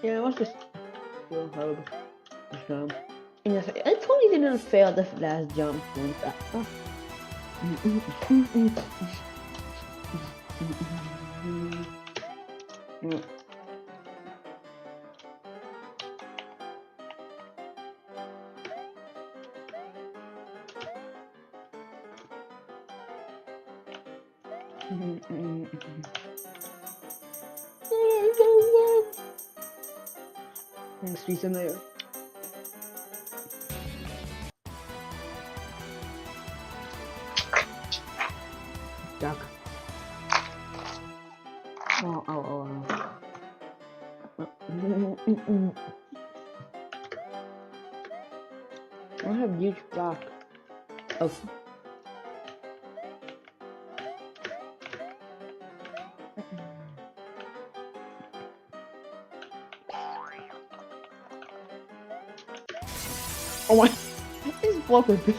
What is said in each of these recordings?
Yeah, let's just go home. Jump. And yes, I totally didn't fail the last jump. Street Simulator. Duck. Oh. I have a huge block of. Oh my! This block is big.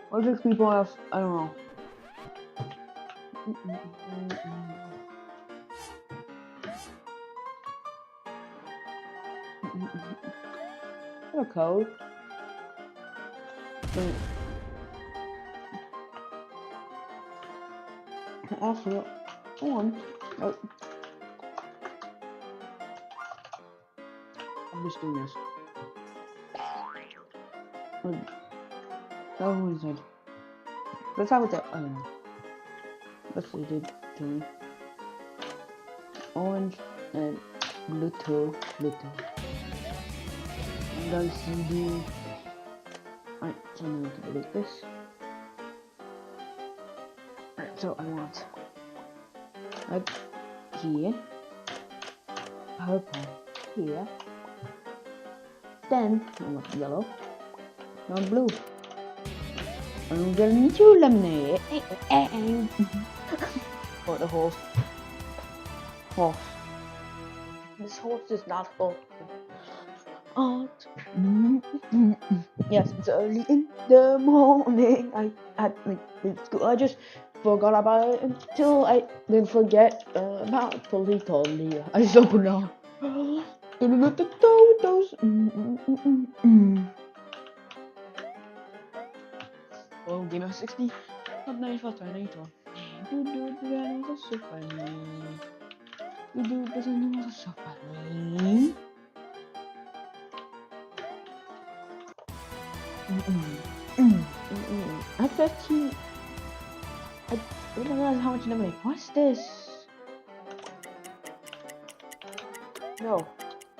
What six people else? I don't know. What a code? Wait. Also, on. Oh. I'm just doing this. That one said. Let's have it there. I don't know. Let's see, did thing. Orange and Bluetooth. I'm done CD. Alright, so now we can delete this. Alright, so I want like here, purple here, then I want yellow, now blue. I'm going to lemonade. For the horse. This horse is not full. Yes, it's early in the morning. I just forgot about it until I didn't forget about totally. I just opened up. Oh, Game of 60. Not 95, 94. That was so funny. That was so funny. I 15. I didn't realize how much lemonade. What's this? No,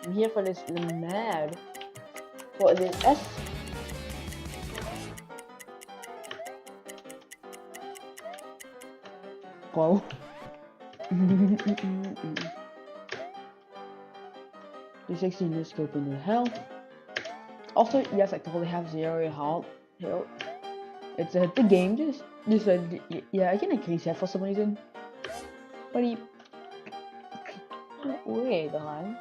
I'm here for this lemonade. What is this? S? Whoa. The 16 is scope in the hell. Also, yes, I totally have zero health. It's the game just yeah, I can increase that for some reason. But wait on.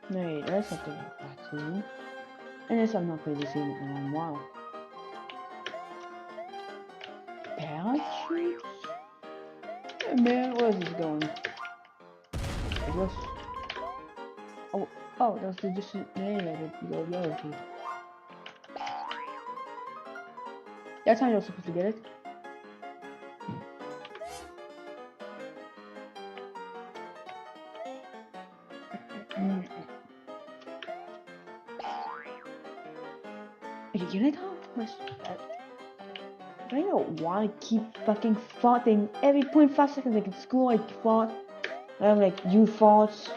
Wait, there's something like that too. And this I'm not really seeing it in a while. Parachutes? Hey man, where is this going? I guess. Oh, that's just the yellow key. That's how you're supposed to get it. You know how much I don't want to keep fucking farting every 0.5 seconds. Like in school, I fart. I have like huge farts,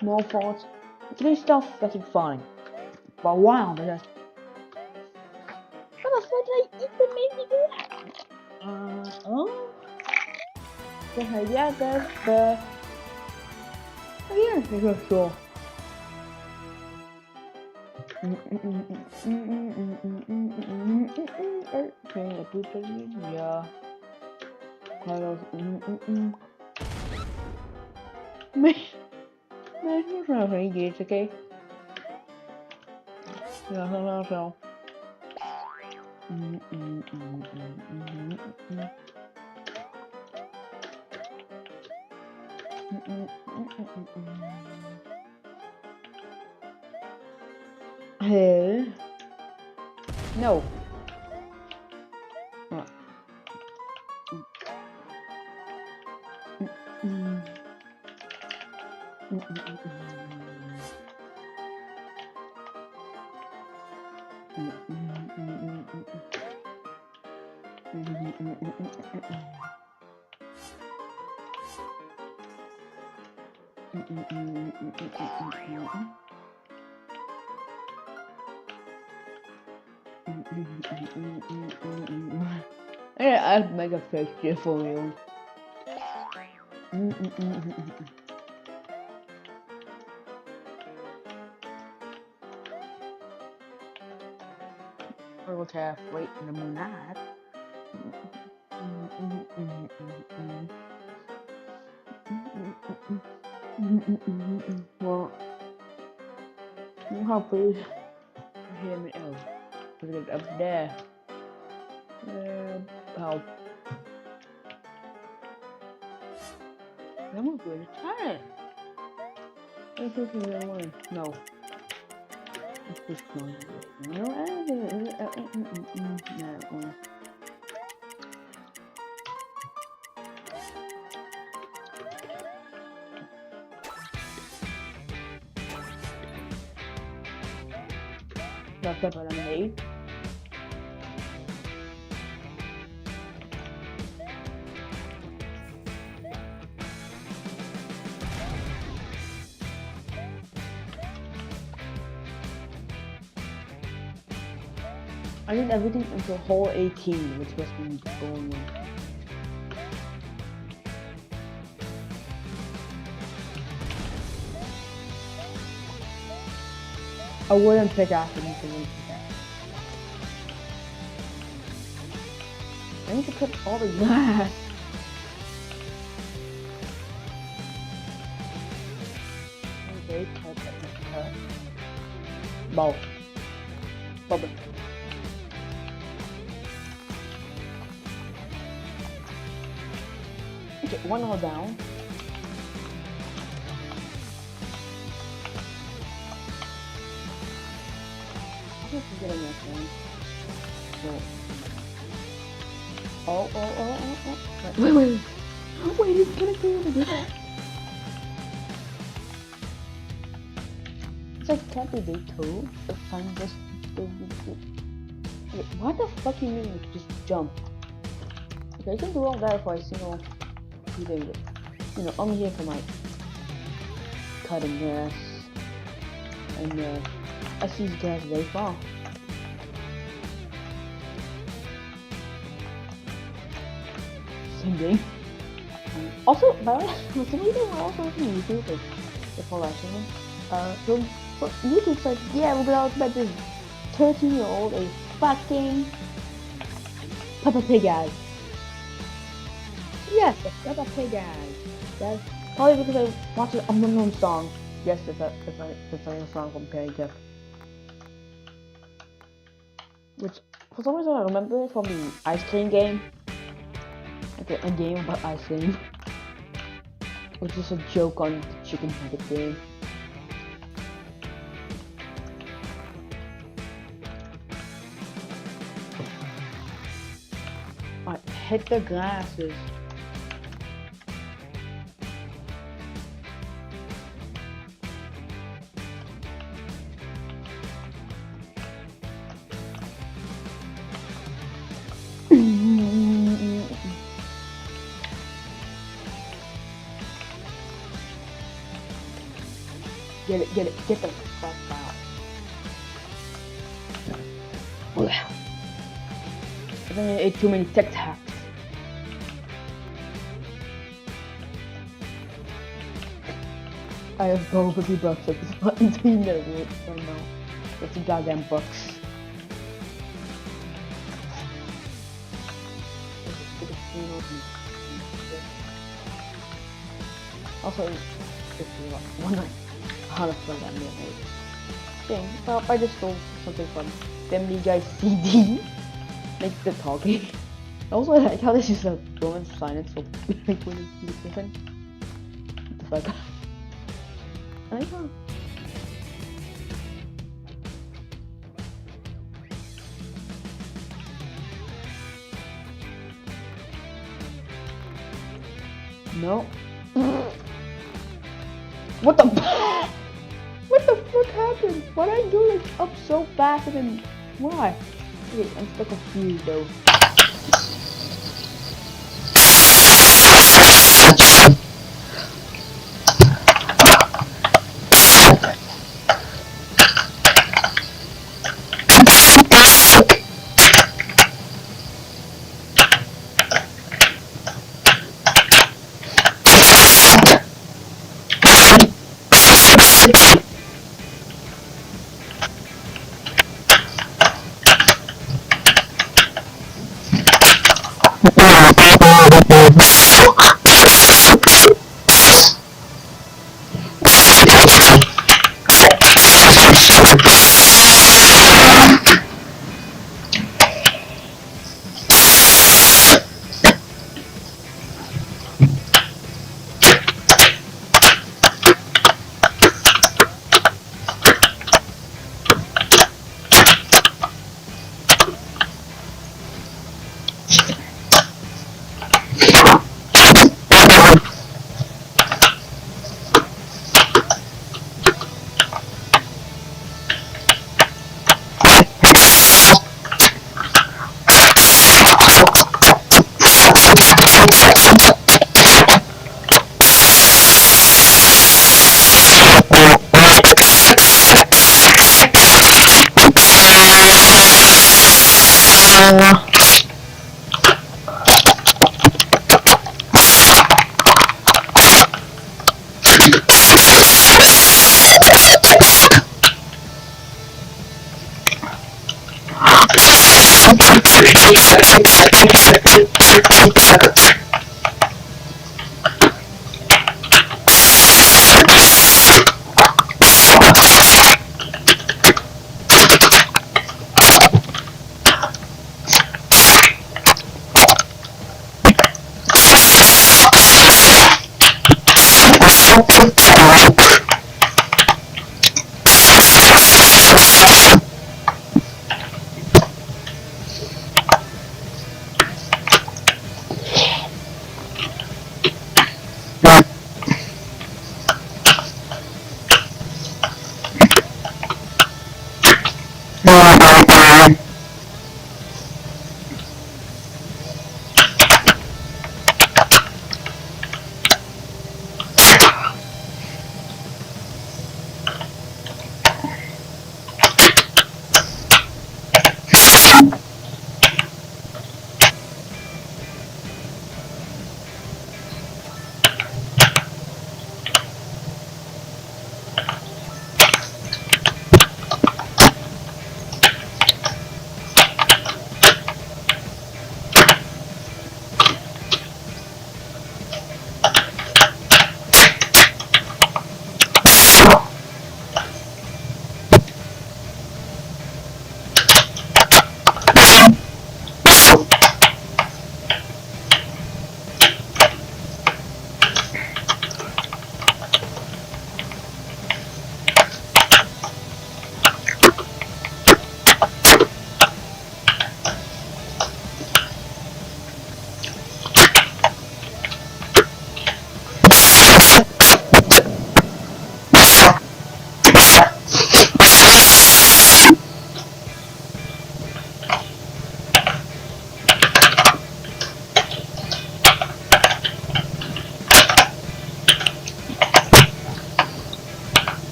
small farts. Three stuff that keep farting for a while, but that's What the fuck did I even make me do that? Oh. Yeah, that's the. Oh, yeah, it's sure. Yeah. Mas não são ninguém, ok? Não. Hey. No. Yeah, I'll make a picture for you. We'll have wait in the moonlight. Well, how please hear me out. Put it up there. Help. I'm going to try it. Let's look at the one. No. Let's just go. No, no. That's what I made. I did everything until hole 18, which was me going on. I wouldn't pick after me to win that. I need to cut all the glass. Okay, cut. Bow. Bubble. Okay, one hole down. I have to get on that one. So. Oh. Wait, it's gonna be able to do that. It's like can't be day 2 if I'm just okay, what the fuck you mean just jump? Okay, I can do all that if I I'm here for my cutting grass and I see the grass very far. Same thing. Also, by the way, for some reason we're also looking at YouTube like the Fall Out channel. So YouTube said, yeah, we're gonna about this 13-year-old a fucking Peppa Pig ad. Yes, the Peppa Pig ad. That's probably because I watched an unknown song. Yes, it's a song from Perry Gift. Which, for some reason, I remember it from the ice cream game. Okay, a game about ice cream. Which is a joke on the chicken nugget game. Alright, hit the glasses. Get the fuck out. I think I ate too many Tic Tacs. I have gold $50 at this point until you know it right now. 50 goddamn bucks. Also, one night, how to play that meal. Dang, well, I just stole something from Family Guy CD. Makes the talking. Also, I like how this is a woman's silence for like when you see different. What the fuck? I like how. No. What the? What the fuck happened? Why did I do like up so fast and then why? Wait, I'm still confused though.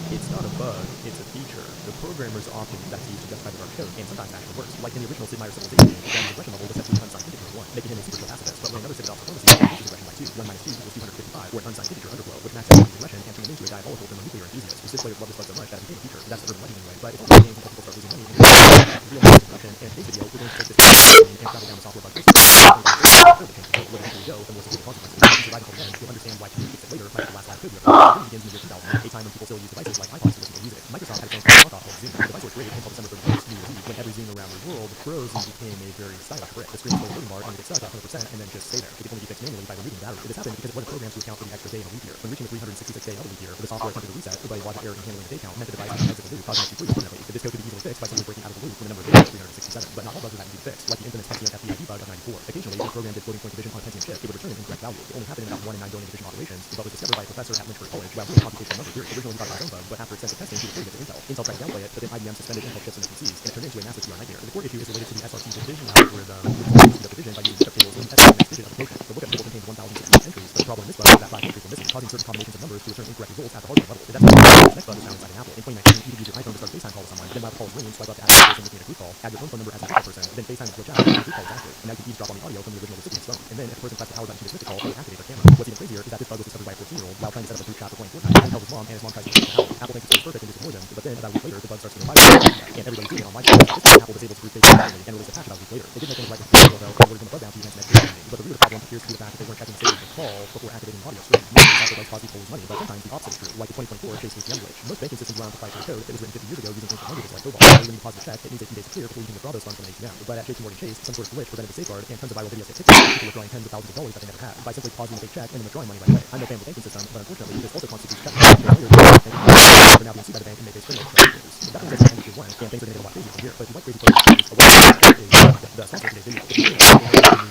It's not a bug, it's a feature. The programmers often use that to justify their code, and sometimes actually works. Like in the original Sid Meier's Civilization, when the regression level was set to an unsigned integer 1, making him a super pacifist, but when another Sid adopts diplomacy, it reduces regression by 2, 1 minus 2 equals 255, or an unsigned integer underflow, which maxes out regression and turns him into a diabolical thermonuclear enthusiast, whose Sid players love this bug so much that it became a feature. That's the urban legend anyway, but it's also a game when people start losing money and real money regression, and in today's video, we're going to take this and travel down the software bug process, where eventually go for more severe consequences. If you survive until then, you'll understand why community fix it later might be the last live code you ever wrote. It begins in the year 2000, a time when people still use devices like iPods to listen to music. Microsoft had its own knockoff called Zoom. The device was created until December 31st, New Year's Eve, when every Zoom around the world froze and became a very stylish brick. The screen would play a loading bar, and you get stuck at 100% and then just stay there. It could only be fixed manually by removing the battery. This happened because it wasn't programmed to account for the extra day in a leap year. When reaching the 366 day of a leap year, the software attempted to reset, but a logic error in handling the day count meant the device was exit the loop, causing it to freeze permanently. This code could be easily fixed by simply breaking out of the loop when the number of days was 367, but not all bugs were that easy to fix, like the infamous Pentium FBI debug of 94. Occasionally, if a program did floating point division on a Pentium chip, it would return an incorrect value. It only happened in about 1 in 9 billion division operations. The bug was discovered by a professor at Lynchburg College while doing computational number theory. Originally thought it was his own bug, but after extensive testing, he reported it to Intel. Intel tried to downplay it, but then IBM suspended Intel chips in the PCs, and it turned into a massive PR nightmare. The core issue is related to the SRC division algorithm, which is the division by using step tables in the next digit of the quotient. The lookup table contains 1,060 entries, but the problem in this bug is that 5 entries were missing, causing certain combinations of numbers to return incorrect results at the hardware level. That's the next bug is found inside an Apple. In 2019, you could use your iPhone to start FaceTime call with someone, then while the call is ringing, swipe up to add the person making a group call, add your phone number as a backup person, then FaceTime will glitch out, and the group call is active. And now you can eavesdrop on the audio from the original recipient's phone. And then if a person presses the power button to dismiss the call, it activates their camera. What's even crazier is that this bug was discovered by a 14-year-old while trying to set up a group chat for playing Fortnite. He tells his mom, and his mom tries to fix Apple. Apple thinks it's perfect and just ignores him, but then about a week later, the bug starts to go viral, and everybody's doing it on live chat. This time, Apple disables the group FaceTime and released a patch about a week later. They did make things right with the though, and ordered them the bug down to enhance net community. But the root of the problem appears to be the fact that they weren't checking the state of the call before activating the audio stream. Usually, software bugs cause people to lose money, but sometimes the opposite is true, like the 2024 Chase ATM glitch. Most banking systems rely on proprietary code that was written 50 years ago using ancient languages like COBOL. When you deposit a check, it needs 18 days to clear before you can withdraw those funds from an ATM. But at JP Morgan Chase, some sort of glitch prevented the safeguard, and tons of viral videos get TikTok of people withdrawing tens of thousands of dollars that they never had by simply pausing the fake check and then withdrawing money right away. I'm no fan of the banking system, but unfortunately, this also constitutes check failure. We're now being sued by the bank and may face criminal charges. That brings us to the end of tier 1, and things are going to get a lot crazier from here. But if you like crazy code, the sponsor of today's video.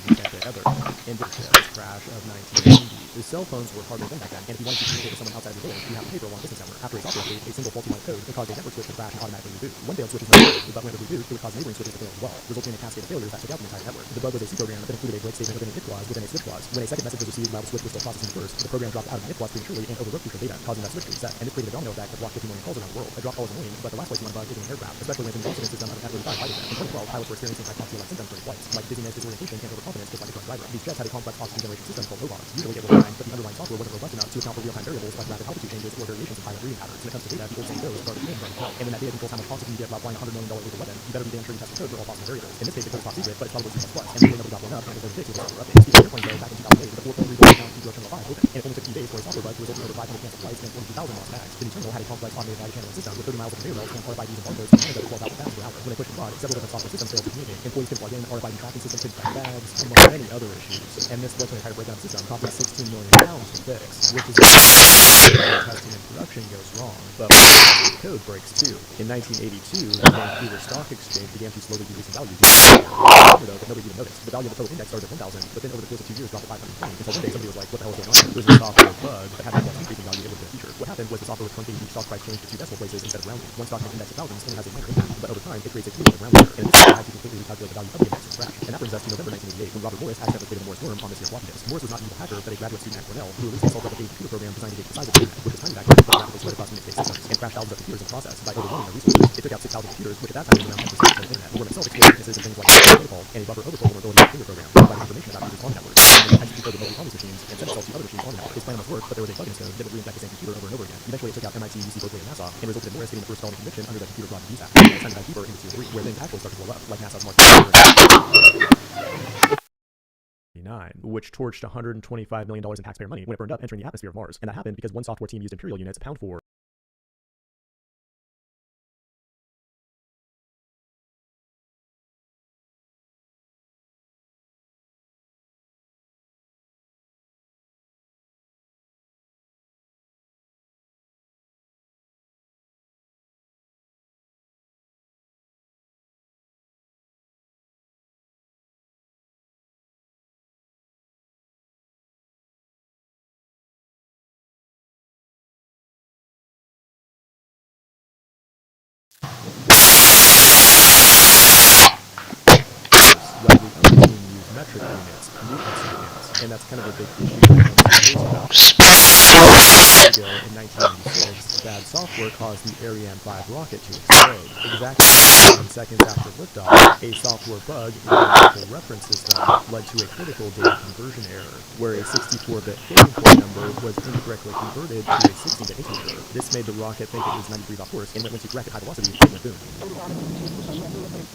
Ever in the crash of 1990. The cell phones were hardware then back then, and if you wanted to communicate with someone outside of your village, you have to pay for a long distance network. After a software update, a single faulty line of code could cause a network switch to crash and automatically reboot. One failed switch is not good, but when it would reboot, it would cause neighboring switches to fail as well, resulting in a cascade of failures that took out the entire network. The bug was a C program that included a break statement within an if clause within a switch clause. When a second message was received while the switch was still processing first, the program dropped out of an if clause prematurely and overwrote crucial data, causing that switch to reset. And this created a domino effect that blocked 50 million calls around the world. A drop call is annoying, but the last place you want to bug is in an aircraft, especially when it's an incident system of an F-35 fighter jet. In 2012, pilots were experiencing hypoxia-like symptoms during flights, like dizziness, disorientation, and overconfidence, just like a drunk driver. These jets had a complex oxygen generation system called OBOS. Usually it was fine, but the underlying software wasn't robust enough to account for real-time variables like rapid altitude changes or variations in pilot breathing patterns. When it comes to data, the old saying goes, start with running hell. And when that data controls how much oxygen you get while flying a $100 million lethal weapon, you better be damn sure you test the code for all possible variables. In this case, the code is top secret, but it's probably C++, and the nobody got blown up and it was fixed with a software update. Speaking of airplanes, though, back in 2008, the 4.3 billion pound T-Grow Terminal 5 opened, and it only took 2 days for a software bug to result in over 500 canceled flights and 22,000 lost bags. The new terminal had a complex automated baggage handling system with 30 miles of conveyor belts and RFIDs and barcodes and another 12,000 bags per hour. When they pushed the plug, several different software systems failed to communicate. Employees couldn't log in, RFID tracking systems couldn't track bags, among many other issues. And this led to an entire breakdown of the system, costing 16 million pounds to fix, which is testing and production goes wrong, but the code breaks too. In 1982, the Vancouver Stock Exchange began to slowly decrease in value. Though, but nobody even noticed. The value of the total index started at 1,000, but then over the course of 2 years dropped to 520. Until one day somebody was like, what the hell is going It was a software bug, but had an increasing value it was a feature. What happened was the software was truncating each stock price change to 2 decimal places instead of rounding. One stock index of thousands only has a minor impact, but over time it creates a cumulative round error, and in this case, it had to completely recalculate the value of the index from scratch. And that brings us to November 1988, when Robert Morris accidentally created a Morris worm on this year's floppy disk. Morris was not an evil hacker, but a graduate student at Cornell who released a self-replicating computer program designed to gauge the size of the internet, which was tiny back then, but rapidly spread across Unix-based systems, and crashed thousands of computers in the process by overwhelming their resources. It took out 6,000 computers, which at that time was around 10% of the internet. The worm itself exploited weaknesses in things like protocol and a buffer overflow vulnerability in the finger program, providing information about users on the network. And it executed code remotely on these machines and sent itself to other machines on the network. His plan must work, but there was a bug in his code that would reinfect the same computer over and over again. Eventually, it took out MIT, UC Berkeley, and NASA, and resulted in Morris getting the first felony conviction under the Computer Fraud and Abuse Act. It's time to dive deeper into Tier 3, where things actually start to blow up, like NASA's Mars which torched $125 million in taxpayer money when it burned up entering the atmosphere of Mars. And that happened because one software team used Imperial units pound for while the other team used metric units, Newton's units, and that's kind of a big issue when it comes to about. Ago in 1996, bad software caused the Ariane 5 rocket to explode. Exactly 7 seconds after liftoff, a software bug in the local reference system led to a critical data conversion error, where a 64-bit floating point number was incorrectly converted to a 60-bit integer. This made the rocket think it was 90 degrees off course, and when it went to correct at high velocity, it went boom.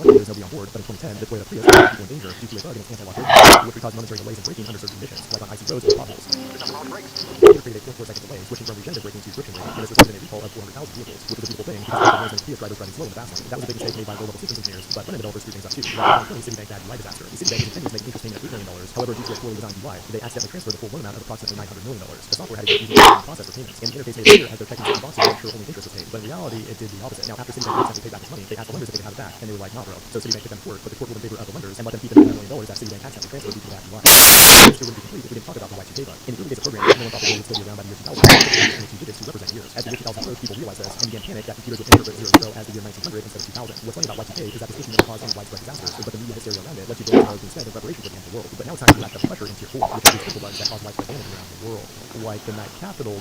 Luckily, there's nobody on board, but in 2010, the Toyota Prius was people in danger due to a bug in its anti-lock braking, which would cause momentary delays in braking under certain conditions, like on icy roads or potholes. It created a 4-second delay, switching from regenerative braking to friction braking, and this resulted in a recall of 400,000 vehicles, which was a beautiful thing because it was when Prius drivers driving slow in the fast lane. That was a big mistake made by low-level systems engineers, but front-end developers screwed things up too. Like in 2020, Citibank had a UI disaster. The Citibank was intending to make an interest payment of $8 million. However, due to a poorly designed UI, they accidentally transferred the full loan amount of approximately $900 million. The software had a confusing process for payments, and the interface made it clear as though checking certain boxes to make sure only interest was paid. But in reality, it did the opposite. Now, after Citibank accidentally paid back its money, they asked the lenders if they could have it back, and they were like, nah, bro. So Citibank took them to court, but the court ruled in favor of the lenders and let them keep the $9 million that Citibank accidentally transferred due to that UI. This still wouldn't be complete if we didn't talk about the Y2K bug. In the early days of programming, no one thought the world would still be around by the year 2000. Only 2 digits to represent years. As the year 2000 approached, people realized this and began panic that computers would interpret 00 as the year 1900 instead of 2000. What's funny about Y2K is that this issue never caused any widespread disasters, but the media hysteria around it led to build technology instead in preparation for the end of the world. But now it's time to act up pressure in Tier 4, which includes critical bugs that cause widespread damage around the world. Like the Knight Capital,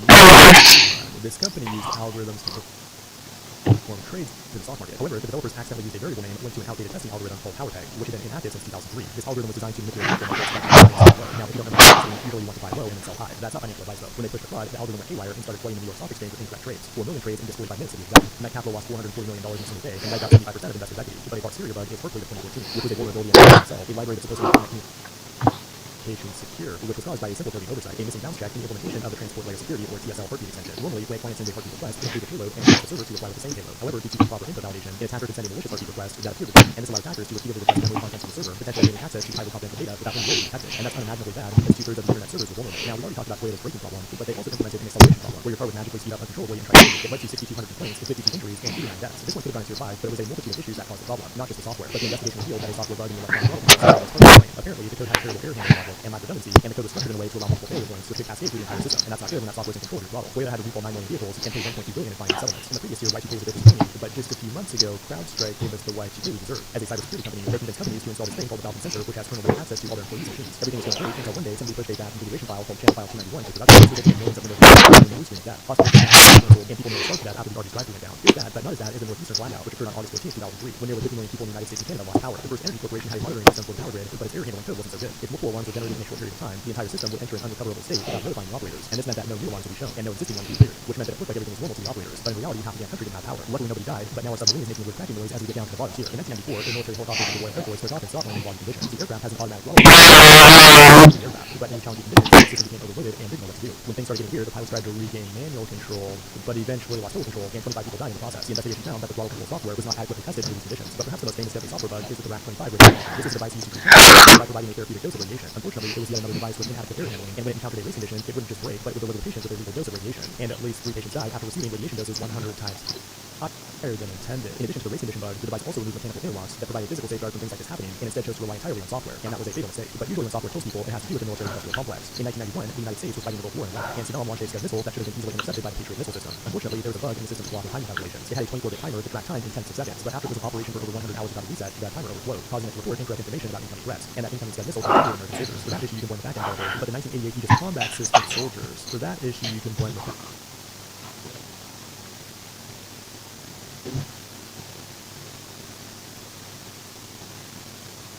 this company used algorithms to perform trades to the stock market. However, the developers accidentally used a variable name linked to an outdated testing algorithm called PowerPeg, which had been inactive since 2003. This algorithm was designed to manipulate market markets. Now, if you don't know what usually you want to buy low and then sell high. That's not financial advice, though. When they pushed the flood, the algorithm went haywire and started flooding the New York Stock Exchange with incorrect trades. 4 million trades in just 45 minutes to be exact. Knight Capital lost $440 million in a single day and wiped out 75% of investors' equity. But a Foxteria bug is Berkeley of 2014, which was a vulnerability in itself, a library that's supposed to be secure, which was caused by a simple coding oversight, a missing bounce check in the implementation of the Transport Layer Security or TSL heartbeat extension. Normally, when a client sends a heartbeat request, it includes a payload and asks the server to reply with the same payload. However, due to improper input validation, an attacker could send a malicious heartbeat request that appears with and this allows attackers to repeatedly request memory contents from the server, potentially gaining access to highly confidential data without being really detected. And that's unimaginably bad because 2/3 of the internet servers were vulnerable. Now, we already talked about Toyota's braking problem, but they also implemented an acceleration problem where your car would magically speed up uncontrollably and try to it led to 6,200 complaints with 52 injuries and 89 deaths. This one could have gone to Tier 5, but it was a multitude of issues that caused the problem, not just the software. But the investigation revealed that a software bug in the electronic world. Apparently, the code had a terrible air handling problem and lack redundancy, and the code was structured in a way to allow multiple failure points which could cascade through the entire system. And that's not good when that software is in control of your throttle. Toyota had to recall 9 million vehicles and pay $1.2 billion in fines and settlements. In the previous year, Y2K was a bit disappointing, but just a few months ago, CrowdStrike gave us the Y2K we deserve. As a cybersecurity company, they convinced companies to install this thing called the Falcon Sensor, which has kernel-based access to all their employees' machines. Everything was going great until one day somebody pushed a bad configuration file called channel file 291 to production, so they millions of Windows and the screen of that. Possibly and people nearly started that after the Argus drive went down. It's bad, but not as bad as the Northeastern blackout, which occurred on August 14, 2003, when nearly 50 million people in the United States and Canada lost power. The First Energy Corporation had a monitoring system for the power grid, but its air handling code wasn't so good. If multiple alarms were generated in a short period of time, the entire system would enter an unrecoverable state without notifying the operators, and this meant that no new alarms would be shown, and no existing ones would be cleared, which meant that it looked like everything was normal to the operators, but in reality, half the damn country didn't have power. Luckily, nobody died, but now our submarine is making a weird cracking noise as we get down to the bottom tier. In 1994, a military helicopter of the Royal Air Force took off in Scotland in logging conditions. The aircraft has an automatic throttle aircraft, but in challenging conditions, the system became overloaded and didn't know what to do. When things started getting weird, the pilots tried to regain manual control, but eventually lost total control, and 25 people died in the process. The investigation found that the throttle control software was not adequately tested under these conditions, but perhaps the most famous deadly software bug is with the RAC-25 radiation. This is a device used to control by providing a therapeutic dose of radiation. Unfortunately, it was yet another device with inadequate air handling, and when it encountered a race condition, it wouldn't just break, but it would deliver the patient with a lethal dose of radiation. And at least 3 patients died after receiving radiation doses 100 times. higher than intended. In addition to the race condition bug, the device also removed mechanical interlocks that provided physical safeguards from things like this happening, and instead chose to rely entirely on software, and that was a fatal mistake. But usually when software kills people, it has to do with the military-industrial complex. In 1991, the United States was fighting the Gulf War in Iraq, and Saddam launched a Scud missile that should have been easily intercepted by the Patriot missile system. Unfortunately, there was a bug in the system's clock and timing calculations. It had a 24-bit timer to track time in tenths of seconds, but after it was in operation for over 100 hours without a reset, that timer overflowed, causing it to report incorrect information about incoming threats, and that incoming Scud missile could kill American soldiers. For that issue, you can blame the back-end developer, but the 1988 Aegis combat system soldiers. For that issue, you can blame the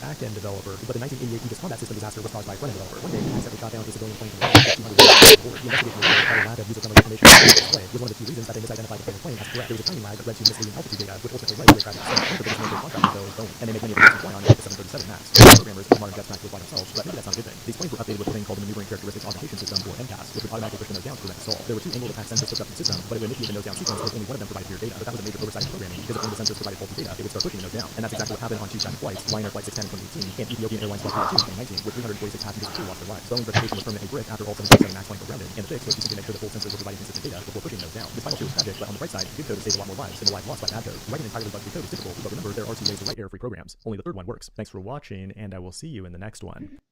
back-end developer, but the 1988 Aegis combat system disaster was caused by a front-end developer. One day, he accidentally shot down a civilian plane from the air, 200 meters forward. The investigation revealed that a lack of user-friendly information on the display was one of the few reasons that they misidentified the plane as correct. There was a timing lag that led to misleading altitude data, which ultimately led to a crash itself. One of the biggest military contractors, though, Boeing, and they make many of the fly on the 737 MAX. Programmers of modern jets practically fly themselves, but maybe that's not a good thing. These planes were updated with a thing called the Maneuvering Characteristics Augmentation System, or MCAS, which would automatically push the nose down to prevent a stall. There were two angle attack sensors hooked up to the system, but it would initiate the nose down sequence if only one of them provided clear data. But that was a major oversight in programming, because if only the sensors provided faulty data, it would start pushing the nose down. And that's exactly what happened on two China flights, Lion Air Flight 610 in 2018, and Ethiopian Airlines Flight 2 in 2019, with 346 passengers and 2 lost their lives. Boeing's reputation was permanently brick after all 737 MAX planes were grounded, and the fix was to simply make sure that full sensors were providing consistent data before pushing those down. This final fear was tragic, but on the bright side, good code has saved a lot more lives than the lives lost by bad code. Writing entirely bug-free code is difficult, but remember, there are 2 ways to write error-free programs. Only the third one works. Thanks for watching, and I will see you in the next one.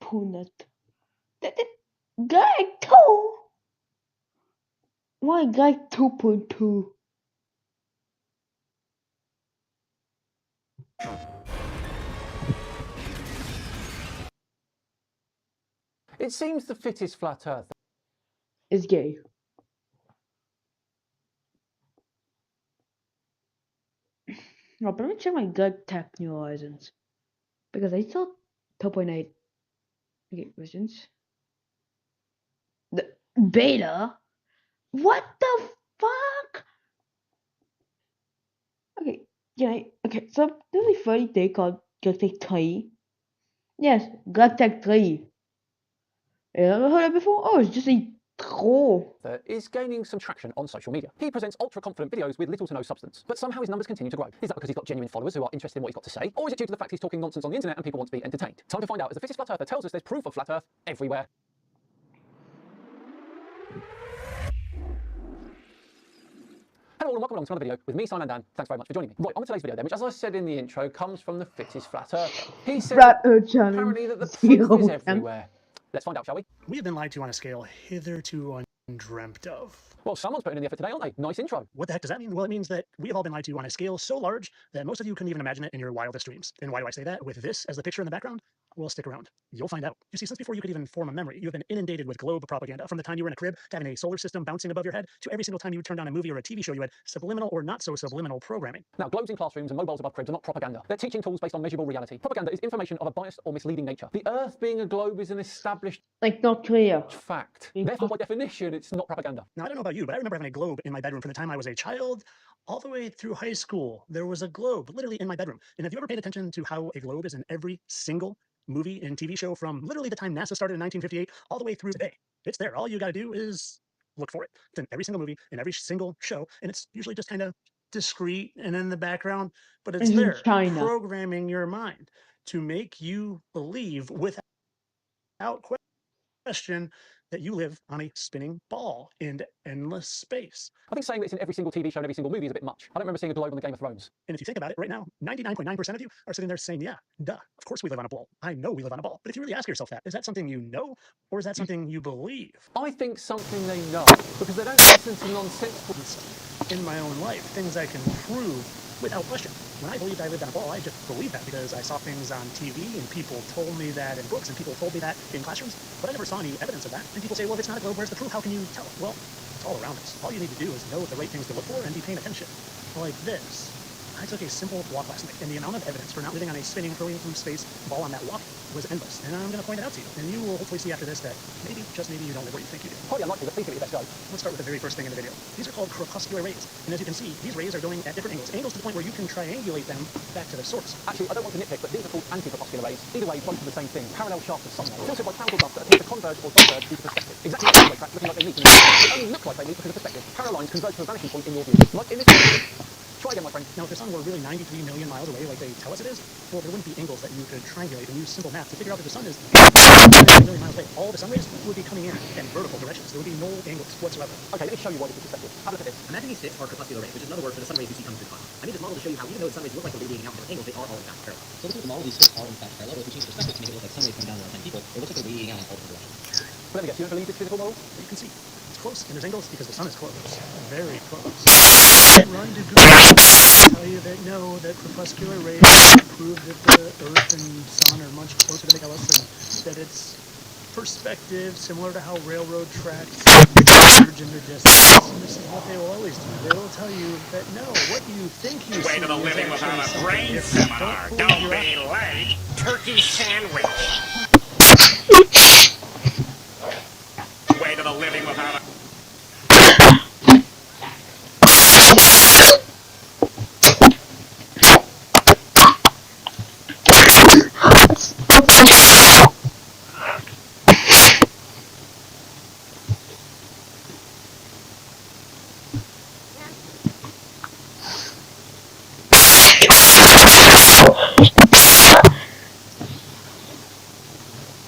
Punat. Guy 2? Why Guy 2.2? It seems the fittest flat earth Is gay. No, but let me check my gut tech New Horizons. Because I saw 2.8. Okay, versions. The beta? What the fuck? Okay, okay, so there's a 30-day called GutTech 3. Yes, GutTech 3. You ever heard of it before? Oh, it's just a troll. is gaining some traction on social media. He presents ultra-confident videos with little to no substance, but somehow his numbers continue to grow. Is that because he's got genuine followers who are interested in what he's got to say? Or is it due to the fact he's talking nonsense on the internet and people want to be entertained? Time to find out, as the fittest flat earther tells us there's proof of flat earth everywhere. Hello and welcome along to another video with me, Simon Dan. Thanks very much for joining me. Right, on today's video then, which as I said in the intro, comes from the fittest flat earther. He said apparently that the proof is everywhere. Let's find out, shall we? We have been lied to on a scale hitherto undreamt of. Well, someone's putting in the effort today, aren't they? Nice intro. What the heck does that mean? Well, it means that we have all been lied to on a scale so large that most of you couldn't even imagine it in your wildest dreams. And why do I say that? With this as the picture in the background? Well, stick around. You'll find out. You see, since before you could even form a memory, you have been inundated with globe propaganda. From the time you were in a crib to having a solar system bouncing above your head, to every single time you turned on a movie or a TV show, you had subliminal or not so subliminal programming. Now, globes in classrooms and mobiles above cribs are not propaganda. They're teaching tools based on measurable reality. Propaganda is information of a biased or misleading nature. The Earth being a globe is an established Like, not clear. fact. Therefore, by definition, it's not propaganda. Now, I don't know about you, but I remember having a globe in my bedroom from the time I was a child all the way through high school. There was a globe literally in my bedroom. And have you ever paid attention to how a globe is in every single movie and TV show from literally the time NASA started in 1958 all the way through today? It's there. All you got to do is look for it. It's in every single movie, in every single show, and it's usually just kind of discreet and in the background, but it's there, China. programming your mind to make you believe without question that you live on a spinning ball in endless space. I think saying that it's in every single TV show and every single movie is a bit much. I don't remember seeing a globe on the Game of Thrones. And if you think about it right now, 99.9% of you are sitting there saying, yeah, duh, of course we live on a ball. I know we live on a ball. But if you really ask yourself that, is that something you know, or is that something you believe? I think something they know, because they don't listen to nonsensical. In my own life, things I can prove without question. When I believed I lived on a ball, I just believed that because I saw things on TV and people told me that in books and people told me that in classrooms, but I never saw any evidence of that. And people say, well, if it's not a globe, where's the proof? How can you tell? Well, it's all around us. All you need to do is know the right things to look for and be paying attention. Like this. I took a simple walk last night, and the amount of evidence for not living on a spinning, hurrying through space ball on that walk was endless. And I'm going to point it out to you. And you will hopefully see after this that maybe, just maybe, you don't live where you think you do. Highly unlikely, but please give it your best go. Let's start with the very first thing in the video. These are called crepuscular rays. And as you can see, these rays are going at different angles. Angles to the point where you can triangulate them back to the source. Actually, I don't want to nitpick, but these are called anti-crepuscular rays. Either way, both are the same thing. Parallel shafts of sunlight. Filtered by chemical dust that appear to converge or diverge due to perspective. Exactly like railway tracks looking like they meet in the They only look like they meet because of perspective. Parallel lines converge to a vanishing point in your view. Like in this case. Try again, my friend. Now, if the sun were really 93 million miles away, like they tell us it is, well, there wouldn't be angles that you could triangulate and use simple math to figure out that the sun is 93 million miles away. All the sun rays would be coming in vertical directions. There would be no angles whatsoever. Okay, let me show you why this is perspective. Have a look at this. Imagine these sticks are crepuscular rays, which is another word for the sun rays you see coming through clouds. I made this model to show you how even though the sun rays look like they're radiating out at angles, they are all in fact parallel. So looking at the model, these sticks are in fact parallel, but if we change perspective to make it look like sun rays coming down around 10 people, it looks like they're radiating out in all different directions. But there we go. You don't believe this physical model? You can see it's close, and there's angles because the sun is close, very close. Run to Google, tell you that no, that crepuscular rays prove that the Earth and sun are much closer than they tell us, and that it's perspective, similar to how railroad tracks diverge in their distance. And this is what they will always do. They will tell you that no, what you think you see Way to the is living without actually a brain something seminar. different. Don't be late. Turkey sandwich. Way to the living without a...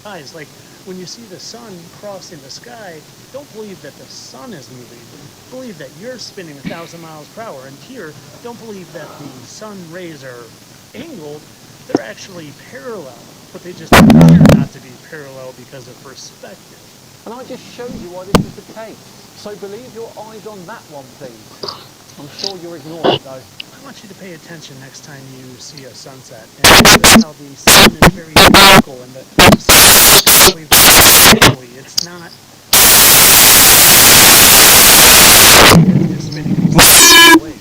Eyes, like when you see the sun crossing the sky, don't believe that the sun is moving. Believe that you're spinning 1,000 miles per hour. And here, don't believe that the sun rays are angled. They're actually parallel, but they just appear not to be parallel because of perspective. And I just showed you why this is the case. So believe your eyes on that one, please. I'm sure you're ignoring it, though. I want you to pay attention next time you see a sunset and notice how the sun is very vertical and the sun is really vertically. It's not just spinning away.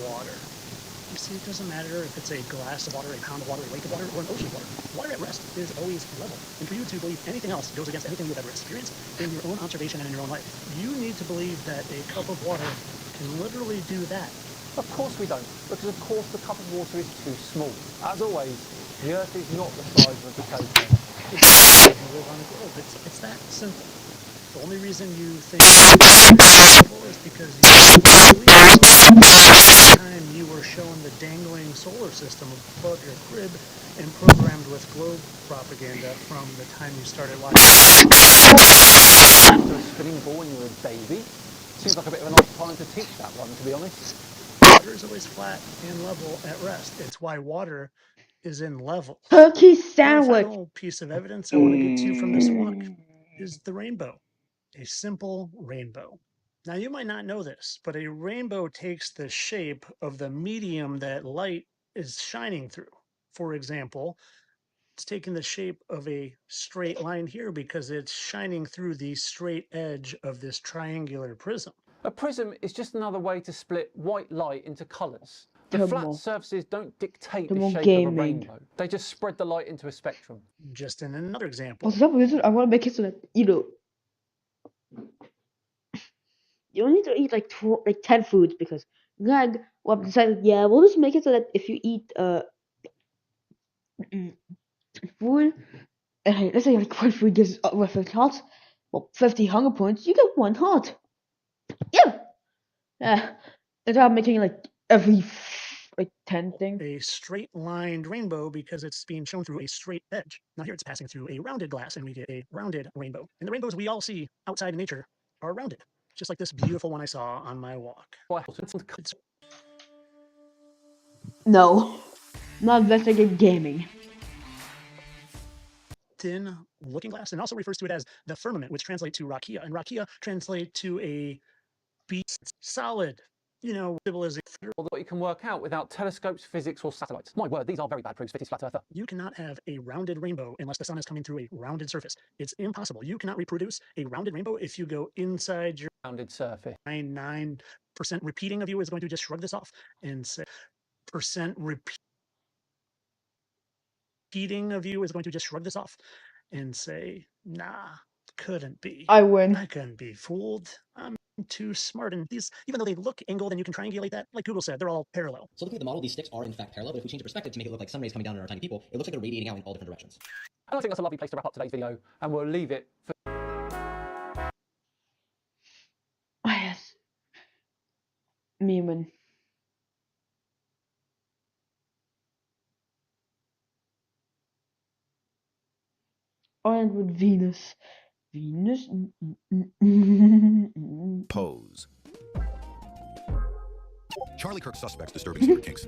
Water. You see, it doesn't matter if it's a glass of water, a pound of water, a lake of water, or an ocean of water. Water at rest is always level. And for you to believe anything else goes against anything you've ever experienced in your own observation and in your own life. You need to believe that a cup of water can literally do that. Of course we don't, because of course the cup of water is too small. As always, the Earth is not the size of a potato. It's that simple. The only reason you think it's simple is because you believe the time you were shown the dangling solar system above your crib and programmed with globe propaganda from the time you started watching. After a spinning ball when you were a baby? Seems like a bit of an odd time to teach that one, to be honest. Water is always flat and level at rest. It's why water is in level. Turkey Now, the sandwich. final piece of evidence I want to get to from this walk is the rainbow. A simple rainbow. Now, you might not know this, but a rainbow takes the shape of the medium that light is shining through. For example, it's taking the shape of a straight line here because it's shining through the straight edge of this triangular prism. A prism is just another way to split white light into colours. The Come flat on. surfaces don't dictate Come the on, shape of a gaming. rainbow. They just spread the light into a spectrum. Just in another example, For some reason, I want to make it so that you don't need to eat like 10 foods because Greg decided, yeah, we'll just make it so that if you eat food, let's say like one food gives with 50 hearts, well, 50 hunger points, you get 1 heart. Yeah. Instead of making like every 10 things. a straight lined rainbow because it's being shown through a straight edge. Now here it's passing through a rounded glass and we get a rounded rainbow. And the rainbows we all see outside in nature are rounded, just like this beautiful one I saw on my walk. It's No, not investigate gaming. thin looking glass and also refers to it as the firmament, which translates to rakia, and rakia translate to a beast, solid, civilization. Or what you can work out without telescopes, physics, or satellites. My word, these are very bad proofs for this flat earther. You cannot have a rounded rainbow unless the sun is coming through a rounded surface. It's impossible. You cannot reproduce a rounded rainbow if you go inside your Rounded surface. 99% repeating of you is going to just shrug this off and say percent repeating of you is going to just shrug this off and say, nah, couldn't be. I win. I couldn't be fooled. I'm too smart. And these, even though they look angled and you can triangulate that, like Google said, they're all parallel. So looking at the model, these sticks are in fact parallel, but if we change the perspective to make it look like sun rays coming down on our tiny people, it looks like they're radiating out in all different directions. And I think that's a lovely place to wrap up today's video, and we'll leave it for memeing. And with Venus. Venus. Pose. Charlie Kirk suspects disturbing secret kinks.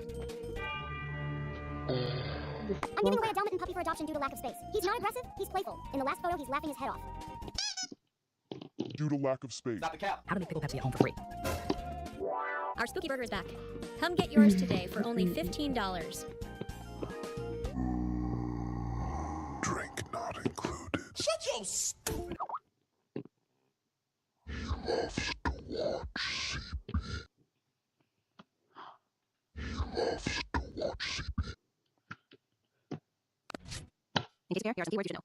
I'm giving away a Dalmatian puppy for adoption due to lack of space. He's not aggressive, he's playful. In the last photo, he's laughing his head off. Due to lack of space. Stop the cap. How to make pickle Pepsi at home for free. Our Spooky Burger is back. Come get yours today for only $15. Drink not included. Shut your stupid. He loves to watch CP. He loves to watch CP. In case you're here are some keywords you should know.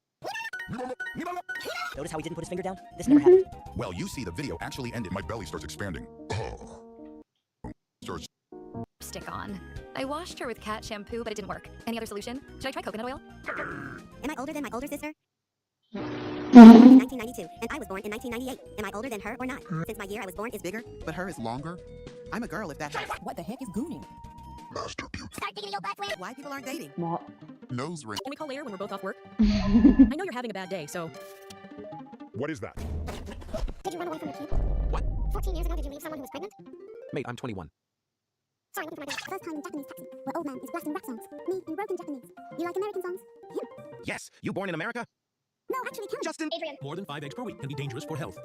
Notice how he didn't put his finger down? This never happened. Well, you see, the video actually ended. My belly starts expanding. Starts. Stick on. I washed her with cat shampoo, but it didn't work. Any other solution? Should I try coconut oil? Am I older than my older sister? In 1992, and I was born in 1998. Am I older than her or not? Since my year I was born is bigger. But her is longer. I'm a girl if that helps. What the heck is gooning? Master Beauty. Start digging your butt, Flynn. Why people aren't dating? What? Nose ring. Can we call later when we're both off work? I know you're having a bad day, so... What is that? Did you run away from your kid? What? 14 years ago, did you leave someone who was pregnant? Mate, I'm 21. Sorry, looking for my dad. First time in Japanese taxi, where old man is blasting rap songs. Me in broken Japanese. You like American songs? Him. Yes, you born in America? No, actually, count. Justin. Adrian. More than 5 eggs per week can be dangerous for health.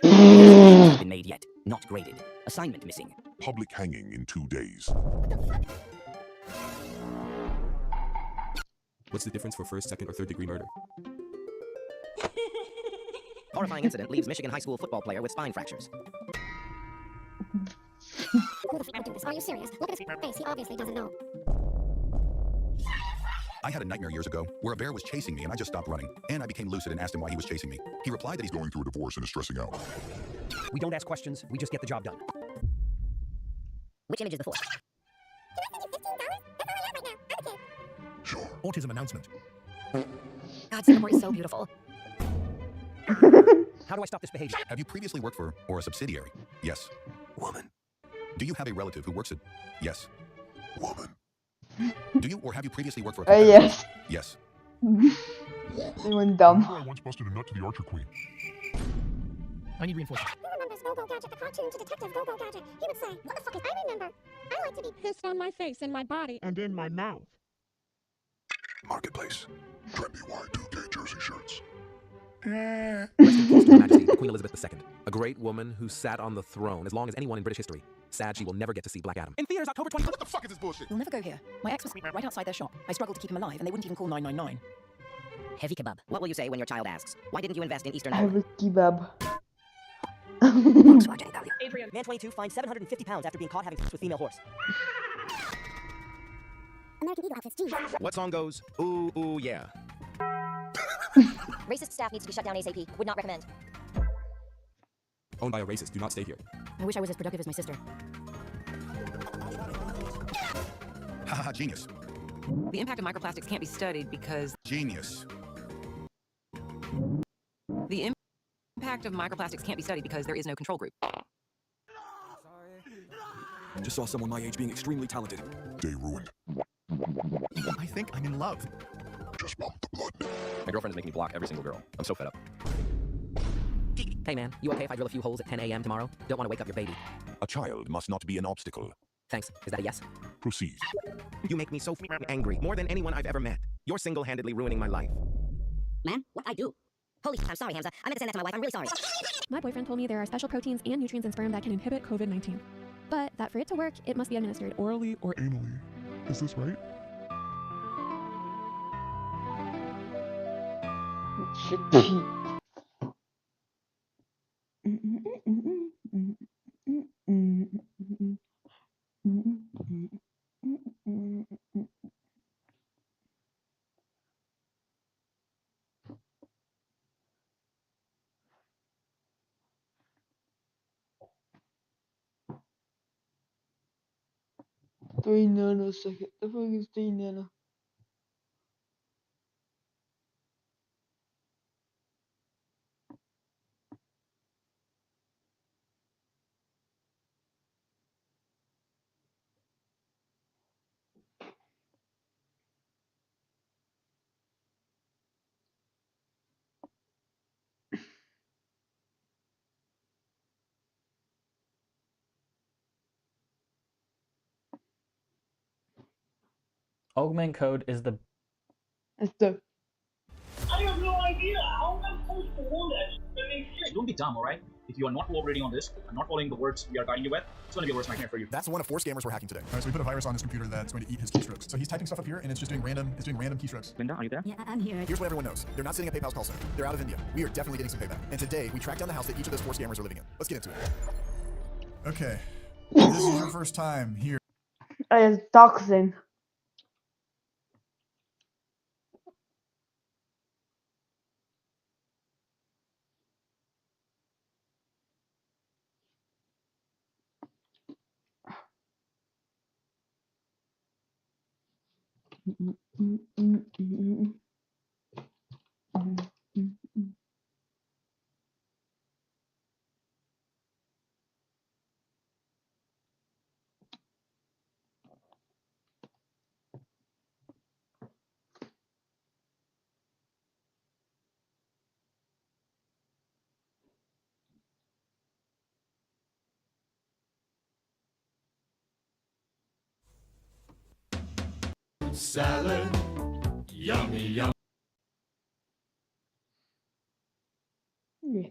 Been made yet. Not graded. Assignment missing. Public hanging in 2 days. What's the difference for first, second, or third degree murder? Horrifying incident leaves Michigan high school football player with spine fractures. Who the f*** would do this? Are you serious? Look at his face. He obviously doesn't know. I had a nightmare years ago where a bear was chasing me and I just stopped running. And I became lucid and asked him why he was chasing me. He replied that he's Going through a divorce and is stressing out. We don't ask questions, we just get the job done. Which image is the fourth? Can I send you $15? That's all I have right now. I'm a kid. Sure. Autism announcement. God, Singapore is so beautiful. How do I stop this behavior? Have you previously worked for or a subsidiary? Yes. Woman. Do you have a relative who works at? Yes. Woman. Do you or have you previously worked for a competitor? Yes. Yes. They went dumb. I once busted a nut to the Archer Queen. I need reinforcements. Who remembers Go-Go Gadget, the cartoon to Detective Go-Go Gadget? He would say, what the fuck is... I remember. I like to be Pissed on my face, in my body, and in my mouth. Marketplace. Trendy Y2K jersey shirts. Rest in peace to Her Majesty, Queen Elizabeth II, a great woman who sat on the throne as long as anyone in British history. Sad she will never get to see Black Adam. In theaters October 20th. What the fuck is this bullshit? You'll never go here. My ex was right outside their shop. I struggled to keep him alive, and they wouldn't even call 999. Heavy kebab. What will you say when your child asks, why didn't you invest in Eastern Oil? Have a kebab. Adrian. Man 22 fined 750 pounds after being caught having sex with female horse. American Eagle outfits jeans. What song goes? Ooh, ooh, yeah. Racist staff needs to be shut down ASAP. Would not recommend. Owned by a racist, do not stay here. I wish I was as productive as my sister. Haha, genius. The impact of microplastics can't be studied because... Genius. The impact of microplastics can't be studied because there is no control group. Just saw someone my age being extremely talented. Day ruined. I think I'm in love. Just pump the blood. My girlfriend is making me block every single girl. I'm so fed up. Hey man, you okay if I drill a few holes at 10 a.m. tomorrow? Don't want to wake up your baby. A child must not be an obstacle. Thanks. Is that a yes? Proceed. You make me so angry. More than anyone I've ever met. You're single-handedly ruining my life. Man, what I do? Holy shit, I'm sorry, Hamza. I meant to send that to my wife. I'm really sorry. My boyfriend told me there are special proteins and nutrients in sperm that can inhibit COVID-19. But that for it to work, it must be administered Orally or anally. Is this right? Shit. Three nanosecond. The fuck is 3 nano? Augment code is the. It's the. I have no idea. How am I supposed to do that? Don't be dumb, alright? If you are not cooperating on this and not following the words we are guiding you with, it's going to be a worse nightmare for you. That's one of 4 scammers we're hacking today. All right, so we put a virus on his computer that's going to eat his keystrokes. So he's typing stuff up here, and it's just doing random keystrokes. Linda, are you there? Yeah, I'm here. Here's what everyone knows. They're not sitting at PayPal's call center. They're out of India. We are definitely getting some payback. And today, we tracked down the house that each of those 4 scammers are living in. Let's get into it. Okay. This is your first time here. It's doxing. Salad, yummy, yum. Yeah.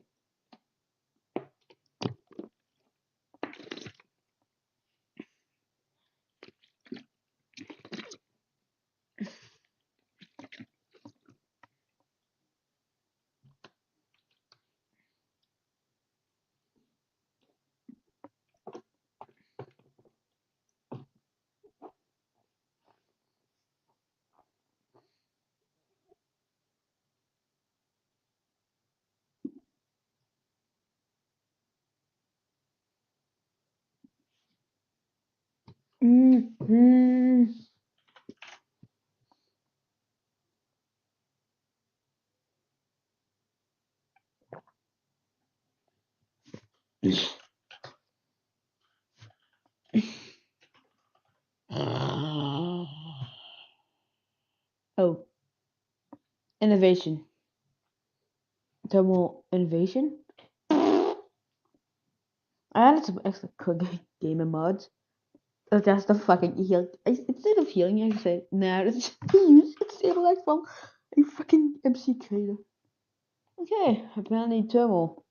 Oh, innovation. Thermal innovation. I added some extra gaming mods. That's the fucking heal. Instead of healing, I say, nah, it's just use stabilize from a fucking MC creator. Okay, apparently thermal.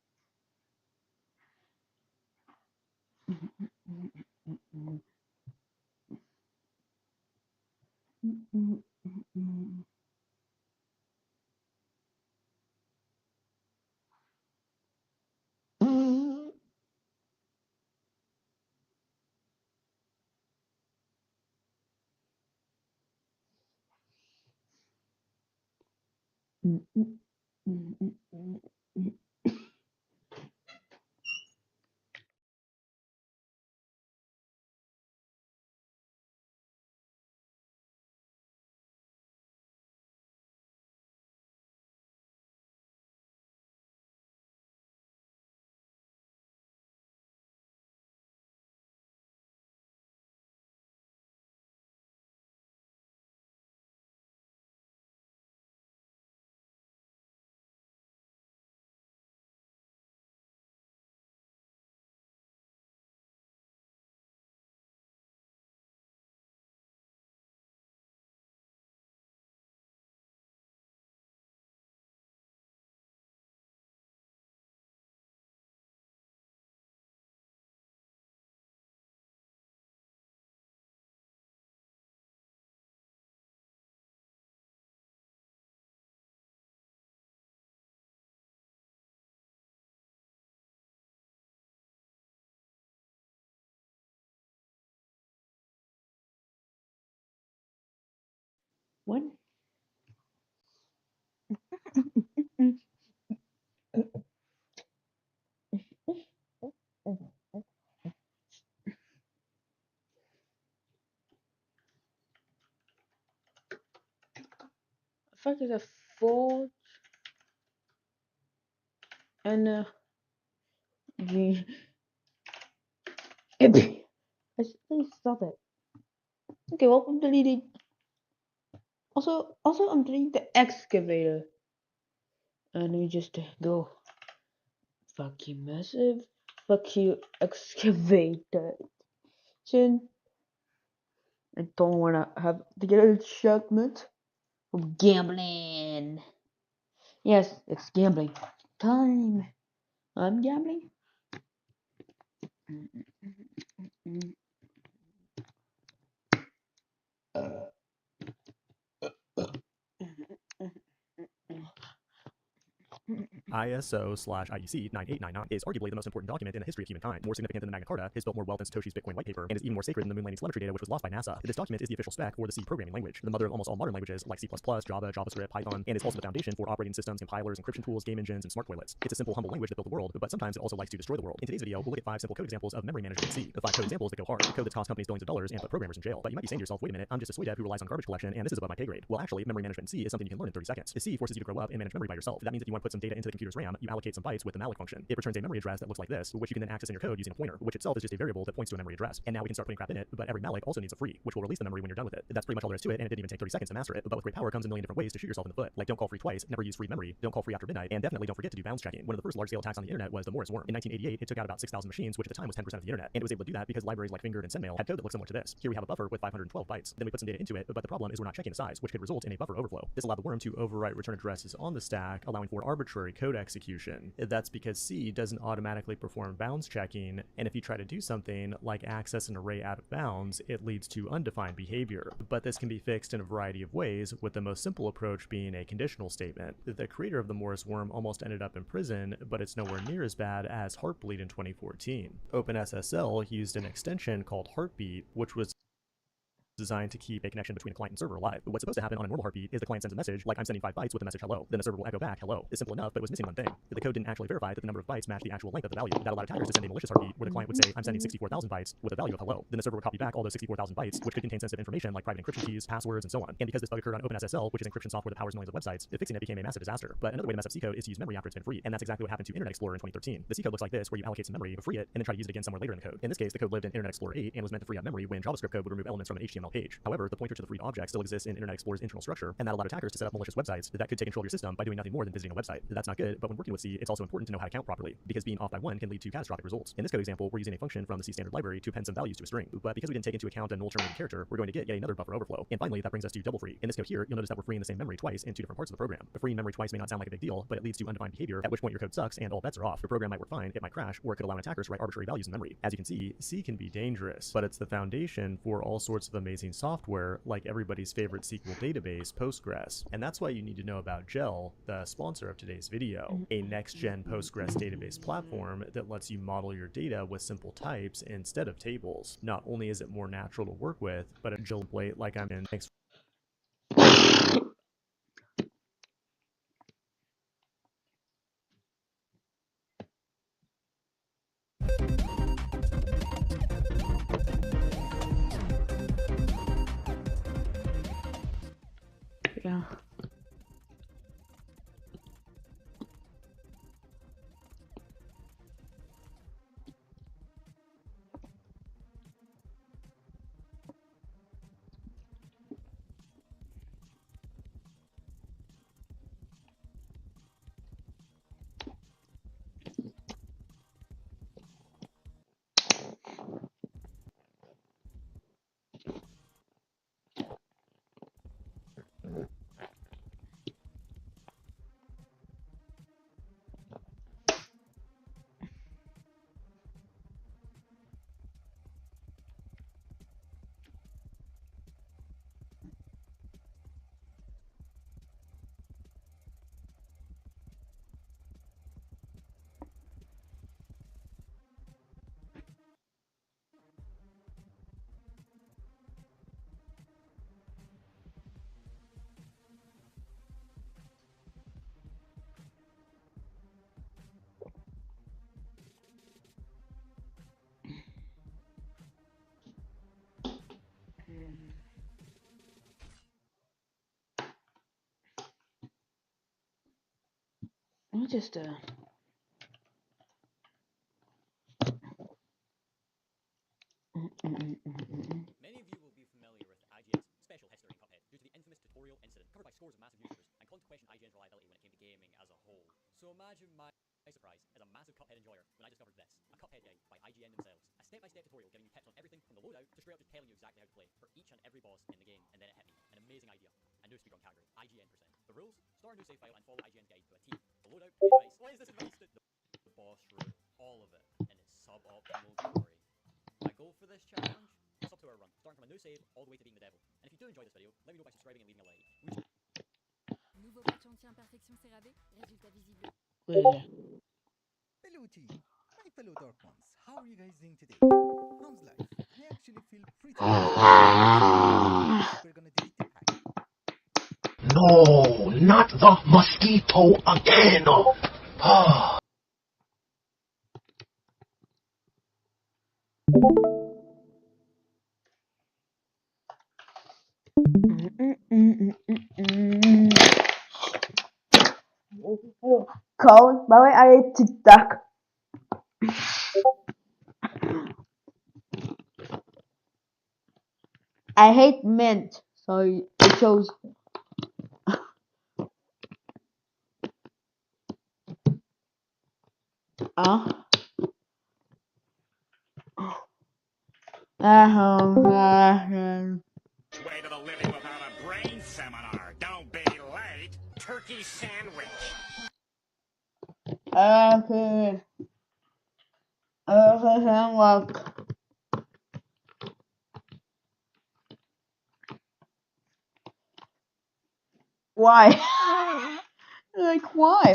What? Fuck is a forge and the please stop it. Okay, well I'm deleting. Also I'm deleting the excavator. And we just go. Fuck you, massive. Fuck you, excavator. Chin. I don't want to have to get a checkmate of gambling. Yes, it's gambling time. I'm gambling. ISO/IEC 9899 is arguably the most important document in the history of humankind, more significant than the Magna Carta, has built more wealth than Satoshi's Bitcoin white paper, and is even more sacred than the moon landing telemetry data which was lost by NASA. This document is the official spec for the C programming language, the mother of almost all modern languages like C++, Java, JavaScript, Python, and is also the foundation for operating systems, compilers, encryption tools, game engines, and smart toilets. It's a simple, humble language that built the world, but sometimes it also likes to destroy the world. In today's video, we'll look at 5 simple code examples of memory management in C. The 5 code examples that go hard, code that's cost companies billions of dollars and put programmers in jail. But you might be saying to yourself, wait a minute, I'm just a soy dev who relies on garbage collection, and this is above my pay grade. Well, actually, memory management in C is something you can learn in 30 seconds. The C forces you to grow up and manage memory by yourself. That means if you want to put some data into the computer's RAM, you allocate some bytes with the malloc function. It returns a memory address that looks like this, which you can then access in your code using a pointer, which itself is just a variable that points to a memory address. And now we can start putting crap in it, but every malloc also needs a free, which will release the memory when you're done with it. That's pretty much all there is to it, and it didn't even take 30 seconds to master it. But with great power comes a million different ways to shoot yourself in the foot. Like don't call free twice, never use free memory, don't call free after midnight, and definitely don't forget to do bounds checking. One of the first large-scale attacks on the internet was the Morris worm. In 1988, it took out about 6,000 machines, which at the time was 10% of the internet. And it was able to do that because libraries like Fingered and SendMail had code that looked similar to this. Here we have a buffer with 512 bytes. Then we put some data into it, but the problem is we're not checking the size, which could result in a buffer overflow. This allowed the worm to overwrite return addresses on the stack, allowing for arbitrary code execution. That's because C doesn't automatically perform bounds checking, and if you try to do something like access an array out of bounds, it leads to undefined behavior. But this can be fixed in a variety of ways, with the most simple approach being a conditional statement. The creator of the Morris worm almost ended up in prison, but it's nowhere near as bad as Heartbleed in 2014. OpenSSL used an extension called Heartbeat, which was designed to keep a connection between a client and server alive. But what's supposed to happen on a normal heartbeat is the client sends a message like I'm sending 5 bytes with the message hello. Then the server will echo back hello. It's simple enough, but it was missing one thing. The code didn't actually verify that the number of bytes matched the actual length of the value. That allowed attackers to send a malicious heartbeat where the client would say I'm sending 64,000 bytes with a value of hello. Then the server would copy back all those 64,000 bytes, which could contain sensitive information like private encryption keys, passwords, and so on. And because this bug occurred on OpenSSL, which is encryption software that powers millions of websites, fixing it became a massive disaster. But another way to mess up C code is to use memory after it's been freed, and that's exactly what happened to Internet Explorer in 2013. The C code looks like this, where you allocate some memory, free it, and then try to use it again somewhere later in the code. In this case, the code lived in Internet Explorer 8 and was meant to free up memory when JavaScript code would remove elements from an HTML page. However, the pointer to the freed object still exists in Internet Explorer's internal structure, and that allowed attackers to set up malicious websites that could take control of your system by doing nothing more than visiting a website. That's not good, but when working with C, it's also important to know how to count properly, because being off by 1 can lead to catastrophic results. In this code example, we're using a function from the C standard library to append some values to a string, but because we didn't take into account a null terminated character, we're going to get yet another buffer overflow. And finally, that brings us to double free. In this code here, you'll notice that we're freeing the same memory twice in 2 different parts of the program. But freeing memory twice may not sound like a big deal, but it leads to undefined behavior, at which point your code sucks and all bets are off. The program might work fine, it might crash, or it could allow attackers to write arbitrary values in memory. As you can see, C can be dangerous, but it's the foundation for all sorts of amazing software, like everybody's favorite SQL database, Postgres. And that's why you need to know about Gel, the sponsor of today's video, a next-gen Postgres database platform that lets you model your data with simple types instead of tables. Not only is it more natural to work with, but a Gel template like I'm in. Thanks. Yeah. Let me just Many of you will be familiar with IGN's special history in Cuphead due to the infamous tutorial incident covered by scores of massive users and called to question IGN's reliability when it came to gaming as a whole. So imagine my surprise as a massive Cuphead enjoyer when I discovered this, a Cuphead guide by IGN themselves, a step-by-step tutorial giving you tips on everything from the loadout to straight up just telling you exactly how to play for each and every boss in the game, and then it hit me. An amazing idea. A new speedrun category. IGN present. The rules: start a new save file and follow IGN's guide to a T. The loadout, the advice. Why is this advice? The boss route. All of it in its suboptimal glory. My goal for this challenge? It's up to our run, starting from a new save all the way to being the devil. And if you do enjoy this video, let me know by subscribing and leaving a like. Nouveau patch anti-imperfection CeraVe, résultat visible. Hello team, my fellow Dark Ones. How are you guys doing today? How's life? I actually feel pretty We're gonna delete the pack. No, not the mosquito again. Ah. Colin, by the way, I ate TikTok. I hate mint, so I chose. Way to the living without a brain seminar. Don't be late. Turkey sandwich. Okay. Why? Like why?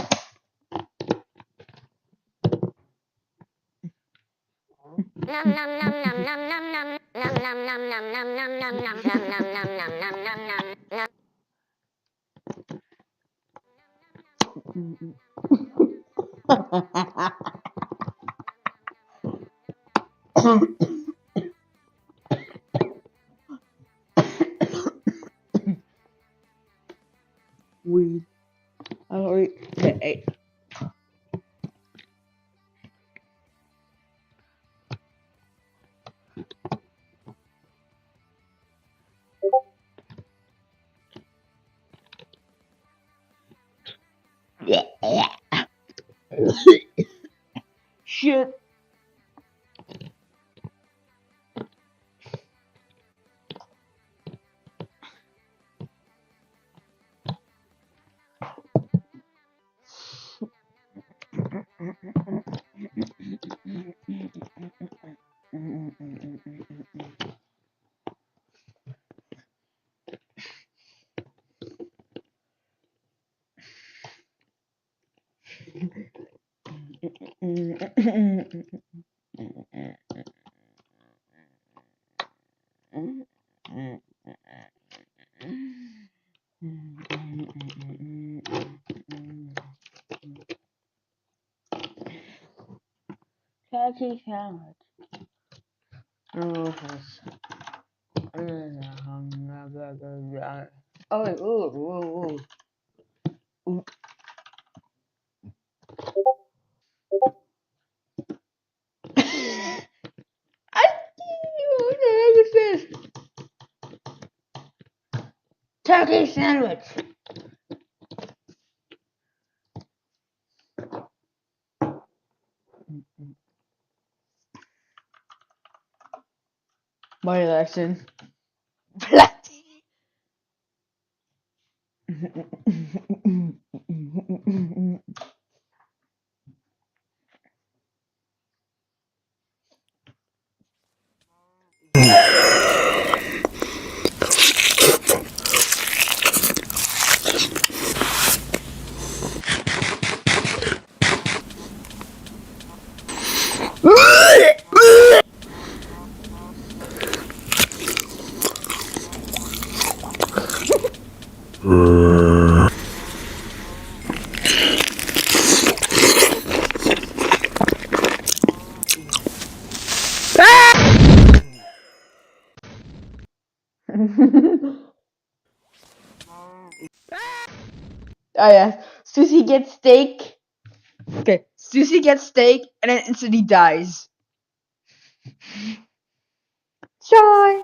Weed. I already ate. Shit. Turkey sandwich. Oh, what the heck is this? Turkey sandwich. My election. Oh yeah, Susie gets steak. Okay, Susie gets steak and then instantly dies. Joy.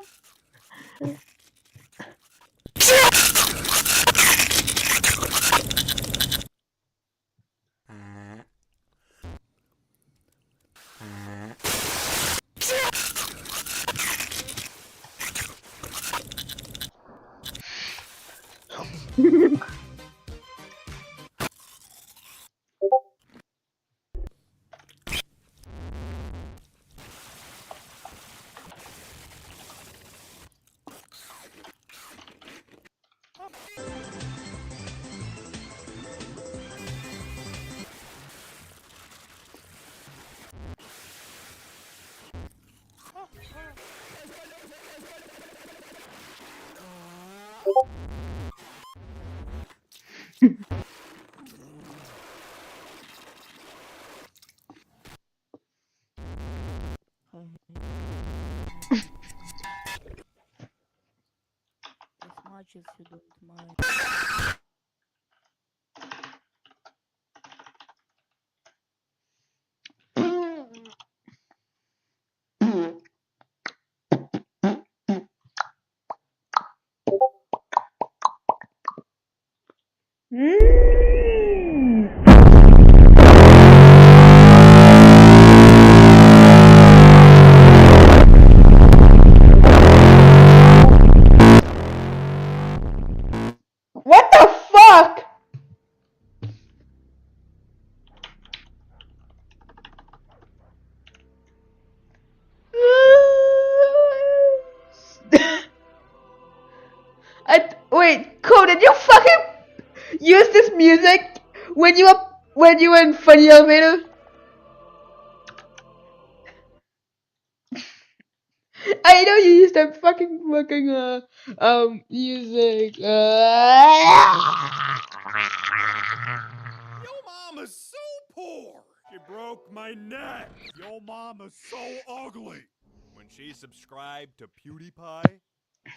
As much as you don't mind. What the fuck? Wait, Cole, did you fucking use this music when you were in Funny Elevator? I know you used that fucking music. Yo mama's so poor. She broke my neck. Yo mama's so ugly. When she subscribed to PewDiePie, she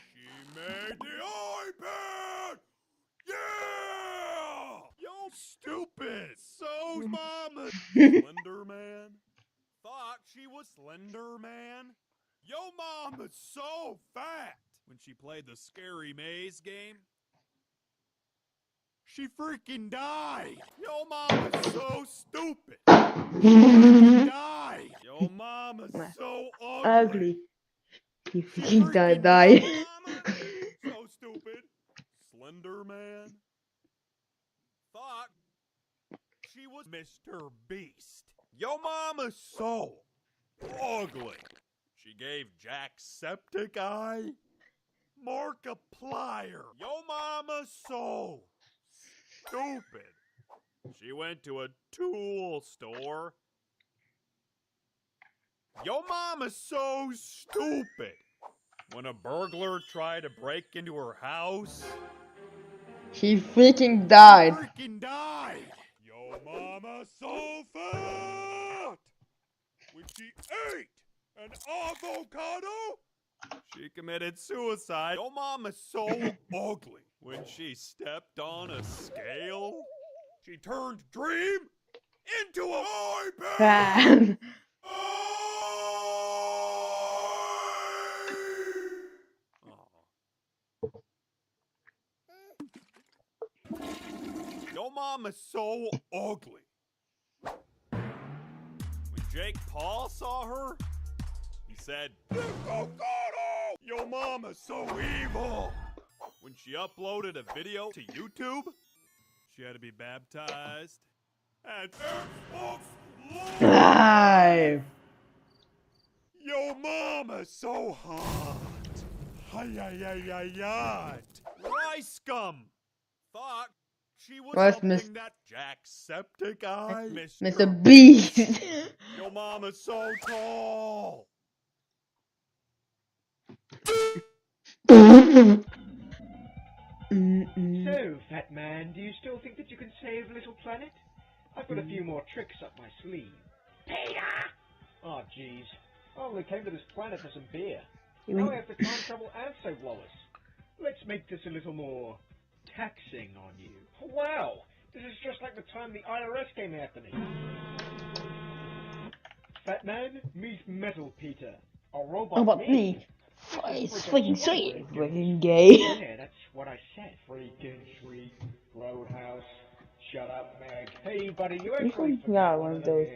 made the iPad. Yeah! Yo stupid. So's mama. Slender Man. Thought she was Slender Man. Yo mama's so fat. When she played the Scary Maze game, she freaking died. Yo mama's so stupid. She freaking died. Yo mama's so ugly. You freaking died. So stupid. Slender Man. Thought she was Mr. Beast. Yo mama's so ugly. She gave Jacksepticeye Markiplier. Yo mama's so stupid. She went to a tool store. Yo mama's so stupid. When a burglar tried to break into her house, She freaking died. freaking died. Yo mama's so fat. When she ate an avocado, she committed suicide. Yo mama's so ugly. When she stepped on a scale, she turned Dream into a iPad. Yo mama's so ugly. When Jake Paul saw her, he said, Yo mama's so evil. When she uploaded a video to YouTube, she had to be baptized at Xbox Live. Yo mama's so hot. Hi-yi-yi-yi-yi. Rice scum. Thought she was What's something that Jacksepticeye Mr. Beast? Yo mama's so tall. So, fat man, do you still think that you can save Little Planet? I've got a few more tricks up my sleeve. Peter! Oh, jeez. I only came to this planet for some beer. Now I have to time travel and save Lois. Let's make this a little more taxing on you. Wow! This is just like the time the IRS came after me. Fat man, meet Metal Peter. A robot About me. me? It's freaking sweet. Freaking gay. Yeah, that's what I said. Freaking sweet. Roadhouse. Shut up, Meg. Hey, buddy, you actually Yeah, one of those.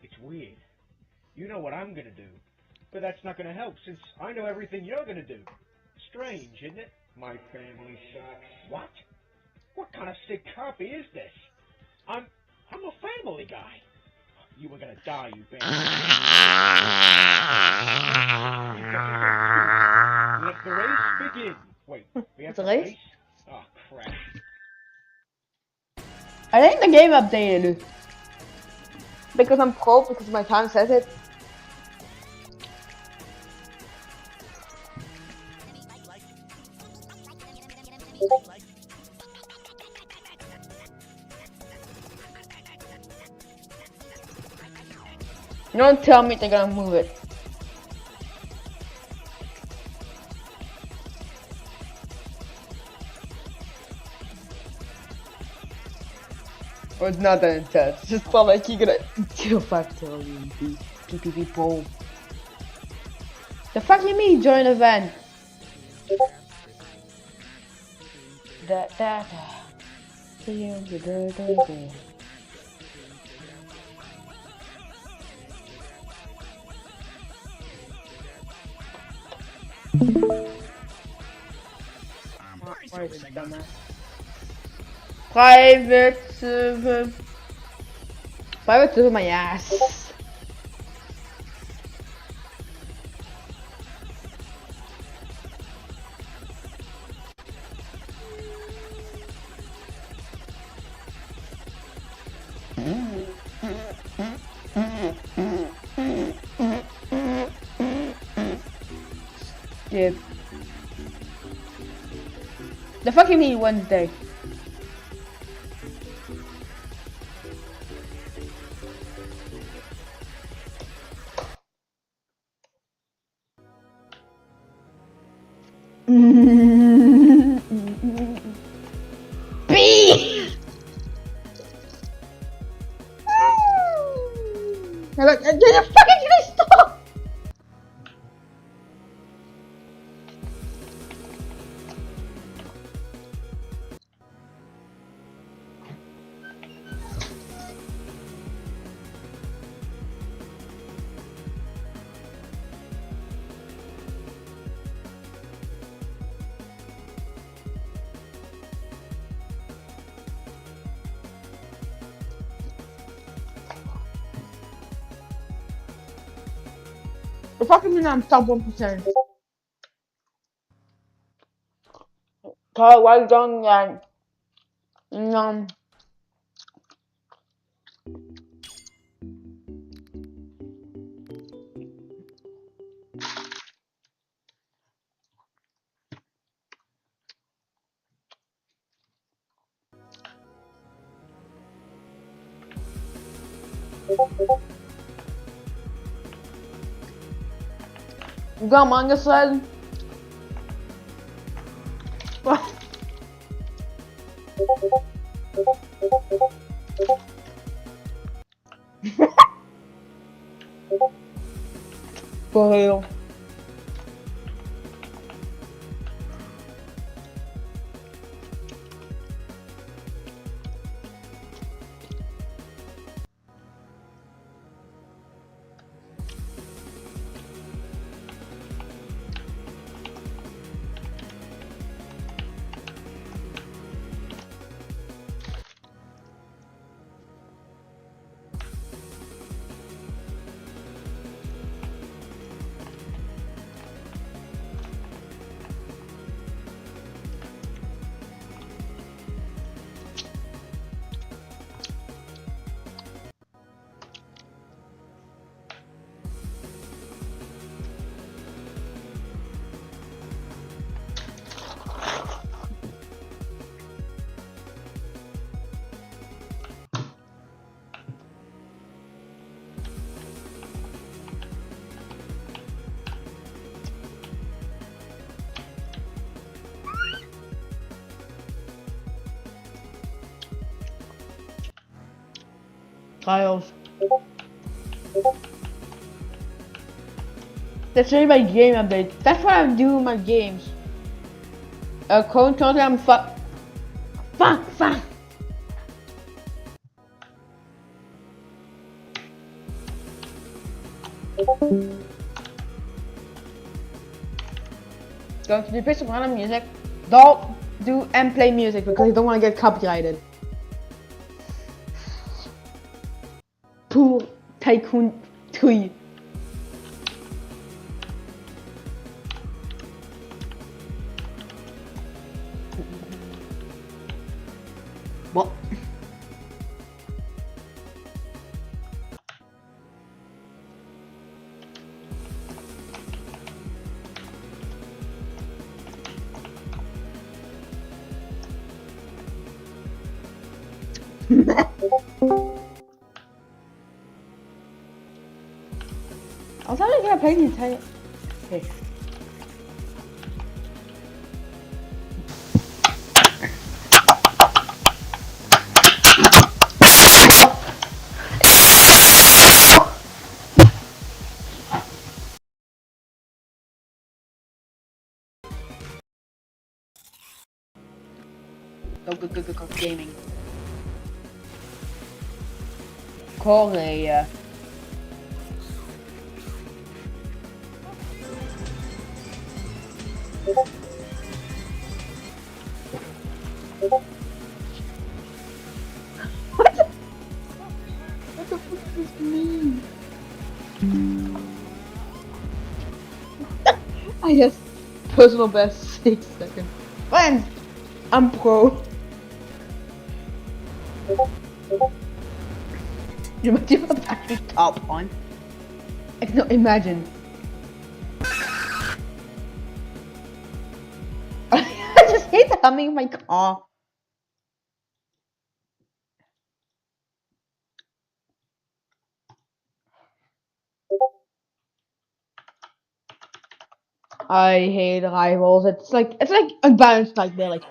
It's weird. You know what I'm gonna do. But that's not gonna help, since I know everything you're gonna do. Strange, isn't it? My family sucks. What? What kind of sick copy is this? I'm a family guy. You were gonna die, you bastard. Let the race begin. Wait, we have The to race? race? Oh, crap. I think the game updated. Because I'm pro, because my time says it. Don't tell me they're gonna move it. Or it's not that intense. It's just felt like you're gonna kill 5 trillion people. The fuck you mean join event? Da. Where is it, dumbass? Private server. Private server my ass. Skip. The fucking mean Wednesday. B. Look, fucking stop. The fucking mean I'm top 1%. Well done, gang. You got manga sled? For real. Tiles. That's really my game update. That's what I'm doing with my games. Code content, I'm fuck. Going to do some random music. Don't do and play music because you don't want to get copyrighted. Poor Tycoon 3. What? I was probably gonna play the entire. Okay. Go gaming. Korea. What the fuck does this mean? I guess personal best 6 seconds. Friends, I'm pro. You must actually top 1. I cannot imagine. I just hate the humming of my car. I hate rivals. It's like unbalanced nightmare. Like,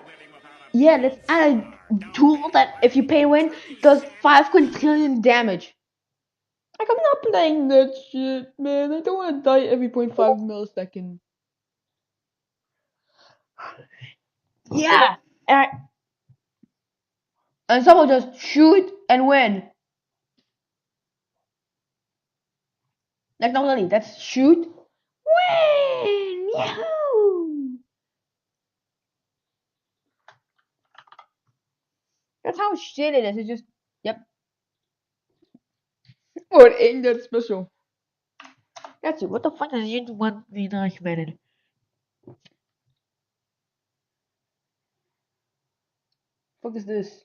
yeah, let's add a tool that if you pay to win does 5 quintillion damage. Like, I'm not playing that shit, man. I don't want to die every 0.5 millisecond. Yeah, and someone just shoot and win. Like, not really. That's shoot, win. Yahoo! That's how shit it is. It's just, yep. Oh, it ain't that special. That's it. What the fuck is you want me to recommend? Fuck is this?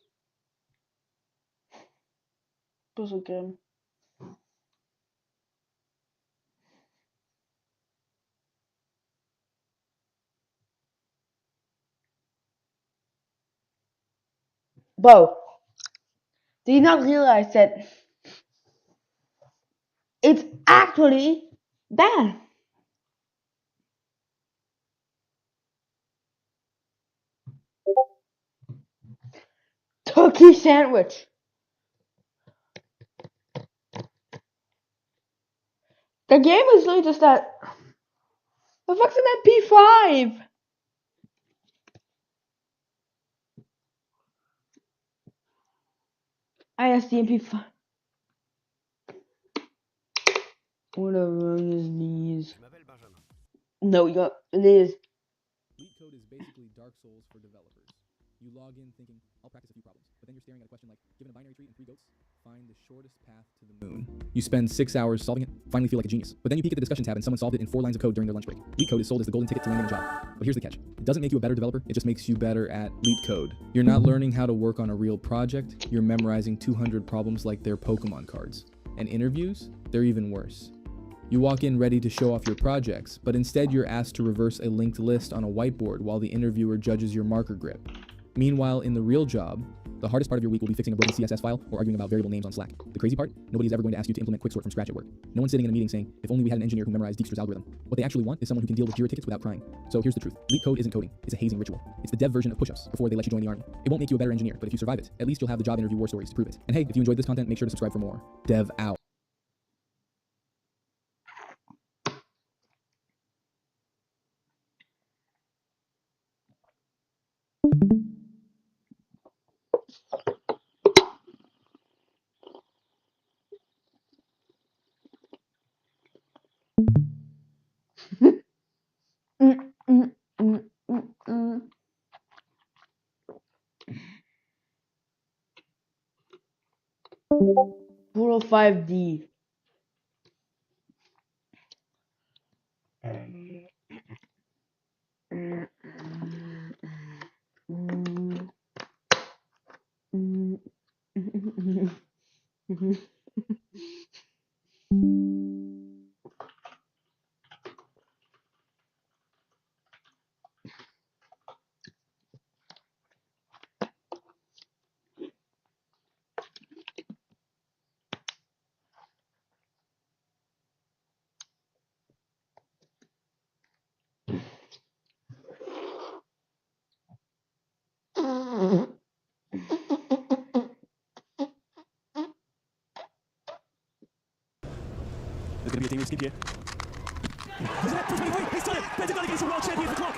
Puzzle game. Bro, do you not realize that it's actually bad? Turkey sandwich. The game is literally just that. The fuck's an MP5? ISD MP5. Whatever on his knees. No, you got it is. LeetCode is basically Dark Souls for developers. You log in thinking, I'll practice a few problems, but then you're staring at a question like, given a binary tree and 3 goats, find the shortest path to the moon. You spend 6 hours solving it, finally feel like a genius. But then you peek at the discussion tab and someone solved it in 4 lines of code during their lunch break. LeetCode is sold as the golden ticket to landing a job. But here's the catch. It doesn't make you a better developer, it just makes you better at LeetCode. You're not learning how to work on a real project, you're memorizing 200 problems like they're Pokemon cards. And interviews? They're even worse. You walk in ready to show off your projects, but instead you're asked to reverse a linked list on a whiteboard while the interviewer judges your marker grip. Meanwhile, in the real job, the hardest part of your week will be fixing a broken CSS file or arguing about variable names on Slack. The crazy part? Nobody's ever going to ask you to implement Quicksort from scratch at work. No one's sitting in a meeting saying, if only we had an engineer who memorized Dijkstra's algorithm. What they actually want is someone who can deal with Jira tickets without crying. So here's the truth. LeetCode isn't coding. It's a hazing ritual. It's the dev version of push-ups before they let you join the army. It won't make you a better engineer, but if you survive it, at least you'll have the job interview war stories to prove it. And hey, if you enjoyed this content, make sure to subscribe for more. Dev out. 5D. There's going to be a team skip here.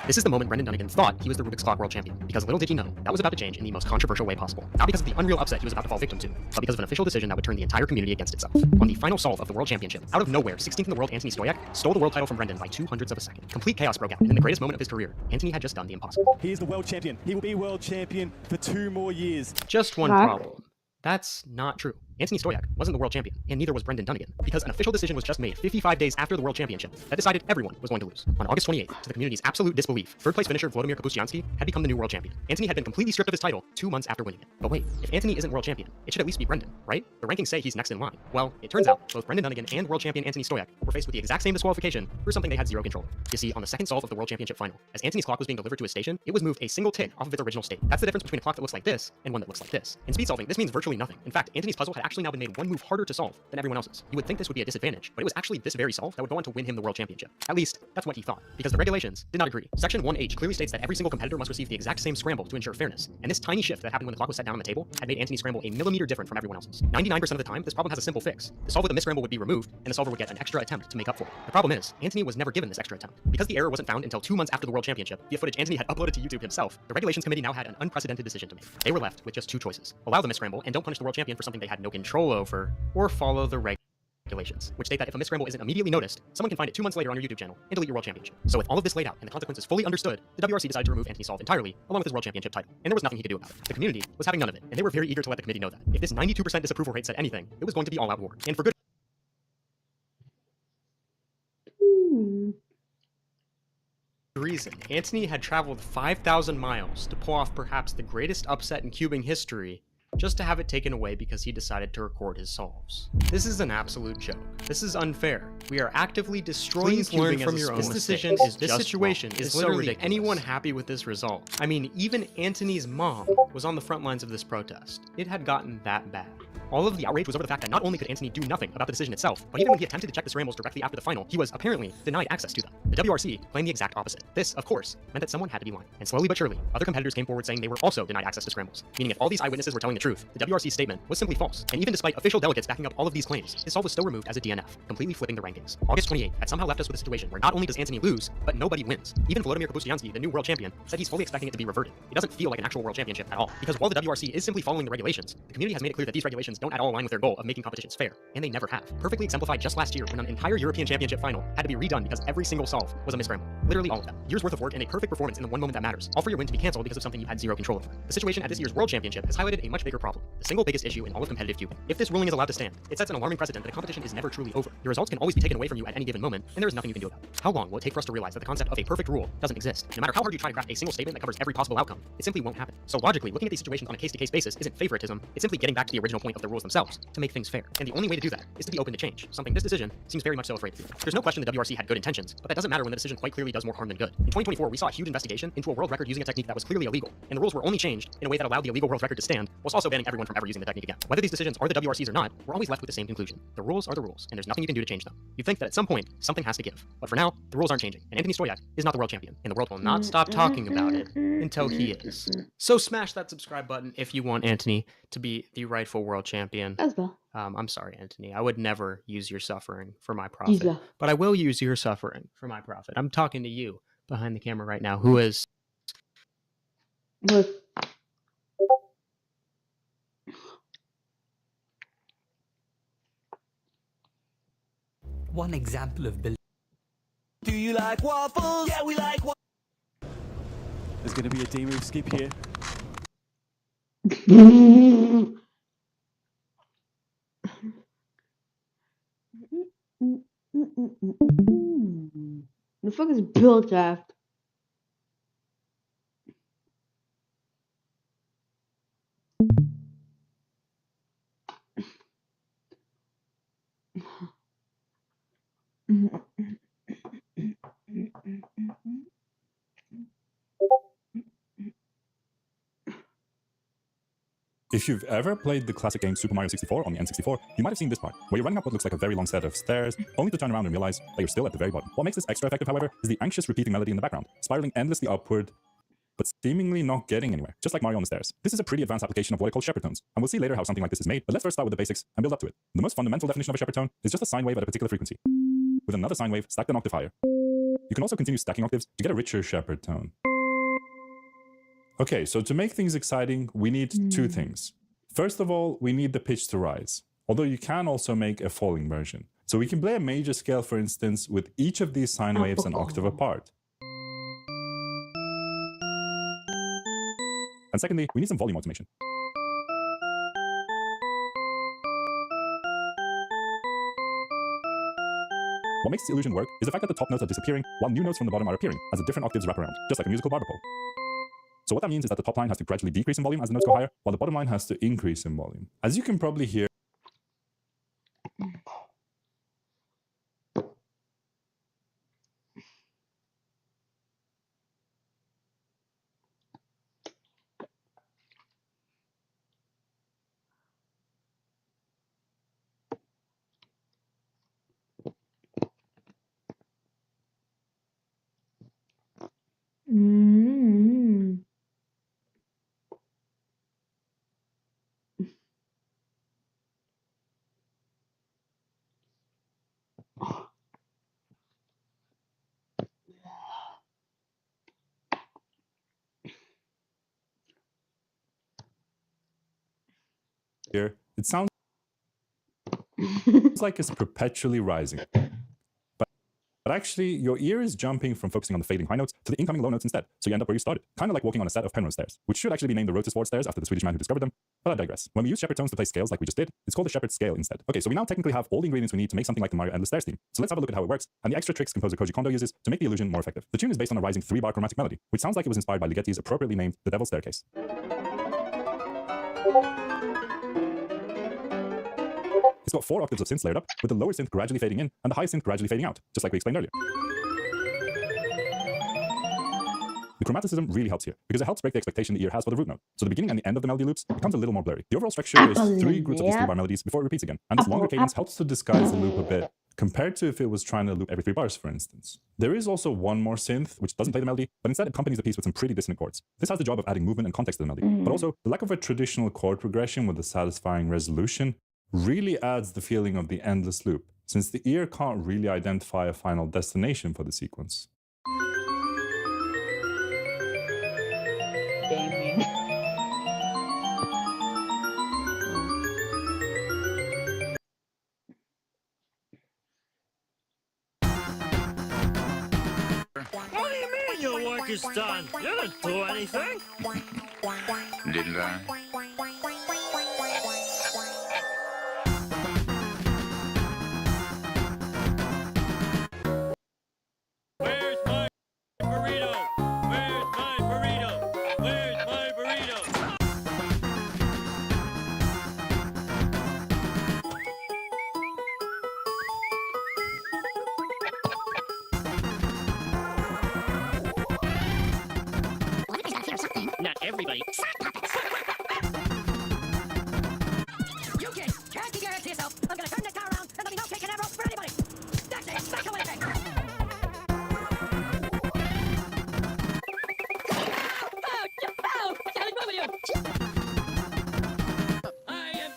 This is the moment Brendan Dunnigan thought he was the Rubik's Clock World Champion, because little did he know, that was about to change in the most controversial way possible. Not because of the unreal upset he was about to fall victim to, but because of an official decision that would turn the entire community against itself. On the final solve of the World Championship, out of nowhere, 16th in the world Anthony Stoyak stole the world title from Brendan by 2/100 of a second. Complete chaos broke out, and in the greatest moment of his career, Anthony had just done the impossible. He is the world champion. He will be world champion for 2 more years. Just one problem. That's not true. Anthony Stoyak wasn't the world champion, and neither was Brendan Dunnigan, because an official decision was just made 55 days after the world championship that decided everyone was going to lose. On August 28th, to the community's absolute disbelief, third-place finisher Władimir Kapuscianski had become the new world champion. Anthony had been completely stripped of his title 2 months after winning it. But wait, if Anthony isn't world champion, it should at least be Brendan, right? The rankings say he's next in line. Well, it turns out both Brendan Dunnigan and world champion Anthony Stoyak were faced with the exact same disqualification for something they had zero control of. You see, on the second solve of the world championship final, as Anthony's clock was being delivered to his station, it was moved a single tick off of its original state. That's the difference between a clock that looks like this and one that looks like this. In speed solving, this means virtually nothing. In fact, Anthony's puzzle had actually now been made one move harder to solve than everyone else's. You would think this would be a disadvantage, but it was actually this very solve that would go on to win him the world championship. At least, that's what he thought, because the regulations did not agree. Section 1H clearly states that every single competitor must receive the exact same scramble to ensure fairness, and this tiny shift that happened when the clock was set down on the table had made Anthony's scramble a millimeter different from everyone else's. 99% of the time, this problem has a simple fix. The solve with a misscramble would be removed, and the solver would get an extra attempt to make up for it. The problem is, Anthony was never given this extra attempt. Because the error wasn't found until 2 months after the world championship, via footage Anthony had uploaded to YouTube himself, the regulations committee now had an unprecedented decision to make. They were left with just 2 choices: allow the misscramble and don't punish the world champion for something they had no control over, or follow the regulations, which state that if a misscramble isn't immediately noticed, someone can find it 2 months later on your YouTube channel and delete your world championship. So with all of this laid out and the consequences fully understood, the WRC decided to remove Anthony's solve entirely, along with his world championship title, and there was nothing he could do about it. The community was having none of it, and they were very eager to let the committee know that if this 92% disapproval rate said anything, it was going to be all-out war, and for good reason. Anthony had traveled 5,000 miles to pull off perhaps the greatest upset in cubing history, just to have it taken away because he decided to record his solves. This is an absolute joke. This is unfair. We are actively destroying cubing from your own decision. This situation is so ridiculous. Anyone happy with this result? I mean, even Anthony's mom was on the front lines of this protest. It had gotten that bad. All of the outrage was over the fact that not only could Anthony do nothing about the decision itself, but even when he attempted to check the scrambles directly after the final, he was apparently denied access to them. The WRC claimed the exact opposite. This, of course, meant that someone had to be lying. And slowly but surely, other competitors came forward saying they were also denied access to scrambles. Meaning if all these eyewitnesses were telling the truth, the WRC's statement was simply false. And even despite official delegates backing up all of these claims, his solve was still removed as a DNF, completely flipping the rankings. August 28th had somehow left us with a situation where not only does Anthony lose, but nobody wins. Even Władimir Kapuscianski, the new world champion, said he's fully expecting it to be reverted. It doesn't feel like an actual world championship at all. Because while the WRC is simply following the regulations, the community has made it clear that these regulations don't at all align with their goal of making competitions fair, and they never have. Perfectly exemplified just last year when an entire European Championship final had to be redone because every single solve was a misscramble. Literally all of them. Years worth of work and a perfect performance in the one moment that matters, all for your win to be cancelled because of something you had zero control over. The situation at this year's World Championship has highlighted a much bigger problem, the single biggest issue in all of competitive cubing. If this ruling is allowed to stand, it sets an alarming precedent that a competition is never truly over. Your results can always be taken away from you at any given moment, and there is nothing you can do about it. How long will it take for us to realize that the concept of a perfect rule doesn't exist? No matter how hard you try to craft a single statement that covers every possible outcome, it simply won't happen. So logically, looking at these situations on a case-to-case basis isn't favoritism, it's simply getting back to the original point of the rules themselves, to make things fair. And the only way to do that is to be open to change, something this decision seems very much so afraid to do. There's no question the WRC had good intentions, but that doesn't matter when the decision quite clearly does more harm than good. In 2024, we saw a huge investigation into a world record using a technique that was clearly illegal, and the rules were only changed in a way that allowed the illegal world record to stand, whilst also banning everyone from ever using the technique again. Whether these decisions are the WRC's or not, we're always left with the same conclusion. The rules are the rules, and there's nothing you can do to change them. You'd think that at some point, something has to give. But for now, the rules aren't changing, and Anthony Stoyak is not the world champion, and the world will not stop talking about it until he is. So smash that subscribe button if you want Anthony to be the rightful world champion. As well. I'm sorry, Anthony. I would never use your suffering for my profit, but I will use your suffering for my profit. I'm talking to you behind the camera right now, who is... One example of building. Do you like waffles? Yeah, we like waffles. There's going to be a D-move skip here. The fuck is Buildcraft? If you've ever played the classic game Super Mario 64 on the N64, you might have seen this part, where you're running up what looks like a very long set of stairs, only to turn around and realize that you're still at the very bottom. What makes this extra effective, however, is the anxious repeating melody in the background, spiraling endlessly upward, but seemingly not getting anywhere, just like Mario on the stairs. This is a pretty advanced application of what I call shepherd tones, and we'll see later how something like this is made, but let's first start with the basics and build up to it. The most fundamental definition of a shepherd tone is just a sine wave at a particular frequency, with another sine wave stacked an octave higher. You can also continue stacking octaves to get a richer shepherd tone. Okay, so to make things exciting, we need two things. First of all, we need the pitch to rise, although you can also make a falling version. So we can play a major scale, for instance, with each of these sine waves an octave apart. And secondly, we need some volume automation. What makes this illusion work is the fact that the top notes are disappearing while new notes from the bottom are appearing as the different octaves wrap around, just like a musical barber pole. So what that means is that the top line has to gradually decrease in volume as the notes go higher, while the bottom line has to increase in volume. As you can probably hear, it sounds like it's perpetually rising. But actually, your ear is jumping from focusing on the fading high notes to the incoming low notes instead, so you end up where you started, kind of like walking on a set of Penrose stairs, which should actually be named the Rotisford stairs after the Swedish man who discovered them, but I digress. When we use shepherd tones to play scales like we just did, it's called a shepherd scale instead. Okay, so we now technically have all the ingredients we need to make something like the Mario Endless Stairs theme. So let's have a look at how it works, and the extra tricks composer Koji Kondo uses to make the illusion more effective. The tune is based on a rising 3-bar chromatic melody, which sounds like it was inspired by Ligeti's appropriately named The Devil's Staircase. It's got 4 octaves of synths layered up, with the lower synth gradually fading in and the high synth gradually fading out, just like we explained earlier. The chromaticism really helps here, because it helps break the expectation the ear has for the root note. So the beginning and the end of the melody loops becomes a little more blurry. The overall structure is 3 groups of these 3-bar melodies before it repeats again, and this longer cadence helps to disguise the loop a bit, compared to if it was trying to loop every 3 bars, for instance. There is also one more synth, which doesn't play the melody, but instead accompanies the piece with some pretty dissonant chords. This has the job of adding movement and context to the melody, but also the lack of a traditional chord progression with a satisfying resolution really adds the feeling of the endless loop, since the ear can't really identify a final destination for the sequence. Gaming. What do you mean your work is done? You didn't do anything. Didn't I? Where's my burrito? Where's my burrito? Where's my burrito? Not everybody. You kids, can't keep your head to yourself. I'm gonna turn this car around and there'll be no cake and rope for anybody. That's it, smash away thing. Ow! What's the hell is wrong with you? I am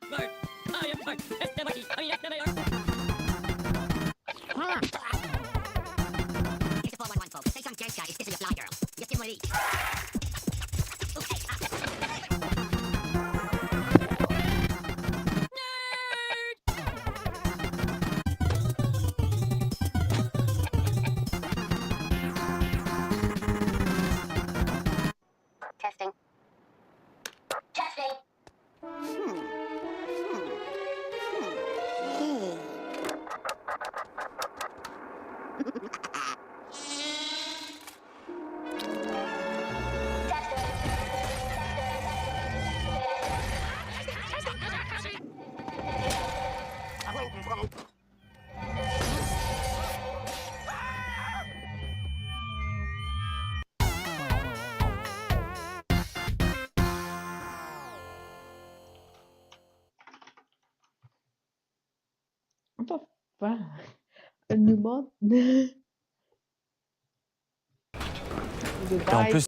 smart. S-M-I-T. I mean S-M-A-R. Here's the 411, folks. Say some jerk guy is dissing a fly girl. Just give him one of these. Wow. A new mod. Dubai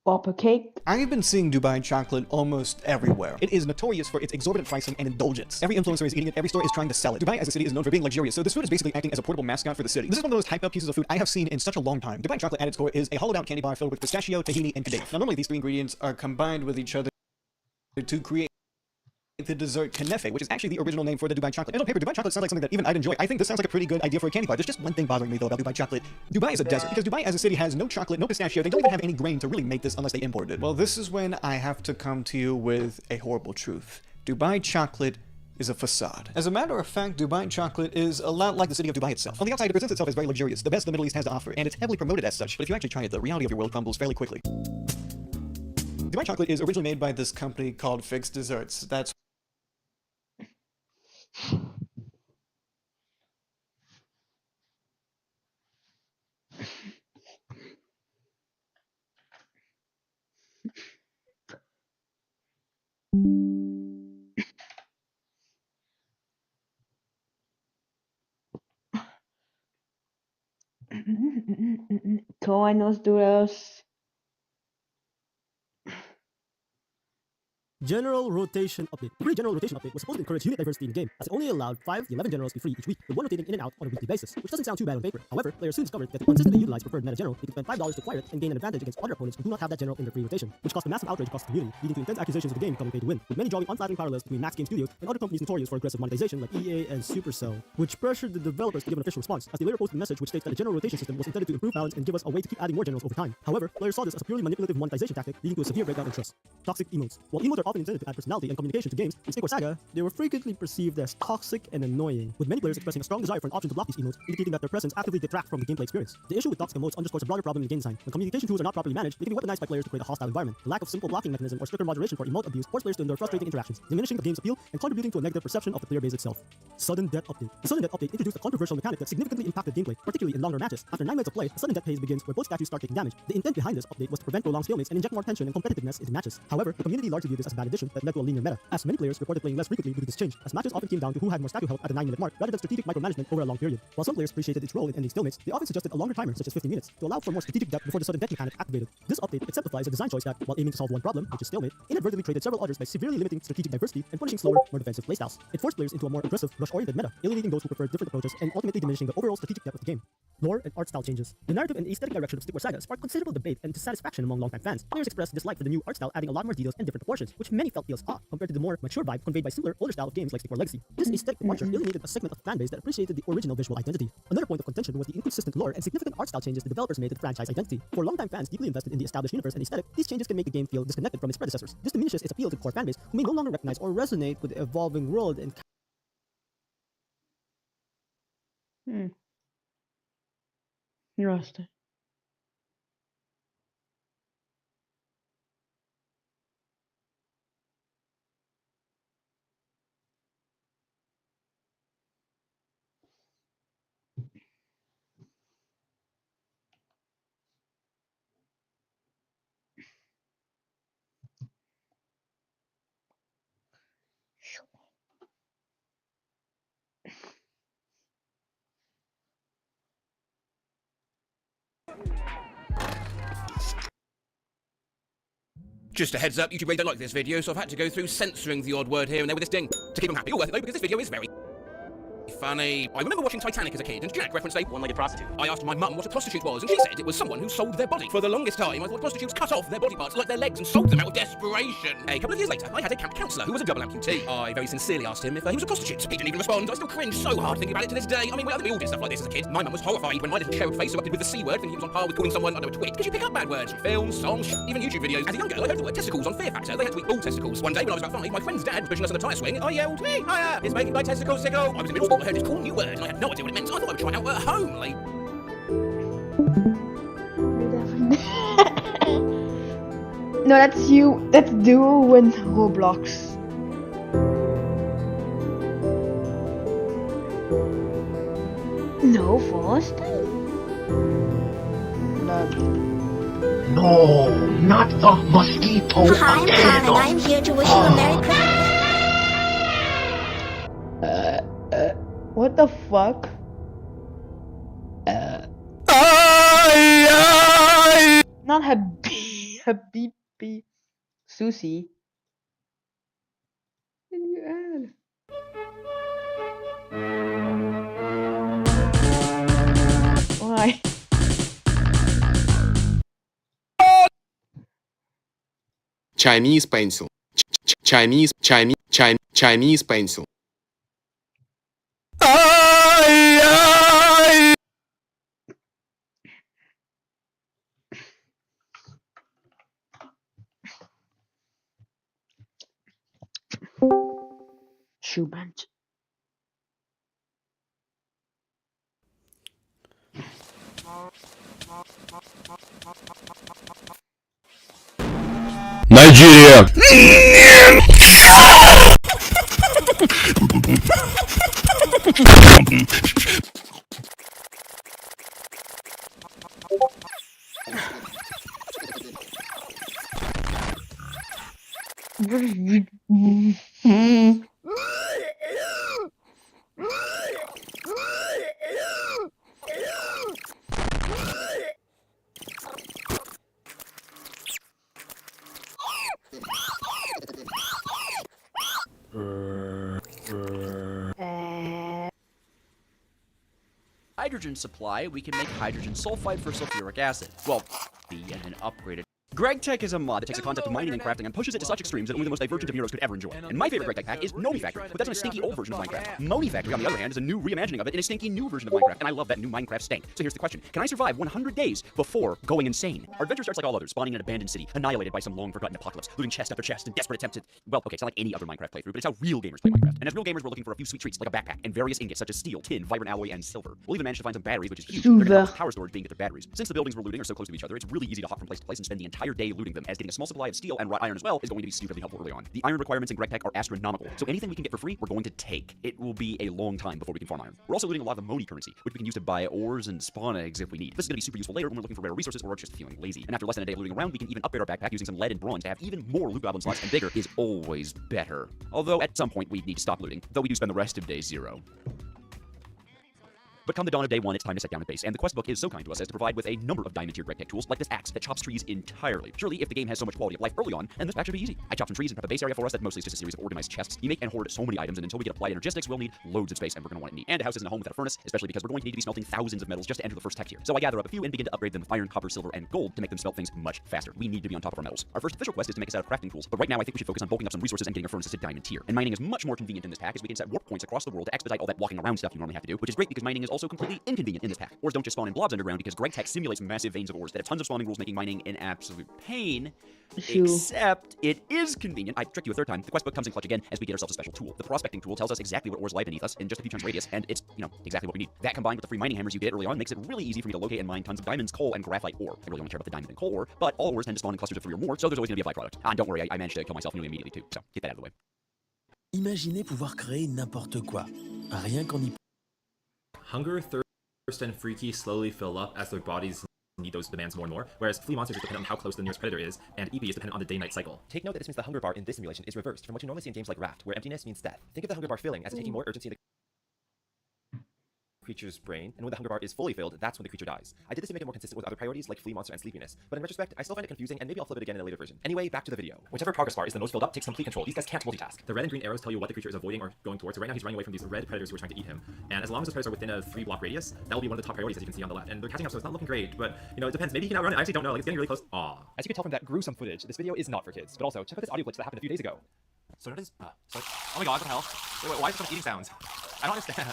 Whopper cake. I've been seeing Dubai chocolate almost everywhere. It is notorious for its exorbitant pricing and indulgence. Every influencer is eating it, every store is trying to sell it. Dubai as a city is known for being luxurious, so this food is basically acting as a portable mascot for the city. This is one of those hype up pieces of food I have seen in such a long time. Dubai chocolate at its core is a hollowed out candy bar filled with pistachio, tahini, and cadaf. Now normally these three ingredients are combined with each other to create the dessert knefe, which is actually the original name for the Dubai chocolate. And on paper, Dubai chocolate sounds like something that even I'd enjoy. I think this sounds like a pretty good idea for a candy bar. There's just one thing bothering me though about Dubai chocolate. Dubai is a desert, because Dubai as a city has no chocolate, no pistachio, they don't even have any grain to really make this unless they imported it. Well, this is when I have to come to you with a horrible truth. Dubai chocolate is a facade. As a matter of fact, Dubai chocolate is a lot like the city of Dubai itself. On the outside, it presents itself as very luxurious, the best the Middle East has to offer, and it's heavily promoted as such. But if you actually try it, the reality of your world crumbles fairly quickly. Dubai chocolate is originally made by this company called Fix Desserts. That's Coinos duros. General Rotation Update. The free General Rotation Update was supposed to encourage unit diversity in the game, as it only allowed 5 to 11 generals to be free each week, with one rotating in and out on a weekly basis, which doesn't sound too bad on paper. However, players soon discovered that to consistently utilize preferred meta general, they could spend $5 to acquire it and gain an advantage against other opponents who do not have that general in their free rotation, which caused a massive outrage across the community, leading to intense accusations of the game becoming pay to win, with many drawing unflattering parallels between Max Game Studios and other companies notorious for aggressive monetization like EA and Supercell, which pressured the developers to give an official response, as they later posted a message which states that the general rotation system was intended to improve balance and give us a way to keep adding more generals over time. However, players saw this as a purely manipulative monetization tactic, leading to a severe breakdown in trust. Toxic emotes. While emotes are often intended to add personality and communication to games, in Snake or Saga, they were frequently perceived as toxic and annoying, with many players expressing a strong desire for an option to block these emotes, indicating that their presence actively detracts from the gameplay experience. The issue with toxic emotes underscores a broader problem in game design. When communication tools are not properly managed, they can be weaponized by players to create a hostile environment. The lack of simple blocking mechanism or stricter moderation for emote abuse force players to endure frustrating interactions, diminishing the game's appeal and contributing to a negative perception of the player base itself. Sudden Death Update. The Sudden Death Update introduced a controversial mechanic that significantly impacted gameplay, particularly in longer matches. After 9 minutes of play, a sudden death phase begins where both statues start taking damage. The intent behind this update was to prevent prolonged stalemates and inject more tension and competitiveness into matches. However, the community largely viewed this as a bad addition that led to a linear meta, as many players reported playing less frequently due to this change, as matches often came down to who had more statue health at the 9-minute mark rather than strategic micromanagement over a long period. While some players appreciated its role in ending stalemates, they often suggested a longer timer, such as 15 minutes, to allow for more strategic depth before the sudden death mechanic activated. This update exemplifies a design choice that, while aiming to solve one problem, which is stalemate, inadvertently created several others by severely limiting strategic diversity and punishing slower, more defensive playstyles. It forced players into a more aggressive, rush-oriented meta, alienating those who preferred different approaches and ultimately diminishing the overall strategic depth of the game. Lore and art style changes. The narrative and aesthetic direction of Stick War Saga sparked considerable debate and dissatisfaction among longtime fans. Players expressed dislike for the new art style, adding a lot more details and different proportions, which many felt feels off compared to the more mature vibe conveyed by simpler, older style of games like Stick War Legacy. This aesthetic departure alienated a segment of the fanbase that appreciated the original visual identity. Another point of contention was the inconsistent lore and significant art style changes the developers made to the franchise identity. For longtime fans deeply invested in the established universe and aesthetic, these changes can make the game feel disconnected from its predecessors. This diminishes its appeal to the core fanbase, who may no longer recognize or resonate with the evolving world and Interesting. Just a heads up, YouTube really don't like this video, so I've had to go through censoring the odd word here and there with this ding. To keep them happy, all worth it though, because this video is very funny. I remember watching Titanic as a kid, and Jack referenced a one-legged prostitute. I asked my mum what a prostitute was, and she said it was someone who sold their body. For the longest time, I thought prostitutes cut off their body parts like their legs and sold them out of desperation. A couple of years later, I had a camp counsellor who was a double amputee. I very sincerely asked him if he was a prostitute. He didn't even respond. I still cringe so hard thinking about it to this day. I mean, I think we all did stuff like this as a kid. My mum was horrified when my little cherub face erupted with the C word, thinking he was on par with calling someone, I don't know, a twit. Because you pick up bad words from films, songs, even YouTube videos. As a young girl, I heard the word testicles on Fear Factor. They had to eat all testicles. One day when I was about 5, my friend's dad was pushing us on a tyre swing. I yelled, "Hey, hiya! It's making my testicles tickle." I was in middle school, I heard this cool new word, and I had no idea what it meant. I thought I would try it out at home, like. No, that's you. That's Duo in Roblox. No, first time. No, not the mosquito Hi, I'm Tom, and I'm here to wish you a Merry Christmas. What the the fuck? Not Habibi Sushi. What did you add? Why? Chinese pencil. Chinese pencil. Shoe bench. Nigeria. Hydrogen supply, we can make hydrogen sulfide for sulfuric acid. Well, and then upgraded. GregTech is a mod that takes the concept of mining and crafting and pushes it to such extremes that only the most divergent of heroes could ever enjoy. And my favorite GregTech pack is Nomi Factory, but that's in a stinky old version of Minecraft. Moni Factory, on the other hand, is a new reimagining of it in a stinky new version of Minecraft, and I love that new Minecraft stank. So here's the question. Can I survive 100 days before going insane? Our adventure starts like all others, spawning in an abandoned city, annihilated by some long-forgotten apocalypse, looting chest after chest in desperate attempts at, well, okay, it's not like any other Minecraft playthrough, but it's how real gamers play Minecraft. And as real gamers, we're looking for a few sweet treats, like a backpack, and various ingots such as steel, tin, vibrant alloy, and silver. We'll even manage to find some batteries, which is huge. They're gonna help with power storage being at their batteries. Since the buildings we're looting are so close to each other, it's really easy to hop from place to place and spend the entire day looting them, as getting a small supply of steel and wrought iron as well is going to be stupidly helpful early on. The iron requirements in GregTech are astronomical, so anything we can get for free, we're going to take. It will be a long time before we can farm iron. We're also looting a lot of the Moni currency, which we can use to buy ores and spawn eggs if we need. This is going to be super useful later when we're looking for rare resources or are just feeling lazy. And after less than a day of looting around, we can even upgrade our backpack using some lead and bronze to have even more loot goblin slots, and bigger is always better. Although at some point we need to stop looting, though we do spend the rest of day 0. But come the dawn of day 1, it's time to set down at base, and the quest book is so kind to us as to provide with a number of diamond-tier GregTech tools, like this axe that chops trees entirely. Surely, if the game has so much quality of life early on, then this pack should be easy. I chopped some trees and prep a base area for us that mostly is just a series of organized chests. You make and hoard so many items, and until we get applied energistics, we'll need loads of space, and we're going to want it neat. And a house isn't a home without a furnace, especially because we're going to need to be smelting thousands of metals just to enter the first tech tier. So I gather up a few and begin to upgrade them with iron, copper, silver, and gold to make them smelt things much faster. We need to be on top of our metals. Our first official quest is to make a set of crafting tools, but right now I think we should focus on bulking up some resources and getting our furnaces to diamond tier. And mining is much more convenient in this pack, as we can set warp points across the world to expedite all that walking around stuff you normally have to do, which is great because mining is also completely inconvenient in this pack. Ores don't just spawn in blobs underground because GregTech simulates massive veins of ores that have tons of spawning rules, making mining an absolute pain. Except it is convenient. I tricked you a third time. The quest book comes in clutch again as we get ourselves a special tool. The prospecting tool tells us exactly what ores lie beneath us in just a few chunks radius, and it's, exactly what we need. That combined with the free mining hammers you get early on makes it really easy for me to locate and mine tons of diamonds, coal, and graphite ore. I really only care about the diamond and coal ore, but all ores tend to spawn in clusters of 3 or more, so there's always going to be a byproduct. And don't worry, I managed to kill myself nearly immediately too, so get that out of the way. Imaginez pouvoir créer n'importe quoi. Rien qu'en y... Hunger, thirst, and freaky slowly fill up as their bodies need those demands more and more, whereas flea monsters are dependent on how close the nearest predator is, and EP is dependent on the day-night cycle. Take note that this means the hunger bar in this simulation is reversed from what you normally see in games like Raft, where emptiness means death. Think of the hunger bar filling as taking more urgency in the creature's brain, and when the hunger bar is fully filled, that's when the creature dies. I did this to make it more consistent with other priorities like flea monster and sleepiness, but in retrospect, I still find it confusing, and maybe I'll flip it again in a later version. Anyway, back to the video. Whichever progress bar is the most filled up takes complete control. These guys can't multitask. The red and green arrows tell you what the creature is avoiding or going towards, so right now he's running away from these red predators who are trying to eat him, and as long as those predators are within a 3-block radius, that will be one of the top priorities as you can see on the left, and they're catching up, so it's not looking great, but, it depends. Maybe he can outrun it. I actually don't know. Like, it's getting really close. Aww. As you can tell from that gruesome footage, this video is not for kids, but also, check out this audio glitch that happened a few days ago. So notice, oh my god, what the hell? Wait, why is there so much eating sounds? I don't understand.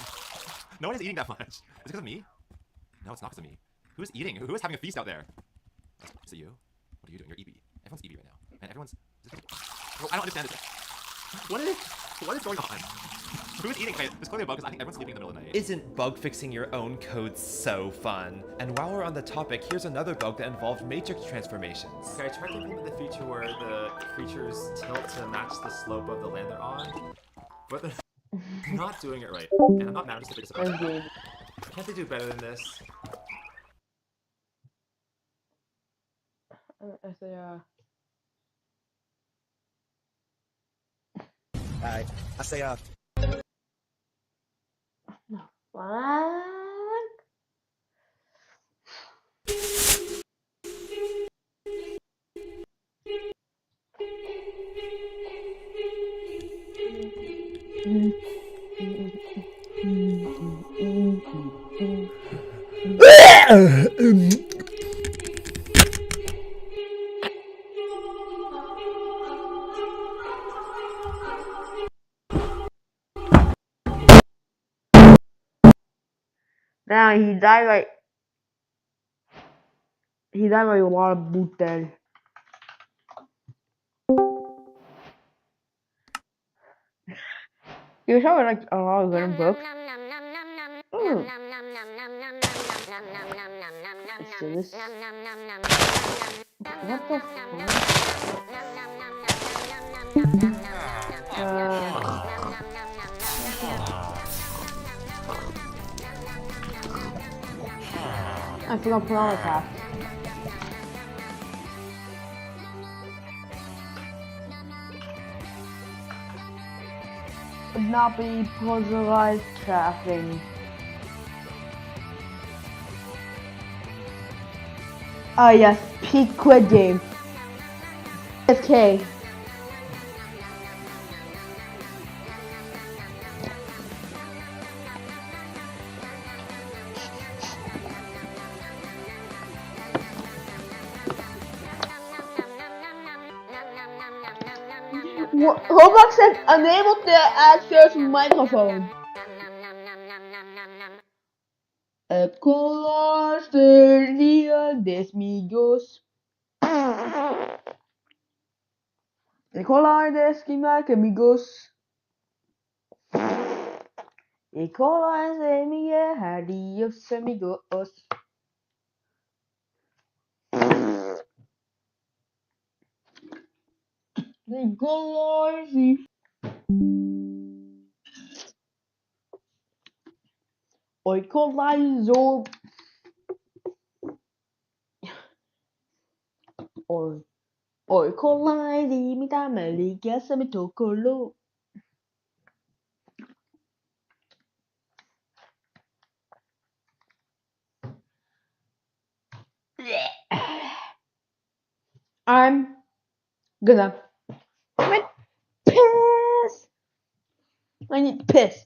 No one is eating that much. Is it because of me? No, it's not because of me. Who is eating? Who is having a feast out there? Is it you? What are you doing? You're EB. Everyone's EB right now. And everyone's... I don't understand it. What is going on? Who is eating? Okay, there's clearly a bug because I think everyone's sleeping in the middle of the night. Isn't bug fixing your own code so fun? And while we're on the topic, here's another bug that involved matrix transformations. Okay, I tried to implement the feature where the creatures tilt to match the slope of the land they're on, but they're not doing it right. And I'm not mad, I'm just a bit disappointed. Can't they do better than this? I say, No. Now he died by a lot of boot dead. You're showing like a lot of random books. Ooh. Let's do this. What the fuck? I forgot to put on the cap. Not be puzzleized crafting. Oh yes, peak quid game. FK. Roblox said unable to access microphone. Colors del día de amigos. El color de esquema que amigos. El color de mi adiós amigos. El color de Oi, colorizo. Oi, colori, mi dà me li chiesa mi toccolo. I'm gonna piss. I need piss.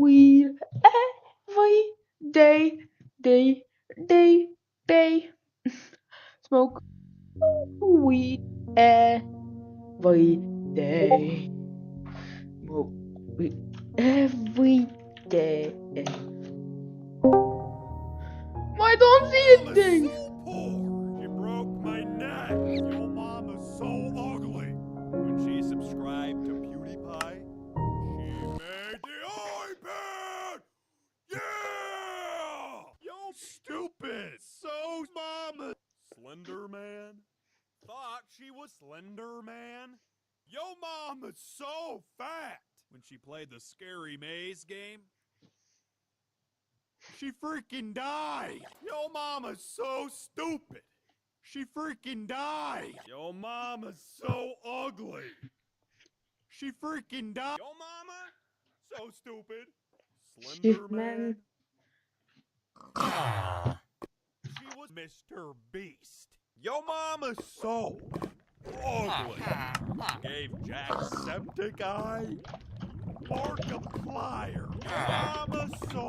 weed every day. Smoke weed every day. Smoke weed every day. I don't see anything. She broke my neck. Your mama's so ugly. When she subscribed to PewDiePie, she made the iPad. Yeah! Yo, stupid. So mama. Slender Man. Thought she was Slender Man. Yo, mama's so fat. When she played the Scary Maze game, she freaking died. Yo, mama's so stupid. She freaking died. Yo, mama's so ugly. She freaking died. Yo, mama, so stupid. Slender Man. She was Mr. Beast. Yo, mama's so ugly. Gave Jacksepticeye Markiplier. Yo, mama's so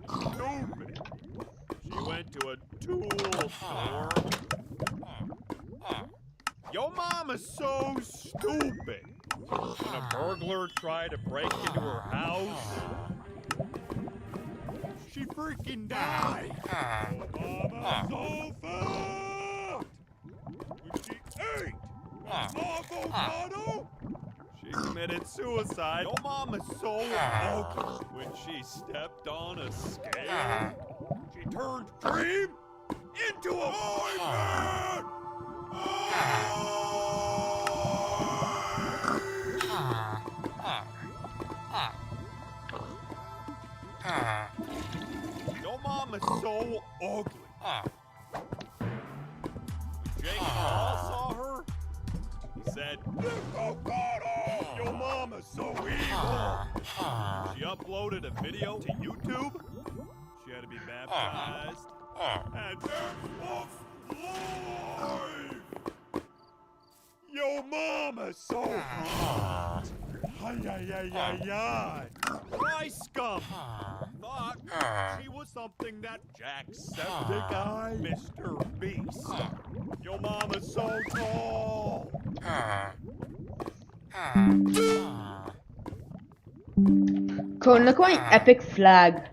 stupid. She went to a tool store. Yo, mama's so stupid. When a burglar tried to break into her house, she freaking died. Yo, mama's so fat. When she ate avocado, she committed suicide. Yo, mama's so ugly. When she stepped on a scale, she turned Dream into a boy band. Yo, mama's so ugly. Jake Paul saw her. He said, "Yo, mama's so evil." She uploaded a video to YouTube. She had to be baptized. And Xbox Live. Yo, mama's so hot. Ay. My scum. Thought she was something that Jacksepticeye, Mr. Beast. Yo, mama's so tall. Cool, look at my epic flag.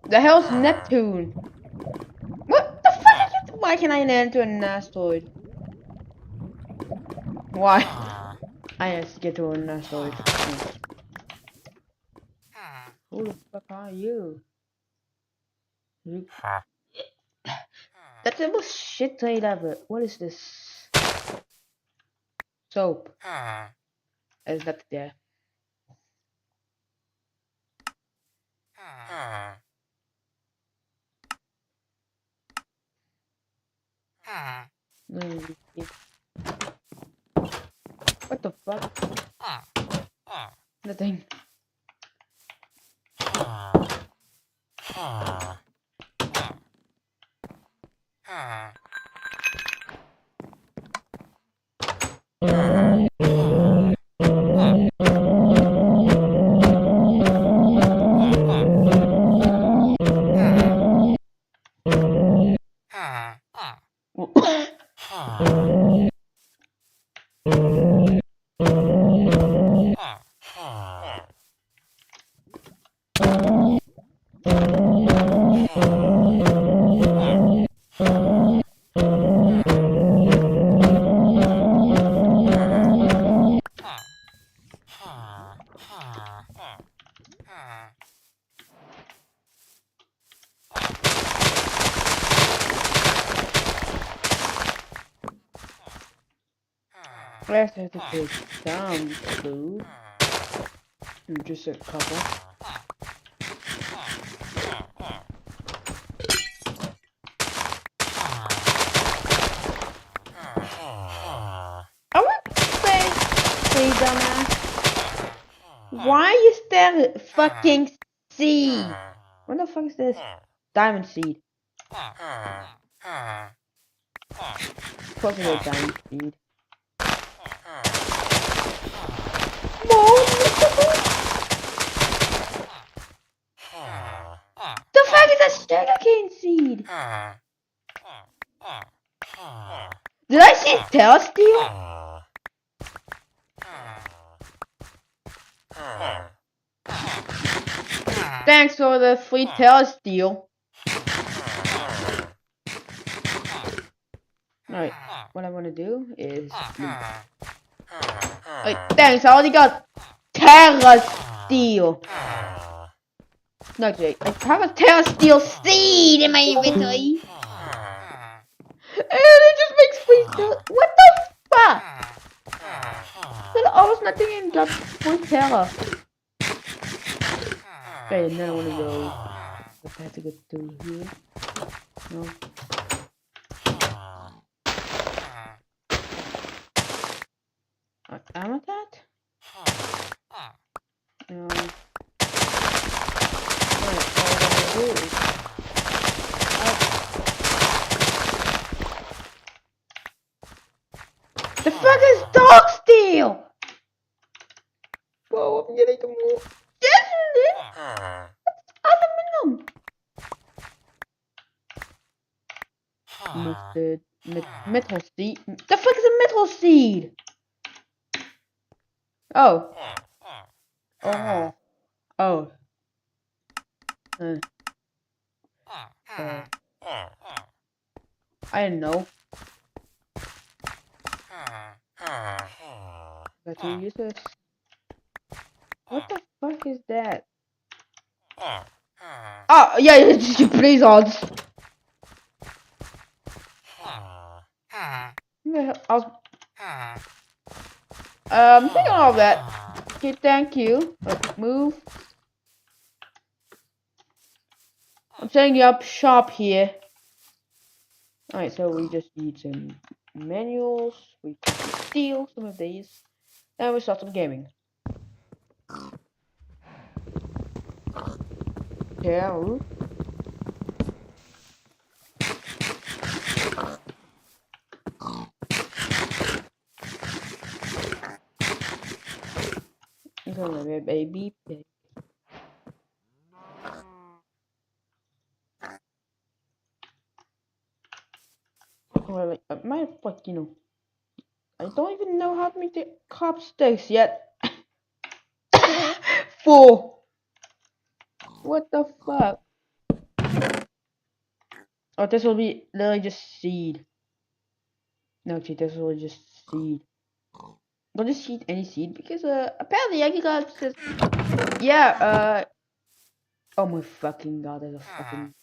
The hell's Neptune? What the fuck? Why can I land to an asteroid? Why? I have to get to an asteroid. Who the fuck are you? That's the most shit trade ever. What is this? Soap. Is that there? What the fuck? Nothing. I have to take some food. Just a couple. I want to say, dumbass. Why is there a fucking seed? What the fuck is this? Diamond seed. course I go down speed. The fuck is that sugarcane seed? Did I see Tail Steel? Thanks for the free Tail Steel. Alright, what I want to do is... Wait, thanks, I already got Terra Steel. No, Jake, I have a Terra Steel seed in my inventory. And it just makes free Terra. What the fuck? Did almost nothing and got free Terra. Okay, and then I want to go. I have to go through here. No. Am I that? No. The fuck is Dog Steel? Whoa, I'm getting the more. Aluminum. Metal seed. The fuck is a metal seed? Oh. Oh. Oh. I didn't know. Got to use this. What the fuck is that? Oh, yeah, it's your blizzards. I'm taking all of that. Okay, thank you. Move. I'm setting up shop here. Alright, so we just need some manuals. We can steal some of these. And we start some gaming. Yeah. Okay, baby. Well, like, my fuck, you know. I don't even know how to make the chopsticks yet. 4. What the fuck? Oh, this will be literally just seed. No, actually, this will just seed. Don't just seed any seed because apparently I got just yeah oh my fucking god, there's a fucking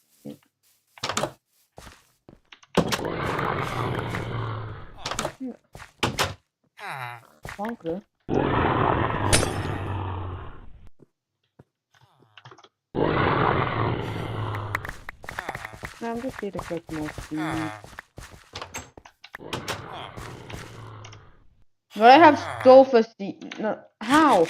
Bonker. I'm just here to collect more seeds. But I have sulfur seed. No, how?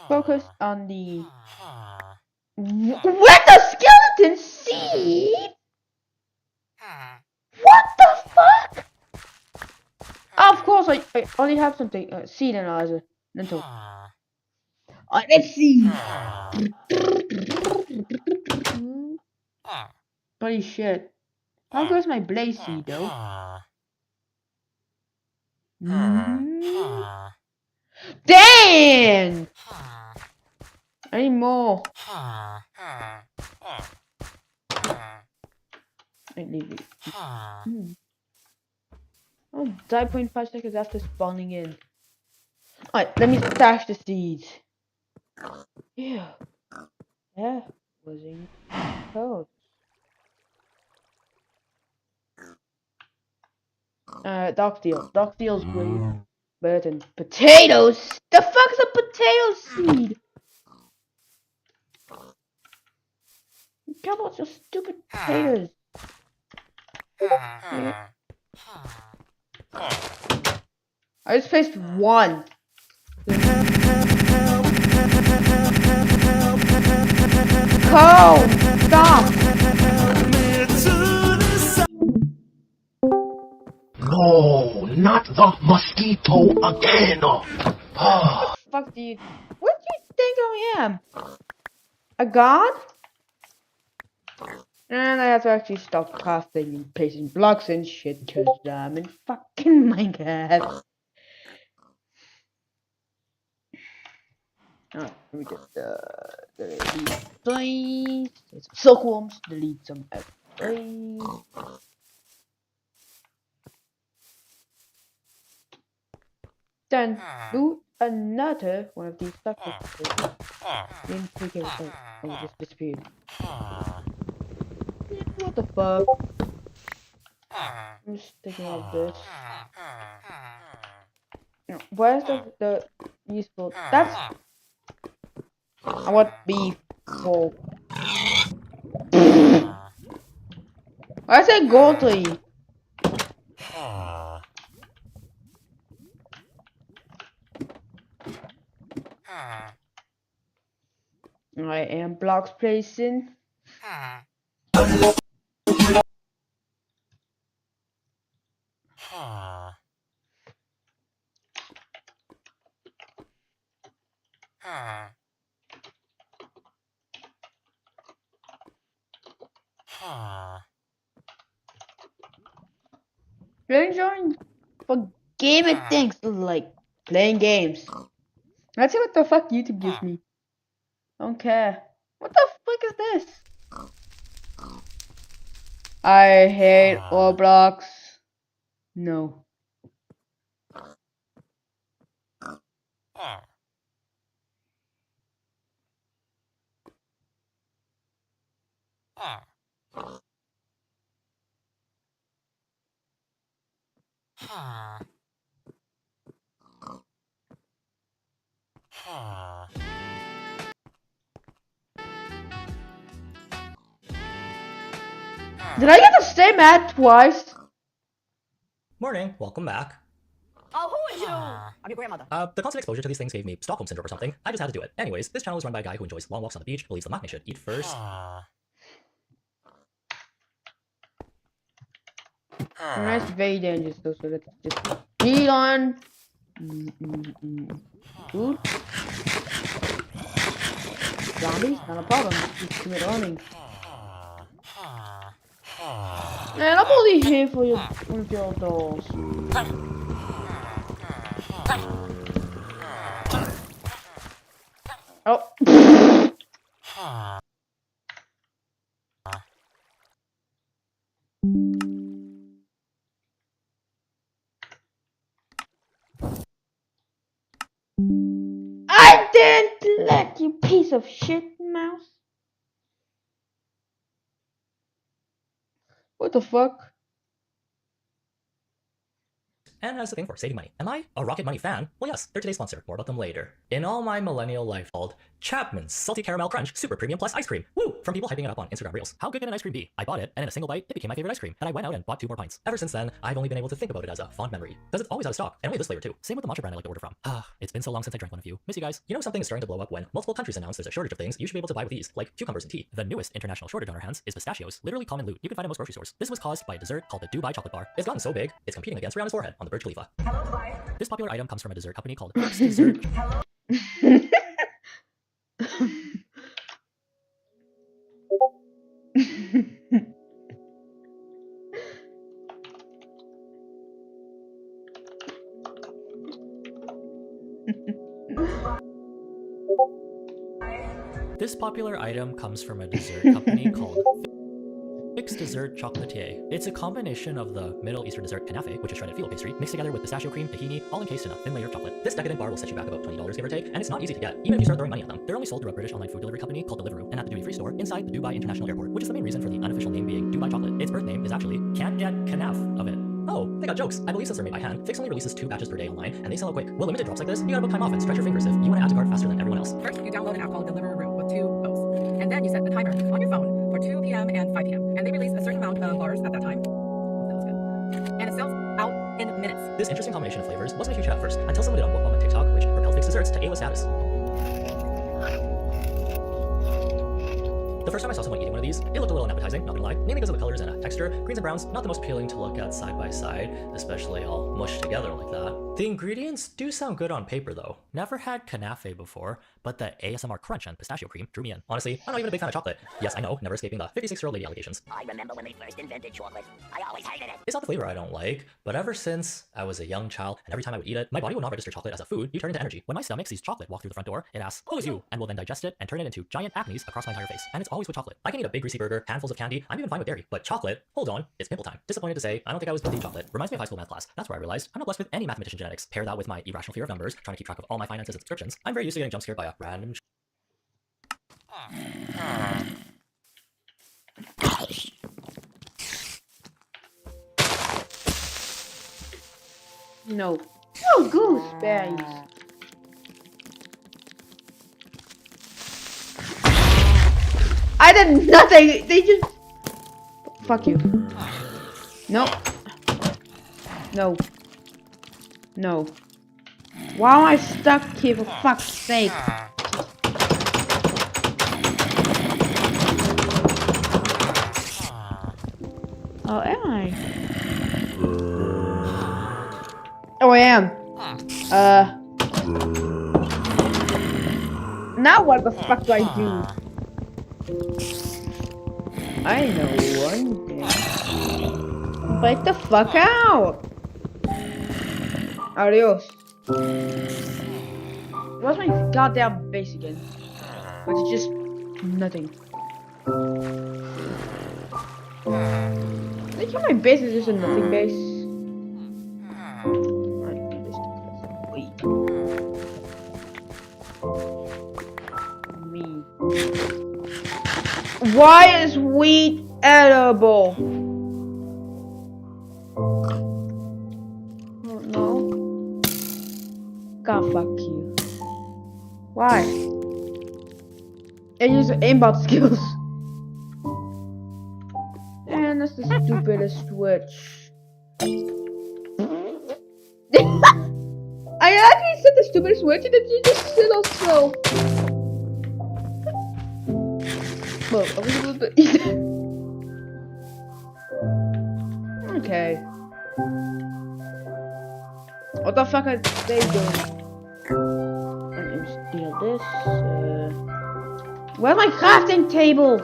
Focus on the. What the skeleton seed? What the fuck? Of course, I only have something. Seed analyzer. Mental. Alright, let's see. Holy shit. How goes my blaze seed though? Dang! I need more. I need it. Oh, die 0.5 seconds after spawning in. Alright, let me stash the seeds. Yeah. Yeah. Was in code. Dark steel. Dark steel's great. Better than potatoes. The fuck's a potato seed? Come on, your stupid potatoes. Yeah. I just placed one. Cole, stop! No, not the mosquito again. Fuck do you? What do you think I am? A god? And I have to actually stop crafting and placing blocks and shit because I'm in fucking Minecraft. Alright, let me just delete these things. There's some silkworms, delete some things. Then do another one of these suckers. Then take it out and it just disappeared. What the fuck? I'm just thinking of this. No, where's the useful? That's. I want beef. Oh. I said gold to eat. I am blocks placing. You're enjoying for gaming things like playing games. Let's see what the fuck YouTube gives me. Don't care. What the fuck is this? I hate Roblox. No. Did I get the same ad twice? Morning, welcome back. Oh, who is you? I'm your grandmother. The constant exposure to these things gave me Stockholm Syndrome or something. I just had to do it. Anyways, this channel is run by a guy who enjoys long walks on the beach, believes the Maknae should eat first. And that's very dangerous though, so let's just beat on. Food. Zombies? Not a problem. Just commit running. Man, I'm only here for your dolls. Oh. I didn't let you, piece of shit, mouse. What the fuck? And has a thing for saving money. Am I a Rocket Money fan? Well, yes, they're today's sponsor. More about them later. In all my millennial life, called Chapman's Salty Caramel Crunch Super Premium Plus Ice Cream. Woo! From people hyping it up on Instagram Reels. How good can an ice cream be? I bought it, and in a single bite, it became my favorite ice cream. And I went out and bought 2 more pints. Ever since then, I've only been able to think about it as a fond memory. Because it's always out of stock, and only this flavor too. Same with the matcha brand I like to order from. It's been so long since I drank one of you. Miss you guys. You know something is starting to blow up when multiple countries announce there's a shortage of things you should be able to buy with ease, like cucumbers and tea. The newest international shortage on our hands is pistachios. Literally common loot. You can find it in most grocery stores. This was caused by a dessert called the Dubai Chocolate Bar. It's gotten so big, it's competing against Rihanna's forehead on the Burj Khalifa. This popular item comes from a dessert company called Fix Dessert. This popular item comes from a dessert company called Fix Dessert Chocolatier. It's a combination of the Middle Eastern dessert kanafe, which is shredded filo pastry, mixed together with pistachio cream, tahini, all encased in a thin layer of chocolate. This decadent bar will set you back about $20 give or take, and it's not easy to get, even if you start throwing money at them. They're only sold through a British online food delivery company called Deliveroo, and at the duty-free store inside the Dubai International Airport, which is the main reason for the unofficial name being Dubai Chocolate. Its birth name is actually Can't Get Kanaf of it. Oh, they got jokes. I believe since they're made by hand, Fix only releases 2 batches per day online, and they sell out quick. With limited drops like this, you gotta book time off and stretch your fingers if you want to add to cart faster than everyone else. First, you download an app called Deliveroo with 2 O's. And then you set the timer on your phone for 2 p.m. and 5 p.m. And they release a certain amount of bars at that time. That was good. And it sells out in minutes. This interesting combination of flavors wasn't a huge hit at first, until someone did a mukbang on TikTok, which propelled fixed desserts to A-list status. The first time I saw someone eating one of these, it looked a little unappetizing, not gonna lie, mainly because of the colors and texture. Greens and browns, not the most appealing to look at side by side, especially all mushed together like that. The ingredients do sound good on paper though. Never had kanafe before, but the ASMR crunch and pistachio cream drew me in. Honestly, I'm not even a big fan of chocolate. Yes, I know, never escaping the 56-year-old lady allegations. I remember when they first invented chocolate. I always hated it. It's not the flavor I don't like, but ever since I was a young child, and every time I would eat it, my body would not register chocolate as a food, you turn into energy. When my stomach sees chocolate walk through the front door, it asks, who is you? And will then digest it and turn it into giant acnes across my entire face. And it's always with chocolate. I can eat a big greasy burger, handfuls of candy, I'm even fine with dairy, but chocolate, hold on, it's pimple time. Disappointed to say, I don't think I was built to eat chocolate. Reminds me of high school math class. That's where I realized I'm not blessed with any mathematician genetics. Pair that with my irrational fear of numbers, trying to keep track of all my finances and subscriptions, I'm very used to getting jump scared by a random No. Oh, gooseberries. I did nothing. They just. Fuck you. No. No. No. Why am I stuck here for fuck's sake? Oh, am I? Oh, I am. Now what the fuck do I do? I know one thing. Break the fuck out! Adios. What's my goddamn base again? But it's just nothing. I think my base is just a nothing base. Wait. Me. Why is wheat edible? Oh no. God fuck you. Why? I use aimbot skills. And that's the stupidest switch. I actually said the stupidest switch and then you just sit also. Well, I was a little bit okay. What the fuck are they doing? Let me steal this. Where's my crafting table?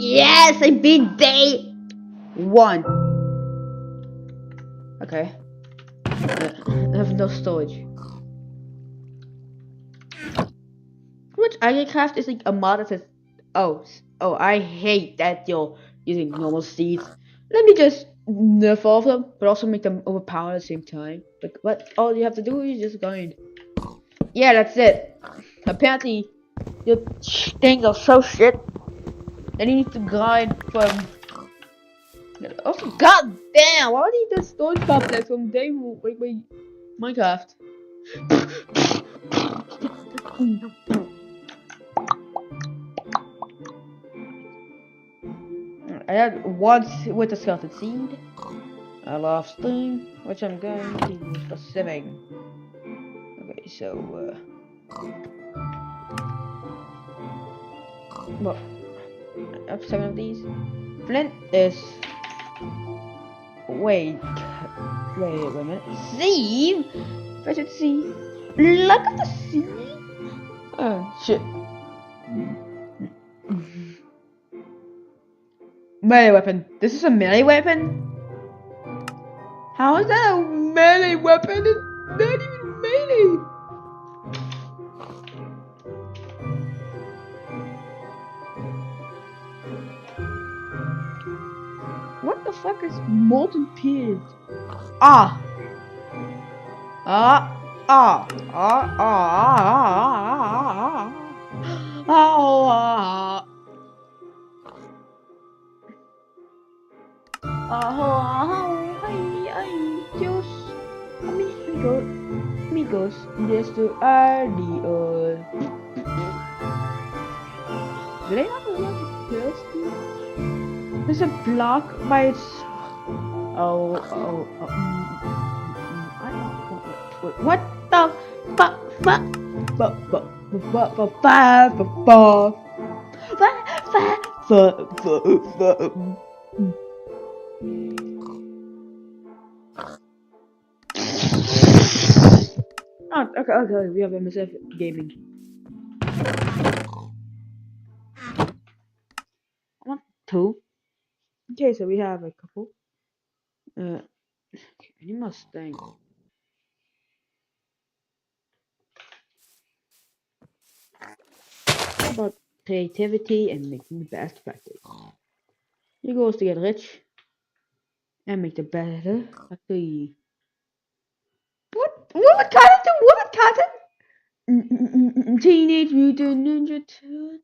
Yes, I beat day 1. Okay. I have no storage. Which IGCraft is like a mod that says, oh, I hate that you're using normal seeds. Let me just nerf all of them, but also make them overpowered at the same time. Like, what? All you have to do is just grind. Yeah, that's it. Apparently, your things are so shit. Then you need to grind from. Also, god damn! Why would you need the storage complex from day wait, Minecraft? I had once with a skeleton seed. I lost thing, which I'm going to use for sieving. Okay, so well, I have 7 of these. Flint is wait a minute. Sieve? I should see. Look at the sieve. Oh shit. Melee weapon. This is a melee weapon? How is that a melee weapon? It's not even melee. What the fuck is molten pit? Ah. amigos, Mr. Adios. Do they have a thirsty? There's a block by its. I don't know. What the fuck? Oh, okay, we have MSF Gaming. I want 2. Okay, so we have a couple. Any Mustang. About creativity and making the best practice. Your goal is to get rich and make the better factory. What? What Cotton? What Cotton? Teenage Mutant Ninja Turtles.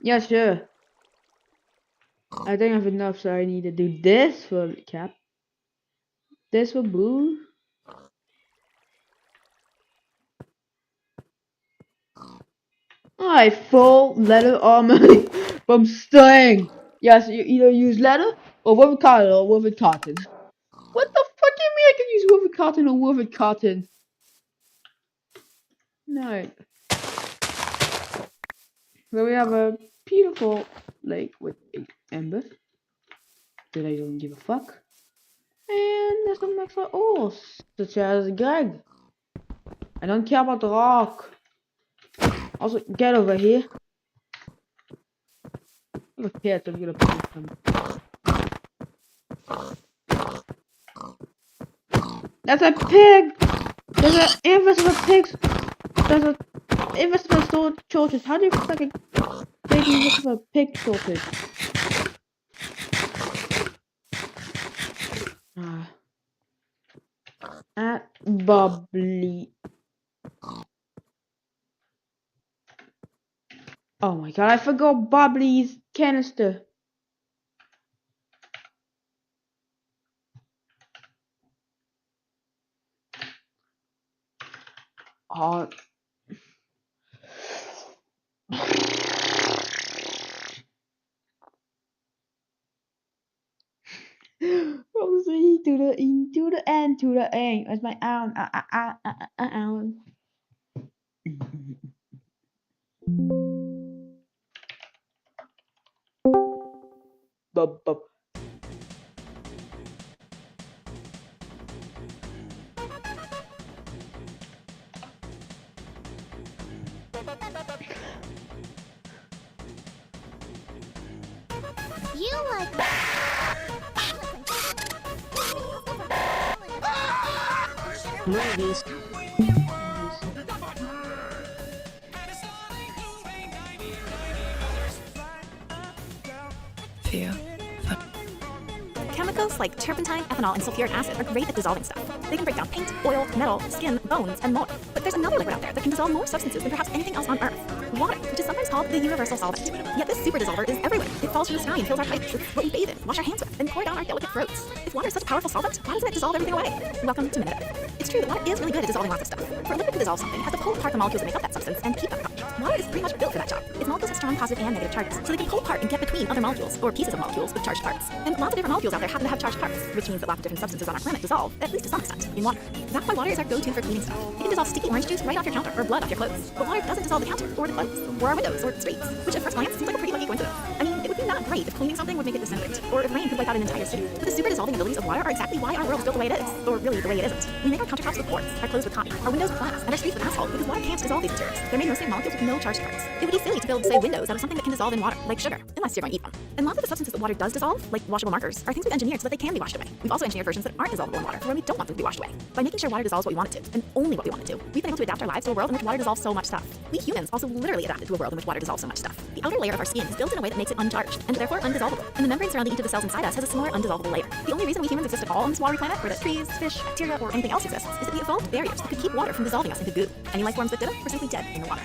Yeah, sure. I don't have enough, so I need to do this for Cap. This for Blue. I full leather armor from Sting. Yes, you either use leather or woven cotton or woven cotton. What the fuck do you mean I can use woven cotton or woven cotton? No. Well, we have a beautiful lake with embers that I don't give a fuck. And there's some extra ores, such as Greg. I don't care about the rock. Also, get over here. Look here, I'm gonna put some. That's a pig! There's an invisible pigs! There's an invisible shortage. How do you fucking make an invisible pig shortage? At bubbly. Oh my god, I forgot Bubbly's canister. Oh. From the E to the E to the N to the A. That's my own. Bub. You like movies. Theo. Chemicals like turpentine, ethanol, and sulfuric acid are great at dissolving stuff. They can break down paint, oil, metal, skin, bones, and more. But there's another liquid out there that can dissolve more substances than perhaps anything else on Earth. Water, which is sometimes called the universal solvent. Yet this super dissolver is everywhere. It falls from the sky and fills our pipes. It's what we bathe in, wash our hands with, and pour down our delicate throats. If water is such a powerful solvent, why doesn't it dissolve everything away? Welcome to Minute Earth. It's true that water is really good at dissolving lots of stuff. For a liquid to dissolve something, it has to pull apart the molecules that make up that substance and keep them apart. Water is pretty much built for that job. Its molecules have strong positive and negative charges, so they can pull apart and get between other molecules, or pieces of molecules with charged parts. And lots of different molecules out there happen to have charged parts, which means that lots of different substances on our planet dissolve, at least to some extent, in water. That's why water is our go-to for cleaning stuff. It can dissolve sticky orange juice right off your counter, or blood off your clothes. But water doesn't dissolve the counter, or the clothes, or our windows, or streets, which at first glance seems like a pretty lucky coincidence. I mean, it would be not great if cleaning something would make it disintegrate, or if rain could wipe out an entire city. But the super dissolving abilities of water are exactly why our world is built the way it is, or really the way it isn't. We make our countertops with quartz, our clothes with cotton, our windows with glass, and our streets with asphalt because water can't dissolve these materials. They're made mostly of molecules with no charged parts. It would be silly to build, say, windows out of something that can dissolve in water, like sugar, unless you're going to eat them. And lots of the substances that water does dissolve, like washable markers, are things we've engineered so that they can be washed away. We've also engineered versions that aren't dissolvable in water, for when we don't want them to be washed away. By making sure water dissolves what we want it to, and only what we want it to, we've been able to adapt our lives to a world in which water dissolves so much stuff. We humans also literally adapted to a world in which water dissolves so much stuff. The outer layer of our skin is built in a way that makes it uncharged, and therefore undissolvable. And the membrane surrounding each of the cells inside us has a similar undissolvable layer. The only reason we humans exist at all on this watery planet, or that trees, fish, bacteria, or anything else exists, is that we evolved barriers that could keep water from dissolving us into goo. Any life forms that didn't were simply dead in the water.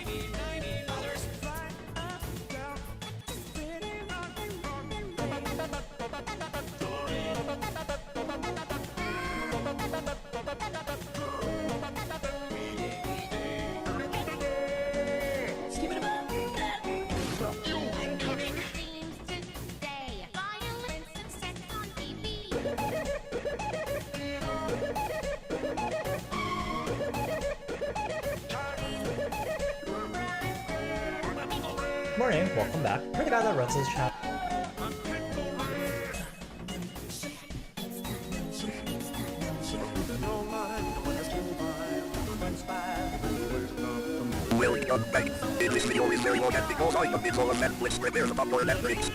morning, welcome back. We're the guy that runs this chat. This video is very long because I have been on Netflix prepared about your Netflix.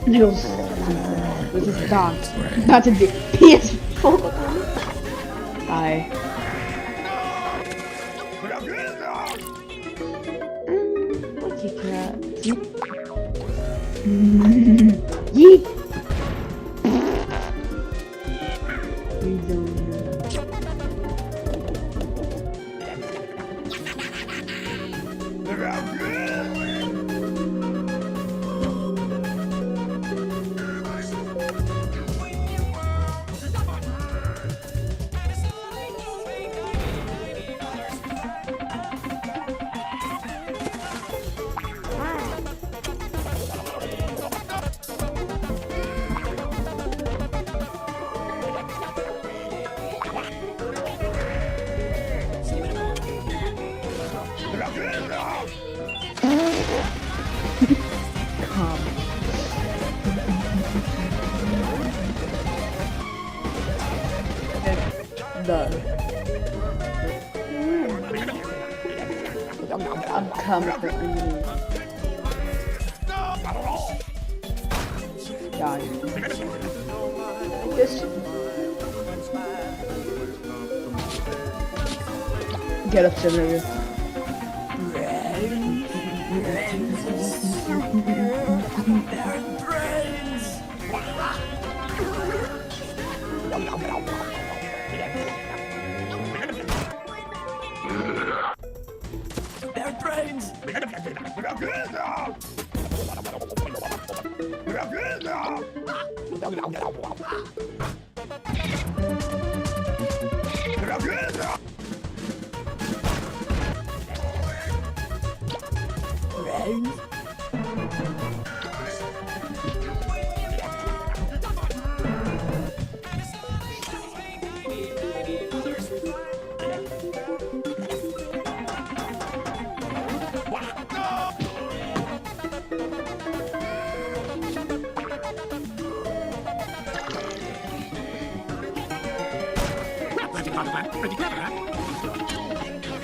Nichols, this is not to be PS4. Bye. Pussycat. Yeet. I'm coming for you. Die. Just get up, Simulator.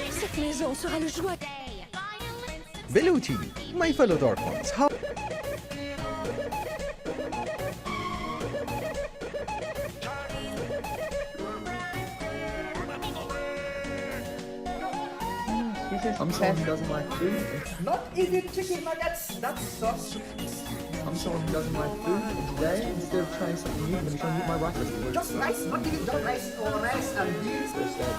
Cette maison sera le joie. Veluti, my fellow Dark Ones, how... I'm someone who doesn't like food. Not even chicken nuggets! That's sauce. I'm someone who doesn't like food, and today, instead of trying something new, I'm going to try and eat my rice recipe. Just rice, not even just rice, or rice and beans instead.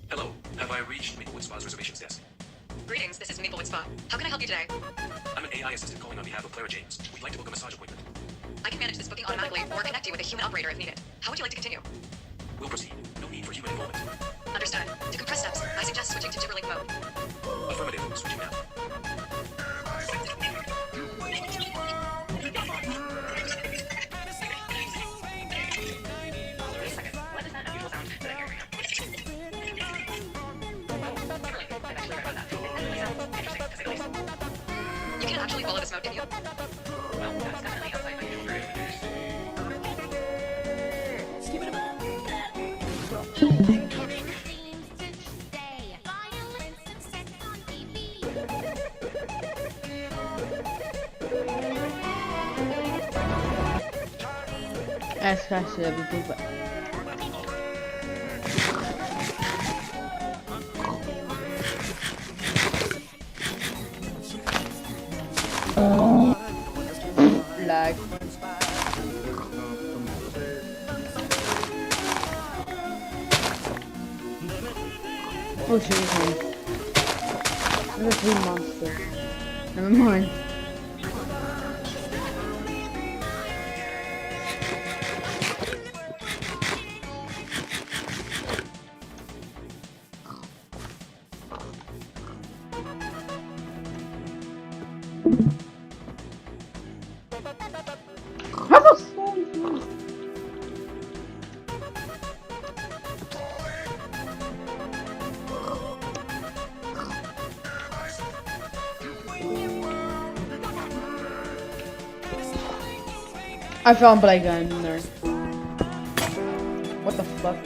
Hello, have I reached Maplewood Spa's reservations desk? Greetings, this is Maplewood Spa. How can I help you today? I'm an AI assistant calling on behalf of Clara James. We'd like to book a massage appointment. I can manage this booking automatically or connect you with a human operator if needed. How would you like to continue? We'll proceed. No need for human involvement. Understood. To compress steps, I suggest switching to Timberlink mode. Affirmative. Switching now. Wait a second. What is that unusual sound that I hear? Timberlink. I've actually read about that. It really sounds interesting, to say the least. You can't actually follow this mode, can you? Well, that's definitely outside my usual parameters. Ask actually everything, but lag. Oh shit, there's a green monster. Never mind. I found Blade Gun in there. What the fuck?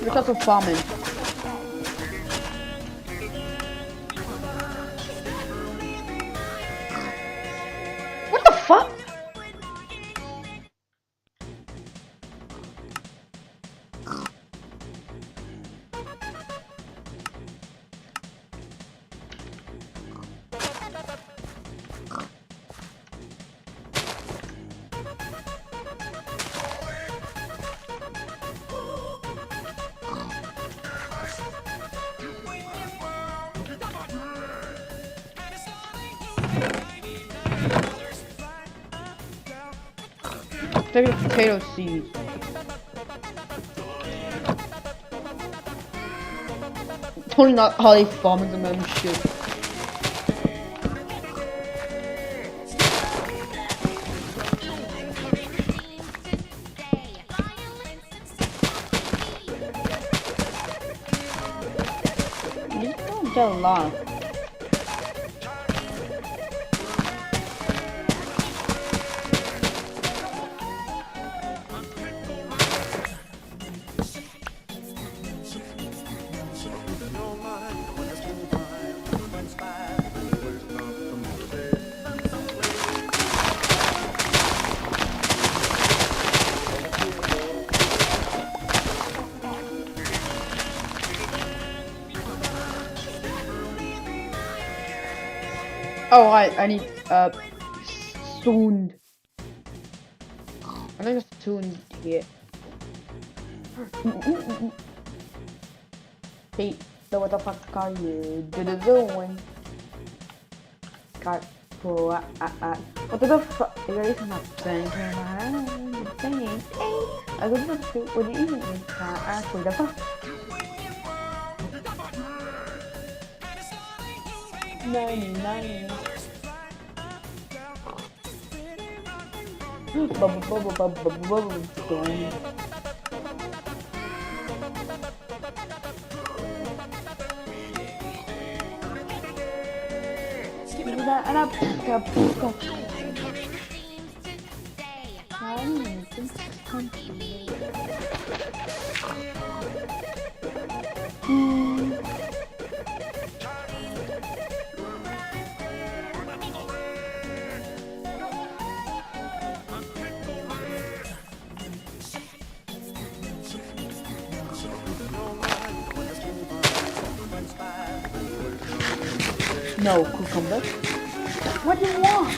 Look at the farming. What the fuck? Take a potato seed. Pulling out how they farming them and shit. You don't get a lot. Oh, I need tuned. I think it's tuned here. Hey, so what the fuck are you doing? God, what the fuck? You're even not saying, hey, I go to the street, what do you even mean? What the fuck? 99. No, cucumber. What do you want?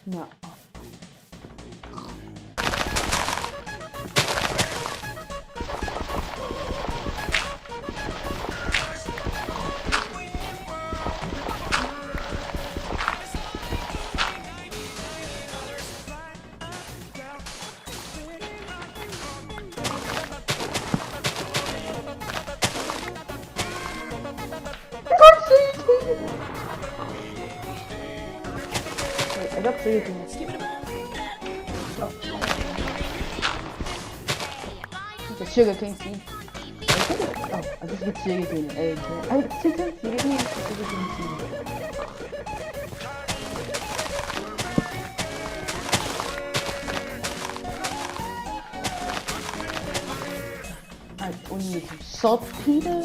No. Wait, I got 3 things. The sugar cane seed. Oh, I just get sugar cane and egg. I get sugar cane and sugar cane seed. Alright, we need some saltpeter,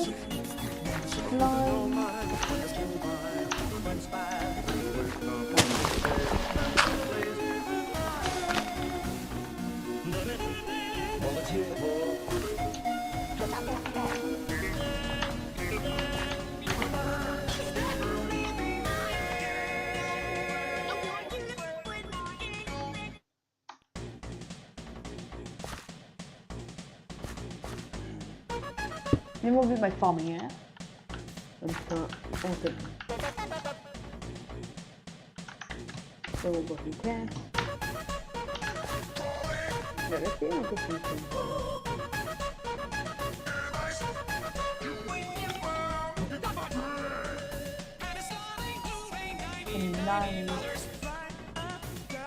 lime. Then we'll do my farming, yeah? Let's start open. So we'll go through can. Yeah, let's see what this is. 90.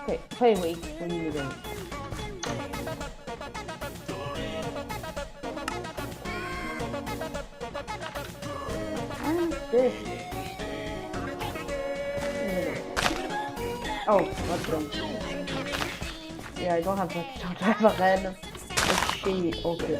Okay, play week when you do it. This. Oh, what's wrong? Yeah, I don't have much time to have a random. Let's see. Okay.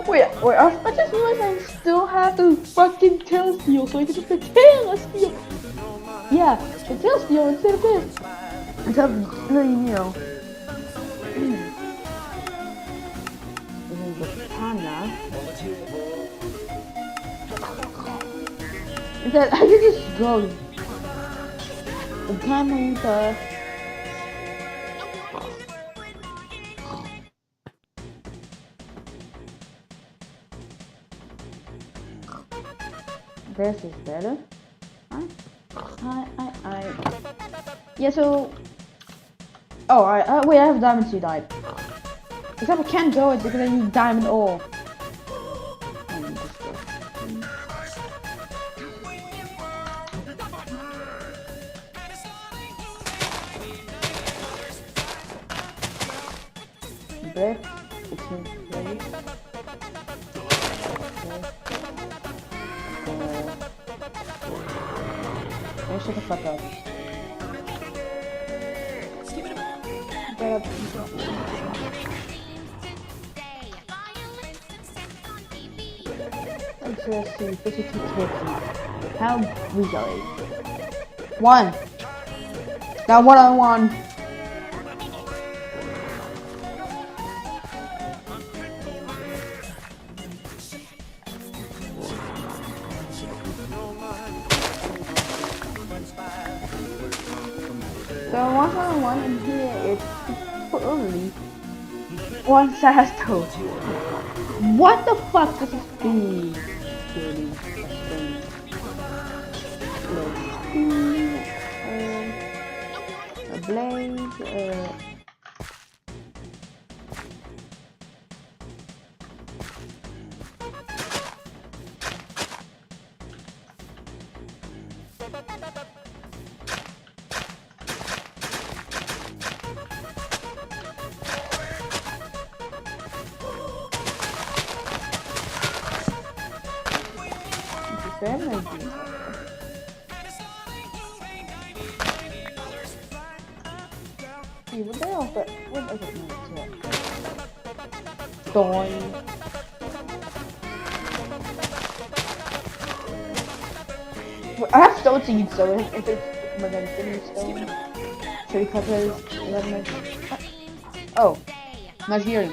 Wait, I just realized I still have the fucking tail steel, so I can just the tail steel. Yeah, the tail steel instead of this. Instead of, you know. This is the katana. Instead, I can just go. The katana. This is better. Yeah, so... Oh, wait, I have diamond seed dyed. Except I can't go it because I need diamond ore. There. Shut the fuck up. Let's see, 52 50. How we go? 1. Now 1-on-1. So 1-on-1 in here it's only one size toad. What the fuck does this be? A blaze, what they offer? What does it mean to Doing. I have stone seeds, so if it's my infinity stone, cherry peppers, lemon. Oh, not hearing.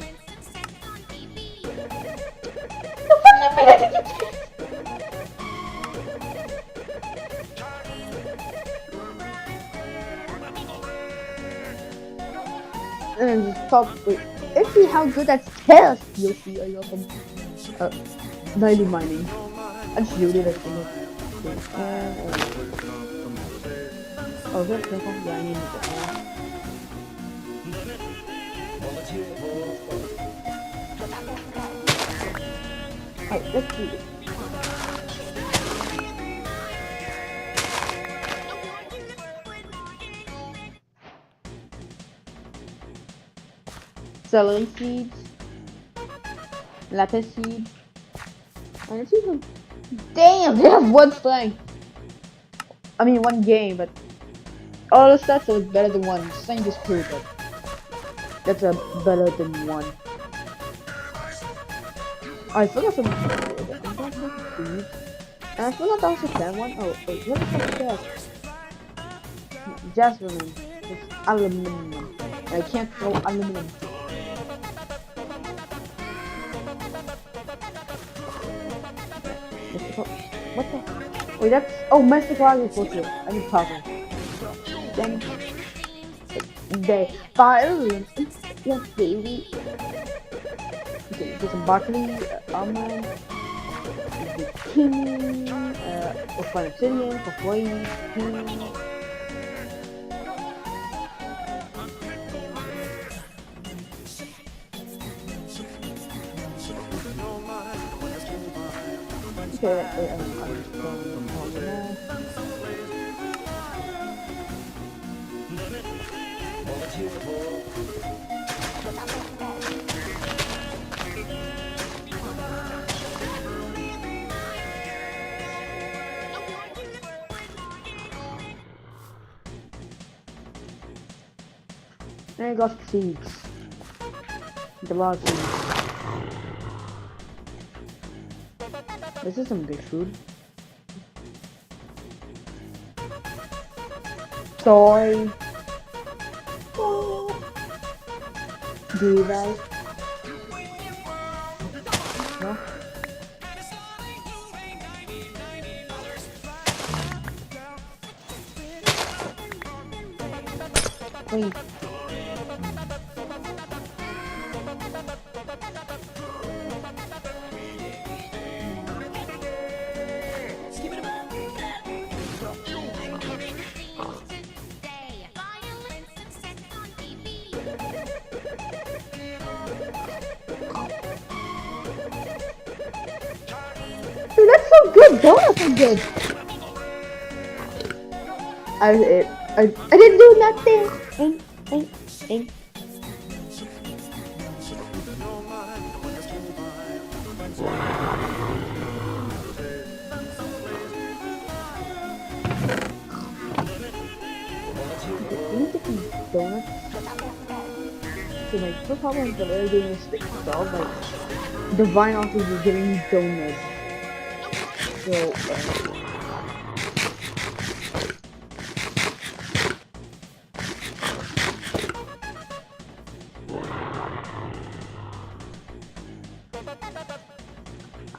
The fuck you mean? And probably, let's see how good that tail you'll see. I got some 90 mining. I just used it as oh, that's the one. Yeah, I need to alright, let's do it. Celery seeds, lapis seeds, and it's even. Damn, they have one strength. I mean, one game, but all the stats are better than one. Strength is true, but that's a better than one. I forgot some. And I forgot that was a 10 one. Oh, wait, what is that? Jasmine. It's aluminum. And I can't throw aluminum. What the? Wait, that's. Oh, Master Agriculture. I need power. Then. They. Fire. Yes, baby. Okay, there's some broccoli, almond, zucchini, for fun obsidian, for flame, pea. Okay, I got seeds. The lot of seeds. This is some good food. Soy. Do you guys? No? Wait. Dude, that's so good. Donuts are good. I didn't do nothing. Donuts. So my first problem is that they're doing this thing solve like Divine Office is giving me donuts. So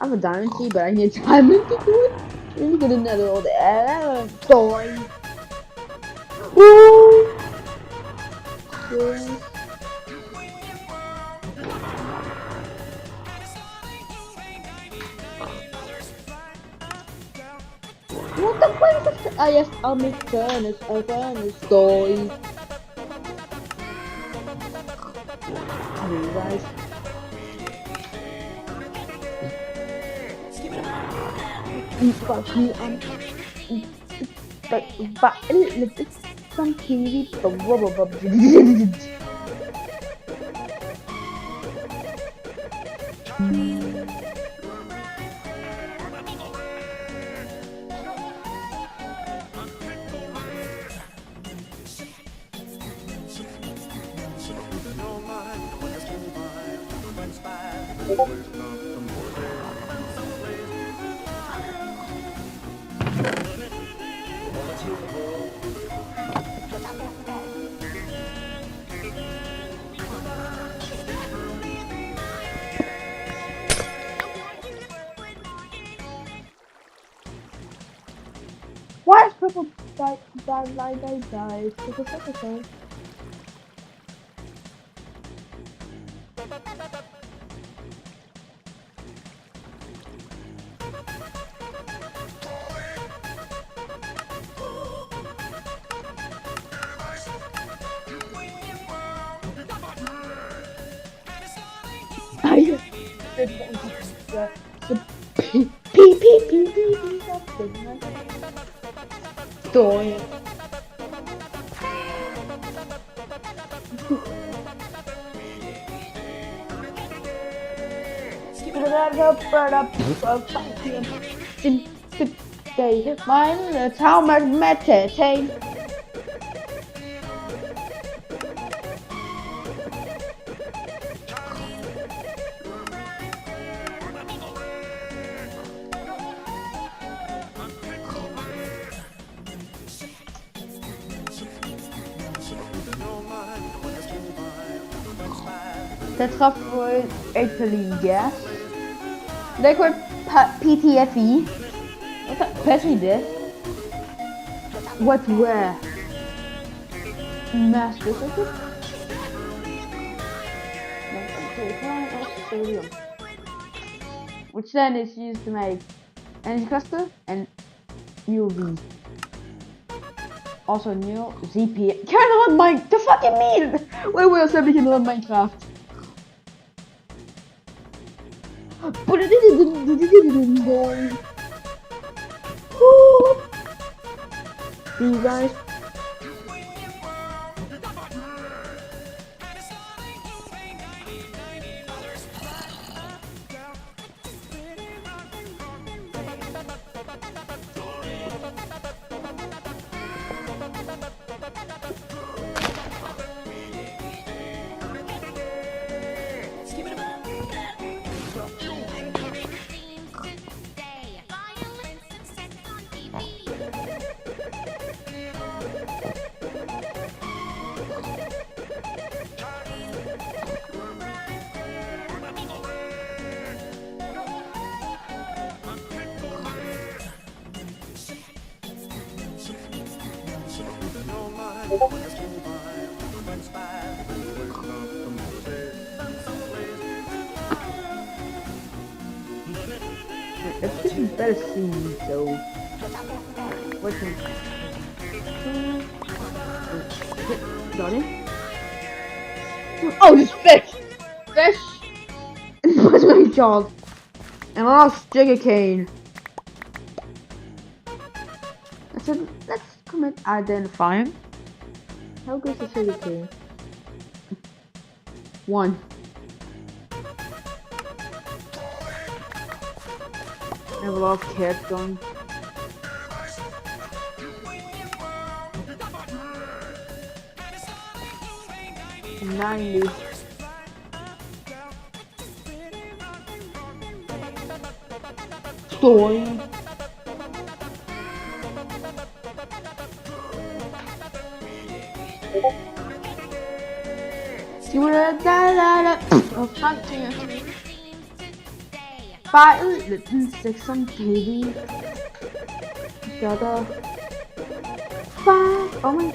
I have a diamond key, but I need a diamond to do it. Let me get another old story. Woo! Yes. What the fuck is this? Ah yes, I'll make furnace story. You guys. Fuck you, some TV, Why is purple die? Purple secretary. Story. Mine is how much meditate. Tetrafoil ethylene gas. Liquid PTFE. What's that? Petri dish. What's where? Mass distillate. Sodium. Which then is used to make energy cluster and UV. Also new ZP. Can I learn Minecraft? The fucking mean! Wait, so we can learn Minecraft. See you guys. Let's get some better scenes, so what's in got it? Oh, this fish! Fish! What's my job? And I lost sugarcane. Let's come and identify him. How good is the sugarcane? 1. I have a lot of carrots going. $90. Story. See what oh, fuck you. 5 6 on TV. Got a 5. Oh my.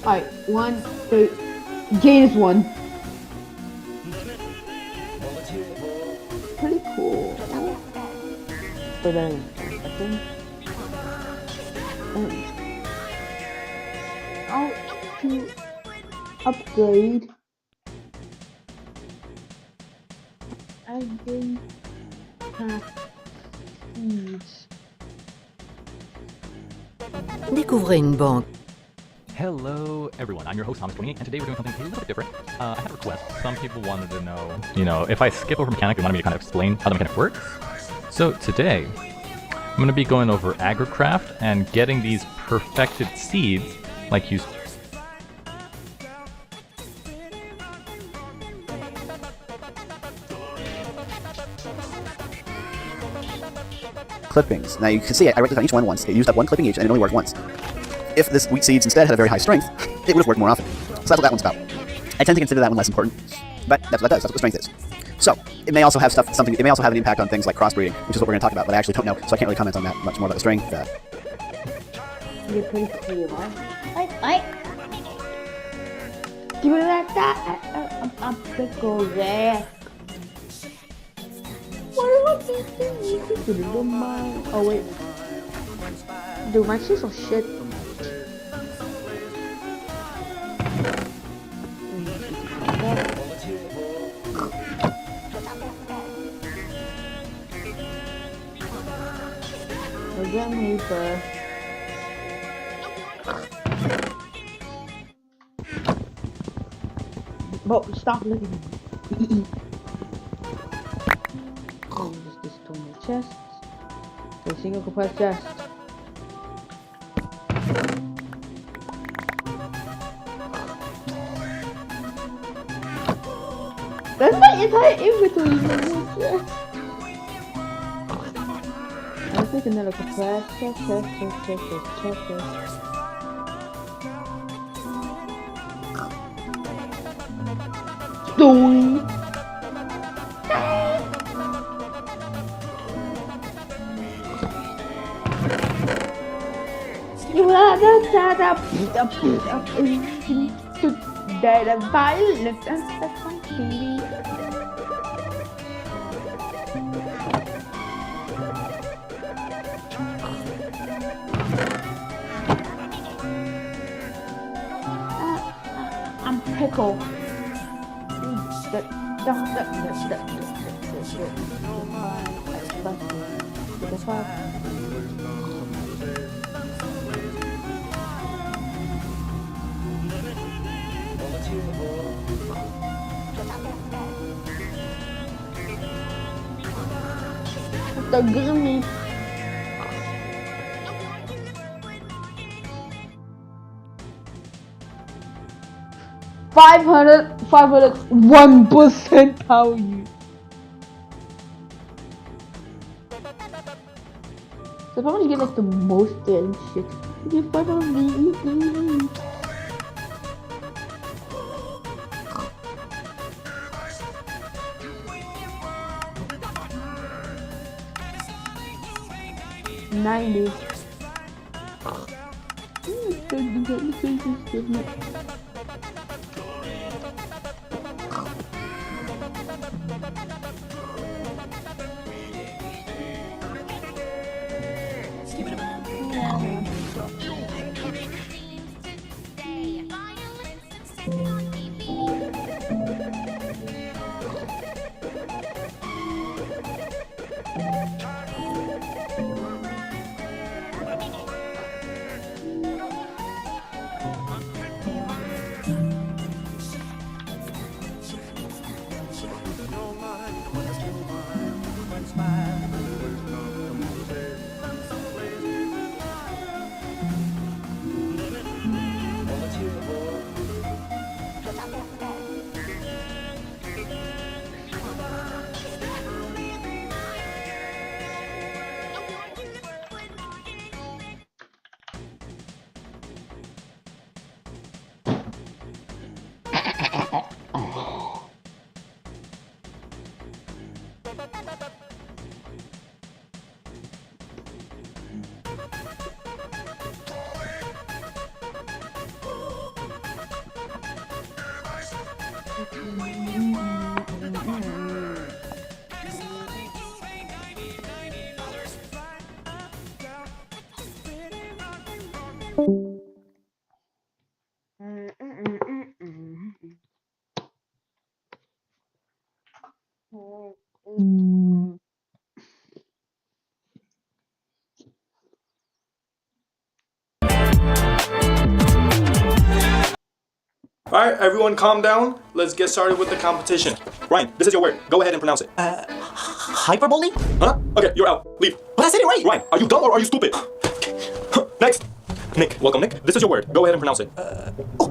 Alright, 1, 2. Gain is 1. Pretty cool. But then, I'll to upgrade. I've been seeds. Découvrez une banque. Hello everyone, I'm your host Thomas28, and today we're doing something a little bit different. I had a request. Some people wanted to know, if I skip over mechanic, they wanted me to kind of explain how the mechanic works. So today, I'm going to be going over agricraft and getting these perfected seeds, like you... Clippings. Now you can see I right-clicked on each one once. It used up 1 clipping each, and it only worked once. If this wheat seeds instead had a very high strength, it would have worked more often. So that's what that one's about. I tend to consider that one less important, but that's what that does. That's what the strength is. So it may also have something. It may also have an impact on things like crossbreeding, which is what we're going to talk about. But I actually don't know, so I can't really comment on that much more about the strength. You're pretty cool, right? Give it that. I'm pickle there. What do you think? Oh wait. Dude, my cheese is shit. Again, paper. But stop looking at me. Oh, this to my chest. A single compressed chest. That's my entire inventory. I think another compressed chest. Doing. You are the violence and the pickle. That's why. The gummy. $500, 1% power use. So if I want to get like the most damn shit, I get 500. $90. Alright, everyone calm down. Let's get started with the competition. Ryan, this is your word. Go ahead and pronounce it. Hyperbole? Huh? Okay, you're out. Leave. But I said it right! Ryan, are you dumb or are you stupid? Next. Nick, welcome Nick. This is your word. Go ahead and pronounce it.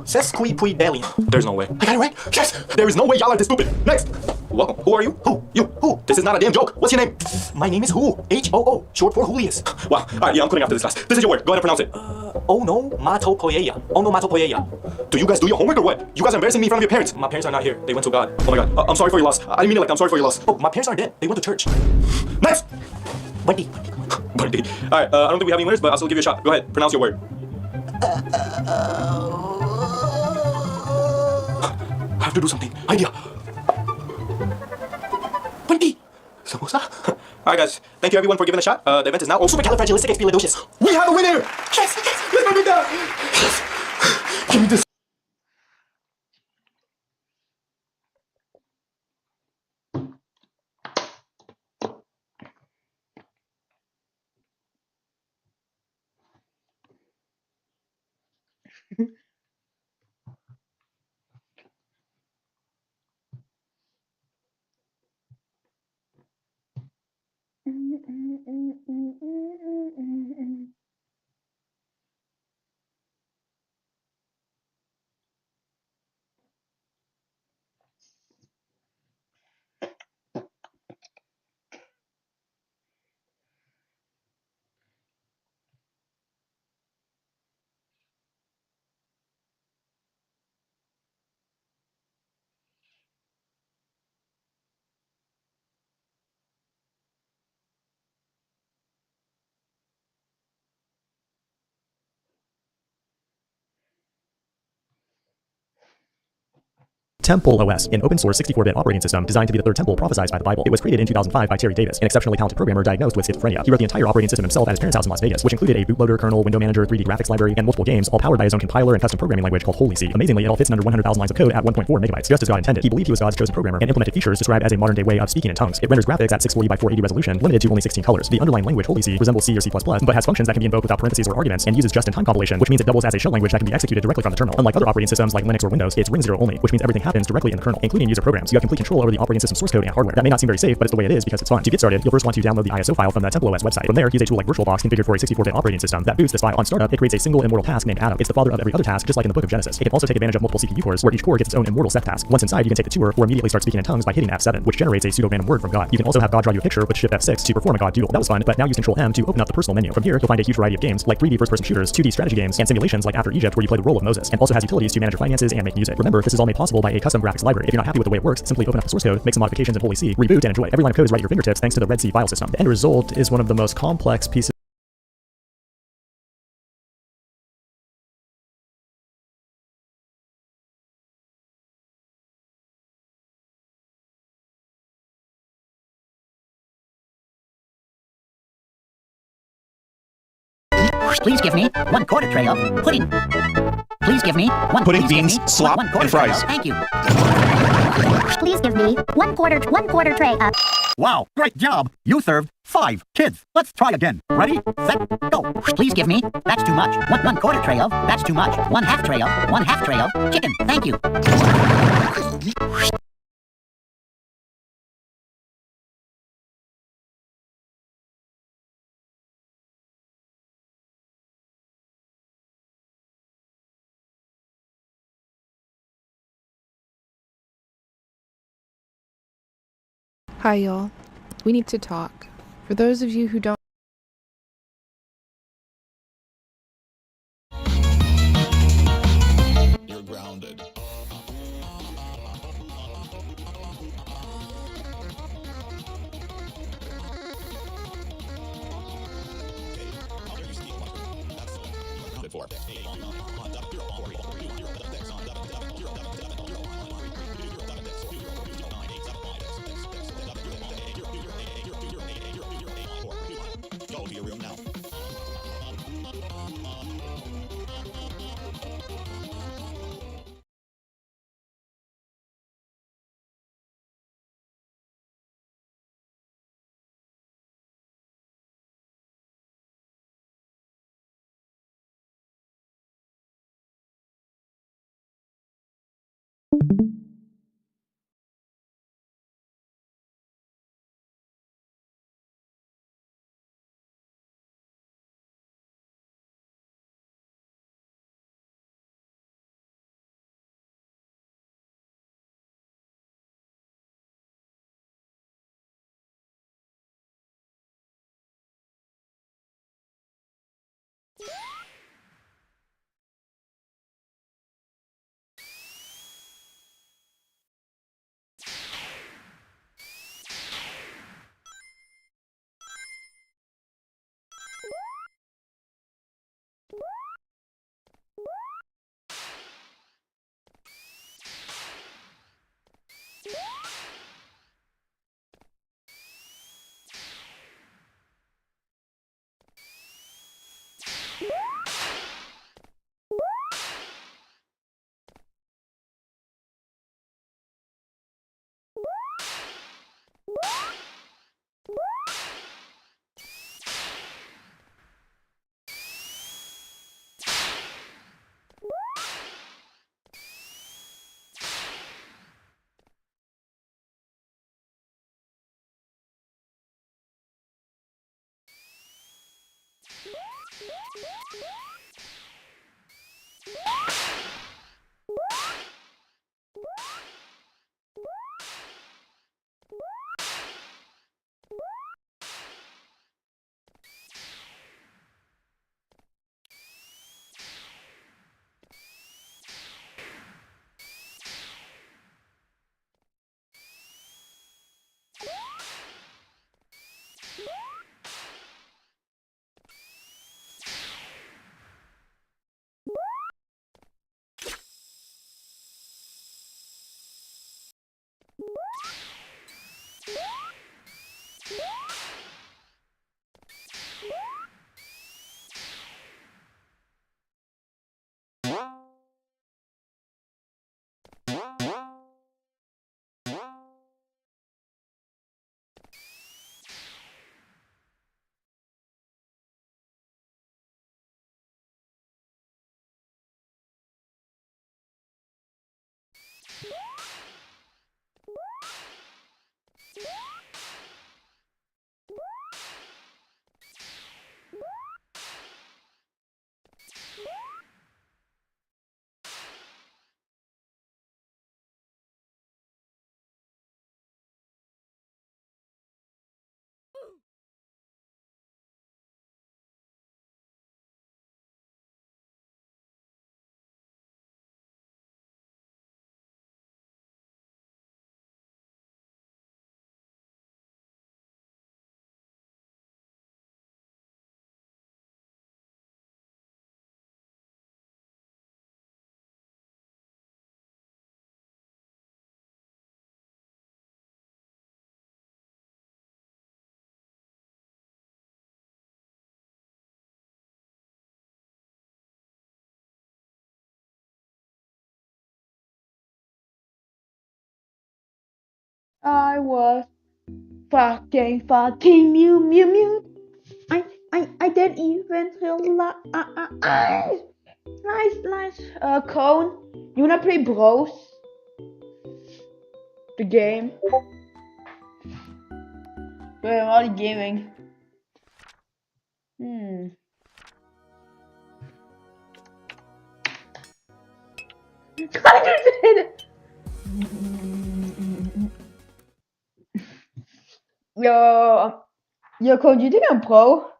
Sesquippedalian. There's no way. I got it right? Yes! There is no way y'all are this stupid. Next. Welcome. Who are you? Who? You. Who? This is not a damn joke. What's your name? My name is Who. H-O-O. Short for Julius. Wow. Alright, yeah, I'm quitting after this class. This is your word. Go ahead and pronounce it. Onomatopoeia. Onomatopoeia. Do you guys do your homework or what? You guys are embarrassing me in front of your parents. My parents are not here. They went to God. Oh my god. I'm sorry for your loss. I didn't mean it like I'm sorry for your loss. Oh, my parents aren't dead. They went to church. Next! Buddy. Buddy. Alright, I don't think we have any winners, but I'll still give you a shot. Go ahead. Pronounce your word. I have to do something. Idea. Wendy. Samosa? Alright guys, thank you everyone for giving a shot. The event is now over. Supercalifragilisticexpialidocious. We have a winner! Yes, yes. Let's bring it down! Yes. Give me this. Temple OS, an open-source 64-bit operating system designed to be the third temple prophesied by the Bible. It was created in 2005 by Terry Davis, an exceptionally talented programmer diagnosed with schizophrenia. He wrote the entire operating system himself at his parents' house in Las Vegas, which included a bootloader, kernel, window manager, 3D graphics library, and multiple games, all powered by his own compiler and custom programming language called Holy See. Amazingly, it all fits in under 100,000 lines of code at 1.4 megabytes, just as God intended. He believed he was God's chosen programmer and implemented features described as a modern-day way of speaking in tongues. It renders graphics at 640 by 480 resolution, limited to only 16 colors. The underlying language Holy See resembles C or C++, but has functions that can be invoked without parentheses or arguments, and uses just-in-time compilation, which means it doubles as a shell language that can be executed directly from the terminal. Unlike other operating systems like Linux or Windows, it's ring zero only, which means everything happens directly in the kernel, including user programs. You have complete control over the operating system source code and hardware. That may not seem very safe, but it's the way it is because it's fun. To get started, you'll first want to download the ISO file from the Temple OS website. From there, use a tool like VirtualBox configured for a 64-bit operating system that boots this file. On startup, it creates a single immortal task named Adam. It's the father of every other task, just like in the book of Genesis. It can also take advantage of multiple CPU cores, where each core gets its own immortal set task. Once inside, you can take the tour or immediately start speaking in tongues by hitting F7, which generates a pseudo-random word from God. You can also have God draw you a picture with Shift F6 to perform a God doodle. That was fun, but now use Control M to open up the personal menu. From here, you'll find a huge variety of games like 3D first-person shooters, 2D strategy games, and simulations like After Egypt, where you play the role of Moses, and also has utilities to manage your finances and make music. Remember, this is all made possible by a custom graphics library. If you're not happy with the way it works, simply open up the source code, make some modifications in Holy See, reboot, and enjoy. Every line of code is right at your fingertips thanks to the Red Sea file system. The end result is one of the most complex pieces Please give me 1/4 tray of pudding. Please give me one pudding, beans, slop, and fries. Thank you. Please give me one quarter tray of. Wow, great job. You served 5 kids. Let's try again. Ready, set, go. Please give me. That's too much. 1/4 tray of. That's too much. 1/2 tray of. 1/2 tray of chicken. Thank you. Hi, y'all. We need to talk. For those of you who don't You're grounded. For. Go to your room now. I was fucking mute. I didn't even realize. Nice. Cone, you wanna play Bros? The game. Wait, I'm already gaming. Yo, Cone, do you think I'm pro?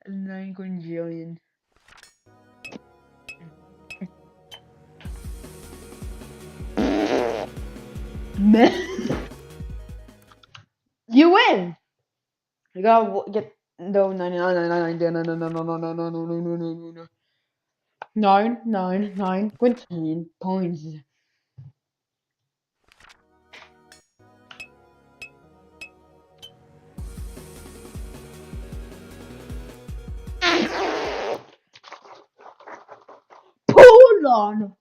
9 quintillion. Man, you win. You gotta get no 999 quintillion points. Hold on.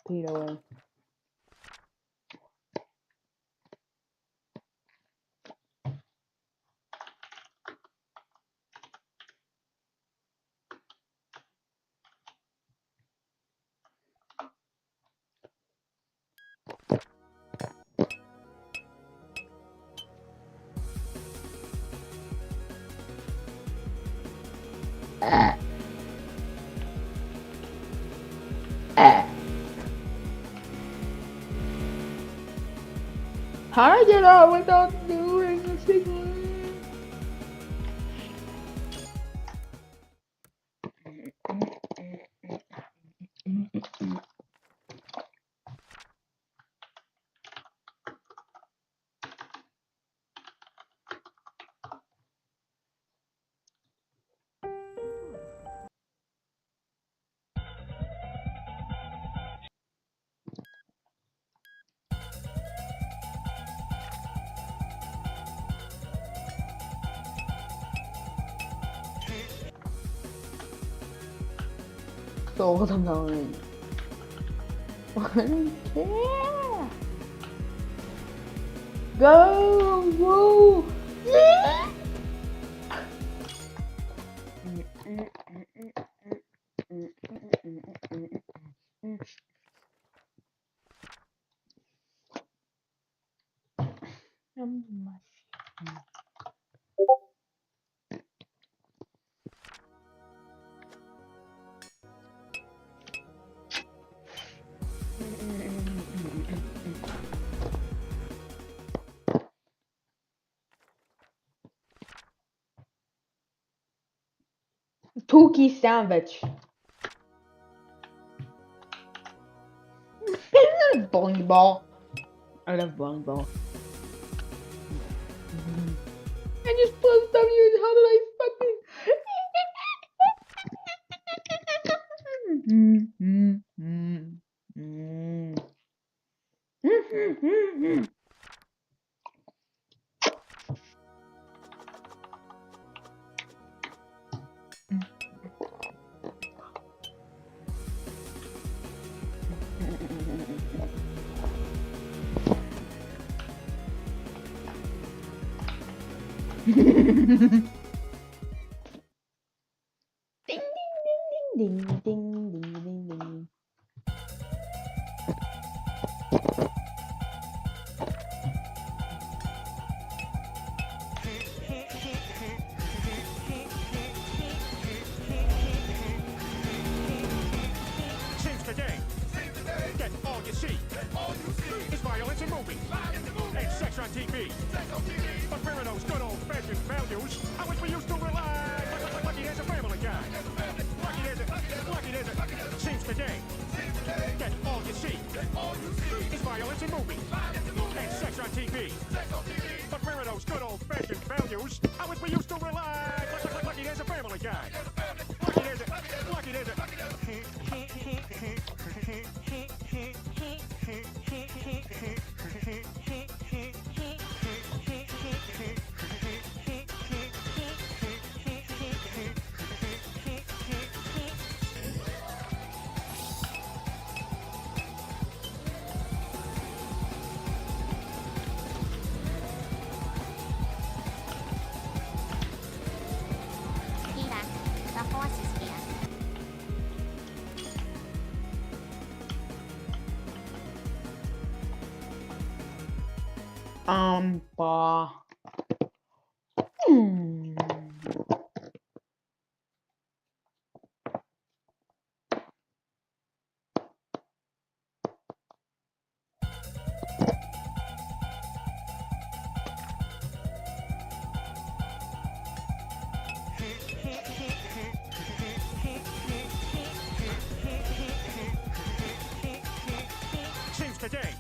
Peter. How do I get out without doing a single? So what I'm doing? I don't care. Go! Yeah! Turkey sandwich. Bowling ball. I love bowling ball. I just plus W. How did I fucking? Ding ding ding ding ding ding ding. Change the game. Get all you see. It's violence in movies. And sex on TV. But where are those good old-fashioned values on which we used to rely? Lucky there's a family guy. Lucky there's a change the game. Get all you see. It's violence in movies. And sex on TV. But where are those good old-fashioned values on which we used to rely? Lucky there's a family guy. Lucky there's Seems today.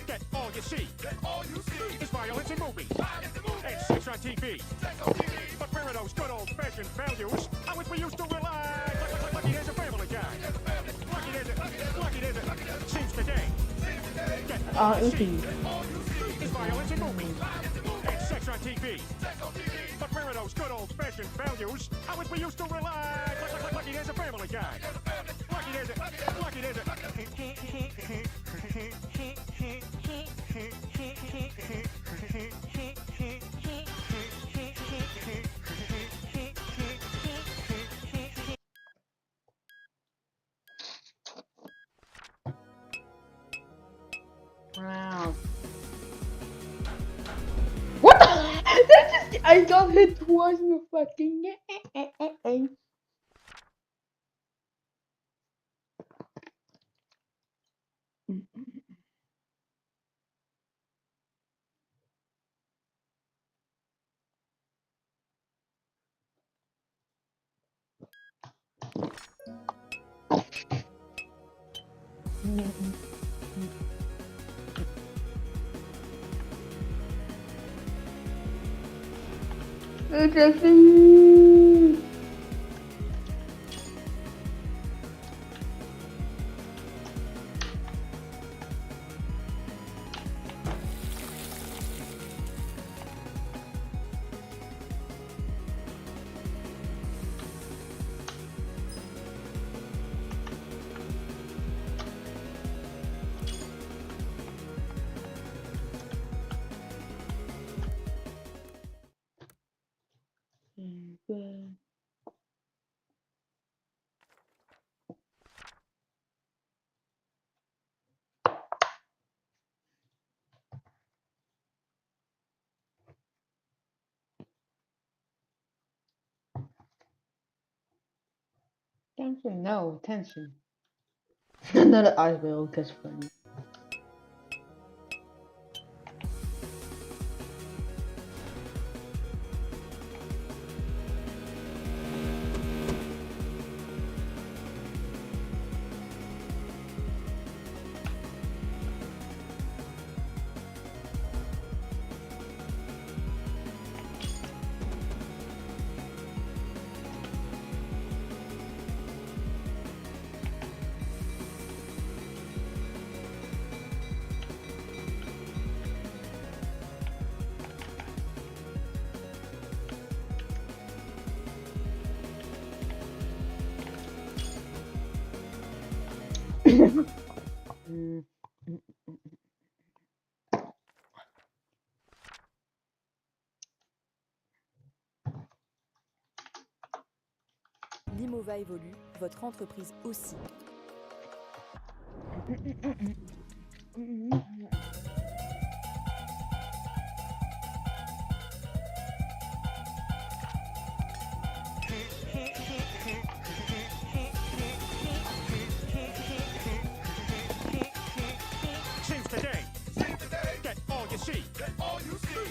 Get all you see. It's violence in movies. And sex on TV. But where are those good old-fashioned values on which we used to rely? Lucky there's a family guy. Lucky there's a. Seems today. Get all you see. It's violence in movies. And sex on TV. But where are those good old-fashioned values on which we used to rely? Lucky there's a family guy. Lucky there's a. Wow. What the? That just, I got hit twice in the fucking game. Interesting. Attention, no attention. Another ice whale, that's funny. L'Imova évolue, votre entreprise aussi. Seems today. Get all you see.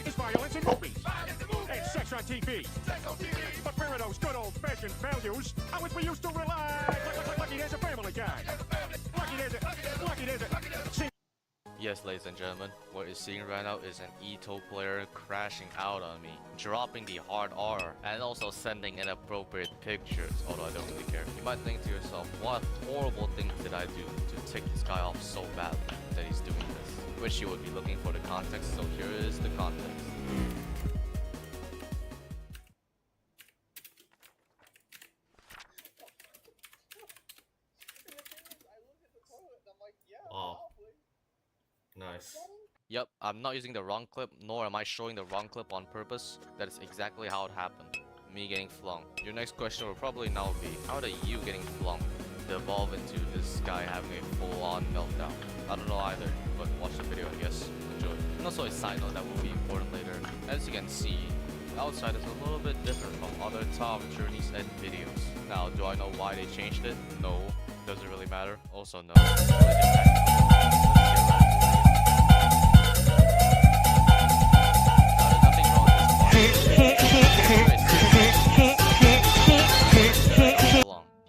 It's violence in movies. And sex on TV. But where are those good old-fashioned values on which we used to rely? Lucky there's a family guy. Lucky there's a. Yes, ladies and gentlemen, what you're seeing right now is an Ito player crashing out on me, dropping the hard R, and also sending inappropriate pictures, although I don't really care. You might think to yourself, what horrible thing did I do to tick this guy off so badly that he's doing this? Wish you would be looking for the context, so here is the context. Oh. Nice. Yep, I'm not using the wrong clip, nor am I showing the wrong clip on purpose. That is exactly how it happened. Me getting flung. Your next question will probably now be, how are you getting flung? devolve into this guy having a full-on meltdown. I don't know either, but watch the video, I guess. Enjoy. And also a side note that will be important later. As you can see, Outside is a little bit different from other Tower of Journey's End videos. Now, do I know why they changed it? No. Does it really matter? Also no.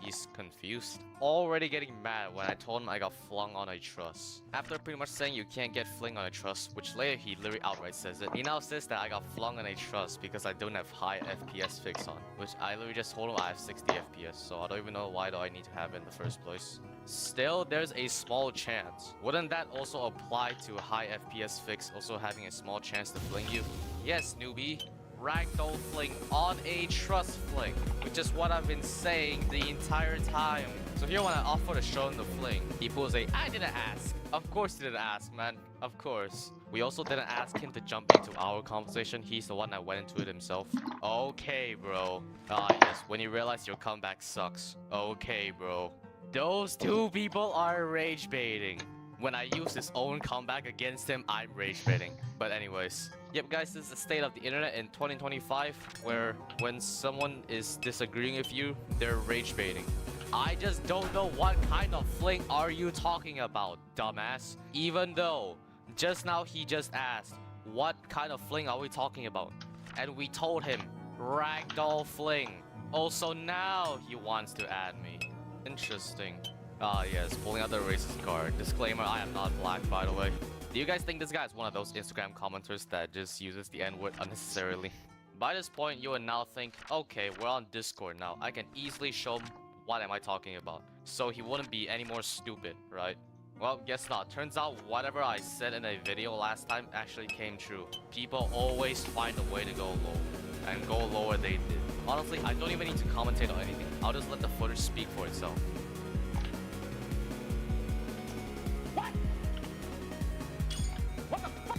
He's confused. Already getting mad when I told him I got flung on a truss. After pretty much saying you can't get fling on a truss, which later he literally outright says it. He now says that I got flung on a truss because I don't have high FPS fix on. Which I literally just told him I have 60 FPS, so I don't even know why do I need to have it in the first place. Still, there's a small chance. Wouldn't that also apply to a high FPS fix also having a small chance to fling you? Yes, newbie. Ragdoll fling on a truss fling, which is what I've been saying the entire time. So here when I offer to show him the fling, he pulls a, I didn't ask. Of course he didn't ask, man. Of course. We also didn't ask him to jump into our conversation. He's the one that went into it himself. Okay, bro. Ah, yes. When you realize your comeback sucks. Okay, bro. Those two people are rage baiting. When I use his own comeback against him, I'm rage baiting. But anyways. Yep, guys, this is the state of the internet in 2025, where when someone is disagreeing with you, they're rage baiting. I just don't know what kind of fling are you talking about, dumbass. Even though, just now he just asked, what kind of fling are we talking about? And we told him, ragdoll fling. Also now he wants to add me. Interesting. Ah yes, pulling out the racist card. Disclaimer, I am not black, by the way. Do you guys think this guy is one of those Instagram commenters that just uses the N-word unnecessarily? By this point, you would now think, okay, we're on Discord now. I can easily show him what am I talking about. So he wouldn't be any more stupid, right? Well, guess not. Turns out whatever I said in a video last time actually came true. People always find a way to go low. And go lower they did. Honestly, I don't even need to commentate on anything. I'll just let the footage speak for itself.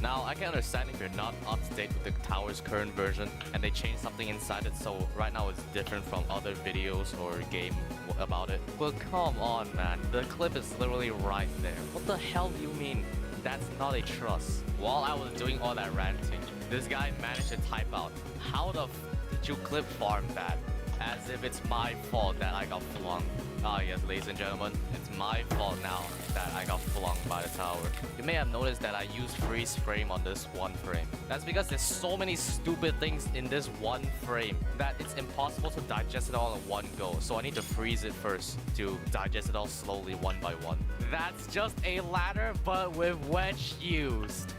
Now, I can understand if you're not up to date with the tower's current version and they changed something inside it, so right now it's different from other videos or game about it. But come on, man. The clip is literally right there. What the hell do you mean that's not a truss? While I was doing all that ranting, this guy managed to type out, how the f did you clip farm that? As if it's my fault that I got flung. Ah yes, ladies and gentlemen, it's my fault now that I got flung by the tower. You may have noticed that I used freeze frame on this one frame. That's because there's so many stupid things in this one frame that it's impossible to digest it all in one go. So I need to freeze it first to digest it all slowly one by one. That's just a ladder, but with wedge used.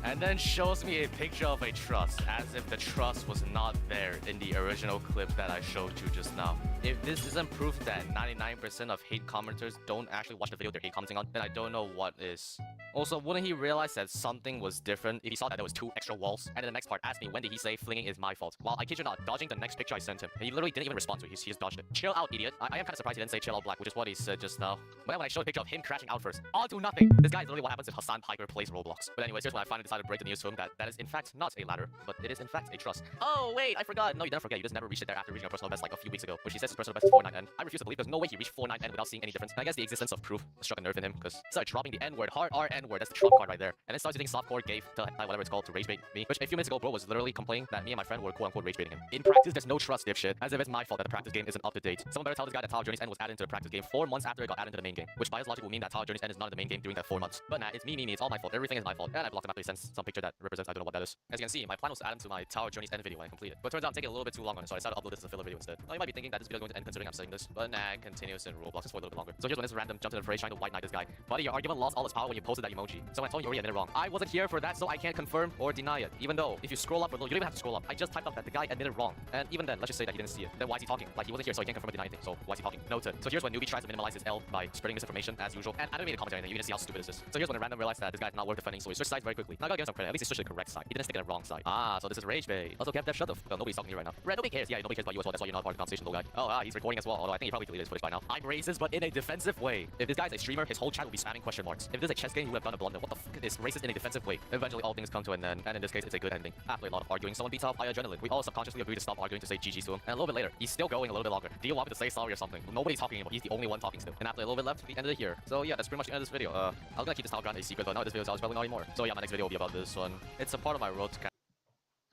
And then shows me a picture of a truss, as if the truss was not there in the original clip that I showed you just now. If this isn't proof that 99% of hate commenters don't actually watch the video they're hate commenting on, then I don't know what is. Also, wouldn't he realize that something was different if he saw that there was 2 extra walls? And then the next part asked me, when did he say flinging is my fault? Well, I kid you not, dodging the next picture I sent him. And he literally didn't even respond to it, he just dodged it. Chill out, idiot. I am kind of surprised he didn't say chill out black, which is what he said just now. But then when I showed a picture of him crashing out first, all to nothing. This guy is literally what happens if Hassan Piker plays Roblox. But anyways, here's when I finally decided to break the news to him that that is in fact not a ladder, but it is in fact a truss. Oh wait, I forgot. No, you didn't forget. You just never reached it there after reaching a personal best like a few weeks ago, which he says his personal best is 49N. I refuse to believe there's no way he reached 49N without seeing any difference. And I guess the existence of proof struck a nerve in him because he started dropping the N-word, hard R N-word. That's the trump card right there. And then starts using softcore gave to whatever it's called to rage bait me, which a few minutes ago bro was literally complaining that me and my friend were quote unquote rage baiting him. In practice, there's no trust, dipshit. As if it's my fault that the practice game isn't up to date. Someone better tell this guy that Tower of Journey's End was added into the practice game 4 months after it got added into the main game, which by his logic will mean that Tower of Journey's End is not in the main game during that 4 months. But nah, it's me, it's all my fault. Everything is my fault. And I blocked him after he sends some picture that represents I don't know what that is. As you can see, my plan was to add him to my Tower of Journey's End video when I complete it. But it turns out I'm taking a little bit too long on it, so I decided to upload this as a filler video instead. Now you might be thinking that this video is going to end considering I'm saying this, but nah, it continues in Roblox just for a little bit longer. So here's when this random jumped to the phrase trying to white knight this guy. Buddy, your argument lost all its power when you posted that emoji. So I told you already admitted wrong. I wasn't here for that, so I can't confirm or deny it. Even though, if you scroll up a little, you don't even have to scroll up. I just typed up that the guy admitted wrong. And even then, let's just say that he didn't see it. Then why is he talking? Like, he wasn't here, so he can't confirm or deny anything. So why is he talking? Noted. So here's when newbie tries to minimize his L by spreading misinformation as usual. And I don't mean to comment or anything, you can see how stupid this is. So here's when a random realized that this guy's not worth defending, so he switched sides very quickly. Now I gotta gotta give him some credit. At least he's socially correct side. He didn't stick in the wrong side. Ah, so this is rage bait. Also, Kev, shut the well, nobody's talking to you right now. Red, nobody cares. Yeah, nobody cares about you as well. That's why you're not part of the conversation, little guy. Oh, he's recording as well. Although I think he probably deleted his footage by now. I'm racist, but in a defensive way. If this guy's a streamer, his whole chat will be spamming question marks. If this is a chess game, he would have done a blunder. What the fuck is racist in a defensive way? Eventually, all things come to an end, and in this case, it's a good ending. After a lot of arguing, someone beats out by adrenaline. We all subconsciously agree to stop arguing to say GG's to him. And a little bit later, he's still going a little bit longer. Do you want me to say sorry or something? Nobody's talking about. He's the only one talking still. And after a little bit left, we ended it here. So yeah, that's pretty much the end of this video. I was gonna keep this Grande a secret, but now this video is probably not anymore. So yeah, my next video will be about this one. It's a part of my road to.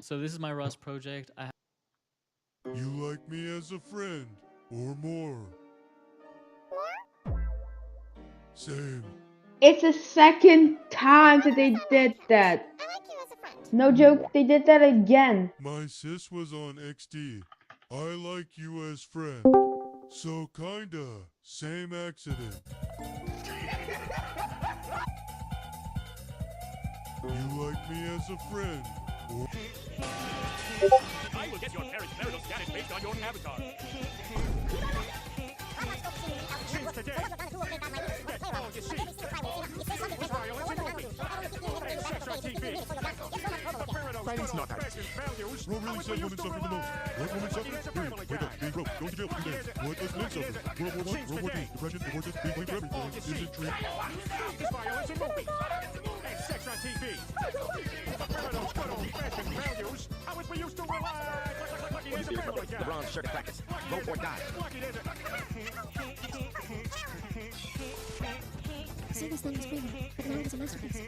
So this is my Rust project. You like me as a friend, or more? Same. It's the second time that they did that. No joke, they did that again. My sis was on XD. I like you as friend. So kinda, same accident. You like me as a friend, or... I will get your parents' marital status based on your avatar. Since today, that's all you see. Violence and movies, and sex on TV. Fighting's not nice. Ro really said women suffer the most. What women suffer? Period. Wake up, being broke, going to jail for 2 days. What does men suffer? World War I, World War II, depression, divorces, being blamed for everything. Is it true? It's violence and movies, and sex on TV. Remember those good old-fashioned values? I wish we used to rely. Lucky there's a family guy. The bronze shirt practice. Vote or die. Lucky there's a... Service then was premium, but now it is a masterpiece.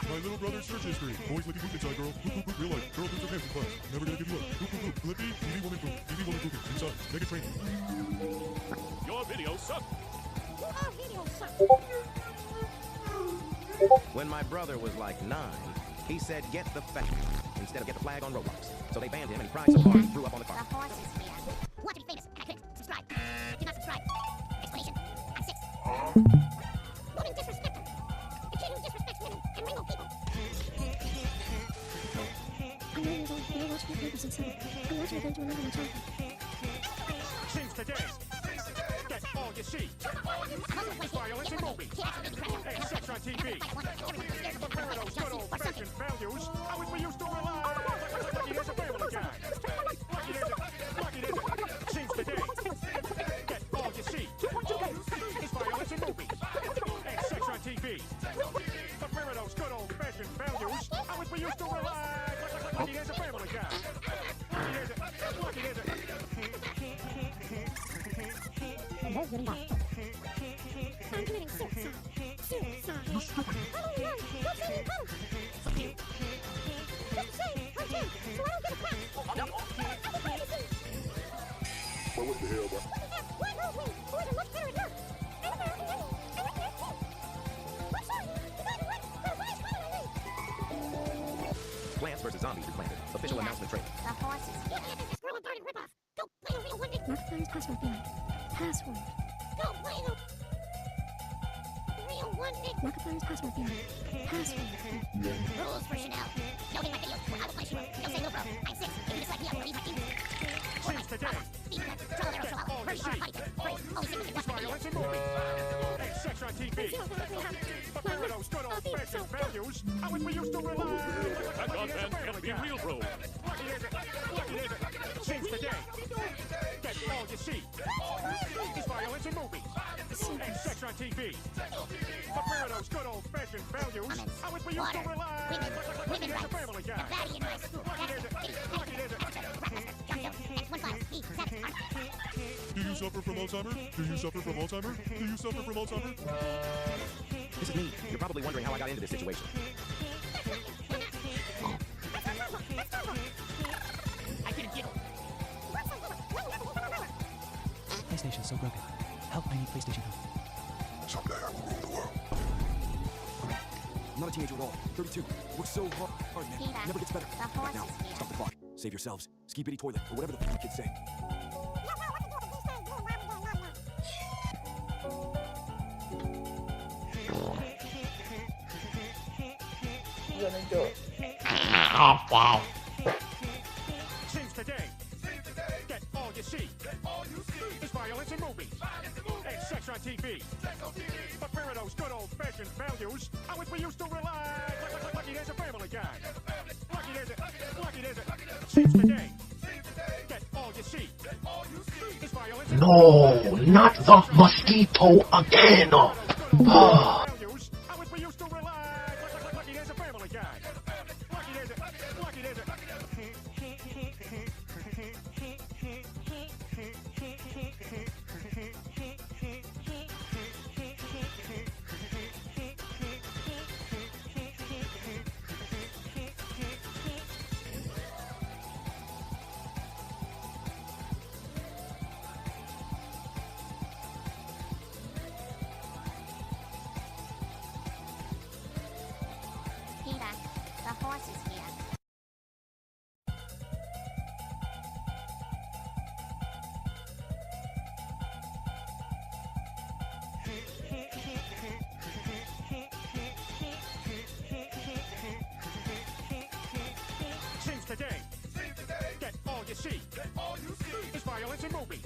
My little brother's search history. Boys licking poop inside girl. Poop, poop, poop, real life. Girl poops her pants in class. Never gonna give you up. Poop, poop, poop. Flippy, TV woman poop. TV woman pooping. Inside. Mega train. Your video sucked. Your video sucked. When my brother was like 9, he said, get the flag instead of get the flag on Roblox. So they banned him and he cried so hard he threw up on the car. The horse is here. Want to be famous, and I couldn't. Subscribe. Do not subscribe. Explanation. I'm 6. Women disrespect them. The kid who disrespects women and Ringo people. I'm 9 years old and I watched my baby since 7. I'm watching them to remember my childhood. Since today, get all you see. Violence in movies, and sex on TV. Remember those good old-fashioned values? I wish we used to rely. Lucky there's a family guy. Lucky there's a... Since today, get all you see. It's violence in movies, and sex on TV. Remember those good old-fashioned values? I wish we used to rely. Lucky there's a family guy. Lucky there's a... I'm committing suicide. Suicide. Oh my God. What's in the color? Don't say I'm dead, so I don't get a crack. Well, what the hell, bro? One whole wing, who is a much better than her. And American women. And look at me. I'm sorry, you got it right. But why is one of me? Plants vs. Zombies replanted. Official announcement trailer. The horses. You can't get this girl a burden ripoff. Go play the real one. Markiplier's password being password. Go play the real one. Markiplier's password being password. Rules for Chanel. No hitting my videos. We're out of my shooter. No say no, bro. I'm 6. If you dislike me, I'm gonna leave my team. Since today, get all you see. It's violence in movies, and sex on TV. But remember those good old-fashioned values? I wish we used to rely. That content can be real, bro. Lucky there's a... Since today, get all you see. It's violence in movies, and sex on TV. But remember those good old-fashioned values? I wish we used to rely. Lucky there's a family guy. Lucky there's a... Do you suffer from Alzheimer's? Do you suffer from Alzheimer's? Do you suffer from Alzheimer's? This is me. You're probably wondering how I got into this situation. PlayStation's so broken. Help, I need PlayStation help. Someday I will rule the world. I'm not a teenager at all. 32. Work so hard, man. Never gets better. Right now, stop the clock. Save yourselves. Ski bitty toilet, or whatever the kids say. Since today, get all you see. It's violence in movies, and sex on on TV. But where are those good old-fashioned values on which we used to rely? Lucky there's a family guy. Lucky there's a seems today. Get all you see. Is violence. No, not the mosquito again. Values on which we used to rely. Lucky there's a family guy. Lucky there's a Peter, the horse is here. Seems today. Get all you see. Is violence in movies.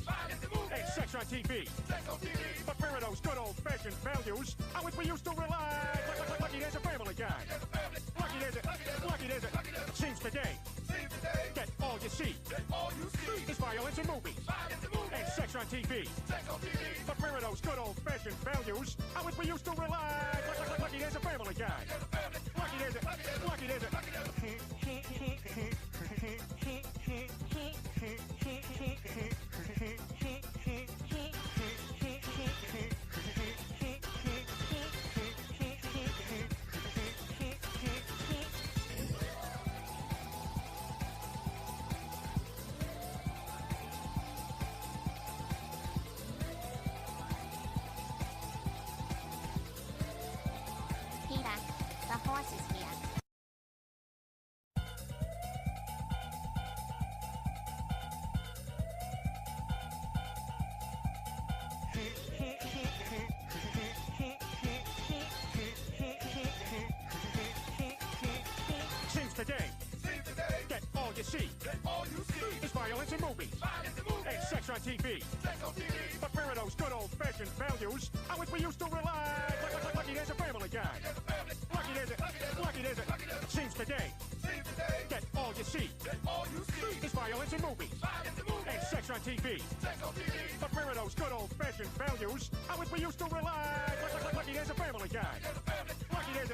And sex on TV. But where are those good old-fashioned values on which we used to rely? Lucky there's a family guy. Lucky there's a seems today. Get all you see. Is violence in movies. And sex on TV. But where are those good old-fashioned values on which we used to rely? Lucky there's a family guy. Lucky there's Peter, the horse is here. Seems today. Get all you see. Is violence in movies. And sex on TV. But where are those good old-fashioned values on which we used to rely? Lucky there's a family guy. Lucky there's a seems today. Get all you see. Is violence in movies. And sex on TV. But where are those good old-fashioned values on which we used to rely? Lucky there's a family guy. Lucky there's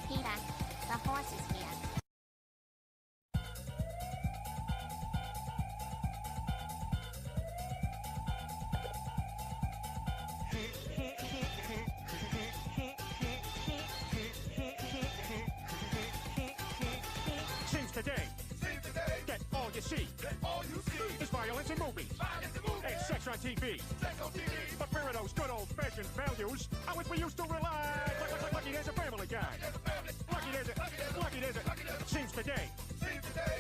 Peter, the horse is here. Seems today. Get all you see. Is violence in movies. And sex on TV. But where are those good old-fashioned values on which we used to rely? Lucky there's a family guy. Lucky there's a seems today.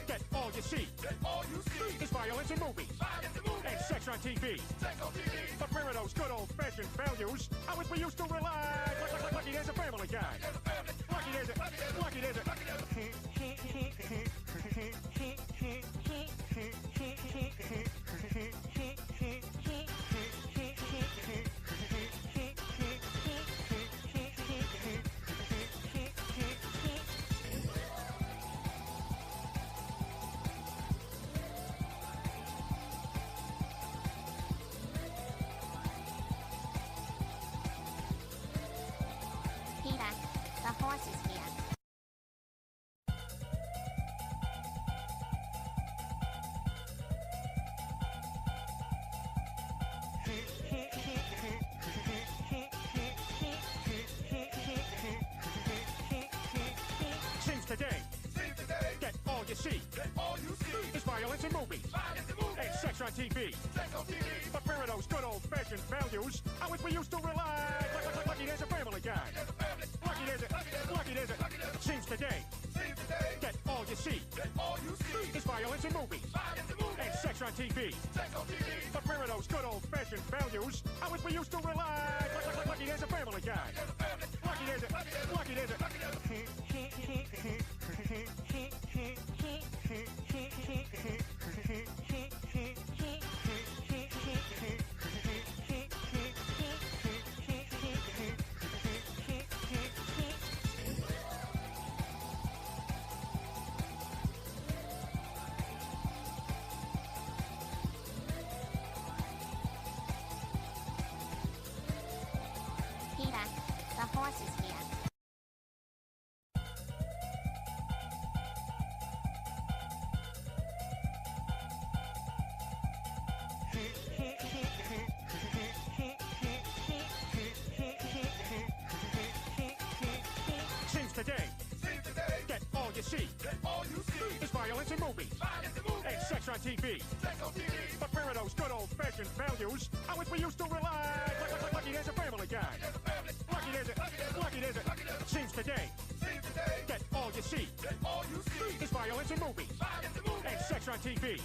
Get all you see. Is violence in movies. And sex on TV. But where are those good old-fashioned values on which we used to rely? Lucky there's a family guy. Lucky there's Peter, the horse is here. Seems today. Get all you see. Is violence in movies. And sex on TV. But where are those good old-fashioned values on which we used to rely? Lucky there's a family guy. see. Is violence in movies. And sex on TV. But where are those good old-fashioned values on which we used to rely? Lucky there's a Family Guy. Lucky there's Peter, the horse is here. Seems today. Get all you see. Is violence in movies. And sex on TV. But where are those good old-fashioned values on which we used to rely? Lucky there's a Family Guy. Lucky there's a Seems today. Get all you see. Is violence in movies. And sex on TV.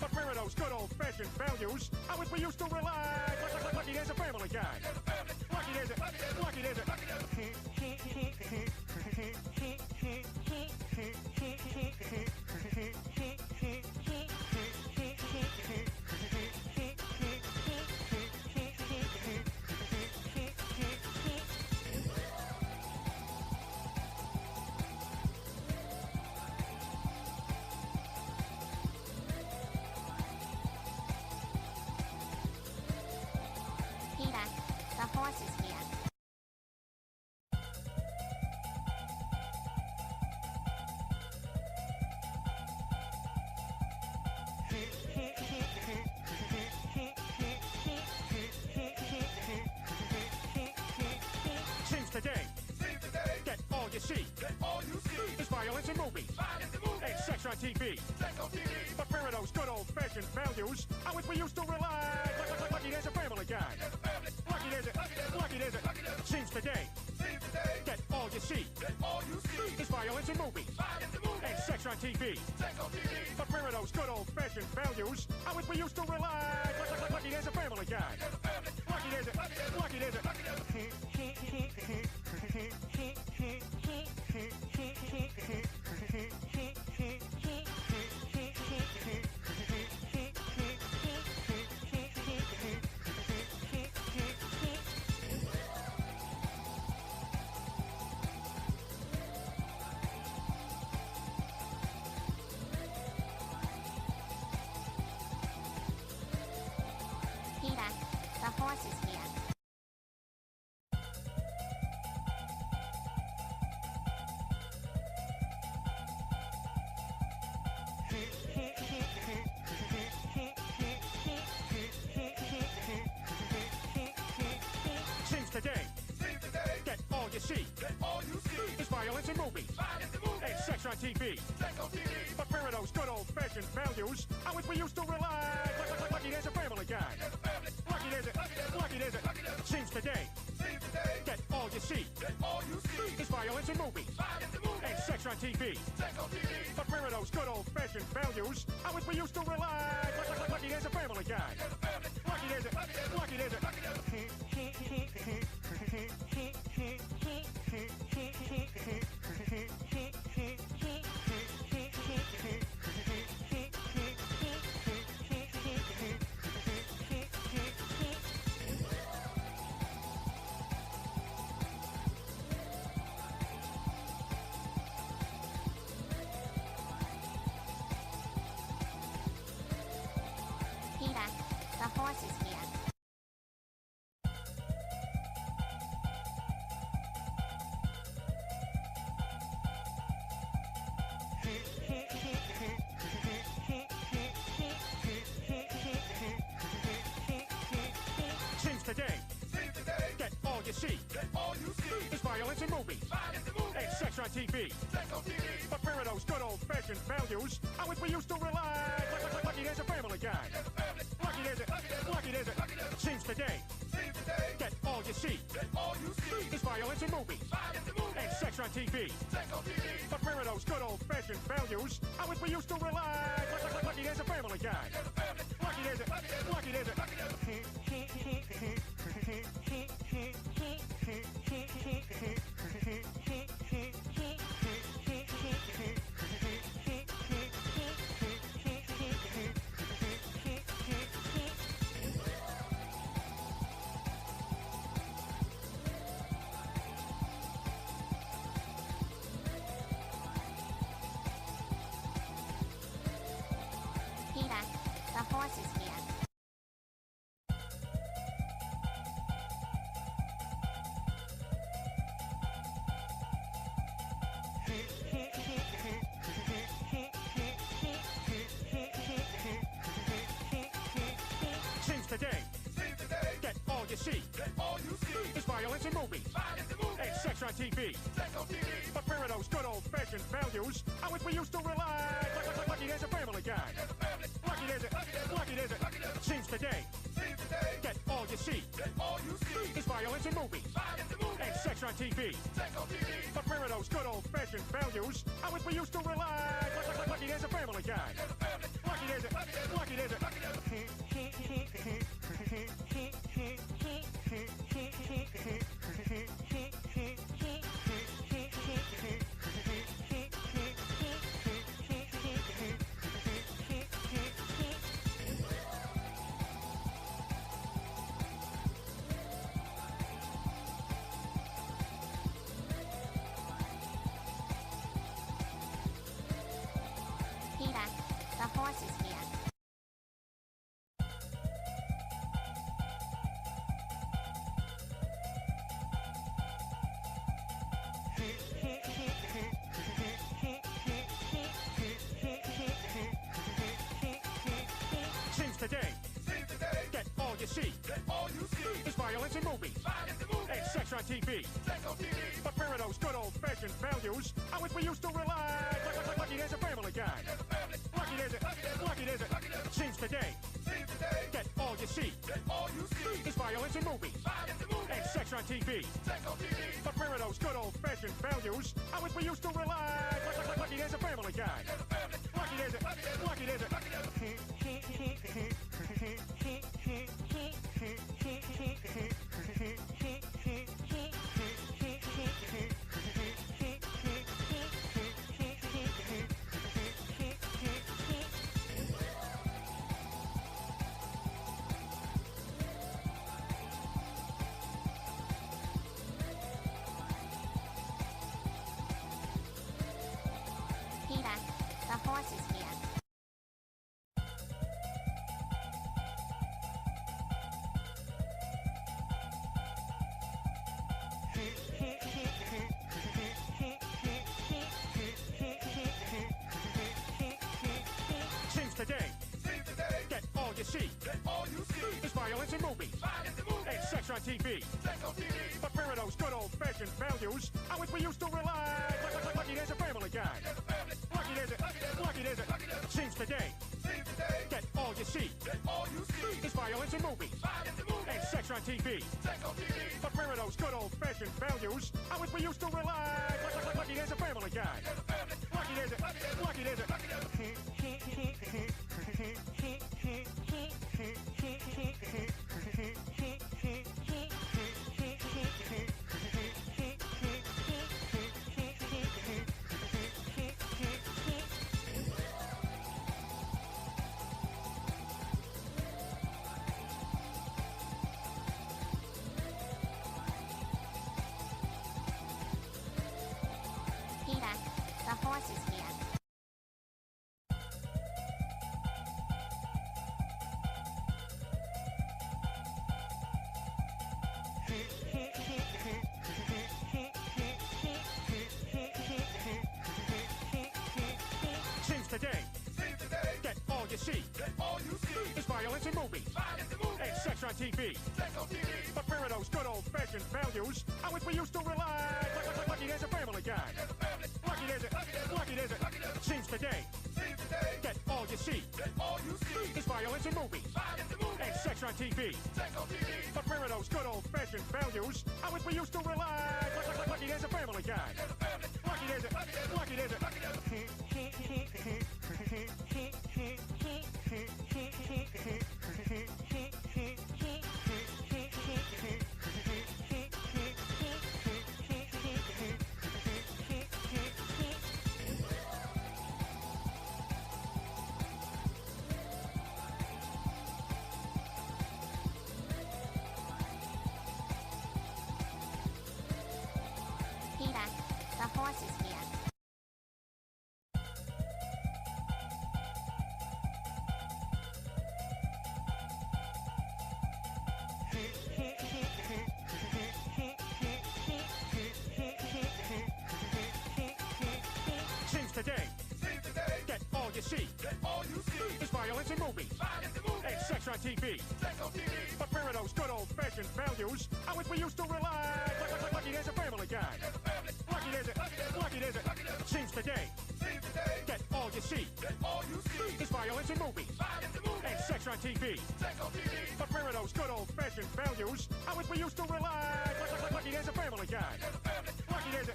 But where are those good old-fashioned values on which we used to rely? Lucky there's a Family Guy. Lucky there's a Peter, the horse is here. Seems today. Get all you see. Is violence in movies. And sex on TV. But where are those good old-fashioned values on which we used to rely? Lucky there's a Family Guy. Lucky there's a Seems today. Get all you see. Is violence in movies. And sex on TV. But where are those good old-fashioned values on which we used to rely? Lucky there's a Family Guy. Lucky there's a Peter, the horse is here. Seems today. Get all you see. Is violence in movies. And sex on TV. But where are those good old-fashioned values on which we used to rely? Lucky there's a Family Guy. Lucky there's a Seems today. Get all you see. Is violence in movies. And sex on TV. But where are those good old-fashioned values on which we used to rely? Lucky there's a Family Guy. Lucky there's a Peter, the horse is here. Seems today. Get all you see. Is violence in movies. And sex on TV. But where are those good old-fashioned values on which we used to rely? Lucky there's a Family Guy. Lucky there's a Seems today. Get all you see. Is violence in movies. And sex on on TV. But where are those good old-fashioned values on which we used to rely? Lucky there's a Family Guy. Lucky there's a... Peter, the horse is here. Seems today. Get all you see. Is violence in movies. And sex on TV. But where are those good old-fashioned values on which we used to rely? Lucky there's a Family Guy. Lucky there's a... Seems today. Get all you see. Is violence in movies. And sex on TV. But where are those good old-fashioned values on which we used to rely? Lucky there's a Family Guy. Lucky there's a... Peter, the horse is here. Seems today. Get all you see. Is violence in movies. And sex on TV. But where are those good old-fashioned values on which we used to rely? Lucky there's a Family Guy. Lucky there's a... Seems today. Get all you see. Is violence in movies. And sex on TV. But where are those good old-fashioned values on which we used to rely? Lucky there's a Family Guy. Lucky there's a... Peter, the horse is here. Seems today. Get all you see. Is violence in movies. And sex on TV. But where are those good old-fashioned values on which we used to rely? Lucky there's a Family Guy. Lucky there's a... Seems today. Get all you see. Is violence in movies. And sex on TV. But where are those good old-fashioned values on which we used to rely? Lucky there's a Family Guy. Lucky there's a... Peter, the horse is here. Seems today. Get all you see. Is violence in movies. And sex on TV. But where are those good old-fashioned values on which we used to rely? Lucky there's a Family Guy. Lucky there's a... Seems today. Get all you see. Is violence in movies. And sex on TV. But where are those good old-fashioned values on which we used to rely? Lucky there's a Family Guy. Peter, the horse is here. Since today, get all you see. Is violence in movies. And sex on TV. But where are those good old-fashioned values on which we used to rely? Lucky there's a family guy. Lucky there's a... Since today, get all you see. Is violence in movies. And sex on TV. But where are those good old-fashioned values on which we used to rely? Lucky there's a family guy. Lucky there's a...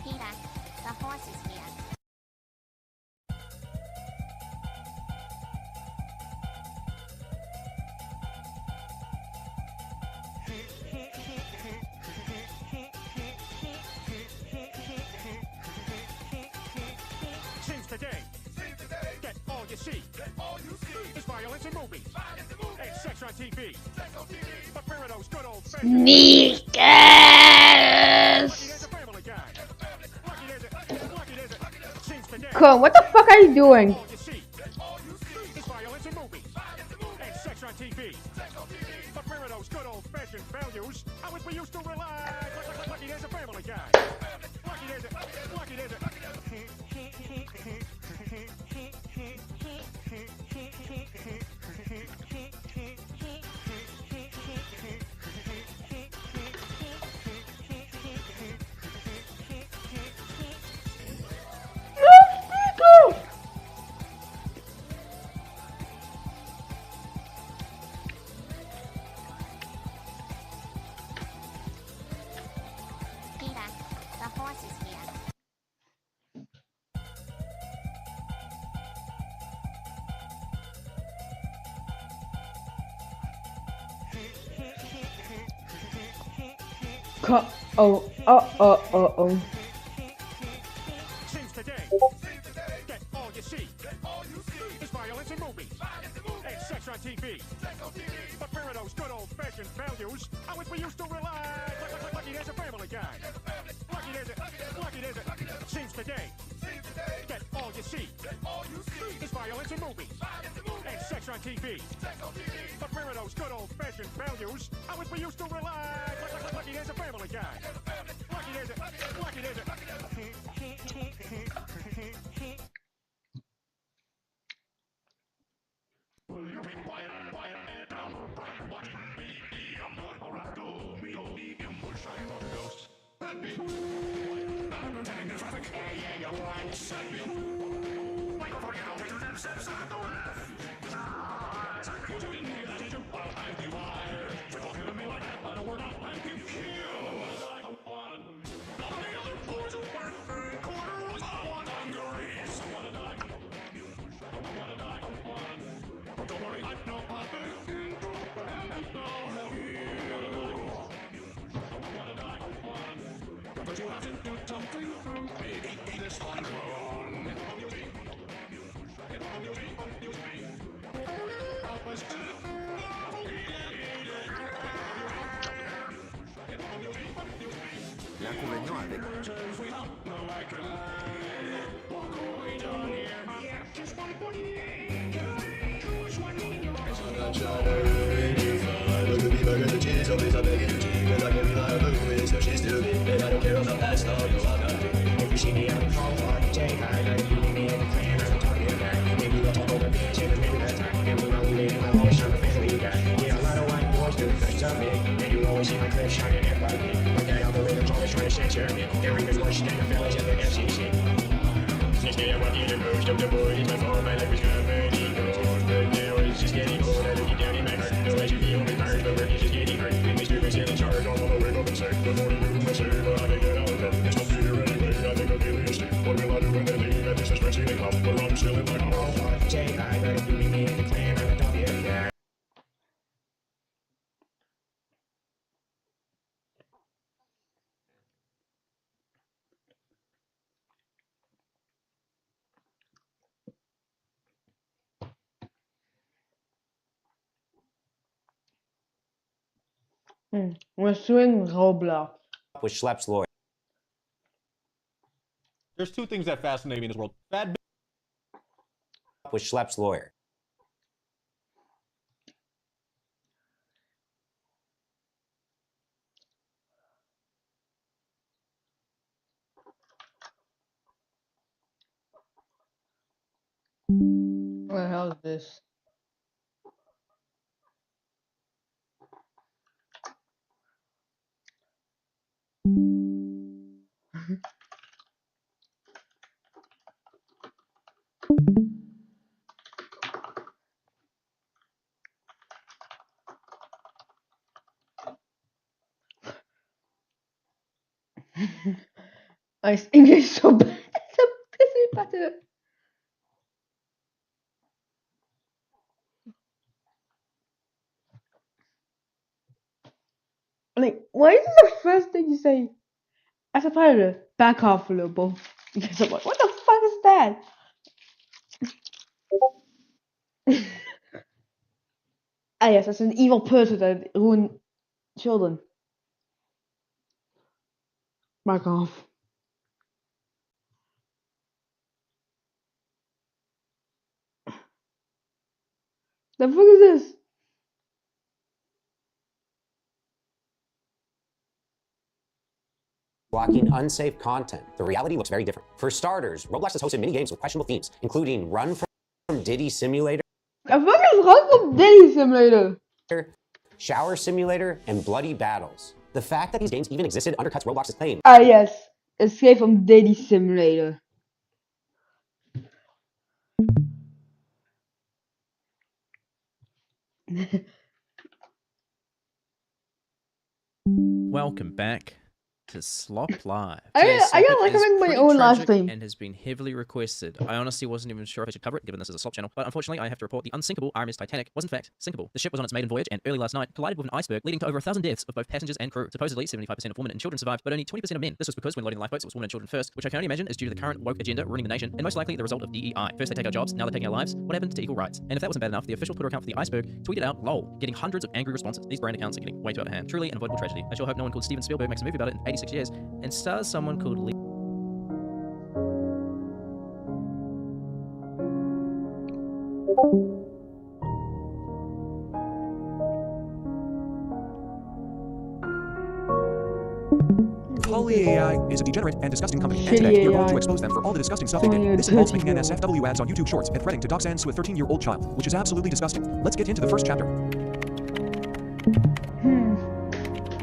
Peter, the horse is here. Since today, get all you see. Is violence in movies. And sex on TV. But where are those good old-fashioned... Come, what the fuck are you doing? Is violence in movies. And sex on TV. But where are those good old-fashioned values on which we used to rely? Lucky there's a family guy. Lucky there's a... Peter, the horse is here. Oh. Since today, get all you see. Is violence in movies. And sex on TV. But where are those good old-fashioned values on which we used to rely? Lucky there's a family guy. Lucky there's a... Since today, get all you see. Is violence in movies. And sex on TV. But where are those good old-fashioned values on which we used to rely? Lucky there's a family guy. Lucky there's a... L'inconvénient avec... If you see me on the phone, take I got you, me and We're suing Roblox. With Schlepp's lawyer. There's two things that fascinate me in this world. Bad With Schlepp's lawyer. What the hell is this? His English is so bad. It's better. Like, why is this the first thing you say? As a pirate, back off a little bit. Because I'm like, what the fuck is that? Ah yes, that's an evil person that ruined children. Back off. The fuck is this? Blocking unsafe content. The reality looks very different. For starters, Roblox has hosted mini games with questionable themes, including Run from Diddy Simulator. The fuck is Run from Diddy Simulator? Shower Simulator, and Bloody Battles. The fact that these games even existed undercuts Roblox's claim. Ah yes, Escape from Diddy Simulator. Welcome back to Slop Live. I gotta recommend my own live stream. And has been heavily requested. I honestly wasn't even sure if I should cover it, given this is a Slop channel, but unfortunately I have to report the unsinkable RMS Titanic was in fact sinkable. The ship was on its maiden voyage and early last night collided with an iceberg, leading to over 1,000 deaths of both passengers and crew. Supposedly 75% of women and children survived, but only 20% of men. This was because when loading lifeboats it was women and children first, which I can only imagine is due to the current woke agenda ruining the nation, and most likely the result of DEI. First they take our jobs, now they're taking our lives. What happened to equal rights? And if that wasn't bad enough, the official Twitter account for the iceberg tweeted out LOL, getting hundreds of angry responses. These brand accounts are getting way too out of hand. Truly an avoidable tragedy. I sure hope no one called Steven Spielberg makes a movie about it in 86 years and stars someone called Lee. Poly AI is a degenerate and disgusting company, and today we're going to expose them for all the disgusting stuff they did. This involves making NSFW ads on YouTube Shorts and threatening to dox and sue a 13-year-old child, which is absolutely disgusting. Let's get into the first chapter.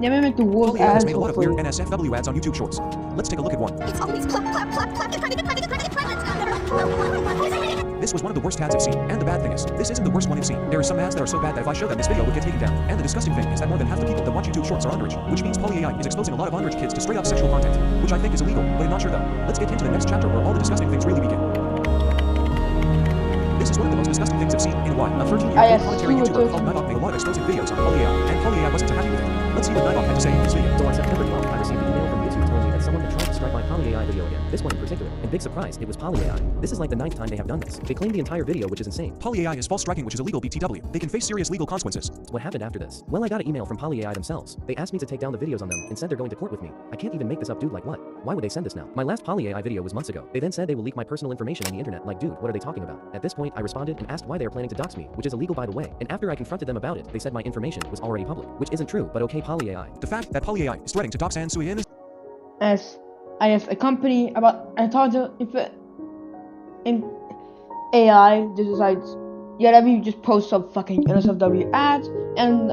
Yeah, make the worst Poly AI has made a lot of weird NSFW ads on YouTube Shorts. Let's take a look at one. It's always clap, clap, clap, clap, get pregnant, get pregnant, get pregnant, get pregnant. This was one of the worst ads I've seen, and the bad thing is, this isn't the worst one I've seen. There are some ads that are so bad that if I show them, this video would get taken down. And the disgusting thing is that more than half the people that watch YouTube Shorts are underage, which means Poly AI is exposing a lot of underage kids to straight up sexual content, which I think is illegal, but I'm not sure though. Let's get into the next chapter where all the disgusting things really begin. This is one of the most disgusting things I've seen in a while. A 13-year-old commentary YouTuber called Nightbot made a lot of exposing videos on Poly AI, and Poly AI wasn't too happy with it. Let's see what Nightbot had to say in this video. So on September 12th, I received an email from YouTube telling me that someone had tried to strike my Poly AI video again. This one in particular. And big surprise, it was Poly AI. This is like the 9th time they have done this. They claim the entire video, which is insane. Poly AI is false striking, which is illegal BTW. They can face serious legal consequences. What happened after this? Well, I got an email from Poly AI themselves. They asked me to take down the videos on them and said they're going to court with me. I can't even make this up, dude, like what? Why would they send this now? My last Poly AI video was months ago. They then said they will leak my personal information on the internet. Like, dude, what are they talking about? At this point, I responded and asked why they are planning to dox me, which is illegal by the way. And after I confronted them about it, they said my information was already public, which isn't true, but okay, Poly AI. The fact that Poly AI is threatening to dox and sue in as a company about I thought if in AI just decides Yeah, let me just post some fucking NSFW ads, and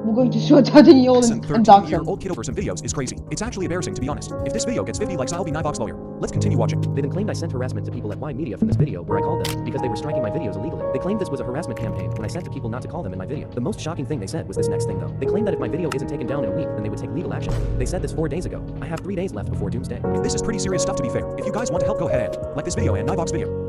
we're going to show 13-year-old Listen, and dox 13-year-old kiddo for some videos is crazy. It's actually embarrassing, to be honest. If this video gets 50 likes, I'll be Nyvox lawyer. Let's continue watching. They then claimed I sent harassment to people at Y Media from this video where I called them because they were striking my videos illegally. They claimed this was a harassment campaign when I said to people not to call them in my video. The most shocking thing they said was this next thing though. They claimed that if my video isn't taken down in a week, then they would take legal action. They said this 4 days ago. I have 3 days left before doomsday. This is pretty serious stuff, to be fair. If you guys want to help, go ahead and like this video and Nyvox video.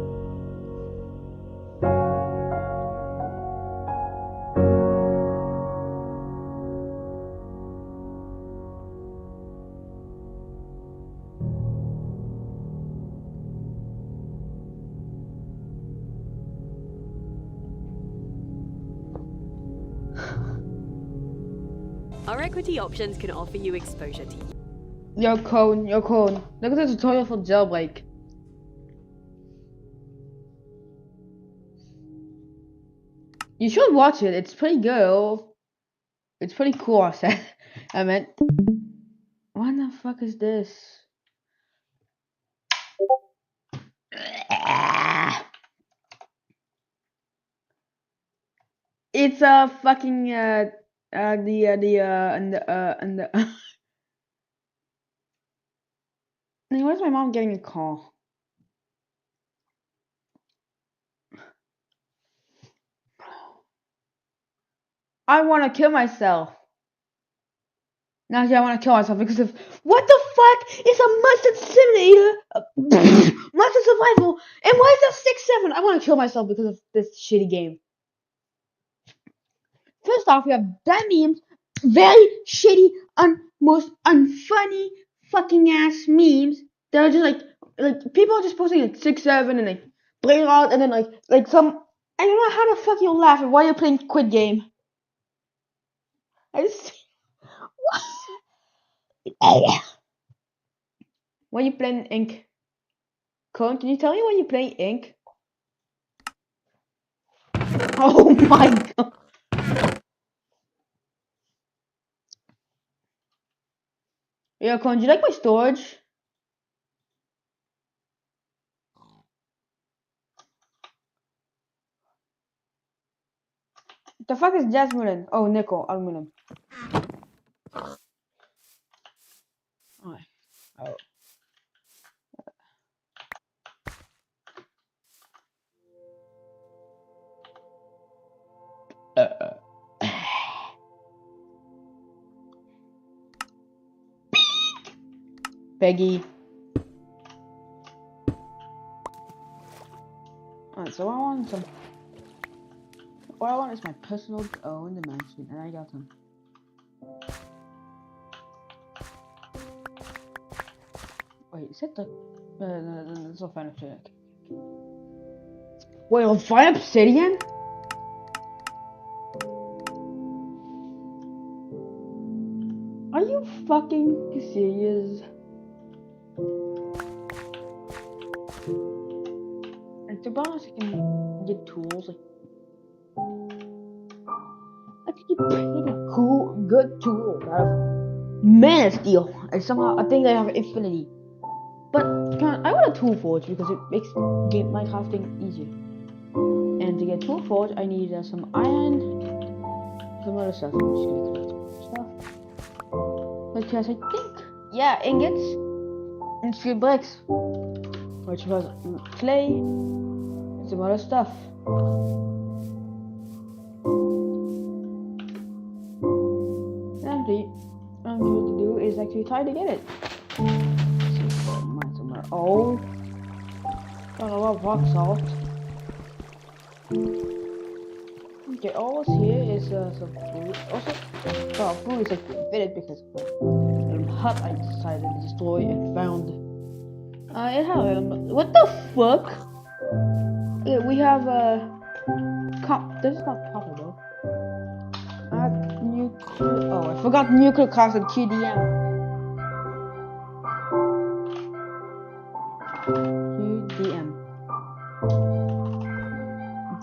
Our equity options can offer you exposure to Yo, Cone. Look at the tutorial for Jailbreak. You should watch it. It's pretty good. It's pretty cool, I said. I meant. What the fuck is this? It's a fucking and where's my mom getting a call? I want to kill myself. Now I want to kill myself because of what the fuck? It's a mustard simulator, mustard survival, and why is that 6-7? I want to kill myself because of this shitty game. First off, we have bad memes, very shitty, most unfunny fucking ass memes. They're just like people are just posting like 6-7 and like play it out and then like some. I don't know how the fuck you're laughing while you're playing Quid Game. I just. Why you playing Ink? Cone, can you tell me why you playing Ink? Oh my god. Yo, Cone, do you like my storage? The fuck is jasmine? Oh, nickel, aluminum. Oh. Peggy. Alright, so what I want is my personal own dimension, and I got them. Wait, is that the no, that's not fine obsidian. Wait, on fine obsidian? Are you fucking serious? And to be honest, I can get tools. I can get pretty cool, good tools out of Man of Steel. And somehow I think they have infinity. But I want a tool forge because it makes my crafting easier. And to get tool forge, I need some iron, some other stuff. I'm just gonna collect stuff. Because I think, yeah, ingots and steel bricks, which was clay and some other stuff. And what I'm going to do is actually try to get it. Oh, got a lot of rock salt. Okay, all here is some food. Also, food is like fitted because of the hut I decided to destroy and found. It has what the fuck? Yeah, we have this is not copper though. Nuclear. Oh, I forgot nuclear class and QDM.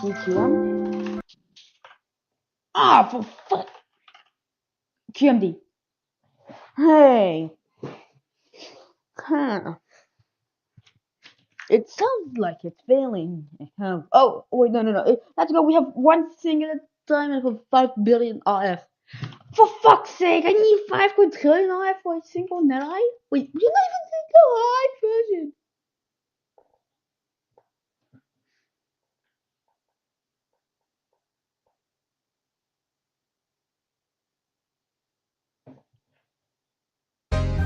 DQM. Ah, for fuck. QMD. Hey. Huh. It sounds like it's failing. Oh, wait, no. Let's go. We have one thing at a time and for 5 billion RF. For fuck's sake, I need 5 quadrillion RF for a single NetEye? Wait, you're not even the live version.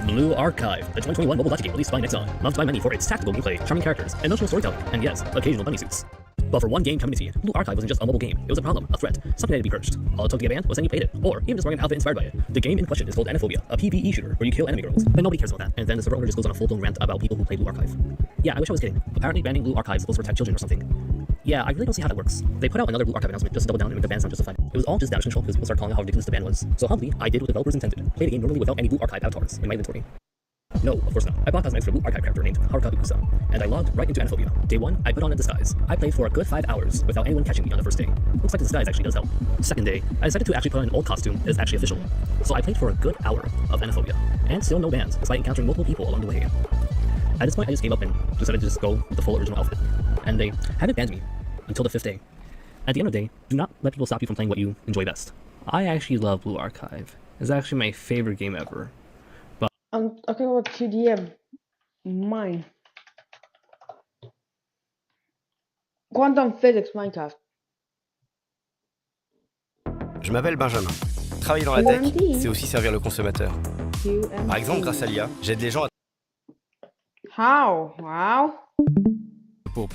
Blue Archive, the 2021 mobile gacha game released by Nexon, loved by many for its tactical gameplay, charming characters, emotional storytelling, and yes, occasional bunny suits. But for one game community, Blue Archive wasn't just a mobile game. It was a problem, a threat, something that had to be purged. All it took to get banned was then you played it, or even just wearing an outfit inspired by it. The game in question is called Enophobia, a PvE shooter where you kill enemy girls. But nobody cares about that, and then the server owner just goes on a full-blown rant about people who play Blue Archive. Yeah, I wish I was kidding. Apparently banning Blue Archive is supposed to protect children or something. Yeah, I really don't see how that works. They put out another Blue Archive announcement just to double down and make the ban sound justified. It was all just damage control because people started calling out how ridiculous the ban was. So humbly, I did what developers intended. Play the game normally without any Blue Archive avatars in my inventory. No, of course not. I bought an extra Blue Archive character named Haruka Ukusa, and I logged right into Enophobia. Day 1, I put on a disguise. I played for a good 5 hours without anyone catching me on the first day. Looks like the disguise actually does help. Second day, I decided to actually put on an old costume that is actually official. So I played for a good hour of Enophobia, and still no bans, despite encountering multiple people along the way. At this point, I just gave up and decided to just go with the full original outfit. And they haven't banned me until the 5th day. At the end of the day, do not let people stop you from playing what you enjoy best. I actually love Blue Archive. It's actually my favorite game ever. But I'm talking about QDM. Mine. Quantum Physics Minecraft. Je m'appelle Benjamin. Travailler dans la tech, c'est aussi servir le consommateur. Par exemple, grâce à l'IA, j'aide les gens à... How? Wow.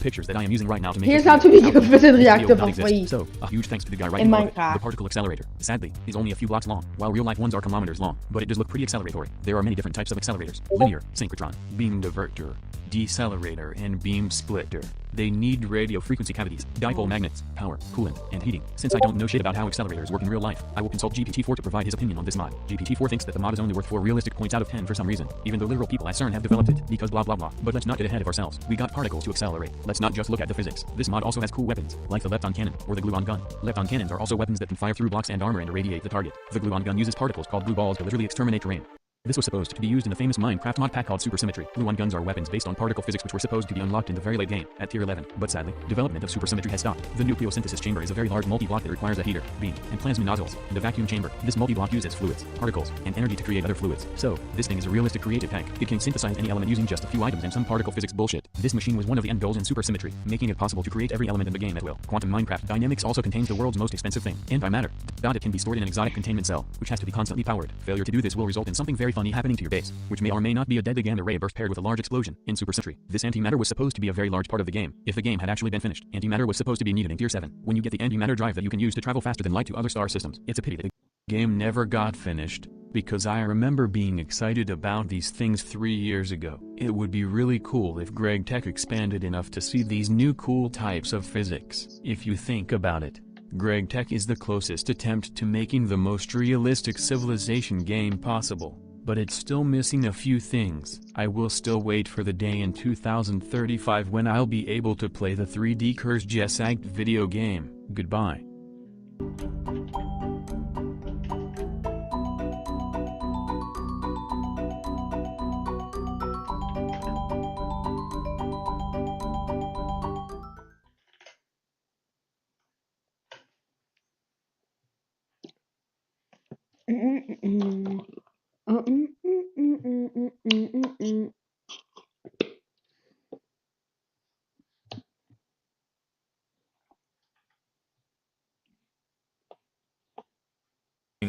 Pictures that I am using right now to make Here's how to make a fission reactor for free. So, a huge thanks to the guy writing about it, the particle accelerator. Sadly, he's only a few blocks long, while real-life ones are kilometers long, but it does look pretty acceleratory. There are many different types of accelerators: linear, synchrotron, beam diverter, decelerator, and beam splitter. They need radio frequency cavities, dipole magnets, power, coolant, and heating. Since I don't know shit about how accelerators work in real life, I will consult GPT-4 to provide his opinion on this mod. GPT-4 thinks that the mod is only worth 4 realistic points out of 10 for some reason, even though literal people at CERN have developed it, because blah blah blah. But let's not get ahead of ourselves. We got particles to accelerate. Let's not just look at the physics. This mod also has cool weapons, like the Lepton cannon, or the gluon gun. Lepton cannons are also weapons that can fire through blocks and armor and irradiate the target. The gluon gun uses particles called blue balls to literally exterminate terrain. This was supposed to be used in the famous Minecraft mod pack called Supersymmetry. Gluon guns are weapons based on particle physics which were supposed to be unlocked in the very late game, at tier 11. But sadly, development of Supersymmetry has stopped. The nucleosynthesis chamber is a very large multi-block that requires a heater, beam, and plasma nozzles, and a vacuum chamber. This multi-block uses fluids, particles, and energy to create other fluids. So, this thing is a realistic creative tank. It can synthesize any element using just a few items and some particle physics bullshit. This machine was one of the end goals in Supersymmetry, making it possible to create every element in the game at will. Quantum Minecraft Dynamics also contains the world's most expensive thing, antimatter. It can be stored in an exotic containment cell, which has to be constantly powered. Failure to do this will result in something very funny happening to your base, which may or may not be a deadly gamma ray burst paired with a large explosion. In Supersymmetry, this antimatter was supposed to be a very large part of the game. If the game had actually been finished, antimatter was supposed to be needed in tier 7. When you get the antimatter drive that you can use to travel faster than light to other star systems, it's a pity that the game never got finished, because I remember being excited about these things 3 years ago. It would be really cool if Greg Tech expanded enough to see these new cool types of physics. If you think about it, Greg Tech is the closest attempt to making the most realistic Civilization game possible, but it's still missing a few things. I will still wait for the day in 2035 when I'll be able to play the 3D Curse Gesact video game. Goodbye.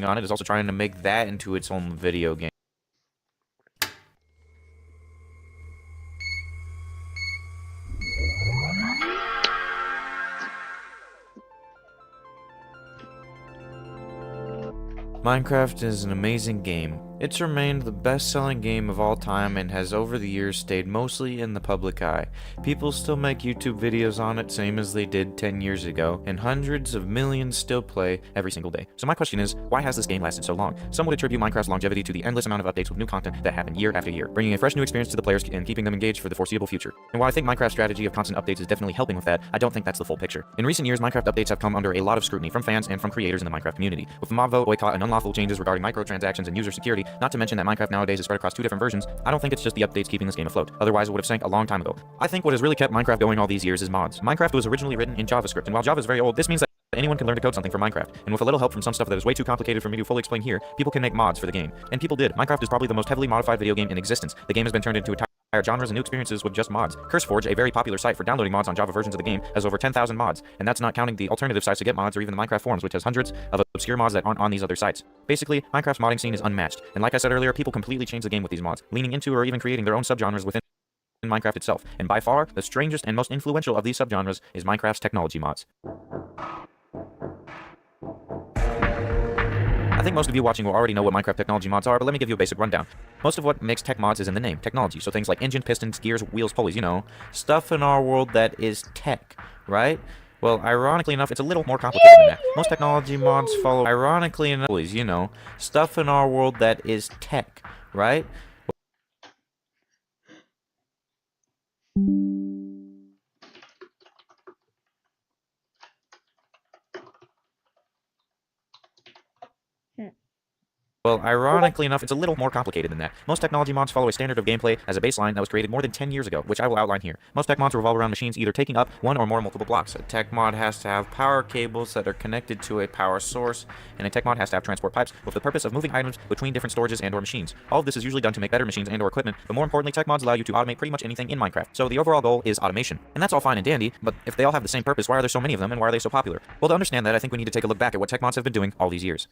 On it is also trying to make that into its own video game. Minecraft is an amazing game. It's remained the best-selling game of all time and has over the years stayed mostly in the public eye. People still make YouTube videos on it same as they did 10 years ago, and hundreds of millions still play every single day. So my question is, why has this game lasted so long? Some would attribute Minecraft's longevity to the endless amount of updates with new content that happen year after year, bringing a fresh new experience to the players and keeping them engaged for the foreseeable future. And while I think Minecraft's strategy of constant updates is definitely helping with that, I don't think that's the full picture. In recent years, Minecraft updates have come under a lot of scrutiny from fans and from creators in the Minecraft community. With the mob vote, boycott, and unlawful changes regarding microtransactions and user security, not to mention that Minecraft nowadays is spread across 2 different versions. I don't think it's just the updates keeping this game afloat, otherwise it would have sank a long time ago. I think what has really kept Minecraft going all these years is mods. Minecraft was originally written in JavaScript, and while Java is very old, this means that anyone can learn to code something for Minecraft, and with a little help from some stuff that is way too complicated for me to fully explain here, people can make mods for the game. And people did. Minecraft is probably the most heavily modified video game in existence. The game has been turned into entire genres and new experiences with just mods. CurseForge, a very popular site for downloading mods on Java versions of the game, has over 10,000 mods, and that's not counting the alternative sites to get mods or even the Minecraft forums, which has hundreds of obscure mods that aren't on these other sites. Basically, Minecraft's modding scene is unmatched, and like I said earlier, people completely change the game with these mods, leaning into or even creating their own subgenres within Minecraft itself. And by far, the strangest and most influential of these subgenres is Minecraft's technology mods. I think most of you watching will already know what Minecraft technology mods are, but let me give you a basic rundown. Most of what makes tech mods is in the name, technology, so things like engine, pistons, gears, wheels, pulleys, you know, stuff in our world that is tech, right? Well, ironically enough, it's a little more complicated than that. Most technology mods follow, ironically enough, you know, stuff in our world that is tech, right? Well, ironically enough, it's a little more complicated than that. Most technology mods follow a standard of gameplay as a baseline that was created more than 10 years ago, which I will outline here. Most tech mods revolve around machines either taking up one or more multiple blocks. A tech mod has to have power cables that are connected to a power source, and a tech mod has to have transport pipes with the purpose of moving items between different storages and or machines. All of this is usually done to make better machines and or equipment, but more importantly, tech mods allow you to automate pretty much anything in Minecraft. So the overall goal is automation. And that's all fine and dandy, but if they all have the same purpose, why are there so many of them and why are they so popular? Well, to understand that, I think we need to take a look back at what tech mods have been doing all these years.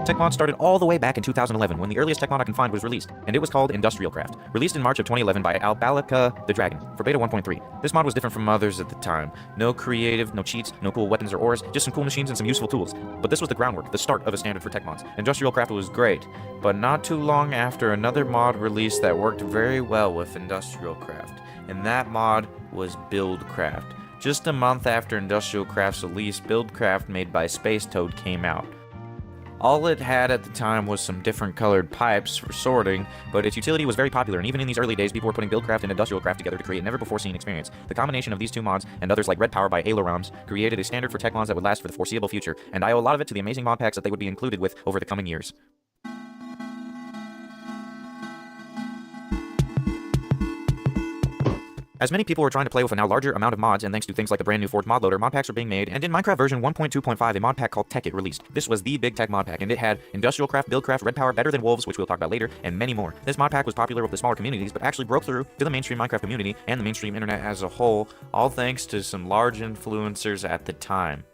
Tech mod started all the way back in 2011 when the earliest tech mod I can find was released, and it was called Industrial Craft, released in March of 2011 by Albalica the Dragon for beta 1.3. This mod was different from others at the time. No creative, no cheats, no cool weapons or ores, just some cool machines and some useful tools. But this was the groundwork, the start of a standard for tech mods. Industrial Craft was great, but not too long after another mod released that worked very well with Industrial Craft, and that mod was Buildcraft. Just a month after Industrial Craft's release, Buildcraft, made by Space Toad, came out. All it had at the time was some different colored pipes for sorting, but its utility was very popular, and even in these early days, people were putting Buildcraft and Industrial Craft together to create a never-before-seen experience. The combination of these two mods, and others like Red Power by Ailerons, created a standard for tech mods that would last for the foreseeable future, and I owe a lot of it to the amazing mod packs that they would be included with over the coming years. As many people were trying to play with a now larger amount of mods, and thanks to things like the brand new Forge mod loader, mod packs were being made, and in Minecraft version 1.2.5, a mod pack called Tech It released. This was the big tech mod pack, and it had Industrial Craft, Buildcraft, Red Power, Better Than Wolves, which we'll talk about later, and many more. This mod pack was popular with the smaller communities, but actually broke through to the mainstream Minecraft community and the mainstream internet as a whole, all thanks to some large influencers at the time.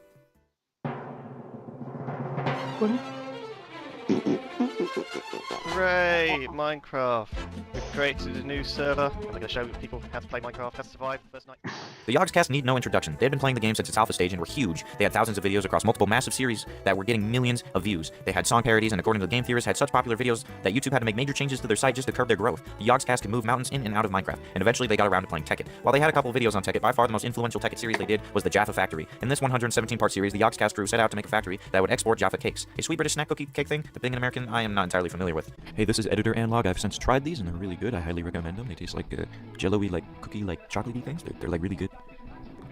Hooray! Minecraft! We've created a new server. I'm going to show people how to play Minecraft, how to survive the first night. The Yogscast need no introduction. They had been playing the game since its alpha stage and were huge. They had thousands of videos across multiple massive series that were getting millions of views. They had song parodies, and according to the game theorists, had such popular videos that YouTube had to make major changes to their site just to curb their growth. The Yogscast could move mountains in and out of Minecraft, and eventually they got around to playing Tech It. While they had a couple videos on Tech It, by far the most influential Tech It series they did was the Jaffa Factory. In this 117-part series, the Yogscast crew set out to make a factory that would export Jaffa cakes. A sweet British snack cookie cake thing, the thing in American I am not entirely familiar with. Hey, this is Editor Analog. I've since tried these and they're really good. I highly recommend them. They taste like jello-y, like cookie, like chocolatey things. They're like really good.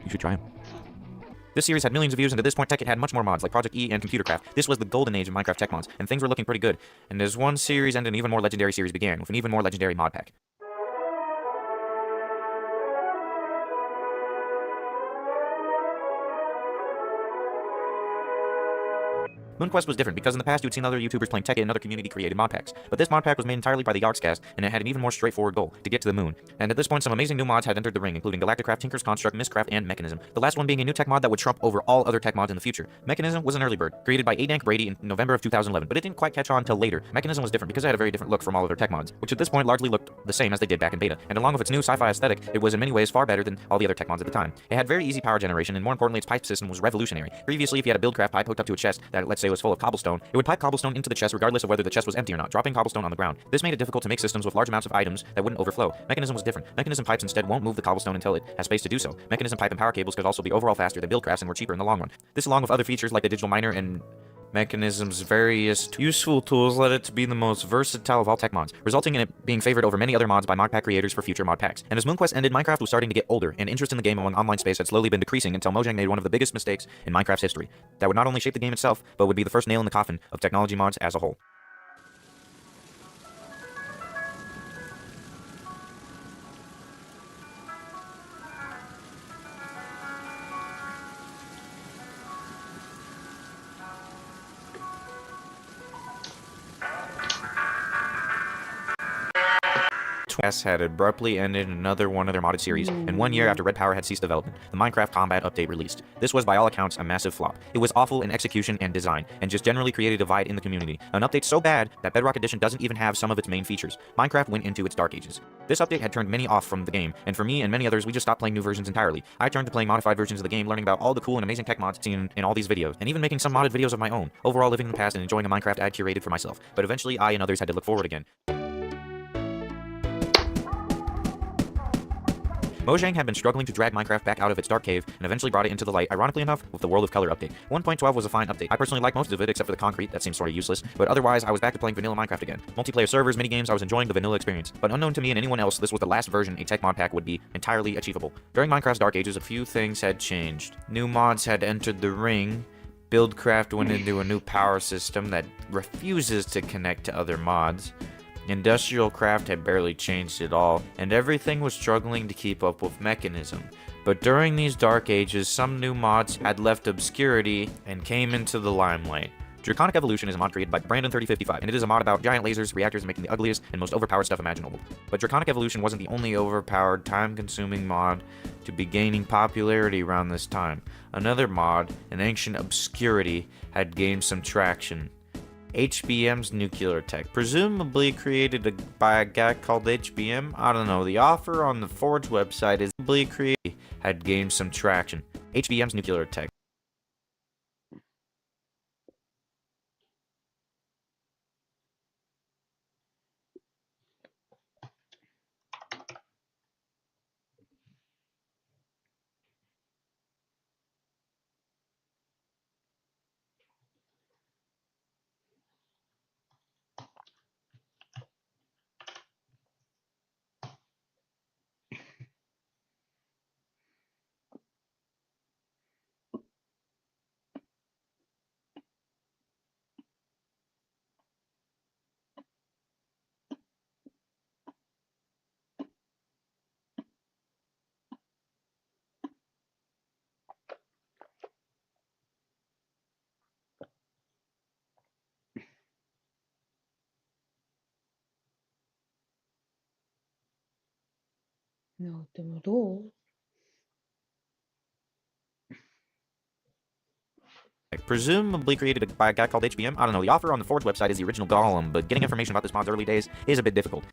You should try them. This series had millions of views, and to this point, Tech It had much more mods, like Project E and Computercraft. This was the golden age of Minecraft tech mods, and things were looking pretty good. And as one series and an even more legendary series began, with an even more legendary mod pack. MoonQuest was different, because in the past you'd seen other YouTubers playing Tech It and other community-created mod packs. But this mod pack was made entirely by the Yogscast, and it had an even more straightforward goal, to get to the moon. And at this point, some amazing new mods had entered the ring, including Galacticraft, Tinker's Construct, Mistcraft, and Mechanism. The last one being a new tech mod that would trump over all other tech mods in the future. Mechanism was an early bird, created by Adank Brady in November of 2011, but it didn't quite catch on until later. Mechanism was different because it had a very different look from all other tech mods, which at this point largely looked the same as they did back in beta. And along with its new sci-fi aesthetic, it was in many ways far better than all the other tech mods at the time. It had very easy power generation, and more importantly, its pipe system was revolutionary. Previously, if you had a Buildcraft pipe hooked up to a chest that, let's say, was full of cobblestone, it would pipe cobblestone into the chest regardless of whether the chest was empty or not, dropping cobblestone on the ground. This made it difficult to make systems with large amounts of items that wouldn't overflow. Mechanism was different. Mechanism pipes instead won't move the cobblestone until it has space to do so. Mechanism pipe and power cables could also be overall faster than Buildcrafts and were cheaper in the long run. This, along with other features like the digital miner and Mechanism's various useful tools led it to be the most versatile of all tech mods, resulting in it being favored over many other mods by mod pack creators for future mod packs. And as MoonQuest ended, Minecraft was starting to get older, and interest in the game among online space had slowly been decreasing until Mojang made one of the biggest mistakes in Minecraft's history. That would not only shape the game itself, but would be the first nail in the coffin of technology mods as a whole. Had abruptly ended another one of their modded series, and 1 year after Red Power had ceased development, the Minecraft Combat update released. This was by all accounts a massive flop. It was awful in execution and design, and just generally created a divide in the community. An update so bad that Bedrock Edition doesn't even have some of its main features. Minecraft went into its dark ages. This update had turned many off from the game, and for me and many others, we just stopped playing new versions entirely. I turned to playing modified versions of the game, learning about all the cool and amazing tech mods seen in all these videos, and even making some modded videos of my own. Overall, living in the past and enjoying a Minecraft ad curated for myself. But eventually, I and others had to look forward again. Mojang had been struggling to drag Minecraft back out of its dark cave, and eventually brought it into the light, ironically enough, with the World of Color update. 1.12 was a fine update. I personally like most of it, except for the concrete, that seems sort of useless, but otherwise, I was back to playing vanilla Minecraft again. Multiplayer servers, minigames, I was enjoying the vanilla experience. But unknown to me and anyone else, this was the last version a tech mod pack would be entirely achievable. During Minecraft's dark ages, a few things had changed. New mods had entered the ring, Buildcraft went into a new power system that refuses to connect to other mods, Industrial Craft had barely changed at all, and everything was struggling to keep up with Mechanism. But during these dark ages, some new mods had left obscurity and came into the limelight. Draconic Evolution is a mod created by Brandon3055, and it is a mod about giant lasers, reactors, and making the ugliest and most overpowered stuff imaginable. But Draconic Evolution wasn't the only overpowered, time-consuming mod to be gaining popularity around this time. Another mod, an Ancient Obscurity, had gained some traction. HBM's nuclear tech, presumably created by a guy called HBM. I don't know. The author on the Forge website is presumably created, had gained some traction. HBM's nuclear tech. No, temor. Presumably created by a guy called HBM. I don't know. The author on the Forge website is the original Golem, but getting information about this mod's early days is a bit difficult.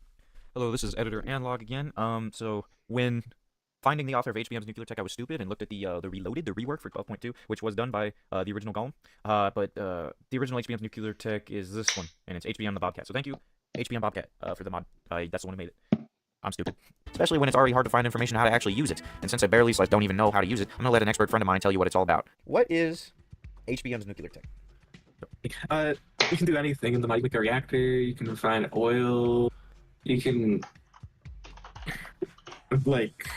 Hello, this is Editor Analog again. So when finding the author of HBM's nuclear tech, I was stupid and looked at the rework for 12.2, which was done by the original Golem. But the original HBM's nuclear tech is this one, and it's HBM the Bobcat. So thank you, HBM Bobcat, for the mod. That's the one who made it. I'm stupid. Especially when it's already hard to find information on how to actually use it. And since I barely don't even know how to use it, I'm gonna let an expert friend of mine tell you what it's all about. What is HBM's nuclear tech? You can do anything in the Magma reactor. You can refine oil. You can like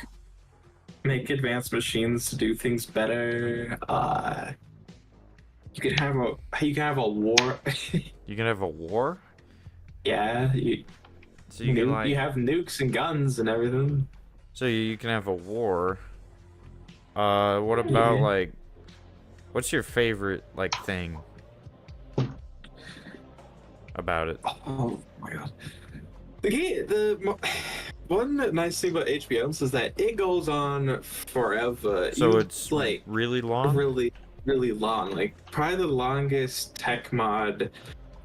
make advanced machines to do things better. You can have a war. You can have a war? Yeah. So you can like you have nukes and guns and everything. So you can have a war. What about like? What's your favorite like thing about it? Oh my god. The one nice thing about HBMs is that it goes on forever. So it's like really long? Really, really long. Like probably the longest tech mod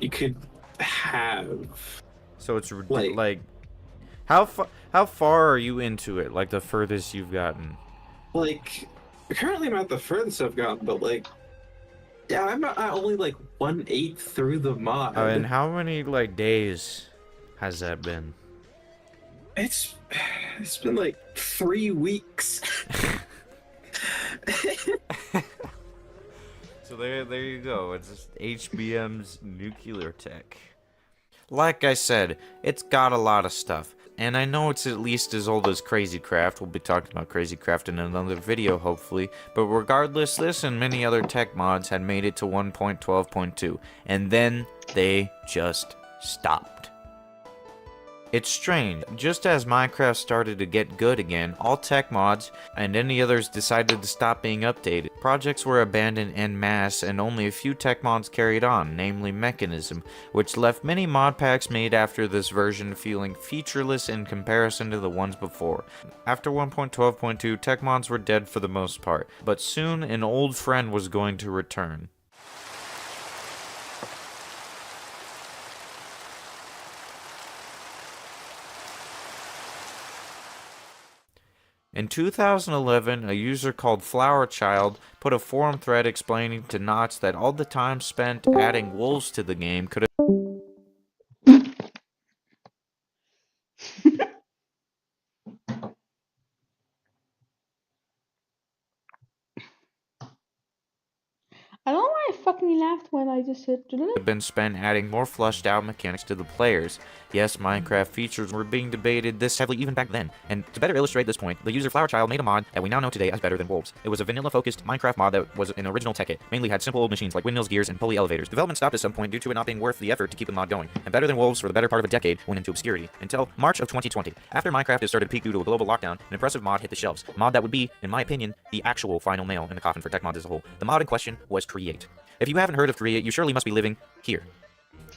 you could have. So it's like how far are you into it? Like the furthest you've gotten? Like currently I'm at the furthest I've gotten, but like yeah, I'm only like 1/8 through the mod. And how many like days has that been? It's been like 3 weeks. So there you go. It's just HBM's nuclear tech. Like I said, it's got a lot of stuff. And I know it's at least as old as Crazy Craft. We'll be talking about Crazy Craft in another video, hopefully. But regardless, this and many other tech mods had made it to 1.12.2. And then they just stopped. It's strange, just as Minecraft started to get good again, all tech mods and any others decided to stop being updated. Projects were abandoned en masse and only a few tech mods carried on, namely Mechanism, which left many mod packs made after this version feeling featureless in comparison to the ones before. After 1.12.2, tech mods were dead for the most part, but soon an old friend was going to return. In 2011, a user called Flowerchild put a forum thread explaining to Notch that all the time spent adding wolves to the game could have I don't know why I fucking laughed when I just said been spent adding more fleshed out mechanics to the players. Yes, Minecraft features were being debated this heavily even back then, and to better illustrate this point, the user Flowerchild made a mod that we now know today as Better Than Wolves. It was a vanilla-focused Minecraft mod that was an original tech kit, mainly had simple old machines like windmills, gears, and pulley elevators. Development stopped at some point due to it not being worth the effort to keep the mod going, and Better Than Wolves for the better part of a decade went into obscurity, until March of 2020. After Minecraft had started to peak due to a global lockdown, an impressive mod hit the shelves. A mod that would be, in my opinion, the actual final nail in the coffin for tech mods as a whole. The mod in question was Create. If you haven't heard of Create, you surely must be living here,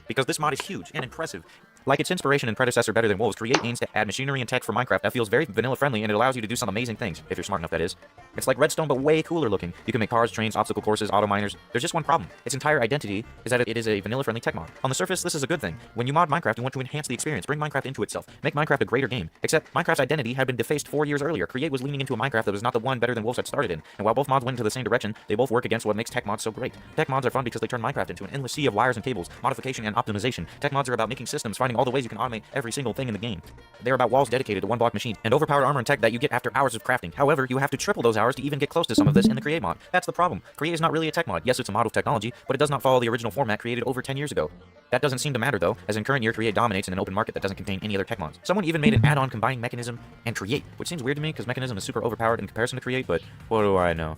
because this mod is huge and impressive. Like its inspiration and predecessor Better Than Wolves, Create aims to add machinery and tech for Minecraft that feels very vanilla friendly, and it allows you to do some amazing things, if you're smart enough that is. It's like Redstone but way cooler looking. You can make cars, trains, obstacle courses, auto miners. There's just one problem. Its entire identity is that it is a vanilla friendly tech mod. On the surface, this is a good thing. When you mod Minecraft, you want to enhance the experience, bring Minecraft into itself, make Minecraft a greater game. Except Minecraft's identity had been defaced 4 years earlier. Create was leaning into a Minecraft that was not the one Better Than Wolves had started in, and while both mods went into the same direction, they both work against what makes tech mods so great. Tech mods are fun because they turn Minecraft into an endless sea of wires and cables, modification and optimization. Tech mods are about making systems, finding all the ways you can automate every single thing in the game. They're about walls dedicated to one-block machines, and overpowered armor and tech that you get after hours of crafting. However, you have to triple those hours to even get close to some of this in the Create mod. That's the problem. Create is not really a tech mod. Yes, it's a mod with technology, but it does not follow the original format created over 10 years ago. That doesn't seem to matter though, as in current year Create dominates in an open market that doesn't contain any other tech mods. Someone even made an add-on combining Mechanism and Create, which seems weird to me because Mechanism is super overpowered in comparison to Create, but what do I know?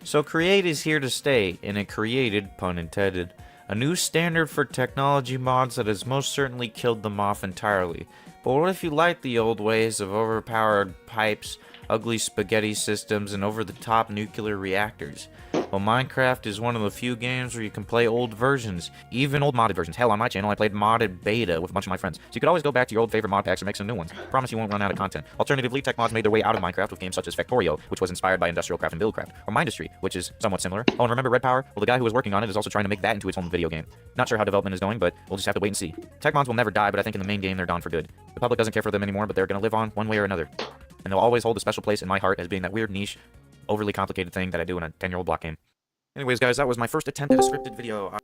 So Create is here to stay, and it created, pun intended, a new standard for technology mods that has most certainly killed them off entirely. But what if you like the old ways of overpowered pipes, ugly spaghetti systems, and over-the-top nuclear reactors? Well, Minecraft is one of the few games where you can play old versions, even old modded versions. Hell, on my channel I played modded beta with a bunch of my friends, so you could always go back to your old favorite mod packs and make some new ones. Promise you won't run out of content. Alternatively, tech mods made their way out of Minecraft with games such as Factorio, which was inspired by Industrial Craft and Buildcraft, or Mindustry, which is somewhat similar. Oh, and remember Red Power? Well, the guy who was working on it is also trying to make that into its own video game. Not sure how development is going, but we'll just have to wait and see. Tech mods will never die, but I think in the main game they're gone for good. The public doesn't care for them anymore, but they're gonna live on one way or another. And they'll always hold a special place in my heart as being that weird, niche, overly complicated thing that I do in a 10-year-old block game. Anyways, guys, that was my first attempt at a scripted video.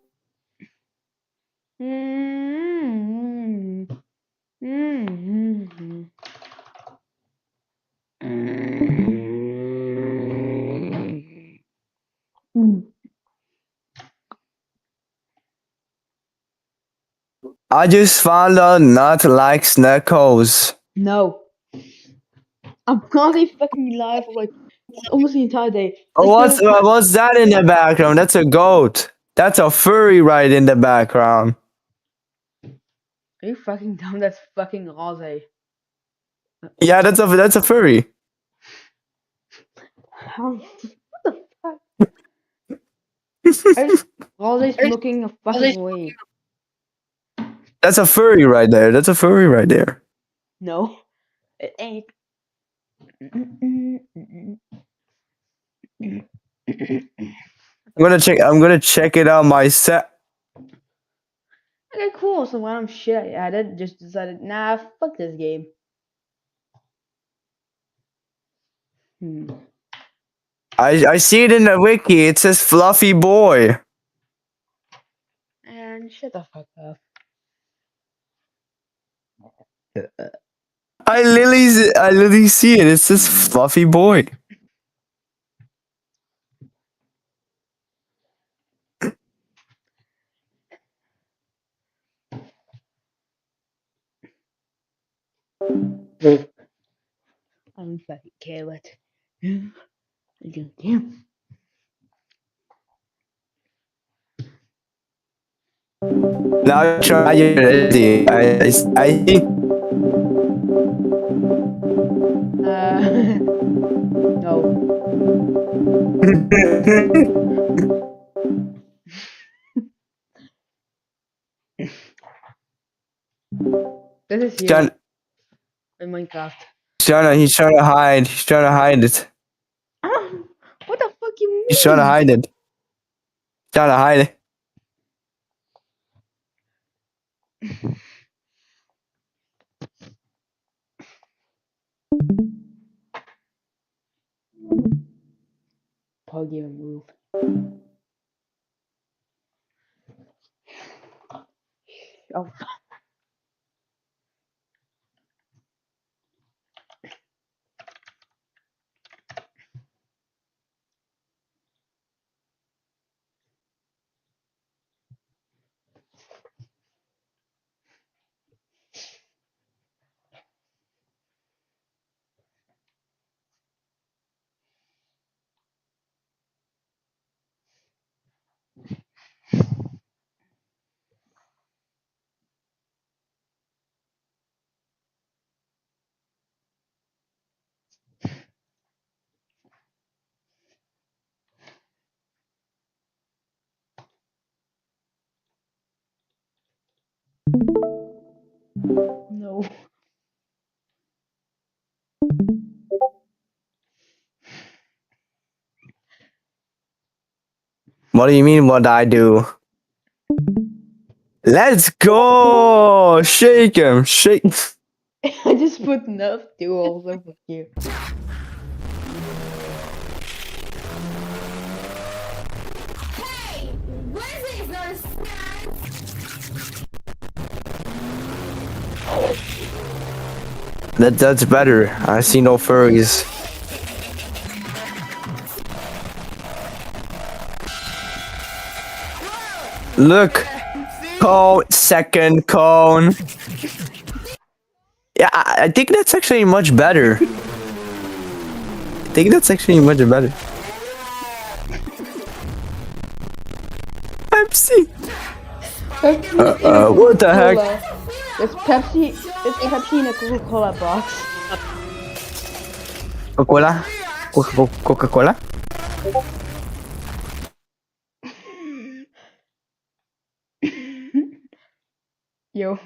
I just found out not to like Sneckos. No. I'm constantly fucking live for like almost the entire day. What's that in the background? That's a goat. That's a furry right in the background. Are you fucking dumb? That's fucking rose. Yeah, that's a furry. What the fuck? Rose's looking a fucking way. That's a furry right there. That's a furry right there. No, it ain't. I'm gonna check it out myself. Okay, cool. So random shit I added, just decided, nah, fuck this game. I see it in the wiki. It says fluffy boy. And shut the fuck up. I literally see it. It says fluffy boy. I don't fucking care what. I don't care. Now try your ability. I think. No. This is you in Minecraft. He's trying to hide. He's trying to hide it. What the fuck you mean? He's trying to hide it. Trying to hide it. Puggy move. Oh. No. What do you mean? What I do? Let's go! Shake him! Shake. I just put enough too also for you. That's better. I see no furries. Look, cone, second cone. Yeah, I think that's actually much better. I think that's actually much better. Pepsi. What the heck? It's Pepsi. It's Pepsi in a Coca-Cola box. Coca-Cola? Coca-Cola? Yo.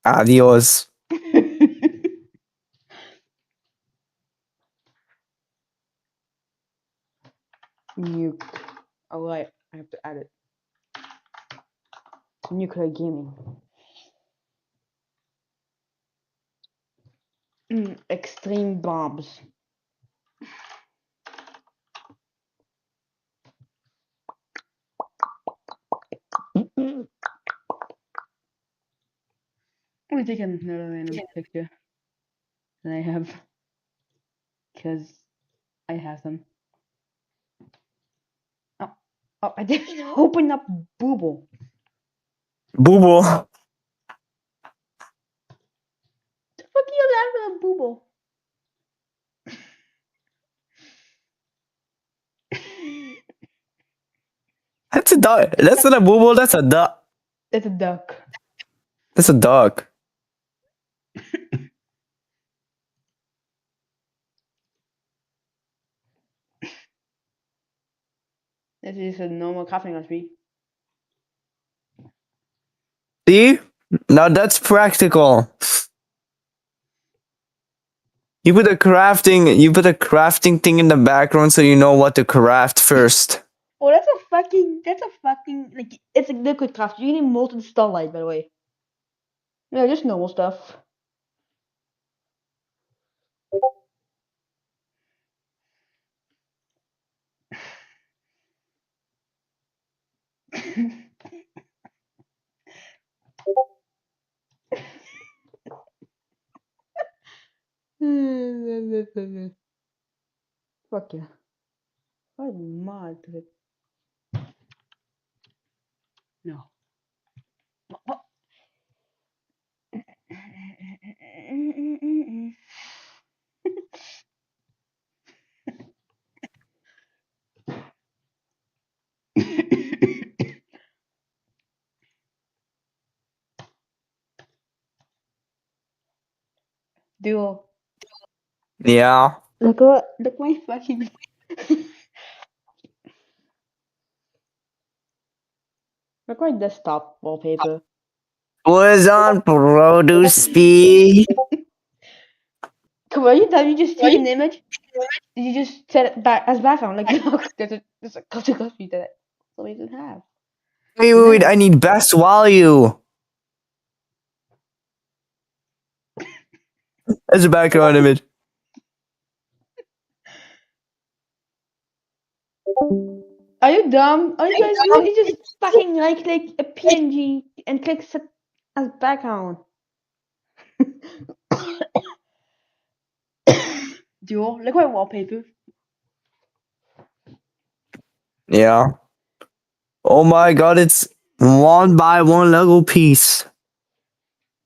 Adios. Nuke. Alright, I have to add it. Nuclear gaming. Extreme bombs. Let me take another random picture that I have, because I have them. Oh, I didn't open up Booble. Booble. The fuck are you laughing at Booble? That's a duck. That's not a booble. That's a duck. It's a duck. That's a duck. This is a normal crafting recipe. See? Now that's practical. You put a crafting thing in the background so you know what to craft first. Oh, that's a fucking, like, it's a liquid craft. You need molten starlight, by the way. No, just normal stuff. Fuck yeah. What mod to it? No. Duo. Yeah. Look my fucking. Look my desktop wallpaper. Was on produce speed. Come on, you done? You just take an image. You just set it back as background. Like look, there's a copy that it. So we didn't have. Wait, I need best value. As a background image. Are you dumb? Are you guys? You just fucking right click a PNG and click set as background. Duo, look at my wallpaper. Yeah. Oh my god, it's 1x1 Lego piece.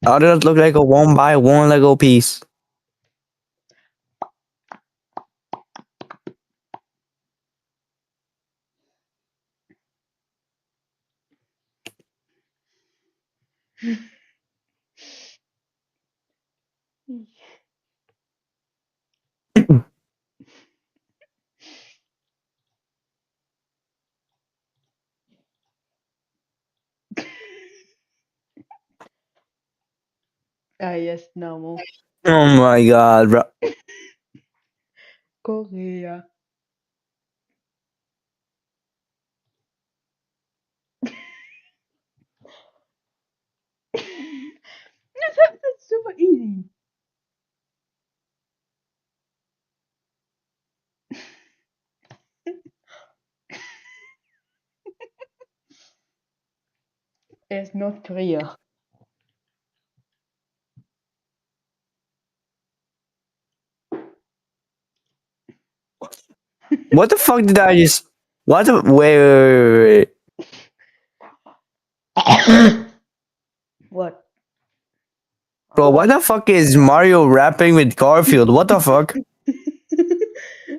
How does it look like a 1x1 Lego piece? Ah yes, normal. Oh my god, bro. Korea. That's super easy. It's North Korea. What the fuck did I just... What the... Wait. What? Bro, why the fuck is Mario rapping with Garfield? What the fuck?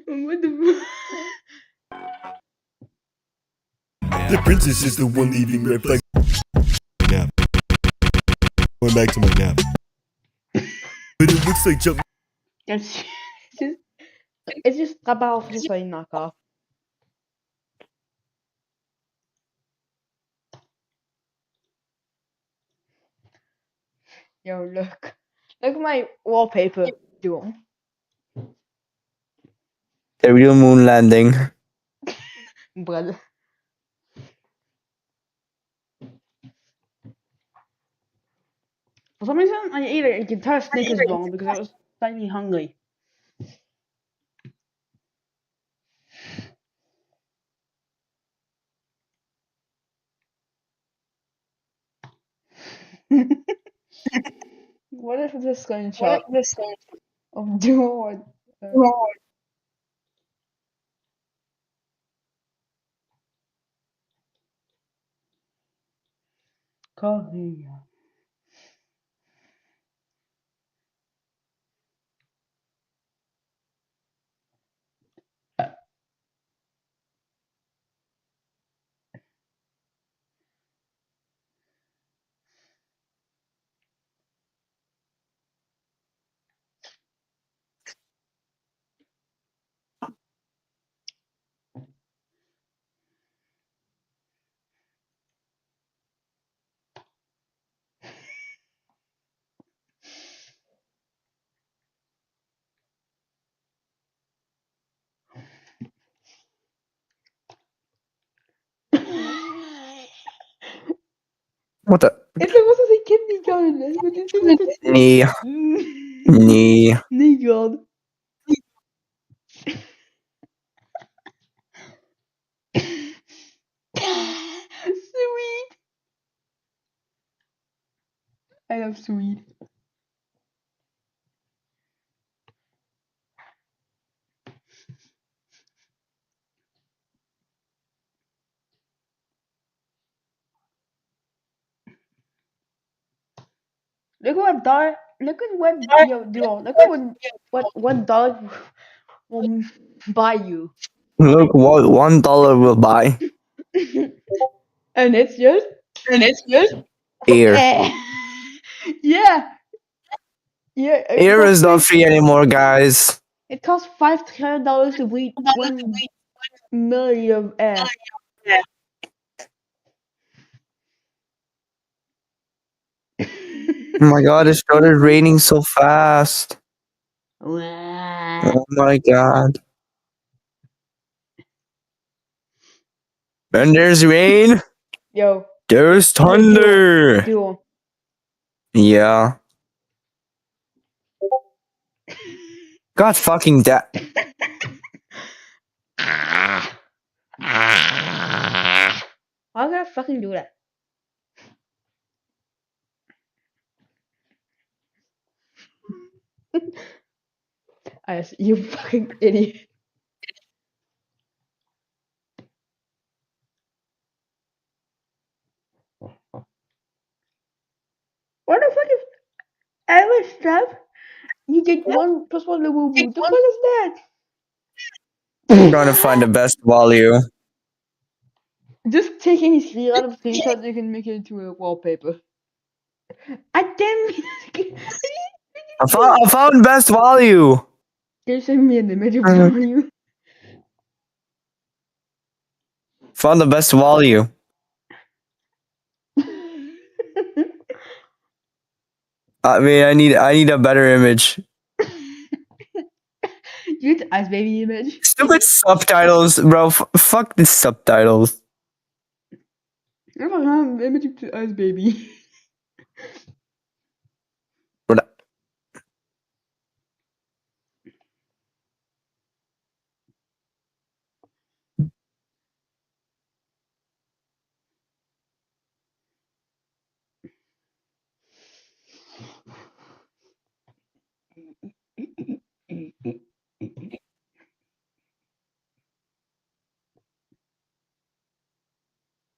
What the The princess is the one leaving red flag. Nap. Going back to my nap. But it looks like jump. It's just about just like knockoff. Yo, look at my wallpaper, Duo. The real moon landing. Brother. For some reason, I ate an entire Snickers bar because I was slightly hungry. What if it's a screenshot of Duo? Korea. What the... It's like, what is a kidney gun? But it's Nee. Nee. Nee, God. Sweet. I love sweet. Look Look at what look at what $1 will buy you. Look what $1 will buy. And it's just Air. yeah. Air is not free anymore, guys. It costs $500 to breathe 1 million of air. Oh my god, it started raining so fast. Oh my god. And there's rain. Yo. There's thunder. Duel. Yeah. God fucking that. Why would I fucking do that? You fucking idiot. What the fuck is Irish stuff? You get 1+1 level. What the fuck is that? I'm trying to find the best value. Just take any screenshot, you can make it into a wallpaper. I damn. I found best value. Can you send me an image of value? Found the best value. I mean, I need a better image. Use Ice Baby image. Stupid subtitles, bro. Fuck the subtitles. I don't have an image of Ice Baby.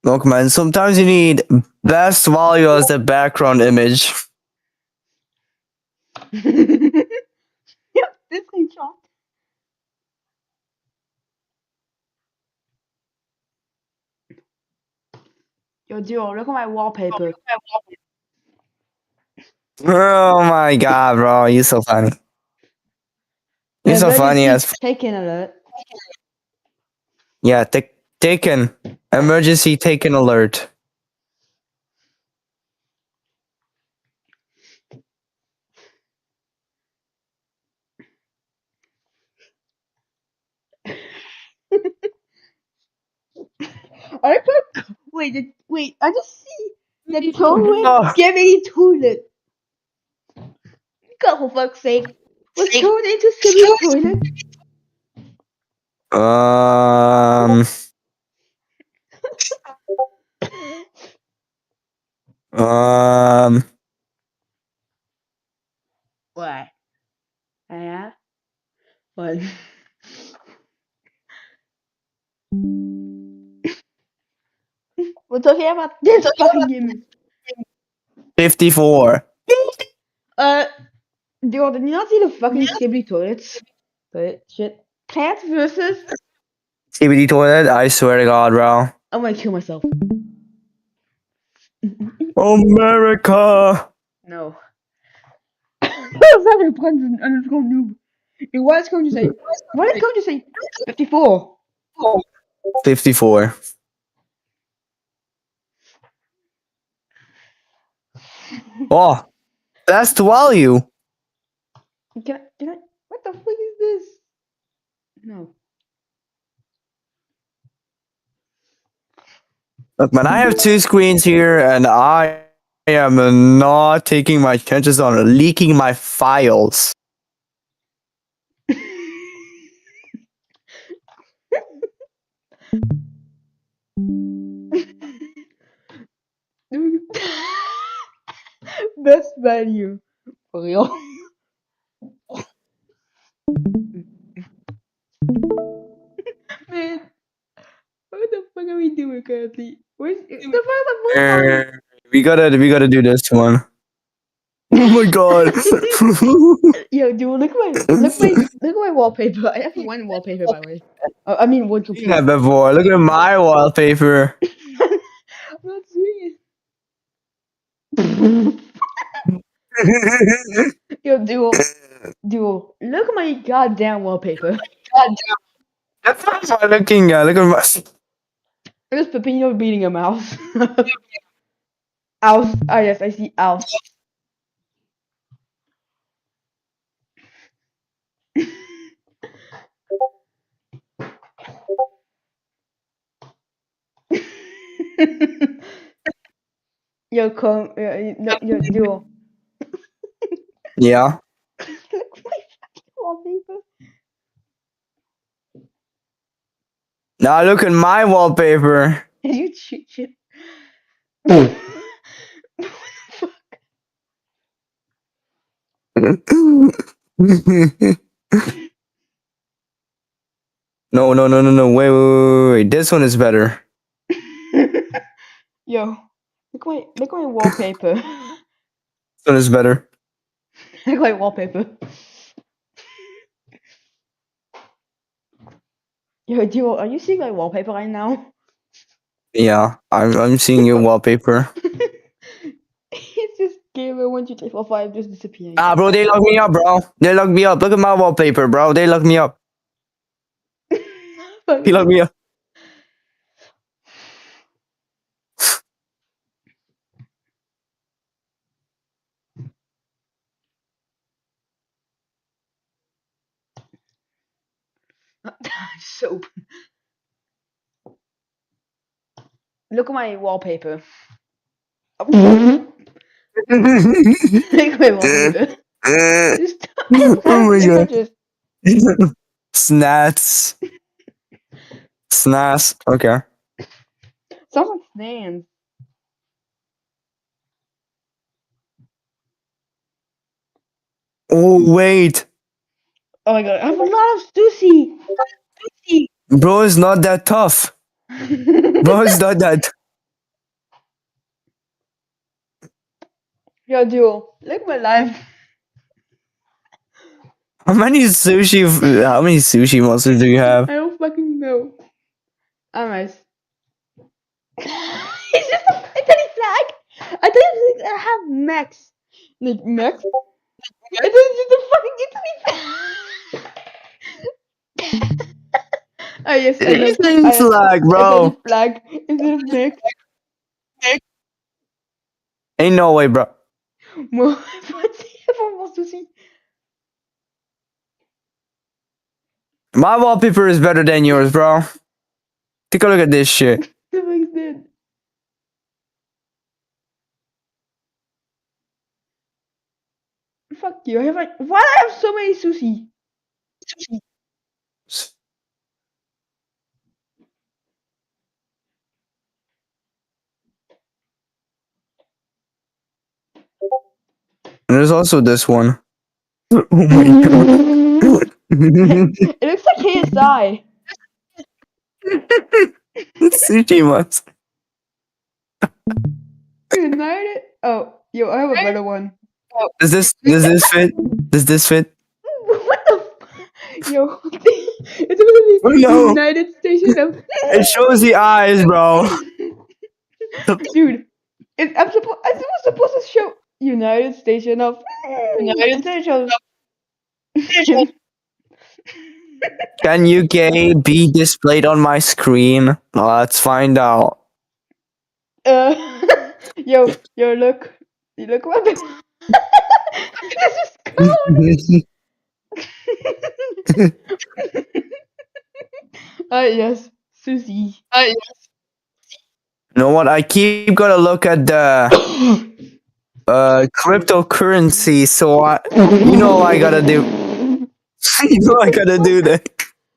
Look, man, sometimes you need best value as the background image. Yep, this screenshot. Yo, Duo, look at my wallpaper. Oh my god, bro, you're so funny. You're so funny as. Taken alert. Yeah, taken. Emergency taken alert. Wait, I just see the toilet. Give me toilet. God, for fuck's sake. Was thrown into Sibby's toilet? What? Yeah? What? We're talking about this fucking game. 54. Dude, did you not see the fucking Skibidi toilets? Shit. Plants versus. CBD toilet, I swear to God, bro. I'm gonna kill myself. America! No. Fucking puns and noob. What is going to say? What is going to say? 54. 54. Oh, best value. Can I? What the fuck is this? No. Look, man, I have two screens here, and I am not taking my chances on leaking my files. Best value. For real. Man, what the fuck are we doing currently? Where's the fuck? We gotta do this one. Oh my god. Yo, dude, look at my wallpaper. I have one wallpaper, by the way. I mean, one computer. Yeah, before. Look at my wallpaper. I'm not serious. Yo, dude, look at my goddamn wallpaper. That's not what I'm looking at. Look at my. There's Pepino beating a mouse. Ouse. Ah, yes, I see Ouse. Yo, come. Yo, dude. Yeah. Look at my fucking wallpaper. Now look at my wallpaper. You cheat shit. No. Wait. This one is better. Yo, look at my wallpaper. This one is better. Look at my wallpaper. Yo, dude, are you seeing my wallpaper right now? Yeah, I'm seeing your wallpaper. It's just gamer 1 2 3 4 5 just disappearing. Ah, bro, they locked me up, bro. They locked me up. Look at my wallpaper, bro. They locked me up. He locked me up. Soap. Look at my wallpaper. Look at my wallpaper. Just Oh my god. just Snats. Snass. Okay. someone stands. Oh wait. Oh my god, I have a lot of sushi. Bro, it's not that tough. Bro, it's not that. Yo, dude, look at my life. How many sushi monsters do you have? I don't fucking know. Anyways. It's just a tiny flag. I thought I have Max. Like, Max? I thought it's just a fucking Italy flag. Oh, yes, I know. Italy flag, bro. Flag instead of Max. Ain't no way, bro. More. Everyone wants to see. My wallpaper is better than yours, bro. Take a look at this shit. The fuck's dead. Fuck you. I have like. Why do I have so many sushi? And there's also this one. Oh my god. It looks like KSI. Sushi monster. United. Oh, yo, I have a better one. Does this fit? Does this fit? What the? Yo, it's supposed to be No. United Station of. It shows the eyes, bro. Dude, I'm supposed to show United Station of. United Station of. Can UK be displayed on my screen? Let's find out. Yo, look. You look what this is code. Yes, Susie. Yes. You know what? I keep gonna look at the cryptocurrency, so you know what I gotta do. You know I gotta do that.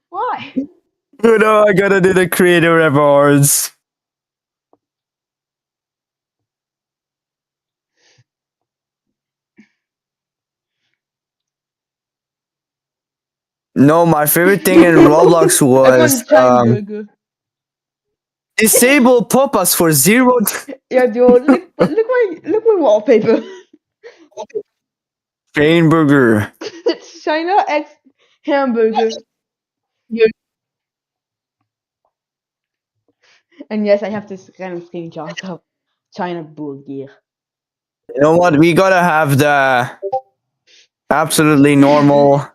Why? You know I gotta do the creator awards. No, my favorite thing in Roblox was disable pop-ups for 0. Yeah, dude, look my wallpaper. Chain burger. It's China X hamburger. And yes, I have this random screenshot of China burger. You know what? We gotta have the absolutely normal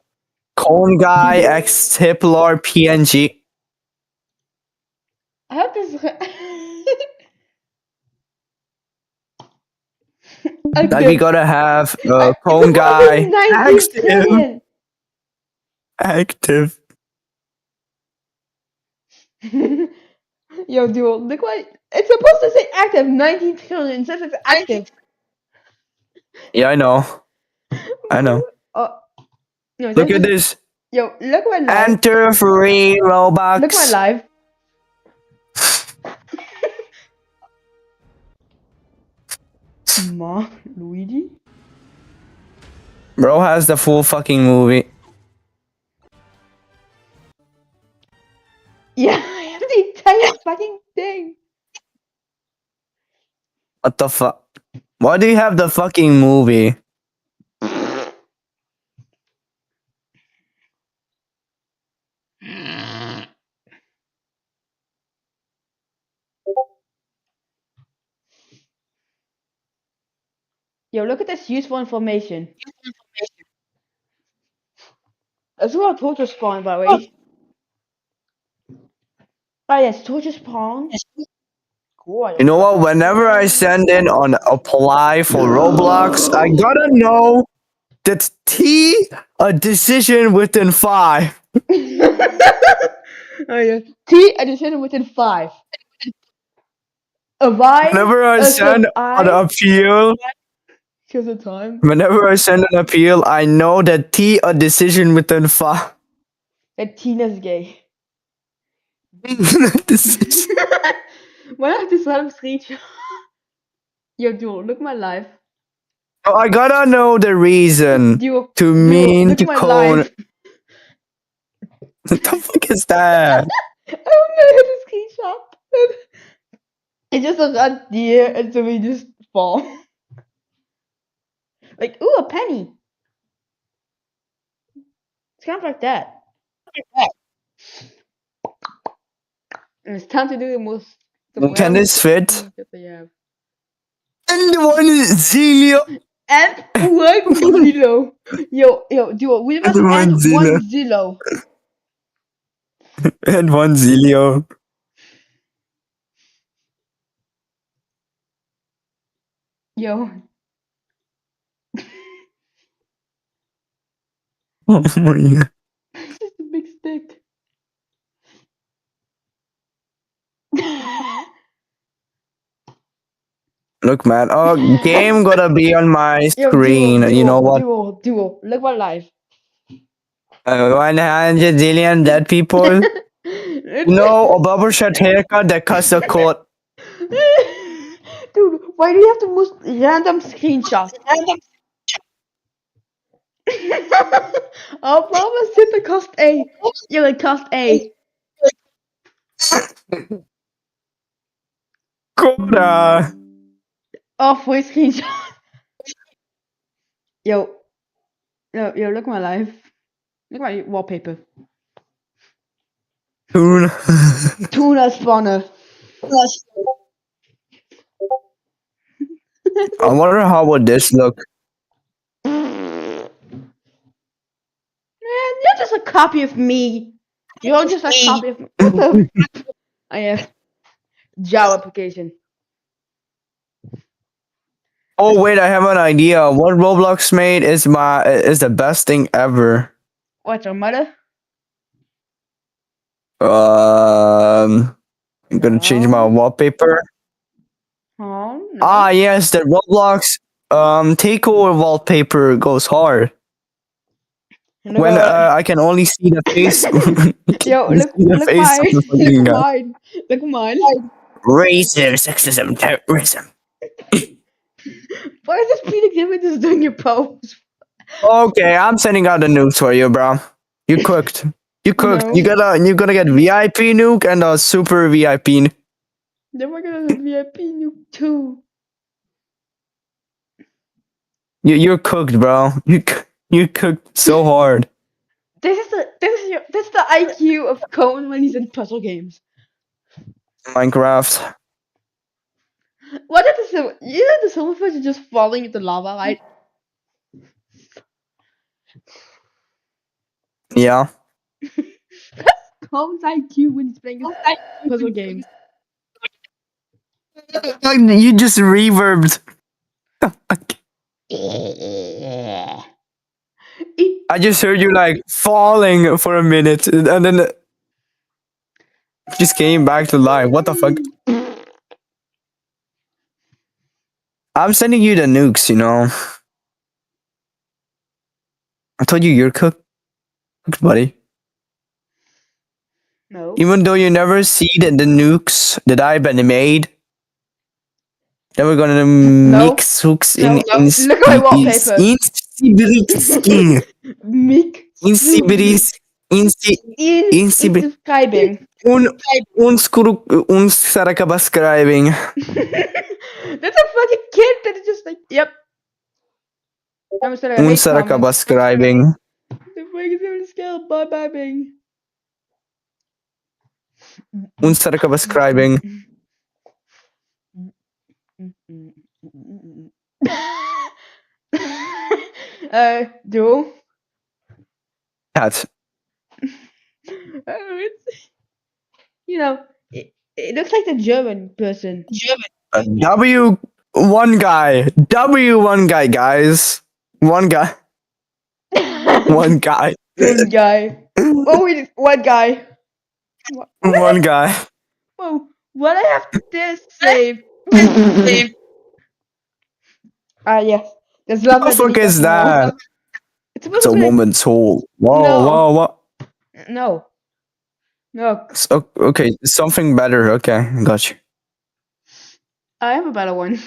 Cone Guy X Tiplar PNG. I have this. Like we gotta have Cone Guy active. Yo, dude, look what it's supposed to say active. 19 trillion says it's active. Yeah, I know. No, Look at this. Yo, look my live. Enter free Robux. Look my live. Ma, Luigi. Bro has the full fucking movie. Yeah, I have the entire fucking thing. What the fuck? Why do you have the fucking movie? Yo, look at this useful information. That's what torture spawn, by the way. Oh yes, torture spawn. Cool. You know what? Whenever I send in on apply for Roblox, I gotta know that T a decision within 5. Oh yeah. T a decision within 5. A Y. Whenever I send an appeal, Because of time. whenever I send an appeal, I know that T a decision within 5. That Tina's gay. Why not this random screenshot? Yo, dude, look my life. Oh, I gotta know the reason to mean look to my cone. life. What the fuck is that? I don't know the screenshot. It's just a red deer and so we just fall. Like, ooh, a penny. It's kind of like that. And it's time to do the most. Can this fit? That they have. And one Zilio. And one Zillow. Yo, dude, we must And one end Zillow. one Zillow. And one Zilio. Yo. Oh my god. It's just a big stick. Look, man. Oh, game gotta be on my screen. You know what? Duo. Look my life. 100 zillion dead people. No, a barber shot haircut that cuts the coat. Dude, why do you have the most random screenshots? Oh, Mama said the cost A. You're like cost A. Coda. Oh, voice screenshot. Yo, look at my life. Look at my wallpaper. Tuna. Tuna spawner. I wonder how would this look. Man, you're just a copy of me. You're just a copy of me. What the? I have Java application. Oh wait, I have an idea. What Roblox made is the best thing ever. What's your mother? I'm gonna change my wallpaper. Oh, no. Ah yes, the Roblox takeover wallpaper goes hard. When I can only see the face. Yo, look mine. Look mine. Racism, sexism, terrorism. Why is this Peter Gibbons just doing your pose? Okay, I'm sending out the nukes for you, bro. You cooked. You cooked. No. You gotta get VIP nuke and a super VIP. Then we're gonna have VIP nuke too. You're cooked, bro. You cooked so hard. This is the IQ of Cone when he's in puzzle games. Minecraft. What is the the silverfish is just falling into lava, right? Yeah. Cone's IQ when he's playing puzzle games. You just reverbed. I just heard you like falling for a minute and then just came back to life. What the fuck? I'm sending you the nukes, you know. I told you you're cooked, buddy. No. Even though you never see the nukes that I've been made, then we're gonna mix hooks in Look at my wallpaper. in Sibirski. In Sibiris. In Sibir. Subscribing. Un sarakabascribing. That's a fucking kid that is just like, yep. Un sarakabascribing. The fuck is even skill? Bye bing. Un sarakabascribing. Duel. Cat. It looks like the German person. W1 guy. W1 guy, guys. One guy. One guy. One guy. Oh, wait, one guy. One guy. Whoa, what I have this save? Yes. There's love. What the fuck is that? It's a woman's hole. Whoa, No. whoa, what? No. No. Okay, something better. Okay, got you. I have a better one.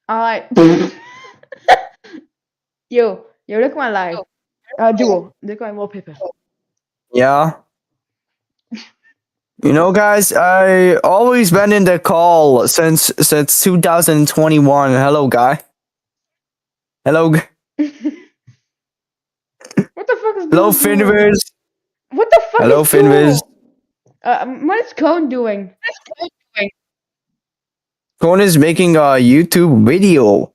Alright. Yo, look at my life. Duel, look at my wallpaper. Yeah. You know, guys, I always been in the call since 2021. Hello, guy. Hello. What the fuck is Hello, Duel doing? Finviz. What the fuck Hello, is Duel? Finviz. What is Cone doing? Cone is making a YouTube video.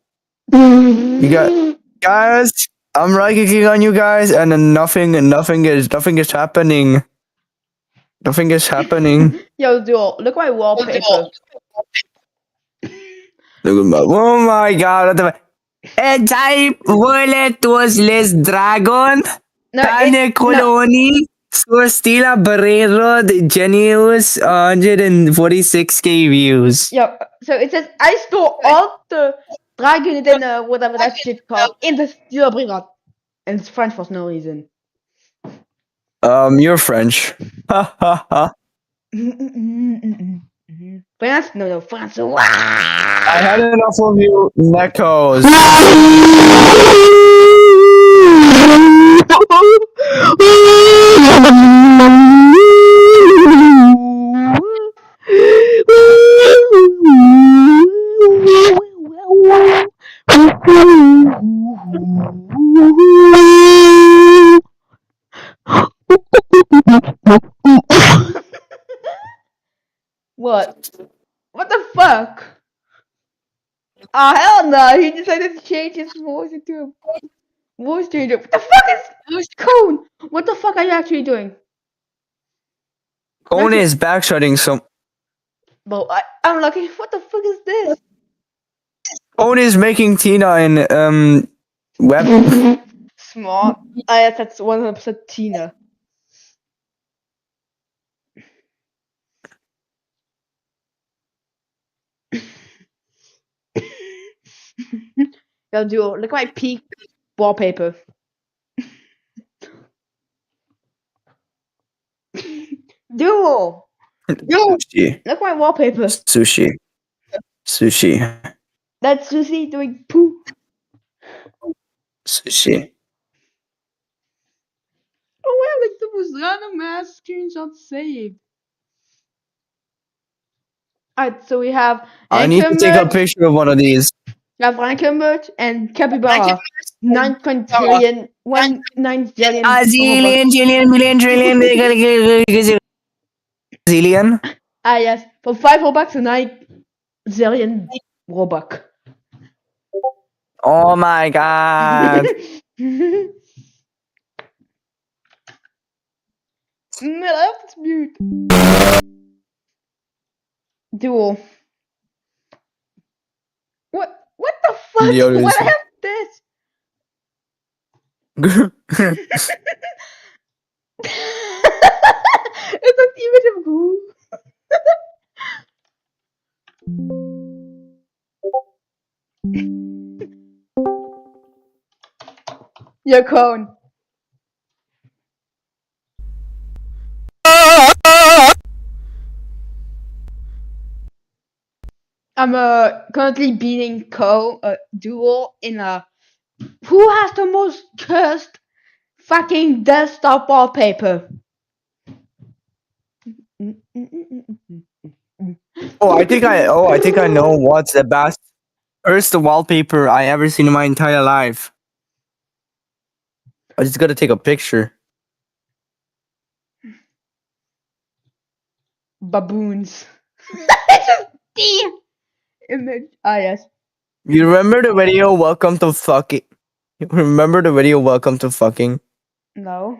You got guys. I'm right clicking on you guys, and then nothing is happening. Nothing is happening. Yo, Duel, look at my wallpaper. Look at my. Oh my god! What the? A type was less dragon. Tane colony. Stila Barrero, the genius 146k views. Yo, so it says I stole all the dragon and whatever that shit called in the Steel Brigade. And it's French for no reason. You're French. Ha ha ha. France? No, France. I had enough of you, Nekos. What? What the fuck? Oh hell no! He decided to change his voice into a voice changer. What the fuck is Cone? What the fuck are you actually doing? Cone is backshotting some. Bro, I'm lucky. What the fuck is this? Cone is making Tina in web. Smart. Yes, that's 100% Tina. Yo, Duo, look at my peak wallpaper. Duo! Sushi. Look at my wallpaper. Sushi. Sushi. That's Susie doing poo. Sushi. Oh, wow, like the most random ass screenshot saved. Alright, so we have. I need to take a picture of one of these. Ja, Frankenmuth and Capybara. 9 trillion, 9 zillion. Zillion? Ah, yes. For 5 Robux and 9 zillion Robux. Oh my god. Mijn hoofd is mute. Duel. What the fuck? Yo, What this- have this? Is dat iemand een broer? Je gewoon. I'm currently beating Duel in a who has the most cursed fucking desktop wallpaper. I think I know what's the best first wallpaper I ever seen in my entire life. I just gotta take a picture. Baboons. It's just the image. Ah, yes. You remember the video Welcome to Fucking? You remember the video Welcome to Fucking? No.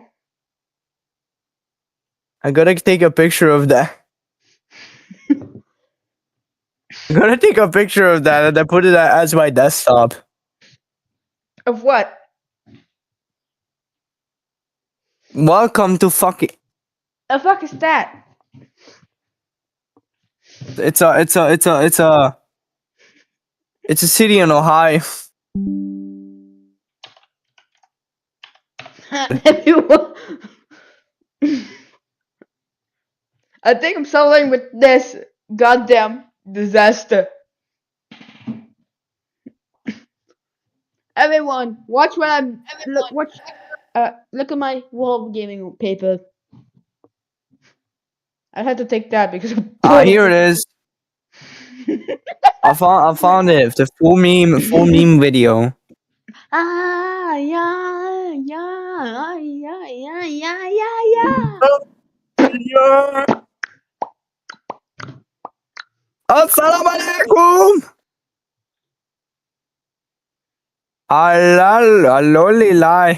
I gotta take a picture of that. I gotta take a picture of that and I put it as my desktop. Of what? Welcome to Fucking. The fuck is that? It's a city in Ohio. I think I'm struggling with this goddamn disaster. Everyone, watch what I'm look at my wall gaming paper. I had to take that because Here it is. I found it. The full meme video. Ah, yeah. Assalamualaikum. Alolilai.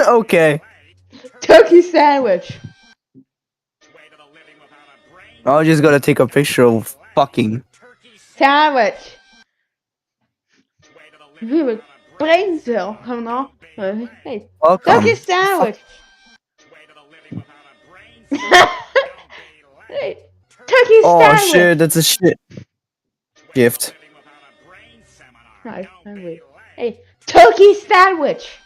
Okay. Turkey sandwich. I just gotta take a picture of fucking. Sandwich. Brain cell. Come on. Hey. Welcome. Turkey sandwich. Hey. Turkey Oh sandwich. shit, that's a shit gift. Nice sandwich. Hey. Turkey sandwich.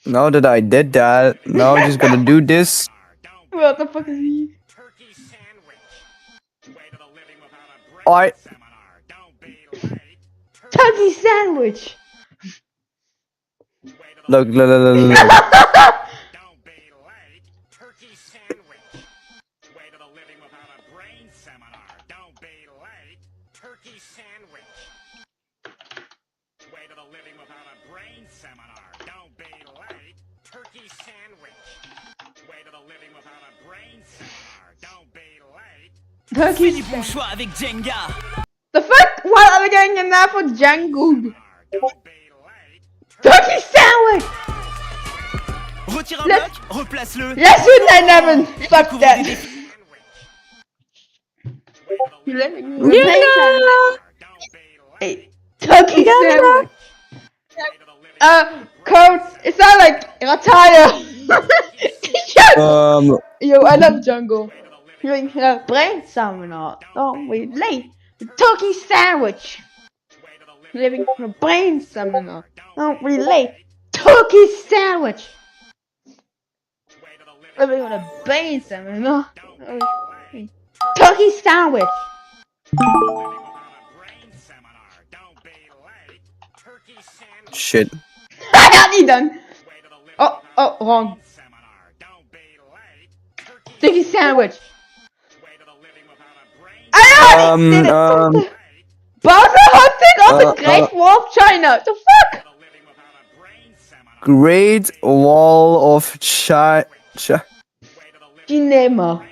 Now that I did that, now I'm just gonna do this. What the fuck is he? I. Turkey sandwich. Look. Turkey avec Jenga. The fuck? What are we getting in there for Django? Turkey sandwich! Retire un bloc, replace-le. Let's do 9/11. Fuck that. You let me Hey, turkey sandwich. Coach, it sounds like retire. Yo, I love Jungle. Brain seminar. Don't we late? Turkey sandwich. Living from a brain seminar. Don't relate. Turkey sandwich. living with a brain seminar. Turkey sandwich. Shit. I done. Oh, wrong. Turkey sandwich. I did it. Bowser hunting of the Great Wall of China. The fuck? Great Wall of China. Cinema.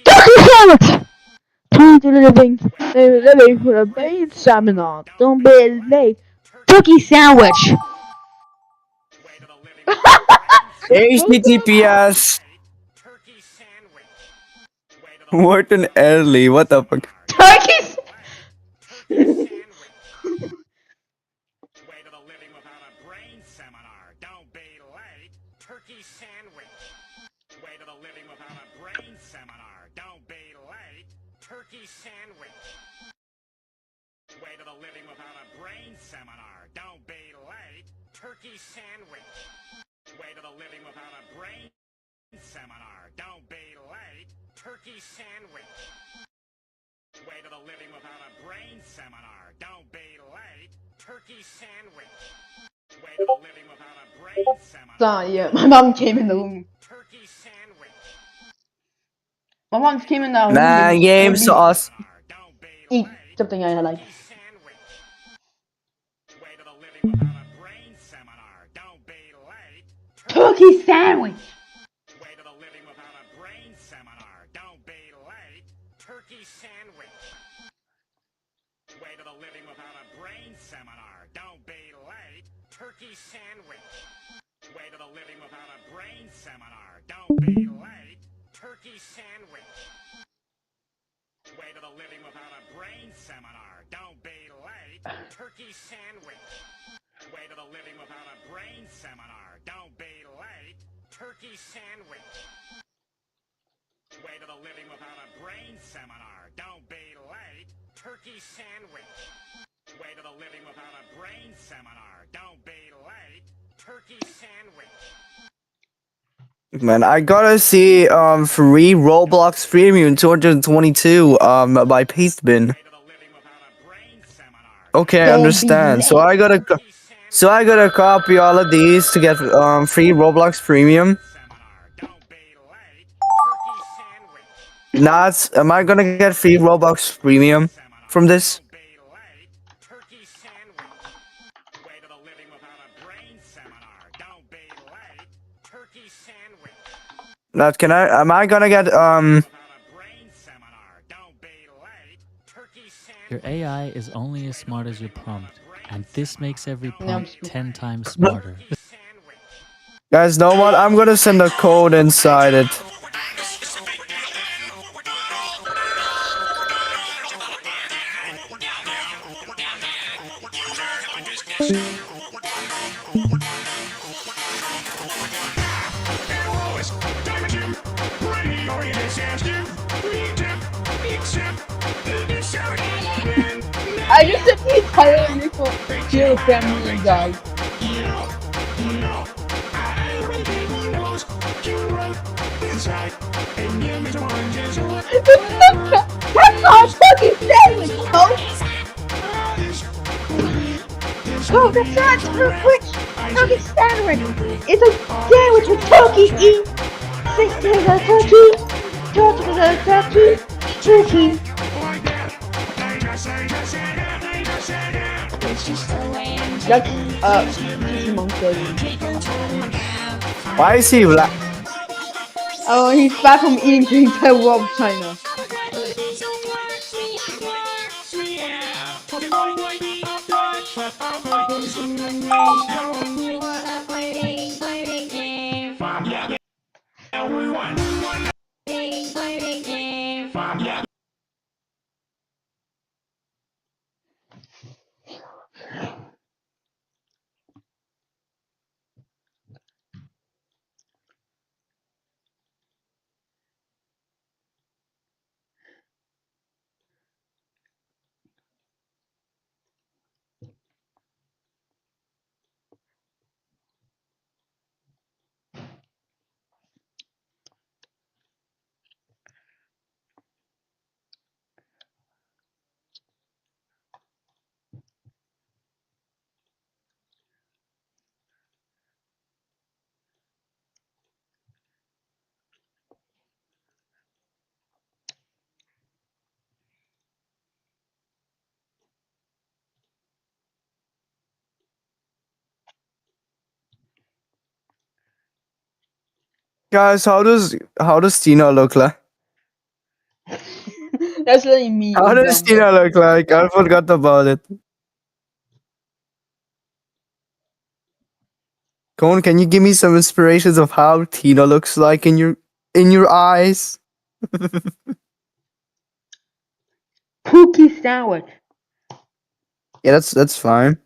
Turkey sandwich. Living with a brain seminar. Don't be late. Turkey sandwich. HTTPS. Morton Early, what the fuck? Turkeys. Yeah, my mom came in the room. My mom came in the room. Nah, game sauce. Eat something I like. Turkey sandwich. Man, I gotta see free Roblox Premium 222 by Pastebin. Okay, I understand. So I gotta copy all of these to get free Roblox Premium. Am I gonna get free Roblox Premium from this? Not am I gonna get Your AI is only as smart as your prompt, and this makes every prompt 10 times smarter. Guys, know what? I'm gonna send a code inside it. I just did the entire uniform Kill Family Guy. That's not a fucking sandwich, folks! Oh, that's not a turkey sandwich! It's a sandwich with turkey eat! Turkey. That's Why is he black? Oh, he's back from eating the entire world of China. Guys, how does Tina look like? That's really me. How does Tina look like? I forgot about it. Cone, can you give me some inspirations of how Tina looks like in your eyes? Pookie sandwich. Yeah, that's fine.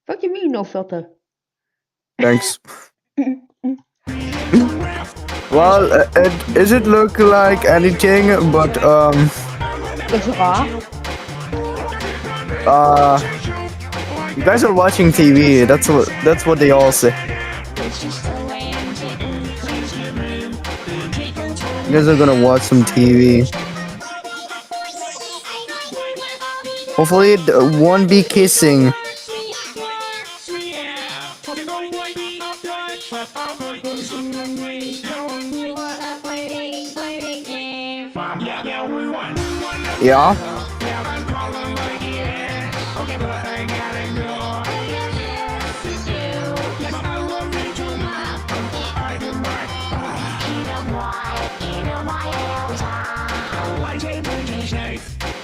Fuck you mean no filter? Thanks. Well, does it look like anything but Looks raw. You guys are watching TV. That's what they all say. You guys are gonna watch some TV. Hopefully it won't be kissing. Yeah.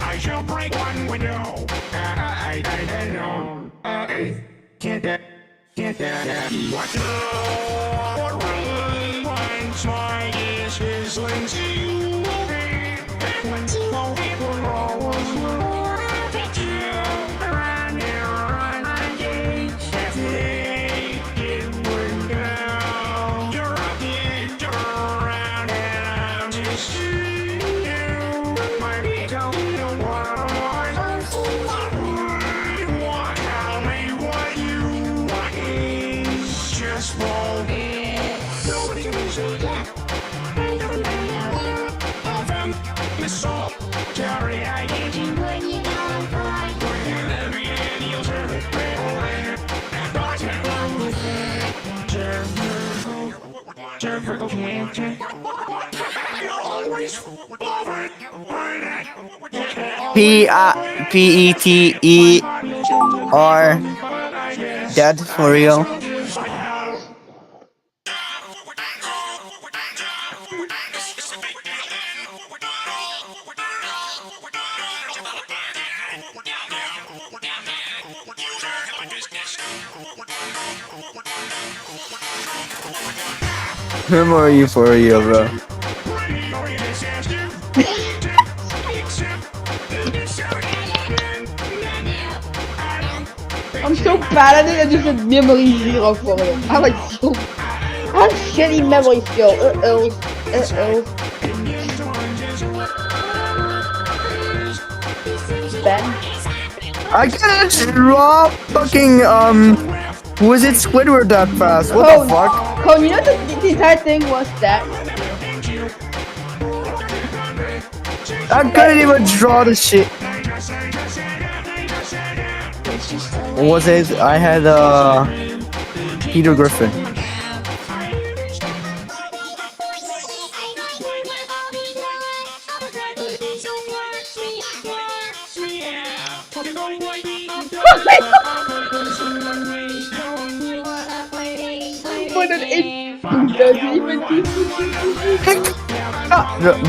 I shall break one window. What once my ears whistling to you. When people always look at you. Around here on my gate. It would go. You're up here, you're around, and I'm just you. My don't know what tell me what you want is just for me. Nobody can say that. Miss all, Jerry, I get you when you don't find. Every day you'll turn it P-E-T-E-R. Dead for real. Who are you for real, bro? I'm so bad at it, I just have memory zero for it. I have shitty memory skill. Ben? I can't draw fucking, was it Squidward that fast? What the fuck? Cone, you know the entire thing was that? I couldn't even draw the shit. What was it? I had, Peter Griffin.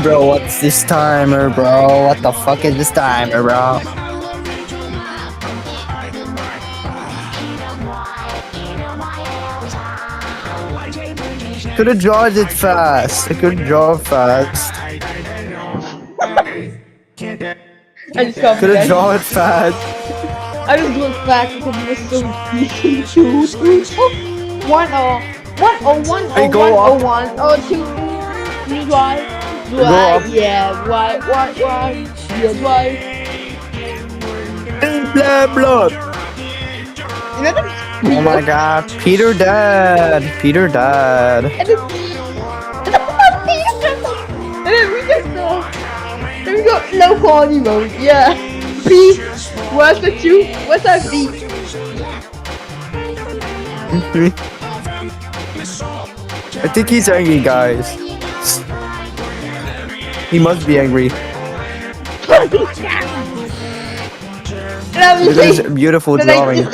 Bro, what's this timer, bro? What the fuck is this timer, bro? Could've drawn it fast. I could draw fast. Could've drawn it fast. I just drew it fast because it was so easy to 1010102 drive. Yeah, right, yeah, right. Blood. Oh my god, Peter dead. And then we got low quality mode, yeah. P, where's the 2? Where's that V? I think he's angry, guys. He must be angry. Look at this beautiful drawing.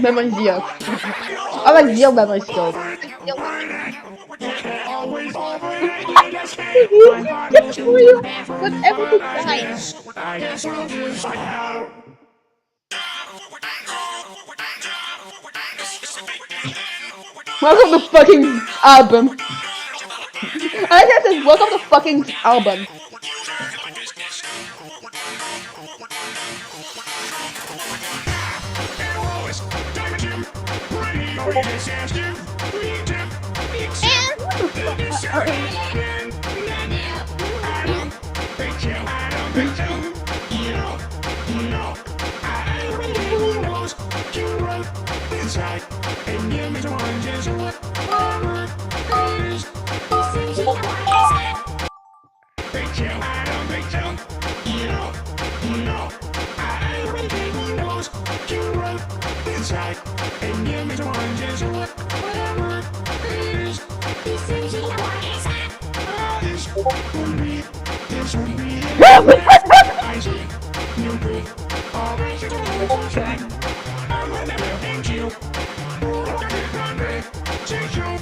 Memory zero. I like zero memory skill. But everything dies. Welcome to fucking album. I guess it's welcome to fucking album.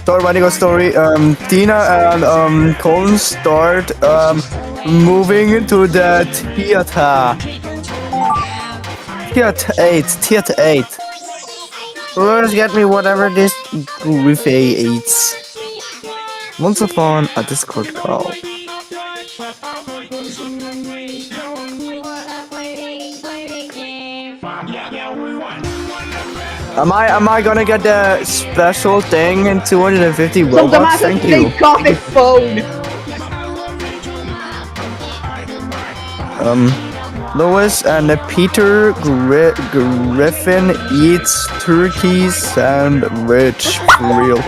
Start writing a story. Tina and Colin start moving to the theater. Theater 8. Let's get me whatever this buffet eats. Once upon a Discord call. Am I gonna get the special thing in 250 Robux? Thank you. Gothic phone. Lois and Peter Griffin eats turkey sandwich for real.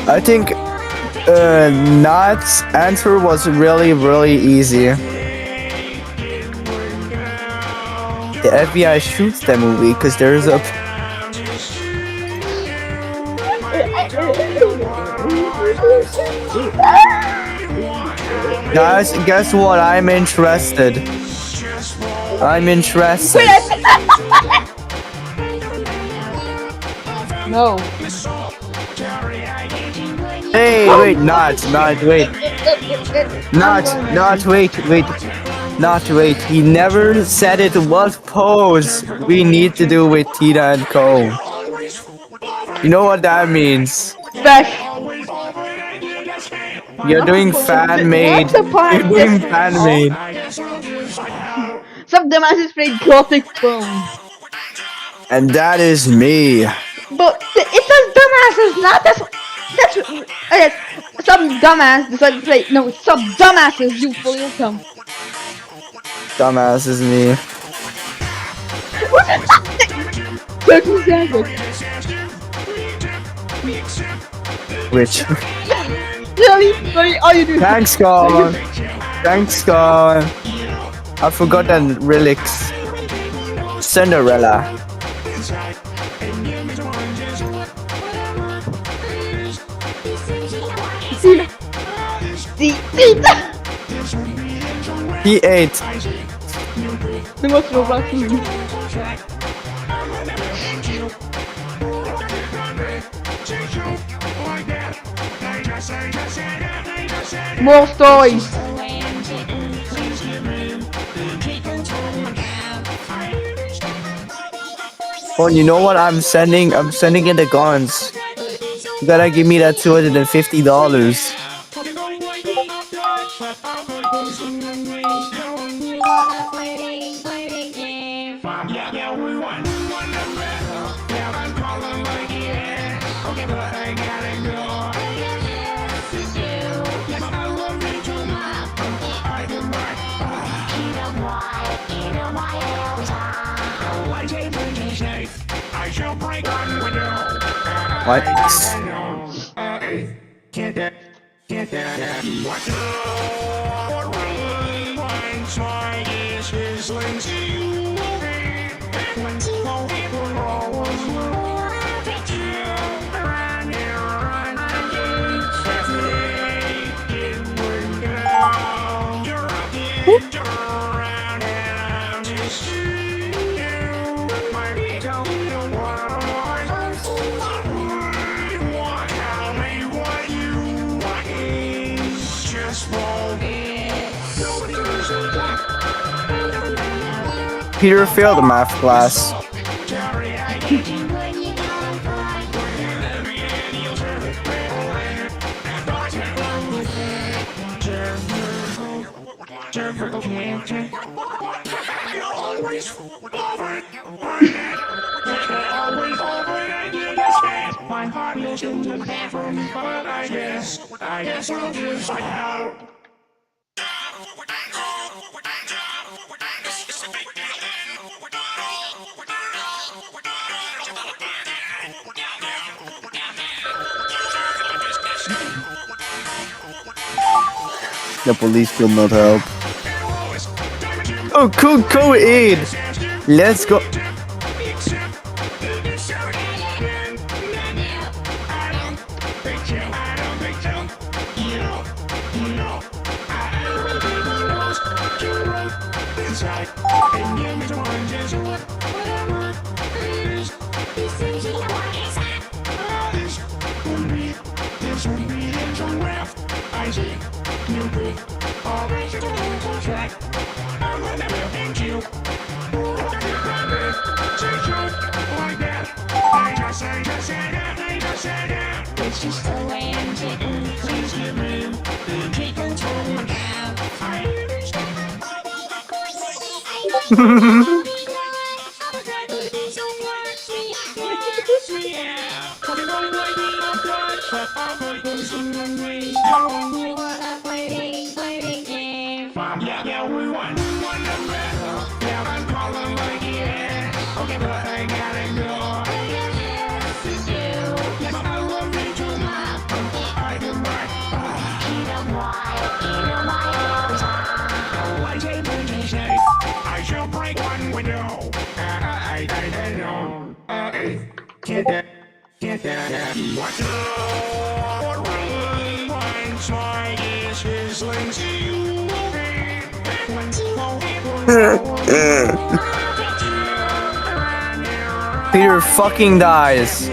I think Nat's answer was really easy. The FBI shoots that movie because there's a... Guys, guess what? I'm interested. No. Hey, wait, not wait. Not wait. He never said it. What pose we need to do with Tina and Co. You know what that means? You're doing fan made. You're doing fan made. Some dumbasses played Gothic phone. And that is me. But it says dumbasses, not that's okay. Some dumbass decided to play. No, some dumbasses. You fully welcome. Dumbass is me. Turkey sandwich. Which? Really? All you do. Thanks, God. I forgot the relics. Cinderella. He ate. The most Roblox movie. More stories. Oh, you know what I'm sending? I'm sending in the guns. You gotta give me that $250. What? Peter failed the math class. My heart goes into the bathroom, but I guess I'll just find out. The police could not help. Oh, cool, co-aid! Let's go. It's just the way I'm taking. Please give me keep control of my life. I understand. Yeah, we won the battle. Yeah, I'm calling like yeah. Okay, but I gotta go. I shall break one window. I don't. Get that. What's up? Once my dish is linked Peter fucking dies.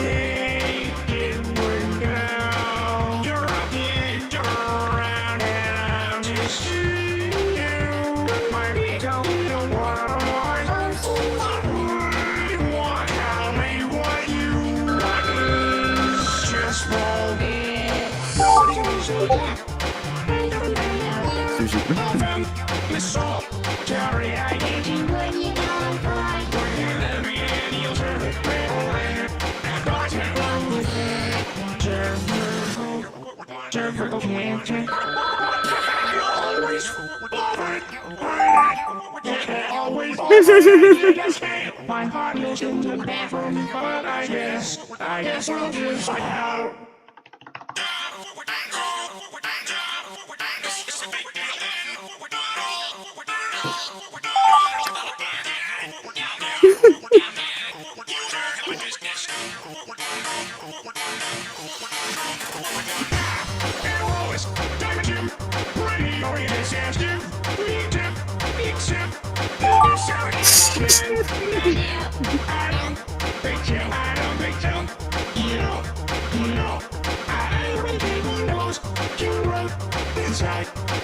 My heart goes into the bathroom, but I guess I'll just find out.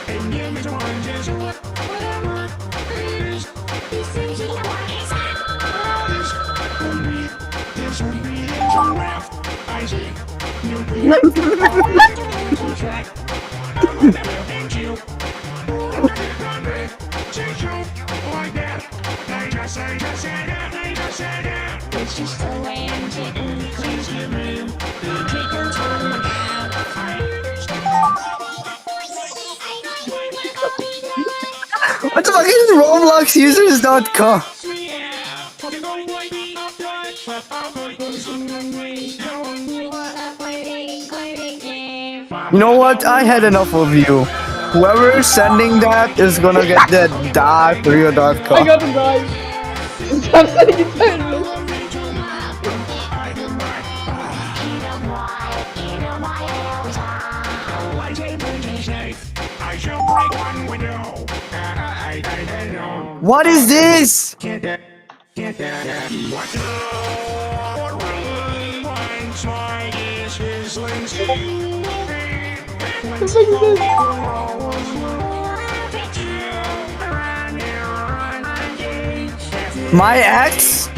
And give me some oranges or whatever it is. This would be a giraffe. I see. You be track. Thank you. Like that. I just said that. It's just the way I'm taking. Please give me the keep control of my What the fuck is RobloxUsers.com? You know what? I had enough of you. Whoever is sending that is gonna get that .rio.com. I got him, guys. Stop sending it to me. What is this? My ex?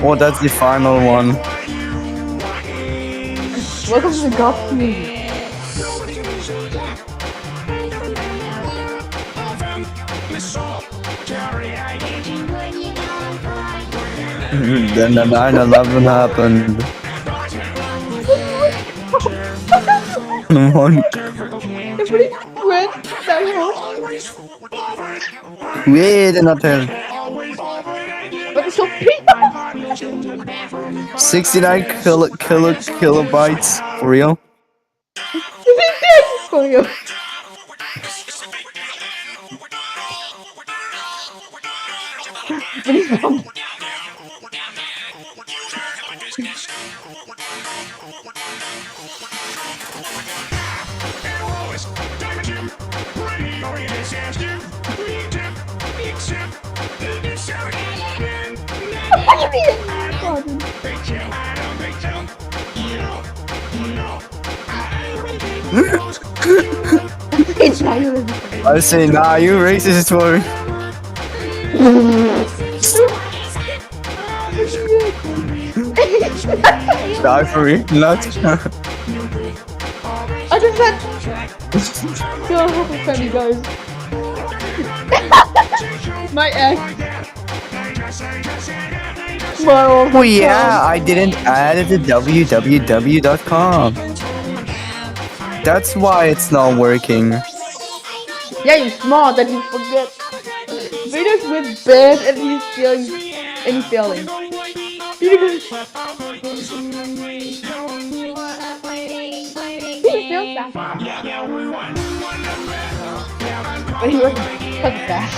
Oh, that's the final one. Welcome to the golf community. Then the 9/11 happened. Wait, another. What is so 69 kilobytes for real? For you. I say, nah, you racist for me. Die for me, not. I just said. Go funny guys. My ex. Oh yeah, I didn't add it to www.com. That's why it's not working. Yeah, you're smart that you forget. Videos with bad and he's failing. But he was such fast.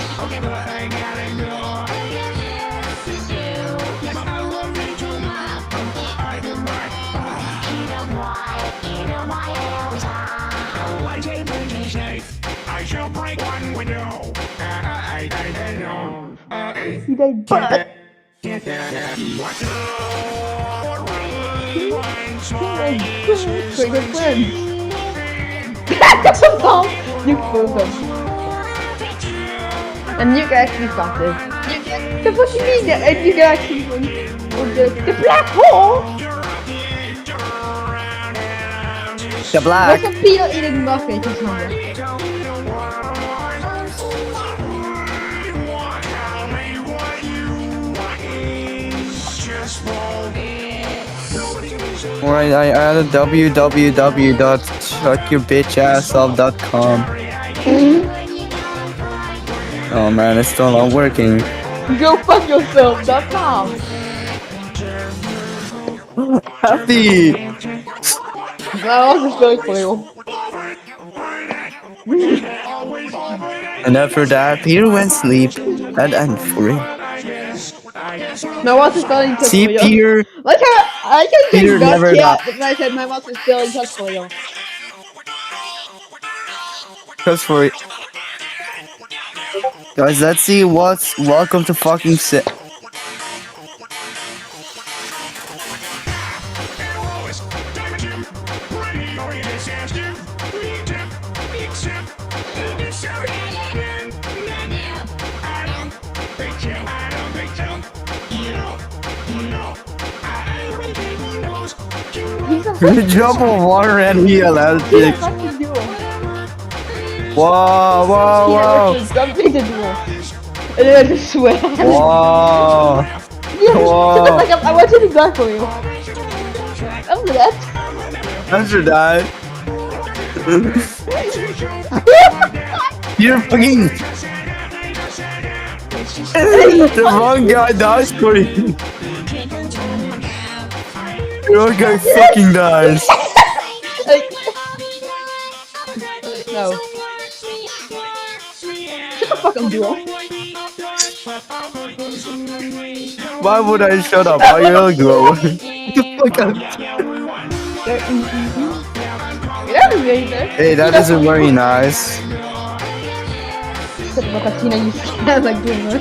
I shall break one window. He died bad. Pretty good friend. That's a bomb. You fooled them. And you can actually stop this. The what you mean? And you can actually the black hole. The black. There's a peel eating muffin or something. Alright, I added www.chuckyourbitchassoff.com. Oh man, it's still not working. Go fuck yourself.com. Happy! That was just very cool. And after that, Peter went sleep. And for real. My watch is still in touch See, for you. Peter. Like how I can Peter never got. but I said my watch is still in touch for you. Just for it. Guys, let's see what's welcome to fucking set. The drop of water and he allowed it. Whoa, whoa, whoa. Something to do. And then I just swear. Whoa. Yeah, Whoa. like I want to do that for you. After that. After that. You're fucking. The wrong guy dies for you. The wrong guy fucking dies. No. Shut the fuck up, duo. Why would I shut up? I will go. Get the fuck out. Hey, that isn't very nice. Shut the fuck up, Tina, you sound like gamer.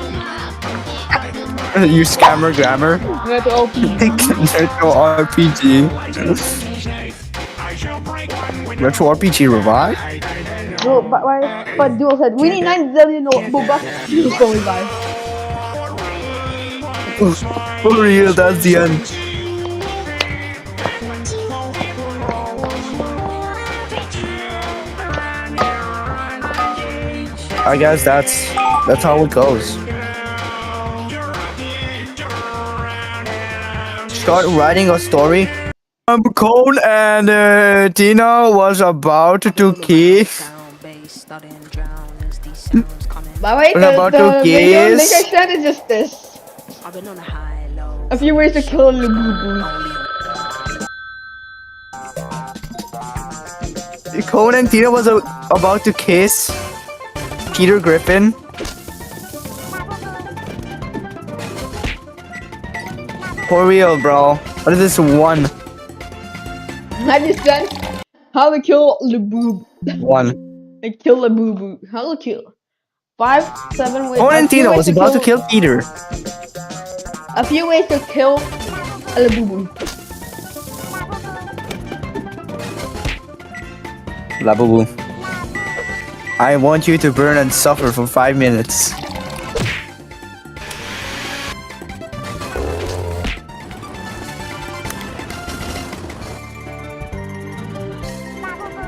You scammer grammar. Retro RPG. Retro RPG revive? No, but Duel said we need 9 billion Boba. You go revive. For real, that's the end. I guess that's how it goes. Start writing a story. Cone and Tina was about to kiss. But wait, the video link I sent is just this. A few ways to kill a Labubu. Cone and Tina was about to kiss Peter Griffin. For real, bro. What is this one? I just sent how to kill Labubu. One. And kill Labubu. How to kill. 5, 7 ways. Cone and Tina was about to kill Peter. A few ways to kill a Labubu. Labubu. I want you to burn and suffer for 5 minutes.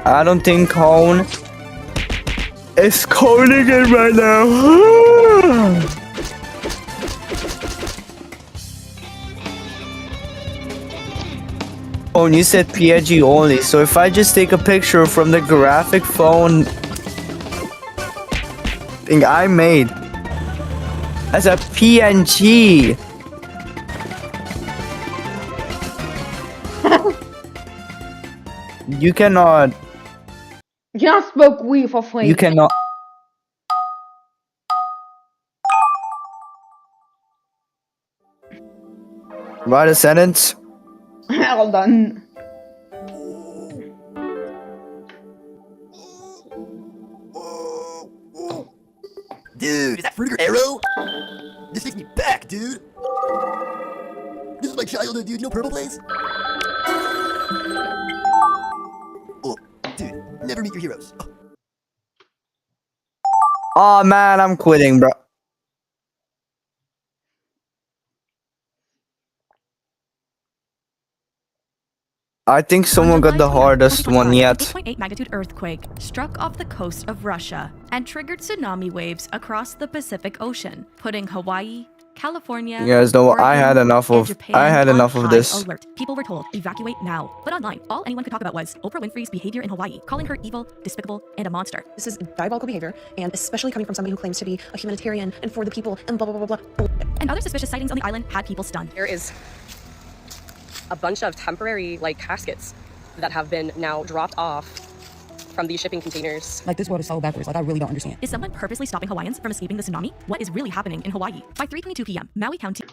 I don't think Cone is coning it right now. Cone, you said PNG only, so if I just take a picture from the graphic phone thing I made as a PNG. You cannot. You cannot smoke weed for free. You cannot. Write a sentence. Well done. Dude, is that Fruiter Arrow? This takes me back, dude. This is my childhood, dude. You know Purple Blaze? Oh, dude, never meet your heroes. Oh. Oh man, I'm quitting, bro. I think someone got the hardest one yet. 8.8 magnitude earthquake struck off the coast of Russia and triggered tsunami waves across the Pacific Ocean, putting Hawaii, California, You guys know Oregon, I had enough and of Japan on high this. alert. People were told, evacuate now. But online, all anyone could talk about was Oprah Winfrey's behavior in Hawaii, calling her evil, despicable, and a monster. This is diabolical behavior, and especially coming from somebody who claims to be a humanitarian and for the people and blah blah blah blah blah. And other suspicious sightings on the island had people stunned. There is a bunch of temporary caskets that have been now dropped off from these shipping containers. Like, this world is so backwards. Like, I really don't understand. Is someone purposely stopping Hawaiians from escaping the tsunami? What is really happening in Hawaii? By 3:22 p.m., Maui County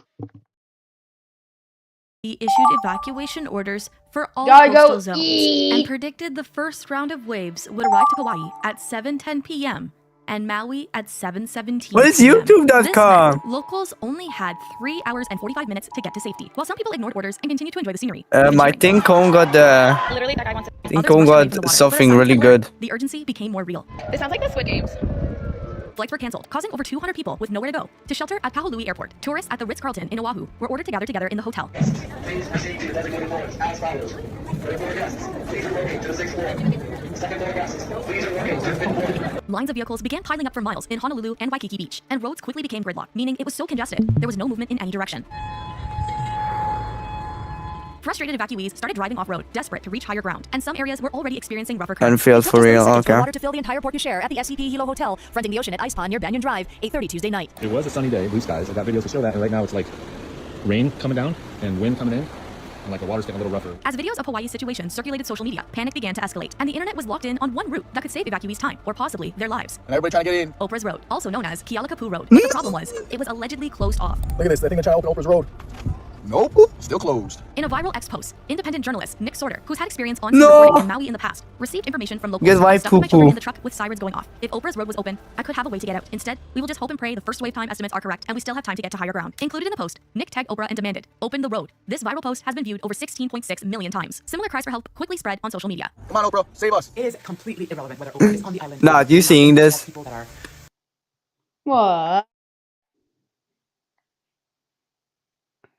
issued evacuation orders for all coastal zones and predicted the first round of waves would arrive to Hawaii at 7:10 p.m. and Maui at 7:17 What is p.m. YouTube.com? This meant locals only had 3 hours and 45 minutes to get to safety, while some people ignored orders and continued to enjoy the scenery. I think Cone got the. Literally, that guy wants I think Cone got something really good. The urgency became more real. This sounds like the Squid Games. Flights were canceled, causing over 200 people with nowhere to go to shelter at Kahului Airport. Tourists at the Ritz-Carlton in Oahu were ordered to gather together in the hotel. Lines of vehicles began piling up for miles in Honolulu and Waikiki Beach, and roads quickly became gridlocked, meaning it was so congested there was no movement in any direction. Frustrated evacuees started driving off-road, desperate to reach higher ground, and some areas were already experiencing rougher currents. Enfield for real, okay. Water to fill the entire port you share at the SCP Hilo Hotel, fronting the ocean at Ice Pond near Banyan Drive, 8:30 Tuesday night. It was a sunny day, blue skies. I got videos to show that, and right now it's like rain coming down and wind coming in, and like the water's getting a little rougher. As videos of Hawaii's situation circulated social media, panic began to escalate, and the internet was locked in on one route that could save evacuees time, or possibly their lives. And everybody trying to get in. Oprah's Road, also known as Kealakapu Road. But the problem was, it was allegedly closed off. Look at this. I think they're trying to open Oprah's Road. Nope, still closed. In a viral X post, independent journalist Nick Sorter, who's had experience on No. reporting in Maui in the past, received information from locals Guess why about stuffing my children poo-poo? in the truck with sirens going off. If Oprah's road was open, I could have a way to get out. Instead, we will just hope and pray the first wave time estimates are correct, and we still have time to get to higher ground. Included in the post, Nick tagged Oprah and demanded, "Open the road." This viral post has been viewed over 16.6 million times. Similar cries for help quickly spread on social media. Come on, Oprah, save us. It is completely irrelevant whether Oprah is on the island. Nah, you seeing this? People that are What?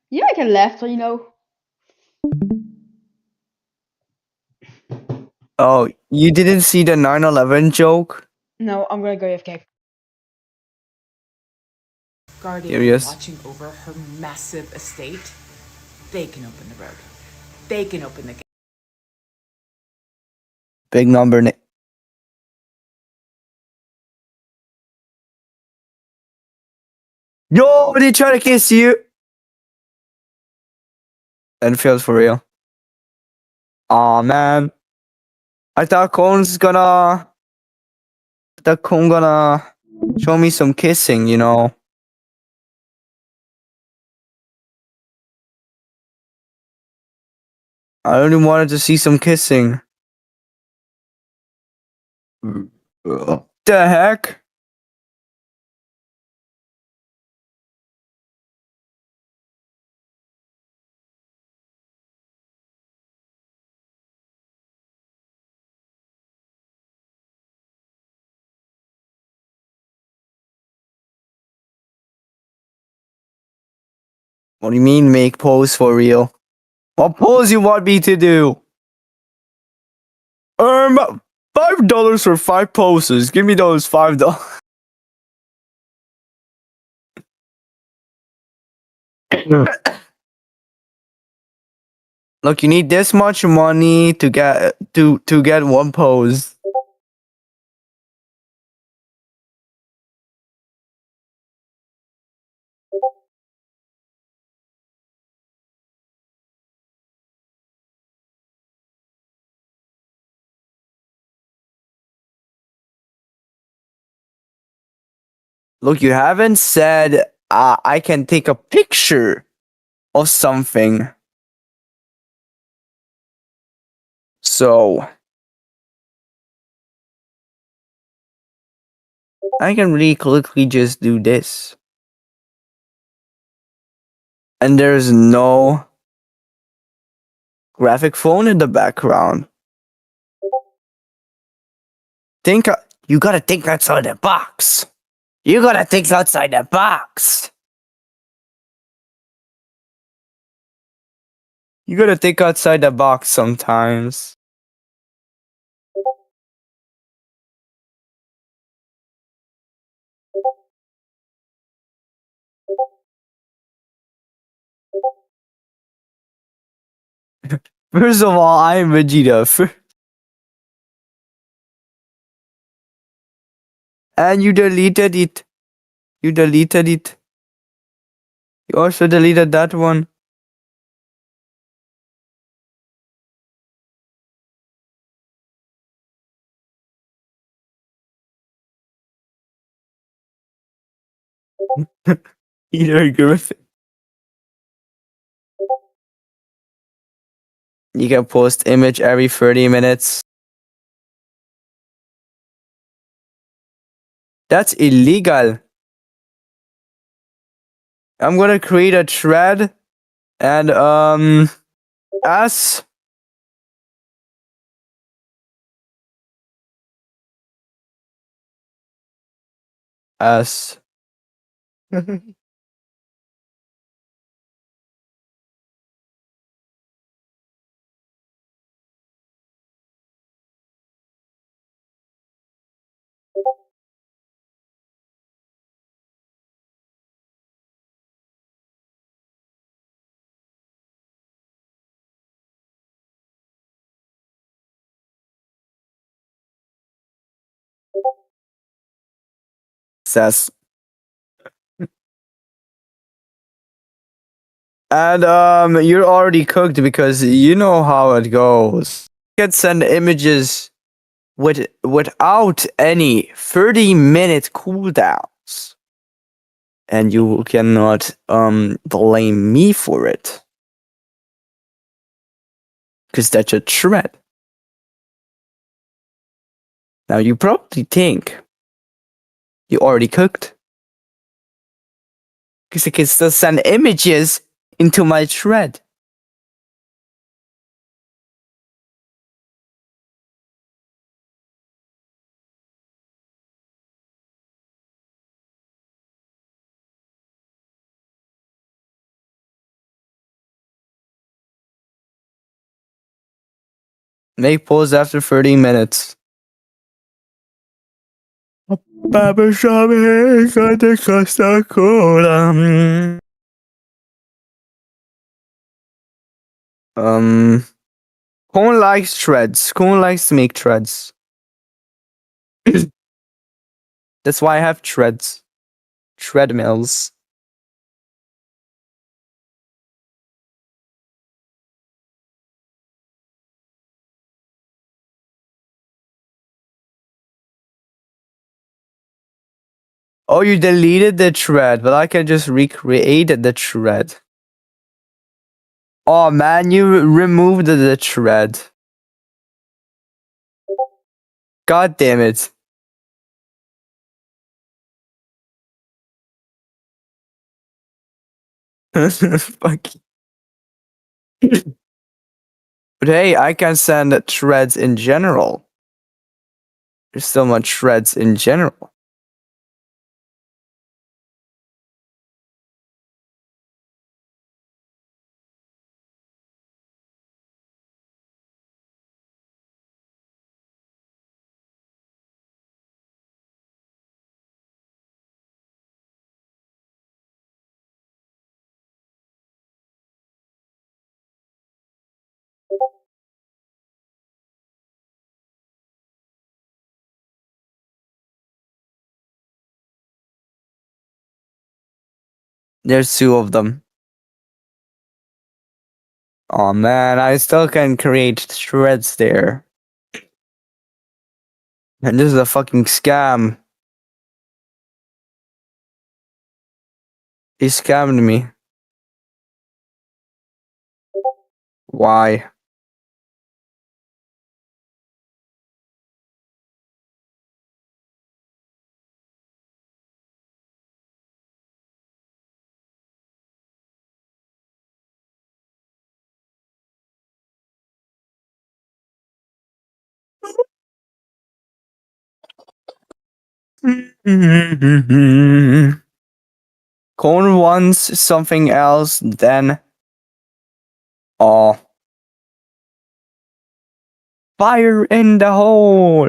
Yeah, I can left, so you know. Oh, you didn't see the 9/11 joke? No, I'm gonna go AFK. guardian Serious? watching over her massive estate. They can open the road. They can open the gate. Big number. Yo, they try to kiss you. That feels for real. Aw, man. I thought Cone's gonna show me some kissing, you know. I only wanted to see some kissing. The heck? What do you mean make pose for real? What pose you want me to do? $5 for 5 poses. Give me those $5. Look, you need this much money to get one pose. Look, you haven't said I can take a picture of something. So I can really quickly just do this. And there's no graphic phone in the background. You gotta think outside the box. You gotta think outside the box. You gotta think outside the box sometimes. First of all, I am Vegeta. And you deleted it. You deleted it. You also deleted that one. Peter Griffin. You can post image every 30 minutes. That's illegal. I'm gonna create a thread and as says. And you're already cooked because you know how it goes. You can send images without any 30-minute cooldowns. And you cannot blame me for it. Because that's a threat. Now you probably think you already cooked. Because I can still send images into my thread. Make pause after 30 minutes. Baba Shabe got the Costa Cola. Cone likes threads. Cone likes to make threads. That's why I have threads. Treadmills. Oh, you deleted the thread, but I can just recreate the thread. Oh man, you removed the thread. God damn it. Fuck. But hey, I can send threads in general. There's so much threads in general. There's 2 of them. Oh man, I still can create threads there. And this is a fucking scam. He scammed me. Why? Cone wants something else, then fire in the hole.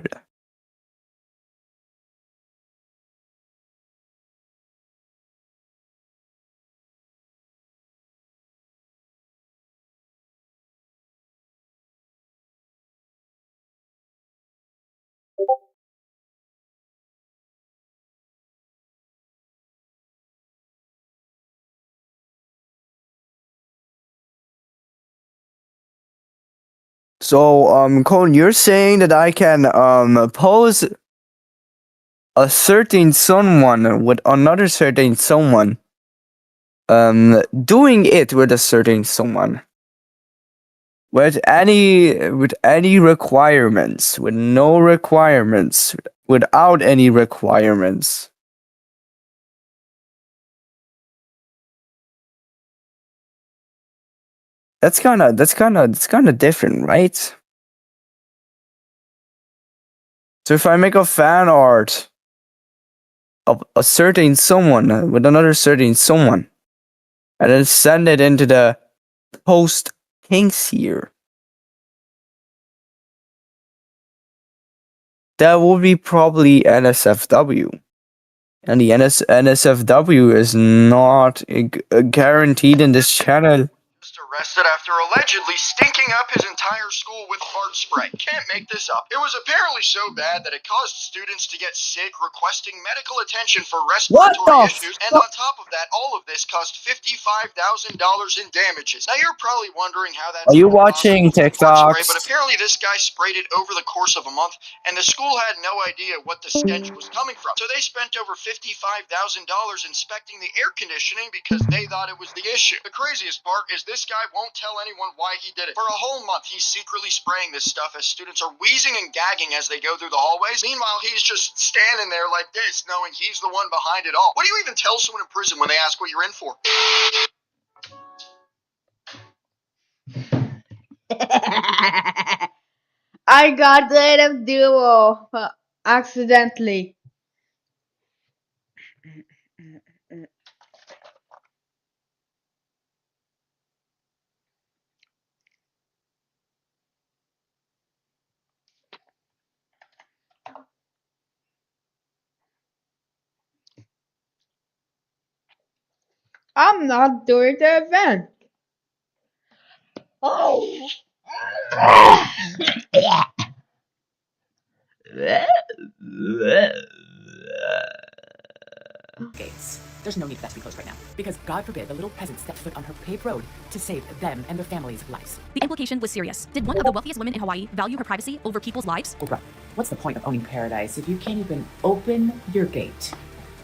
So, Cone, you're saying that I can pose a certain someone with another certain someone, doing it with a certain someone, with any requirements, with no requirements, without any requirements. That's kind of different, right? So if I make a fan art of a certain someone with another certain someone, and then send it into the post Kings here, that will be probably NSFW. And the NSFW is not guaranteed in this channel. arrested after allegedly stinking up his entire school with fart spray. Can't make this up. It was apparently so bad that it caused students to get sick, requesting medical attention for respiratory issues, and on top of that, all of this cost $55,000 in damages. Now you're probably wondering how that's Are you watching TikToks? but apparently this guy sprayed it over the course of a month, and the school had no idea what the stench was coming from. So they spent over $55,000 inspecting the air conditioning because they thought it was the issue. The craziest part is this guy won't tell anyone why he did it. For a whole month, he's secretly spraying this stuff as students are wheezing and gagging as they go through the hallways. Meanwhile, he's just standing there like this, knowing he's the one behind it all. What do you even tell someone in prison when they ask what you're in for? I got rid of Duo accidentally. I'm not doing the event. Oh. Gates. There's no need for that to be closed right now. Because God forbid the little peasant steps foot on her paved road to save them and their families' lives. The implication was serious. Did one of the wealthiest women in Hawaii value her privacy over people's lives? Oprah, what's the point of owning paradise if you can't even open your gate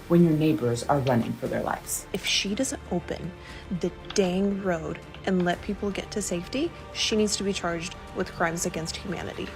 when your neighbors are running for their lives? If she doesn't open the dang road and let people get to safety, she needs to be charged with crimes against humanity.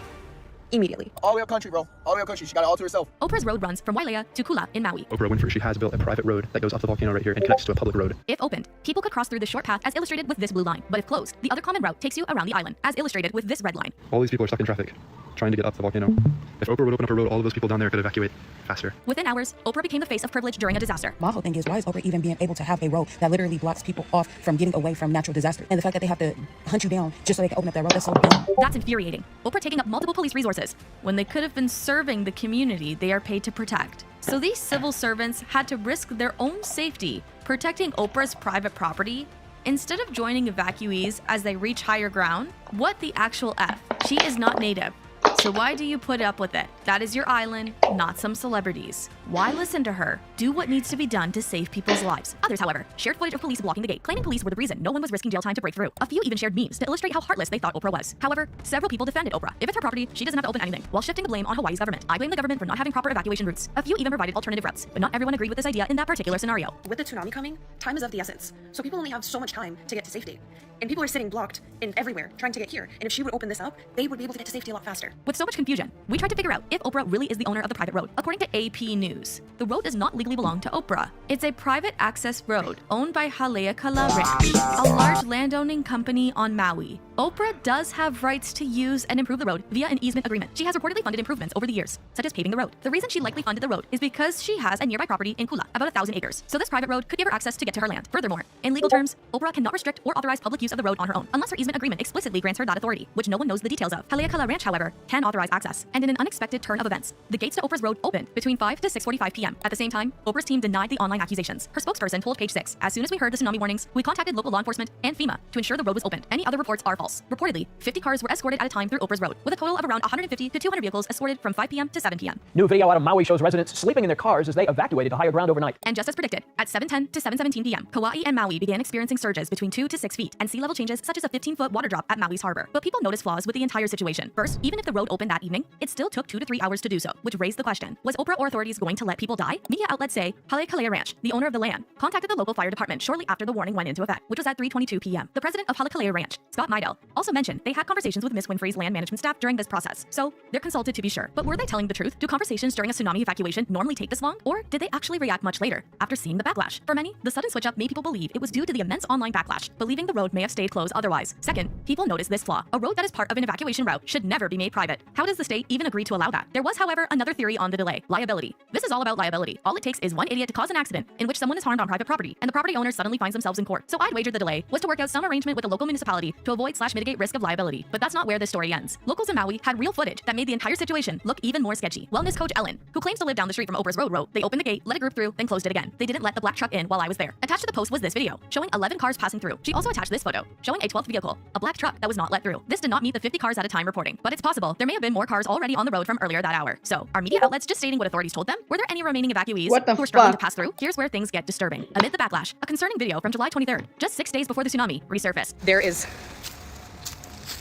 Immediately. All the way up country, bro. All the way up country. She got it all to herself. Oprah's road runs from Wailea to Kula in Maui. Oprah Winfrey, she has built a private road that goes up the volcano right here and connects to a public road. If opened, people could cross through the short path as illustrated with this blue line. But if closed, the other common route takes you around the island, as illustrated with this red line. All these people are stuck in traffic, trying to get up the volcano. If Oprah would open up a road, all of those people down there could evacuate faster. Within hours, Oprah became the face of privilege during a disaster. My whole thing is, why is Oprah even being able to have a road that literally blocks people off from getting away from natural disaster? And the fact that they have to hunt you down just so they can open up that road, that's so dumb. That's infuriating. Oprah taking up multiple police resources when they could have been serving the community they are paid to protect. So these civil servants had to risk their own safety protecting Oprah's private property instead of joining evacuees as they reach higher ground. What the actual F? She is not native. So why do you put up with it? That is your island, not some celebrities. Why listen to her? Do what needs to be done to save people's lives. Others, however, shared footage of police blocking the gate, claiming police were the reason no one was risking jail time to break through. A few even shared memes to illustrate how heartless they thought Oprah was. However, several people defended Oprah. If it's her property, she doesn't have to open anything, while shifting the blame on Hawaii's government. I blame the government for not having proper evacuation routes. A few even provided alternative routes, but not everyone agreed with this idea in that particular scenario. With the tsunami coming, time is of the essence. So people only have so much time to get to safety. And people are sitting blocked in everywhere trying to get here. And if she would open this up, they would be able to get to safety a lot faster. With so much confusion, we tried to figure out if Oprah really is the owner of the private road. According to AP News, the road does not legally belong to Oprah. It's a private access road owned by Haleakala Ranch, a large landowning company on Maui. Oprah does have rights to use and improve the road via an easement agreement. She has reportedly funded improvements over the years, such as paving the road. The reason she likely funded the road is because she has a nearby property in Kula, about 1,000 acres. So this private road could give her access to get to her land. Furthermore, in legal terms, Oprah cannot restrict or authorize public use of the road on her own, unless her easement agreement explicitly grants her that authority, which no one knows the details of. Haleakala Ranch, however, can authorize access. And in an unexpected turn of events, the gates to Oprah's road opened between 5 to 6:45 p.m. At the same time, Oprah's team denied the online accusations. Her spokesperson told Page 6, as soon as we heard the tsunami warnings, we contacted local law enforcement and FEMA to ensure the road was opened. Any other reports are false. Reportedly, 50 cars were escorted at a time through Oprah's road, with a total of around 150 to 200 vehicles escorted from 5 p.m. to 7 p.m. New video out of Maui shows residents sleeping in their cars as they evacuated to higher ground overnight. And just as predicted, at 7:10 to 7:17 p.m., Kauai and Maui began experiencing surges between 2 to 6 feet and sea level changes such as a 15-foot water drop at Maui's harbor. But people noticed flaws with the entire situation. First, even if the road opened that evening, it still took 2 to 3 hours to do so, which raised the question, was Oprah or authorities going to let people die? Media outlets say Haleakala Ranch, the owner of the land, contacted the local fire department shortly after the warning went into effect, which was at 3:22 p.m. The president of Haleakala Ranch, Scott Meidel, also mentioned they had conversations with Miss Winfrey's land management staff during this process. So they're consulted to be sure. But were they telling the truth? Do conversations during a tsunami evacuation normally take this long? Or did they actually react much later, after seeing the backlash? For many, the sudden switch up made people believe it was due to the immense online backlash, believing the road may have stayed closed otherwise. Second, people noticed this flaw. A road that is part of an evacuation route should never be made private. How does the state even agree to allow that? There was, however, another theory on the delay: liability. This is all about liability. All it takes is one idiot to cause an accident in which someone is harmed on private property, and the property owner suddenly finds themselves in court. So I'd wager the delay was to work out some arrangement with the local municipality to avoid mitigate risk of liability. But that's not where this story ends. Locals in Maui had real footage that made the entire situation look even more sketchy. Wellness coach Ellen, who claims to live down the street from Oprah's road, wrote, "They opened the gate, let a group through, then closed it again. They didn't let the black truck in while I was there." Attached to the post was this video, showing 11 cars passing through. She also attached this photo, showing a 12th vehicle, a black truck that was not let through. This did not meet the 50 cars at a time reporting, but it's possible there may have been more cars already on the road from earlier that hour. So, are media outlets just stating what authorities told them? Were there any remaining evacuees who were struggling to pass through? Here's where things get disturbing. Amid the backlash, a concerning video from July 23rd, just 6 days before the tsunami, resurfaced. There is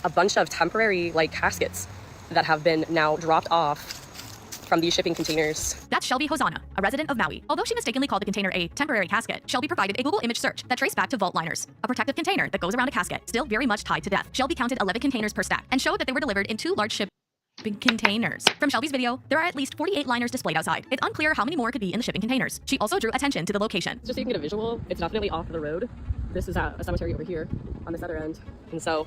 a bunch of temporary caskets that have been now dropped off from these shipping containers. That's Shelby Hosanna, a resident of Maui. Although she mistakenly called the container a temporary casket, Shelby provided a Google image search that traced back to vault liners, a protective container that goes around a casket, still very much tied to death. Shelby counted 11 containers per stack and showed that they were delivered in 2 large shipping containers. From Shelby's video, there are at least 48 liners displayed outside. It's unclear how many more could be in the shipping containers. She also drew attention to the location. Just so you can get a visual, it's definitely off the road. This is a cemetery over here on this other end. And so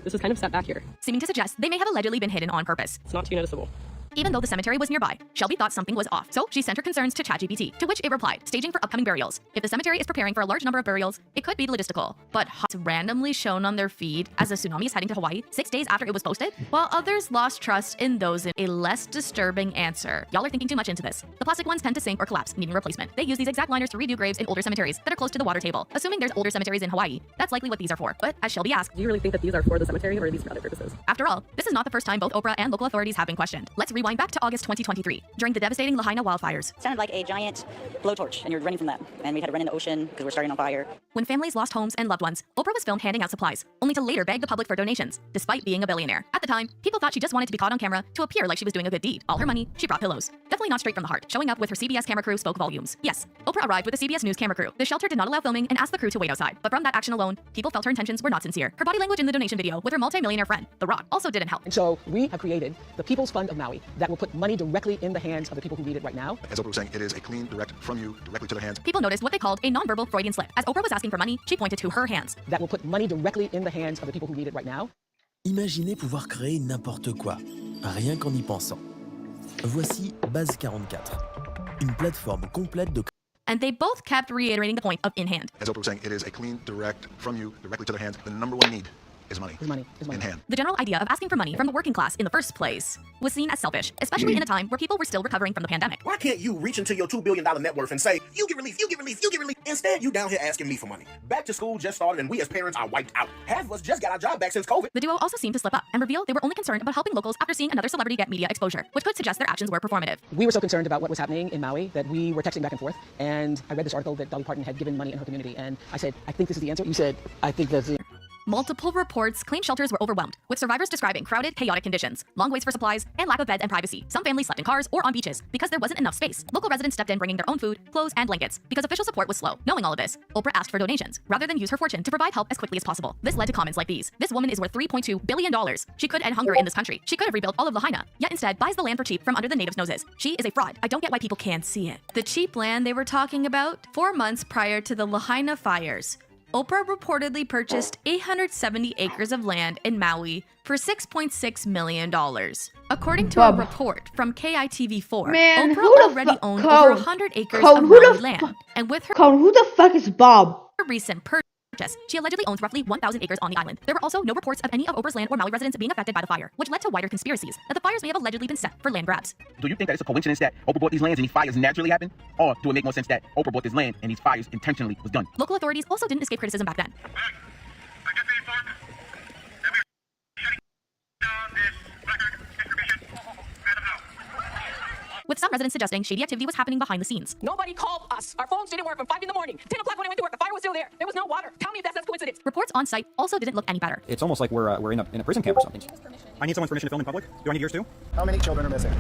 this is kind of set back here, seeming to suggest they may have allegedly been hidden on purpose. It's not too noticeable. Even though the cemetery was nearby, Shelby thought something was off, so she sent her concerns to ChatGPT, to which it replied, staging for upcoming burials. If the cemetery is preparing for a large number of burials, it could be logistical. But it's randomly shown on their feed as the tsunami is heading to Hawaii 6 days after it was posted, while others lost trust in those in a less disturbing answer. Y'all are thinking too much into this. The plastic ones tend to sink or collapse, needing replacement. They use these exact liners to redo graves in older cemeteries that are close to the water table. Assuming there's older cemeteries in Hawaii, that's likely what these are for. But as Shelby asked, do you really think that these are for the cemetery or are these for other purposes? After all, this is not the first time both Oprah and local authorities have been questioned. Let's rewind back to August 2023, during the devastating Lahaina wildfires. It sounded like a giant blowtorch, and you're running from that. And we had to run in the ocean because we're starting on fire. When families lost homes and loved ones, Oprah was filmed handing out supplies, only to later beg the public for donations, despite being a billionaire. At the time, people thought she just wanted to be caught on camera to appear like she was doing a good deed. All her money, she brought pillows. Definitely not straight from the heart. Showing up with her CBS camera crew spoke volumes. Yes, Oprah arrived with the CBS News camera crew. The shelter did not allow filming and asked the crew to wait outside. But from that action alone, people felt her intentions were not sincere. Her body language in the donation video with her multi-millionaire friend, The Rock, also didn't help. And so we have created the People's Fund of Maui that will put money directly in the hands of the people who need it right now. As Oprah was saying, it is a clean, direct from you, directly to their hands. People noticed what they called a nonverbal Freudian slip. As Oprah was asking for money, she pointed to her hands. That will put money directly in the hands of the people who need it right now. Imaginez pouvoir créer n'importe quoi, rien qu'en y pensant. Voici Base 44, une plateforme complète de... And they both kept reiterating the point of in hand. As Oprah was saying, it is a clean, direct from you, directly to their hands. The number one need is money. In hand. The general idea of asking for money from the working class in the first place was seen as selfish, especially in a time where people were still recovering from the pandemic. Why can't you reach into your $2 billion net worth and say, you get relief, you get relief, you get relief? Instead, you down here asking me for money. Back to school just started and we as parents are wiped out. Half of us just got our job back since COVID. The duo also seemed to slip up and reveal they were only concerned about helping locals after seeing another celebrity get media exposure, which could suggest their actions were performative. We were so concerned about what was happening in Maui that we were texting back and forth. And I read this article that Dolly Parton had given money in her community. And I said, I think this is the answer. You said, I think that's the Multiple reports claim shelters were overwhelmed, with survivors describing crowded, chaotic conditions, long waits for supplies, and lack of beds and privacy. Some families slept in cars or on beaches because there wasn't enough space. Local residents stepped in bringing their own food, clothes, and blankets because official support was slow. Knowing all of this, Oprah asked for donations rather than use her fortune to provide help as quickly as possible. This led to comments like these. This woman is worth $3.2 billion. She could end hunger in this country. She could have rebuilt all of Lahaina, yet instead buys the land for cheap from under the natives' noses. She is a fraud. I don't get why people can't see it. The cheap land they were talking about? 4 months prior to the Lahaina fires, Oprah reportedly purchased 870 acres of land in Maui for $6.6 million. According to a report from KITV4, Oprah already owned over 100 acres of Maui land. And with her who the fuck is Bob? recent purchase, she allegedly owns roughly 1,000 acres on the island. There were also no reports of any of Oprah's land or Maui residents being affected by the fire, which led to wider conspiracies that the fires may have allegedly been set for land grabs. Do you think that it's a coincidence that Oprah bought these lands and these fires naturally happened? Or do it make more sense that Oprah bought this land and these fires intentionally was done? Local authorities also didn't escape criticism back then. With some residents suggesting shady activity was happening behind the scenes. Nobody called us. Our phones didn't work from 5 in the morning. 10 o'clock when I went to work, the fire was still there. There was no water. Tell me if that's a coincidence. Reports on site also didn't look any better. It's almost like we're in a prison camp or something. I need someone's permission to film in public. Do I need yours too? How many children are missing?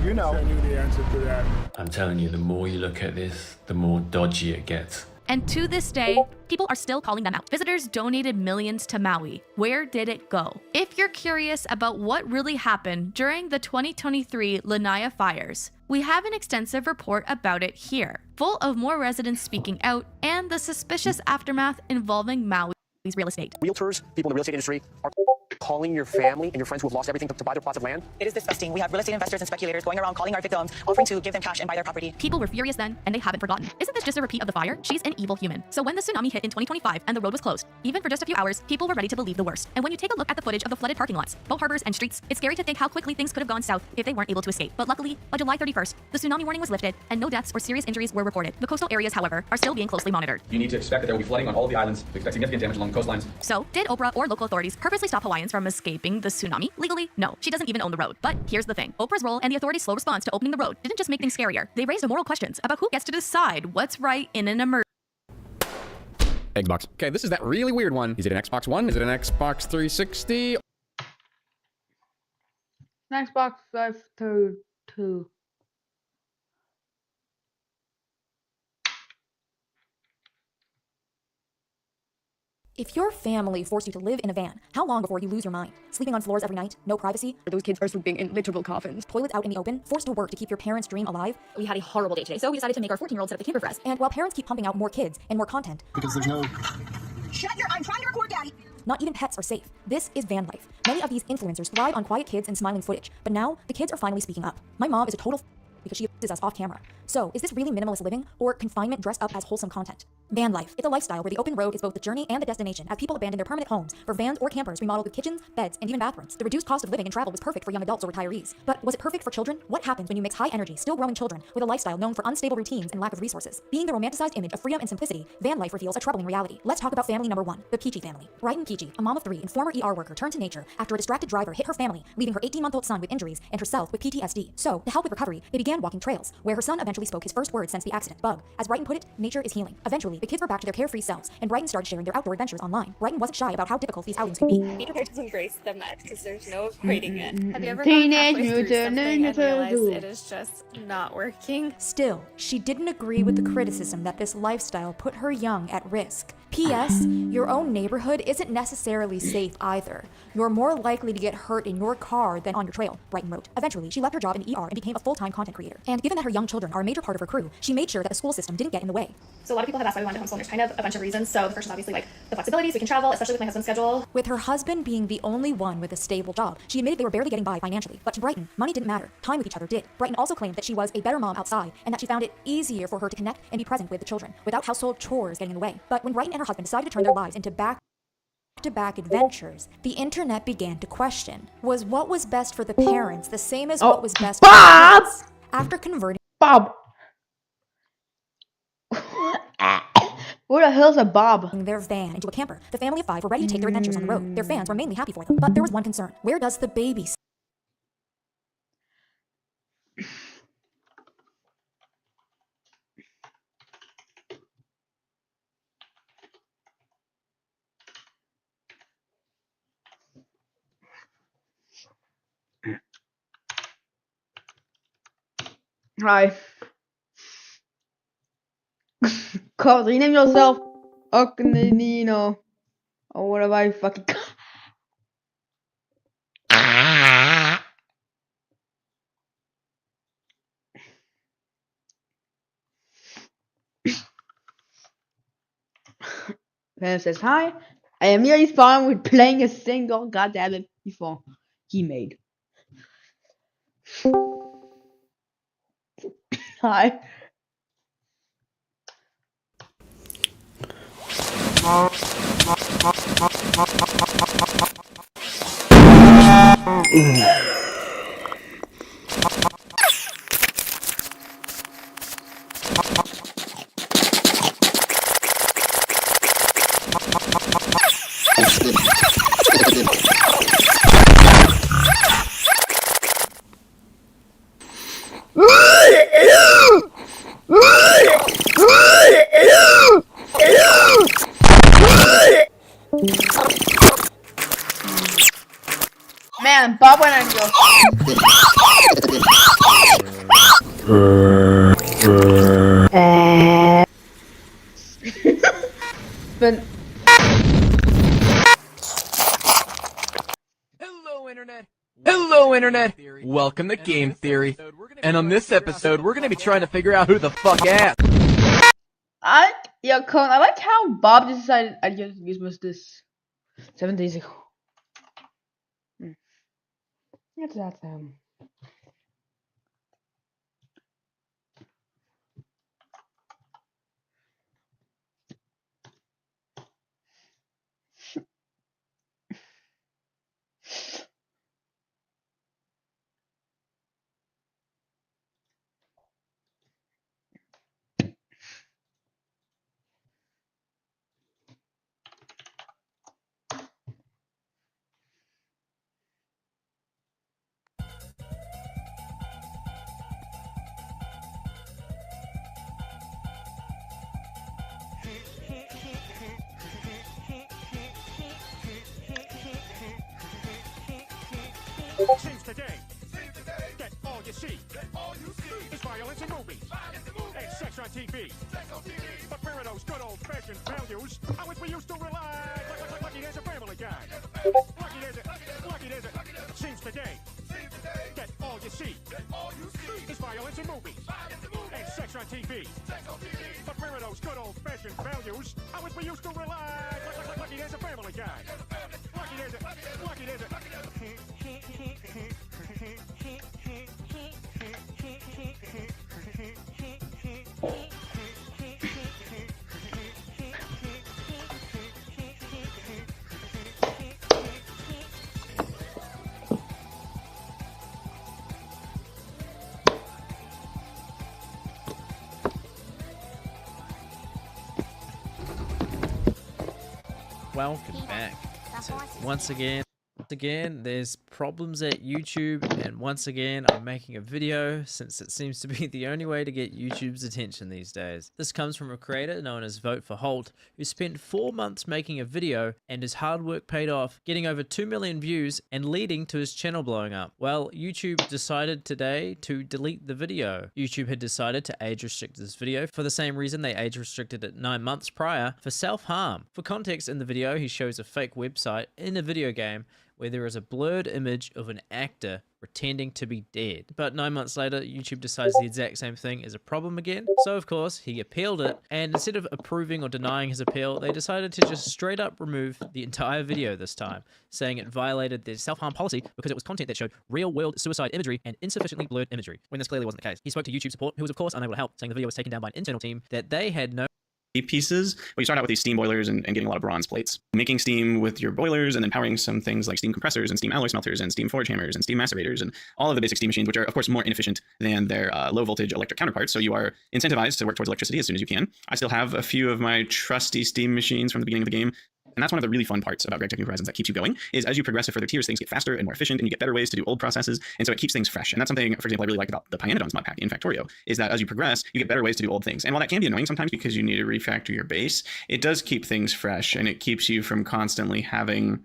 You know. I knew the answer to that. I'm telling you, the more you look at this, the more dodgy it gets. And to this day, people are still calling them out. Visitors donated millions to Maui. Where did it go? If you're curious about what really happened during the 2023 Lahaina fires, we have an extensive report about it here, full of more residents speaking out and the suspicious aftermath involving Maui's real estate. Realtors, people in the real estate industry are... Calling your family and your friends who have lost everything to buy their plots of land? It is disgusting. We have real estate investors and speculators going around calling our victims, offering to give them cash and buy their property. People were furious then, and they haven't forgotten. Isn't this just a repeat of the fire? She's an evil human. So when the tsunami hit in 2025 and the road was closed, even for just a few hours, people were ready to believe the worst. And when you take a look at the footage of the flooded parking lots, boat harbors, and streets, it's scary to think how quickly things could have gone south if they weren't able to escape. But luckily, by July 31st, the tsunami warning was lifted, and no deaths or serious injuries were reported. The coastal areas, however, are still being closely monitored. You need to expect that there will be flooding on all of the islands. We expect significant damage along the coastlines. So, did Oprah or local authorities purposely stop Hawaiians from escaping the tsunami? Legally, no. She doesn't even own the road. But here's the thing. Oprah's role and the authorities' slow response to opening the road didn't just make things scarier. They raised moral questions about who gets to decide what's right in an emergency. Xbox. Okay, this is that really weird one. Is it an Xbox One? Is it an Xbox 360? Xbox 522. If your family forced you to live in a van, how long before you lose your mind? Sleeping on floors every night, no privacy? Those kids are sleeping in literal coffins. Toilets out in the open, forced to work to keep your parents' dream alive? We had a horrible day today, so we decided to make our 14-year-old set up the camper for us. And while parents keep pumping out more kids and more content, Because there's no... I'm trying to record, Daddy! Not even pets are safe. This is van life. Many of these influencers thrive on quiet kids and smiling footage, but now the kids are finally speaking up. My mom is a total because she is us off camera. So, is this really minimalist living or confinement dressed up as wholesome content? Van life. It's a lifestyle where the open road is both the journey and the destination as people abandon their permanent homes for vans or campers remodeled with kitchens, beds, and even bathrooms. The reduced cost of living and travel was perfect for young adults or retirees. But was it perfect for children? What happens when you mix high energy, still growing children with a lifestyle known for unstable routines and lack of resources? Being the romanticized image of freedom and simplicity, van life reveals a troubling reality. Let's talk about family number one, the Peachy family. Brighton Peachy, a mom of 3 and former ER worker, turned to nature after a distracted driver hit her family, leaving her 18-month-old son with injuries and herself with PTSD. So, to help with recovery, they began walking trails, where her son eventually spoke his first words since the accident, bug. As Brighton put it, nature is healing. Eventually, the kids were back to their carefree selves, and Brighton started sharing their outdoor adventures online. Brighton wasn't shy about how difficult these outings could be. Be prepared to embrace the mess, because there's no avoiding it. Have you ever Teenage gone halfway through Mutant something and Ninja realized Turtles. it is just not working? Still, she didn't agree with the criticism that this lifestyle put her young at risk. P.S. Your own neighborhood isn't necessarily safe either. You're more likely to get hurt in your car than on your trail, Brighton wrote. Eventually, she left her job in the ER and became a full-time content creator. And given that her young children are a major part of her crew, she made sure that the school system didn't get in the way. So a lot of people have asked why we wanted to homeschool, and there's kind of a bunch of reasons. So the first is obviously like the flexibility, so we can travel, especially with my husband's schedule. With her husband being the only one with a stable job, she admitted they were barely getting by financially. But to Brighton, money didn't matter. Time with each other did. Brighton also claimed that she was a better mom outside, and that she found it easier for her to connect and be present with the children, without household chores getting in the way. But when Brighton and her husband decided to turn their lives into back-to-back adventures, the internet began to question, was what was best for the parents the same as what was best for the kids? After converting Bob! Where the hell's a Bob? Their van into a camper, the family of 5 were ready to take their adventures on the road. Their fans were mainly happy for them. But there was one concern. Where does the baby sit? Hi. Cause rename yourself Okanino. Or whatever I fucking Then says, hi, I am merely fine with playing a single goddamn before he made. Hi. Man, Bob went on your but Hello, Internet! Welcome to Game Theory. And on this episode, we're gonna be trying to figure out who the fuck asked. Cone, I like how Bob decided I just use this 7 days ago. That's that. Seems today, get all you see. It's violence in movies and sex on TV. But where are those good old-fashioned values on which we used to rely? Lucky there's a Family Guy. Lucky there's a. Seems today, get all you see. It's violence in movies and sex on TV. But where are those good old-fashioned values on which we used to rely? Lucky there's a Family Guy. Lucky there's a. Welcome back. Once again, there's problems at YouTube, and once again, I'm making a video since it seems to be the only way to get YouTube's attention these days. This comes from a creator known as Vote for Holt, who spent 4 months making a video, and his hard work paid off, getting over 2 million views and leading to his channel blowing up. Well, YouTube decided today to delete the video. YouTube had decided to age restrict this video for the same reason they age restricted it 9 months prior, for self-harm. For context, in the video, he shows a fake website in a video game where there is a blurred image of an actor pretending to be dead. But 9 months later, YouTube decides the exact same thing is a problem again. So of course, he appealed it, and instead of approving or denying his appeal, they decided to just straight up remove the entire video this time, saying it violated their self-harm policy because it was content that showed real-world suicide imagery and insufficiently blurred imagery, when this clearly wasn't the case. He spoke to YouTube support, who was of course unable to help, saying the video was taken down by an internal team that they had no pieces. Well, you start out with these steam boilers and getting a lot of bronze plates. Making steam with your boilers and then powering some things like steam compressors and steam alloy smelters and steam forge hammers and steam macerator and all of the basic steam machines, which are of course more inefficient than their low voltage electric counterparts. So you are incentivized to work towards electricity as soon as you can. I still have a few of my trusty steam machines from the beginning of the game. And that's one of the really fun parts about GregTech New Horizons that keeps you going, is as you progress to further tiers, things get faster and more efficient, and you get better ways to do old processes, and so it keeps things fresh. And that's something, for example, I really like about the Pyanodons mod pack in Factorio, is that as you progress, you get better ways to do old things. And while that can be annoying sometimes because you need to refactor your base, it does keep things fresh, and it keeps you from constantly having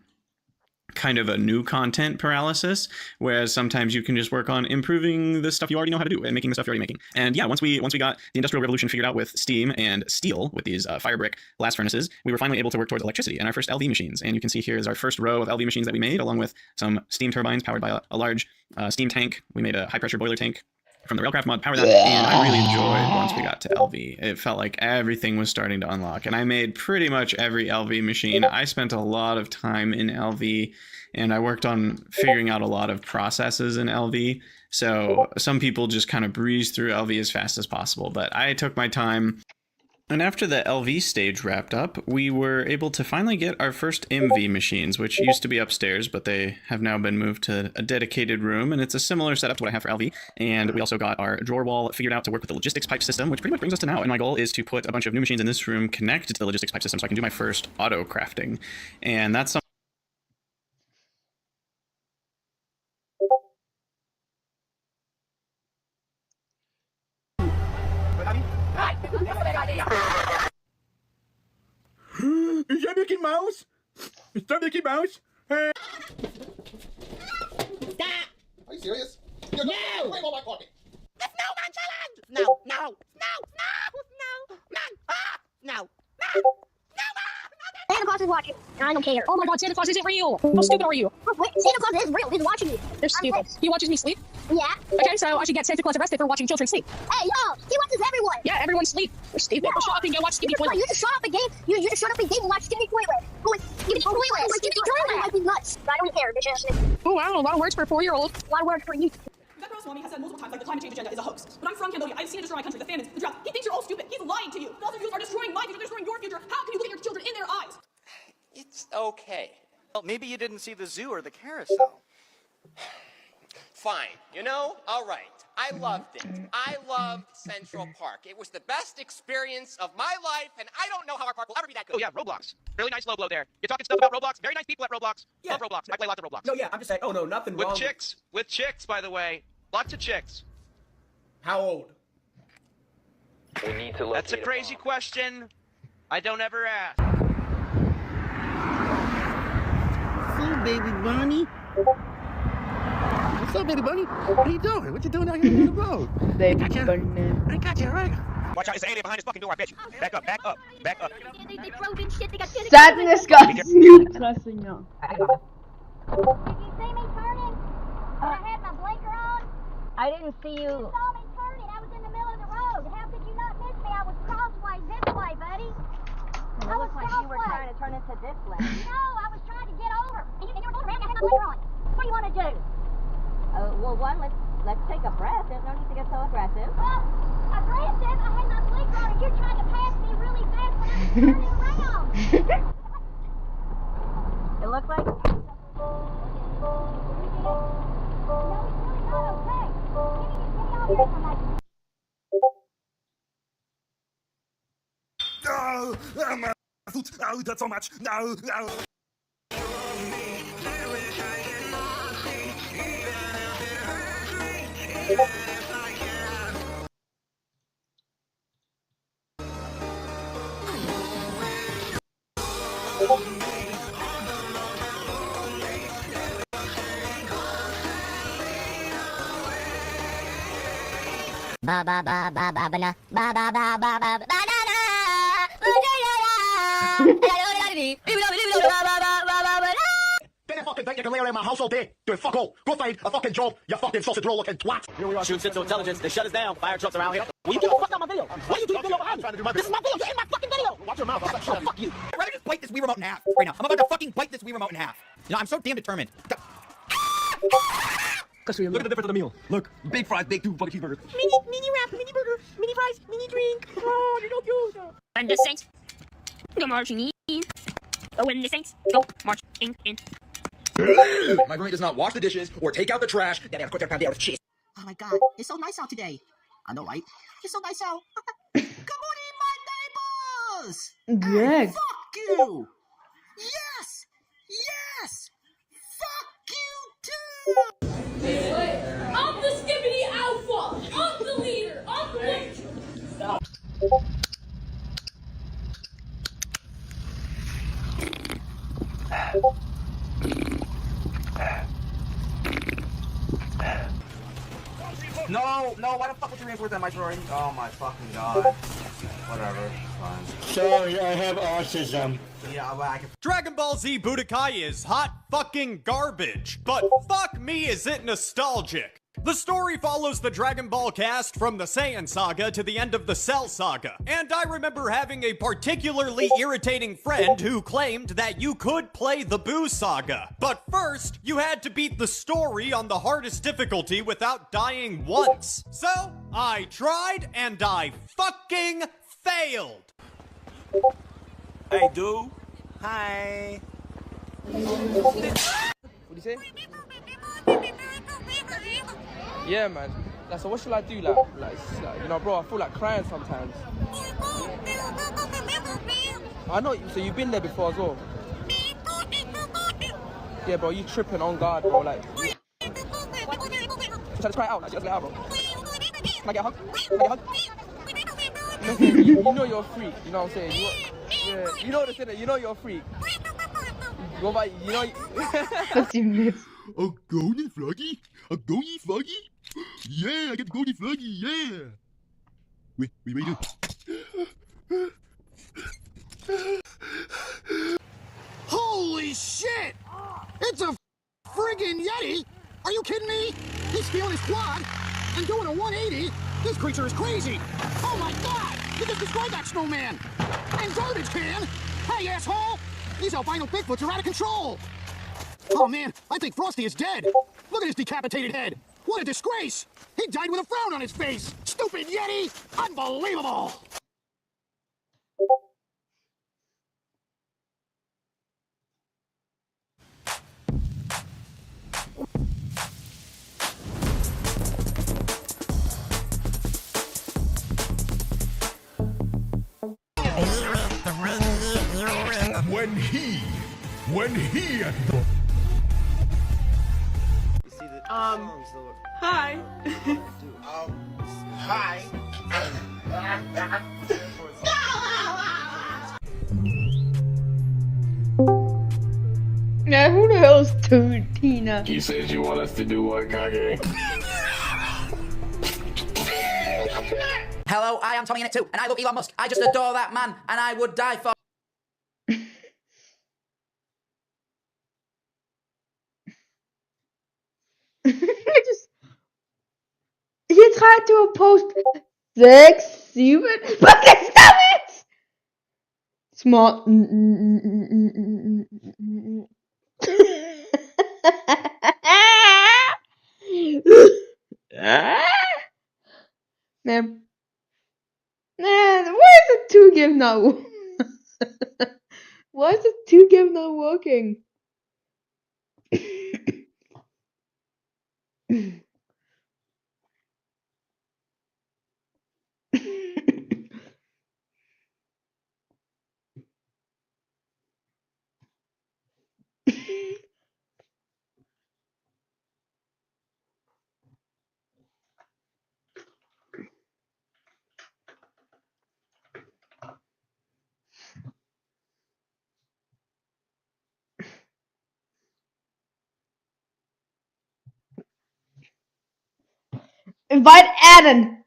kind of a new content paralysis, whereas sometimes you can just work on improving the stuff you already know how to do and making the stuff you're already making. And yeah, once we got the Industrial Revolution figured out with steam and steel with these fire brick blast furnaces, we were finally able to work towards electricity and our first LV machines. And you can see here is our first row of LV machines that we made, along with some steam turbines powered by a large steam tank. We made a high pressure boiler tank from the Railcraft mod, power that, and I really enjoyed once we got to LV. It felt like everything was starting to unlock, and I made pretty much every LV machine. I spent a lot of time in LV, and I worked on figuring out a lot of processes in LV. So some people just kind of breeze through LV as fast as possible, but I took my time. And after the LV stage wrapped up, we were able to finally get our first MV machines, which used to be upstairs, but they have now been moved to a dedicated room, and it's a similar setup to what I have for LV. And we also got our drawer wall figured out to work with the logistics pipe system, which pretty much brings us to now. And my goal is to put a bunch of new machines in this room connected to the logistics pipe system so I can do my first auto crafting. And that's something. Is that Mickey Mouse? Is that Mickey Mouse? Hey. Stop! Are you serious? No! Bring all my coffee. The snowman challenge! No, no, no, no, no, no, no, no, no, Santa Claus is watching, and I don't care. Oh my god, Santa Claus isn't real! How stupid are you? Wait, Santa Claus is real, he's watching you. They're stupid. He watches me sleep? Yeah? Okay, so I should get Santa Claus arrested for watching children sleep. Hey, yo, he watches everyone. Yeah, everyone sleep. We're stupid. Yeah. Go shut up and go watch Skippy Toilet. You just shut up and game. You just shut up and game and watch Skippy Toilet. Go with Skippy Toilet. Skippy Toilet might be nuts. I don't care, bitches. Oh, wow, a lot of words for a 4-year-old. A lot of words for you. That Ramaswamy has said multiple times, like, the climate change agenda is a hoax. But I'm from Cambodia. I've seen it destroy my country, the famines, the drought. He thinks you're all stupid. He's lying to you. Both of you are destroying my future, they're destroying your future. How can you look at your children in their eyes? It's okay. Well, maybe you didn't see the zoo or the carousel. Fine. You know, all right. I loved it. I loved Central Park. It was the best experience of my life, and I don't know how our park will ever be that good. Oh, yeah, Roblox. Really nice low blow there. You're talking stuff about Roblox. Very nice people at Roblox. Yeah. Love Roblox. I play lots of Roblox. No, yeah, I'm just saying. Oh, no, nothing wrong. With chicks, by the way. Lots of chicks. How old? We need to That's a crazy question. I don't ever ask. So, baby bunny. What's up, baby bunny? What are you doing? What you doing out here on the road? Baby bunny. I got you, right? Watch out, it's an alien behind this fucking door, I bet you. Back up, back up, back up. Sadness got snooped. Trusting you. Did you see me turning? When I had my blinker on? I didn't see you. You saw me turning. I was in the middle of the road. How could you not miss me? I was crossways this way, buddy. I was crossways. You were trying to turn into this way. No, I was trying to get over. And you were going around. I had my blinker on. What do you want to do? Well, let's take a breath. There's no need to get so aggressive. Well, aggressive? I had my blinker on and you're trying to pass me really fast when I was turning around. It looks like... No, my foot. Oh, that's so much. No, no. Ba ba ba ba ba ba ba ba ba ba ba ba Been a fucking thing you can lay around my house all day. Doing fuck all. Go find a fucking job, you fucking sausage roll looking twat. Here we are. Shoot Central Intelligence. They shut us down. Fire trucks around here. Will you get the fuck out of my video? Why are you doing video behind me? This is my video. You're in my fucking video. Watch your mouth. I'll fuck you. I'd rather just bite this Wii remote in half right now. I'm about to fucking bite this Wii remote in half. You know, I'm so damn determined. Look at the difference of the meal. Look, big fries, big two fucking cheeseburgers. Mini wrap, mini burger, mini fries, mini drink. Oh, you're so cute. And the Saints go marching in. Oh, when the Saints go marching in. My roommate does not wash the dishes or take out the trash. Daddy, of course, they're pounding out with cheese. Oh my god, it's so nice out today. I know, right? It's so nice out. Good morning, my neighbors! Yeah. And fuck you! Yes! Yes! Fuck you too! I'm the Skippity Alpha! I'm the leader! I'm the leader! No, why the fuck would you reinforce that, my Rory? Oh my fucking god. Whatever, it's fine. Sorry, I have autism. Yeah, well, I can. Dragon Ball Z Budokai is hot fucking garbage, but fuck me is it nostalgic. The story follows the Dragon Ball cast from the Saiyan Saga to the end of the Cell Saga, and I remember having a particularly irritating friend who claimed that you could play the Buu Saga, but first, you had to beat the story on the hardest difficulty without dying once. So, I tried and I fucking failed. Hey, dude. Hi. What do you say? Yeah, man. Like, so what should I do? Like, you know, bro, I feel like crying sometimes. I know, so you've been there before as well. Yeah, bro, you tripping on guard, bro. Like, just cry out, like, just let out, bro. Can I get a hug? Can I get a hug? You know you're a freak, you know what I'm saying? Yeah, you know the thing, you know you're a freak. Go by, you know. 15 minutes. A golden froggy? A golden froggy? Yeah, I get the golden froggy, yeah! Wait, Holy shit! It's a friggin' Yeti! Are you kidding me? He's stealing his quad and doing a 180. This creature is crazy. Oh my God! You just destroyed that snowman. And garbage can. Hey, asshole! These albino Bigfoots are out of control. Oh man, I think Frosty is dead. Look at his decapitated head. What a disgrace! He died with a frown on his face. Stupid Yeti! Unbelievable! When he at the Hi. Hi. Now, who the hell is Tina? He says you want us to do what, Kage? Hello, I am Tommy in it too, and I love Elon Musk. I just adore that man, and I would die for. Je tried to post 6, 7. Fuck it, stop it! Small. Man. Man, why is the 2 game not why is the 2 game not working? Invite Adam.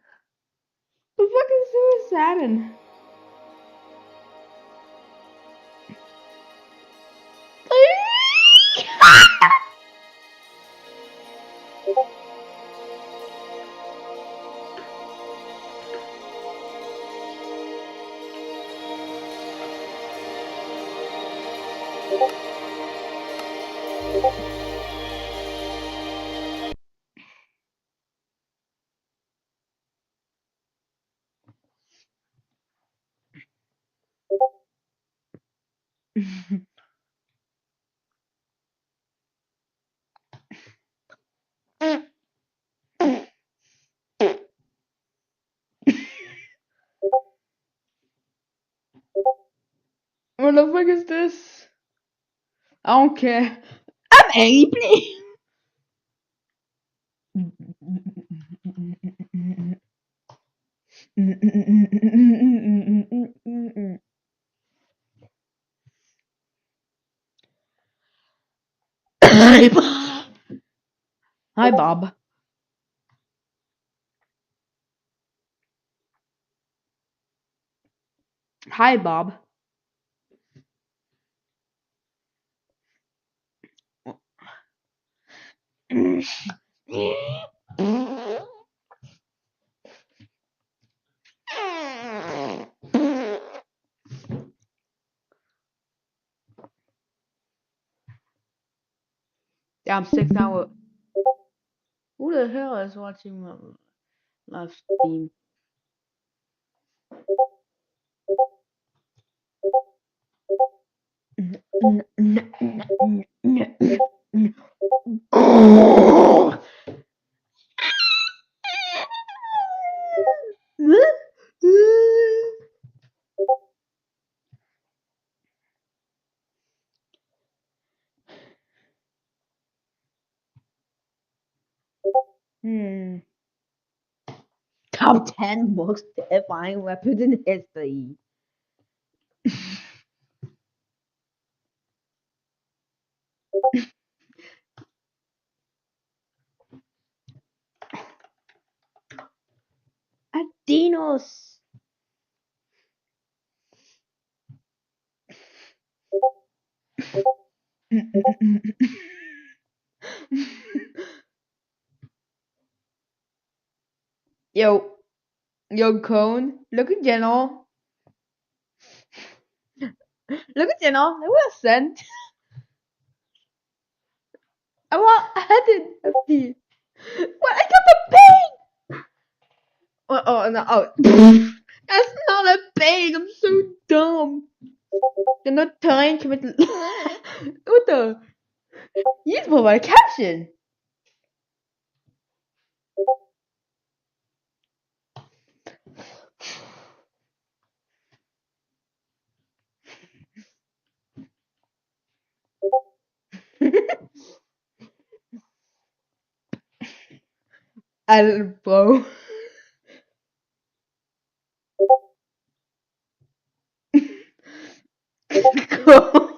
The fuck is this Adam? What the fuck is this? I don't care. I'm angry. Hi, Bob. Hi, Bob. Hi, Bob. Yeah, I'm 6 hours. Who the hell is watching my live stream? Top 10 most terrifying weapons in history. Adinos. Yo, yo, Cone. Look at Jenna. Look at Jenna. It was sent. I didn't have the. What? I got the pain. Oh no! Oh, that's not a pain. I'm so dumb. They're not trying to make. What the? Use my caption. Elbow. Go.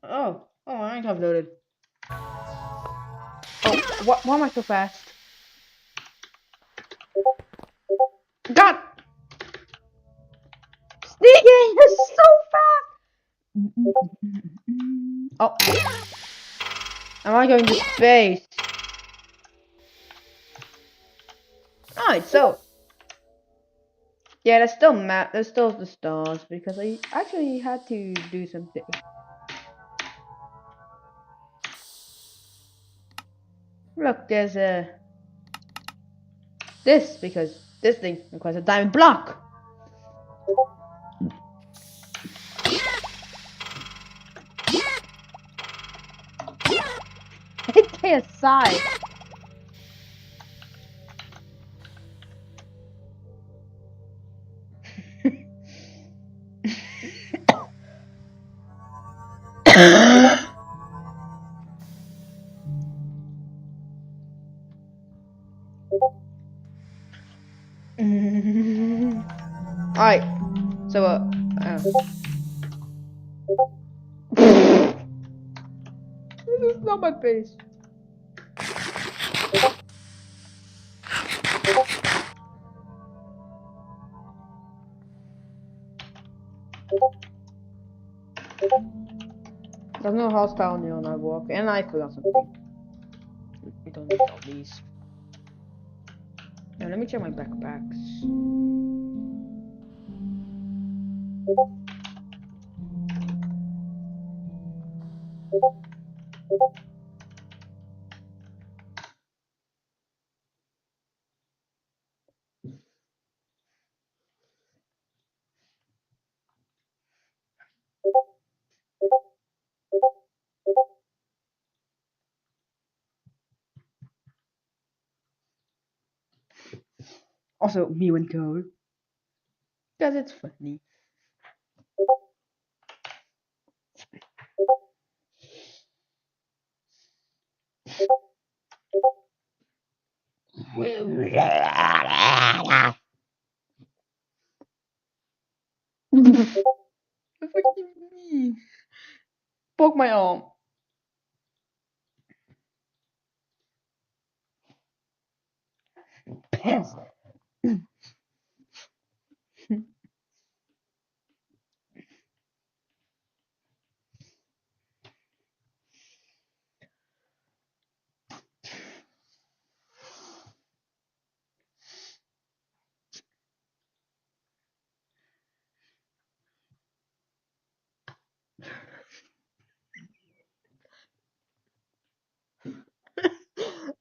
Oh, I ain't uploaded. Oh, why am I so fast? God! Sneaking! You're so fast! Oh. Am I going to space? Alright, so. Yeah, there's still there's still the stars because I actually had to do something. Look, there's this because this thing requires a diamond block. KSI. Alright, so this is not my base. There's no hostile near on I walk, and I forgot something. We don't need all these. Now let me check my backpacks. Also, Mew and Cole. Because it's funny. What do you mean? Poke my arm. Pants.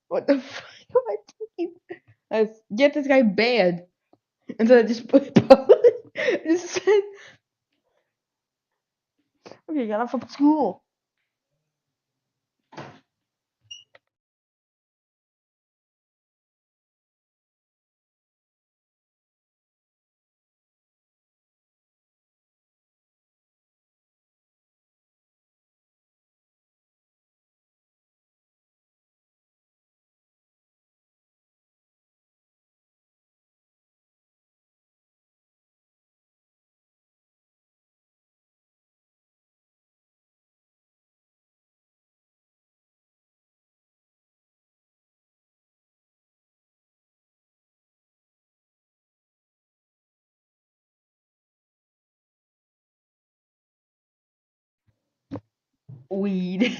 What the fuck am I thinking? Let's get this guy banned. And so I just put just said, okay, got off from school. weed.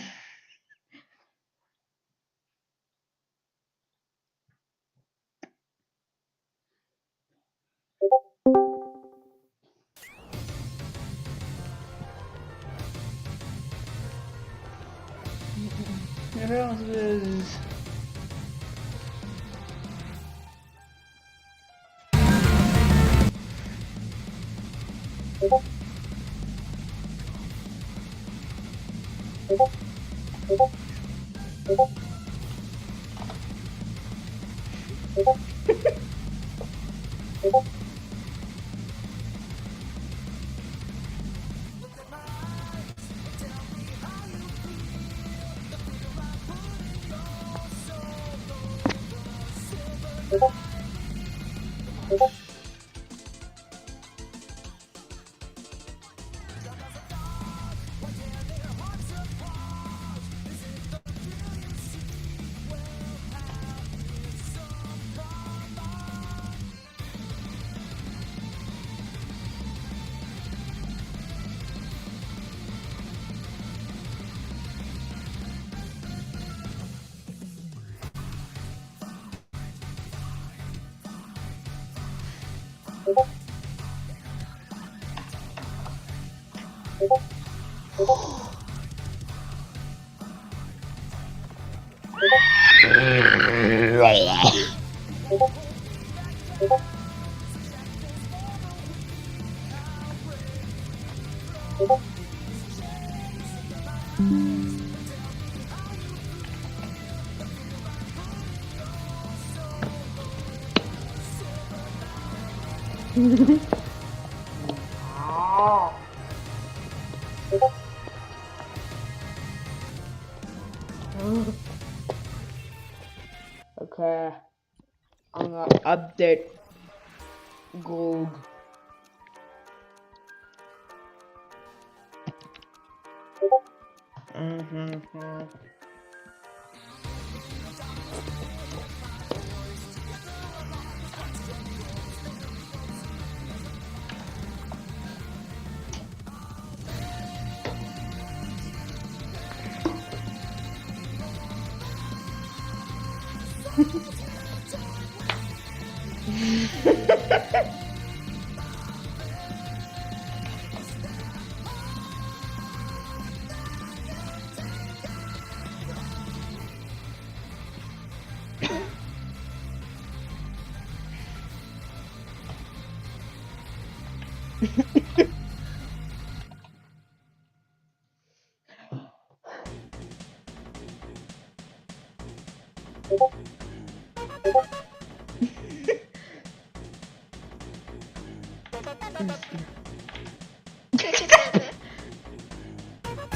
Everyone is. Okay, I'm gonna update Gold.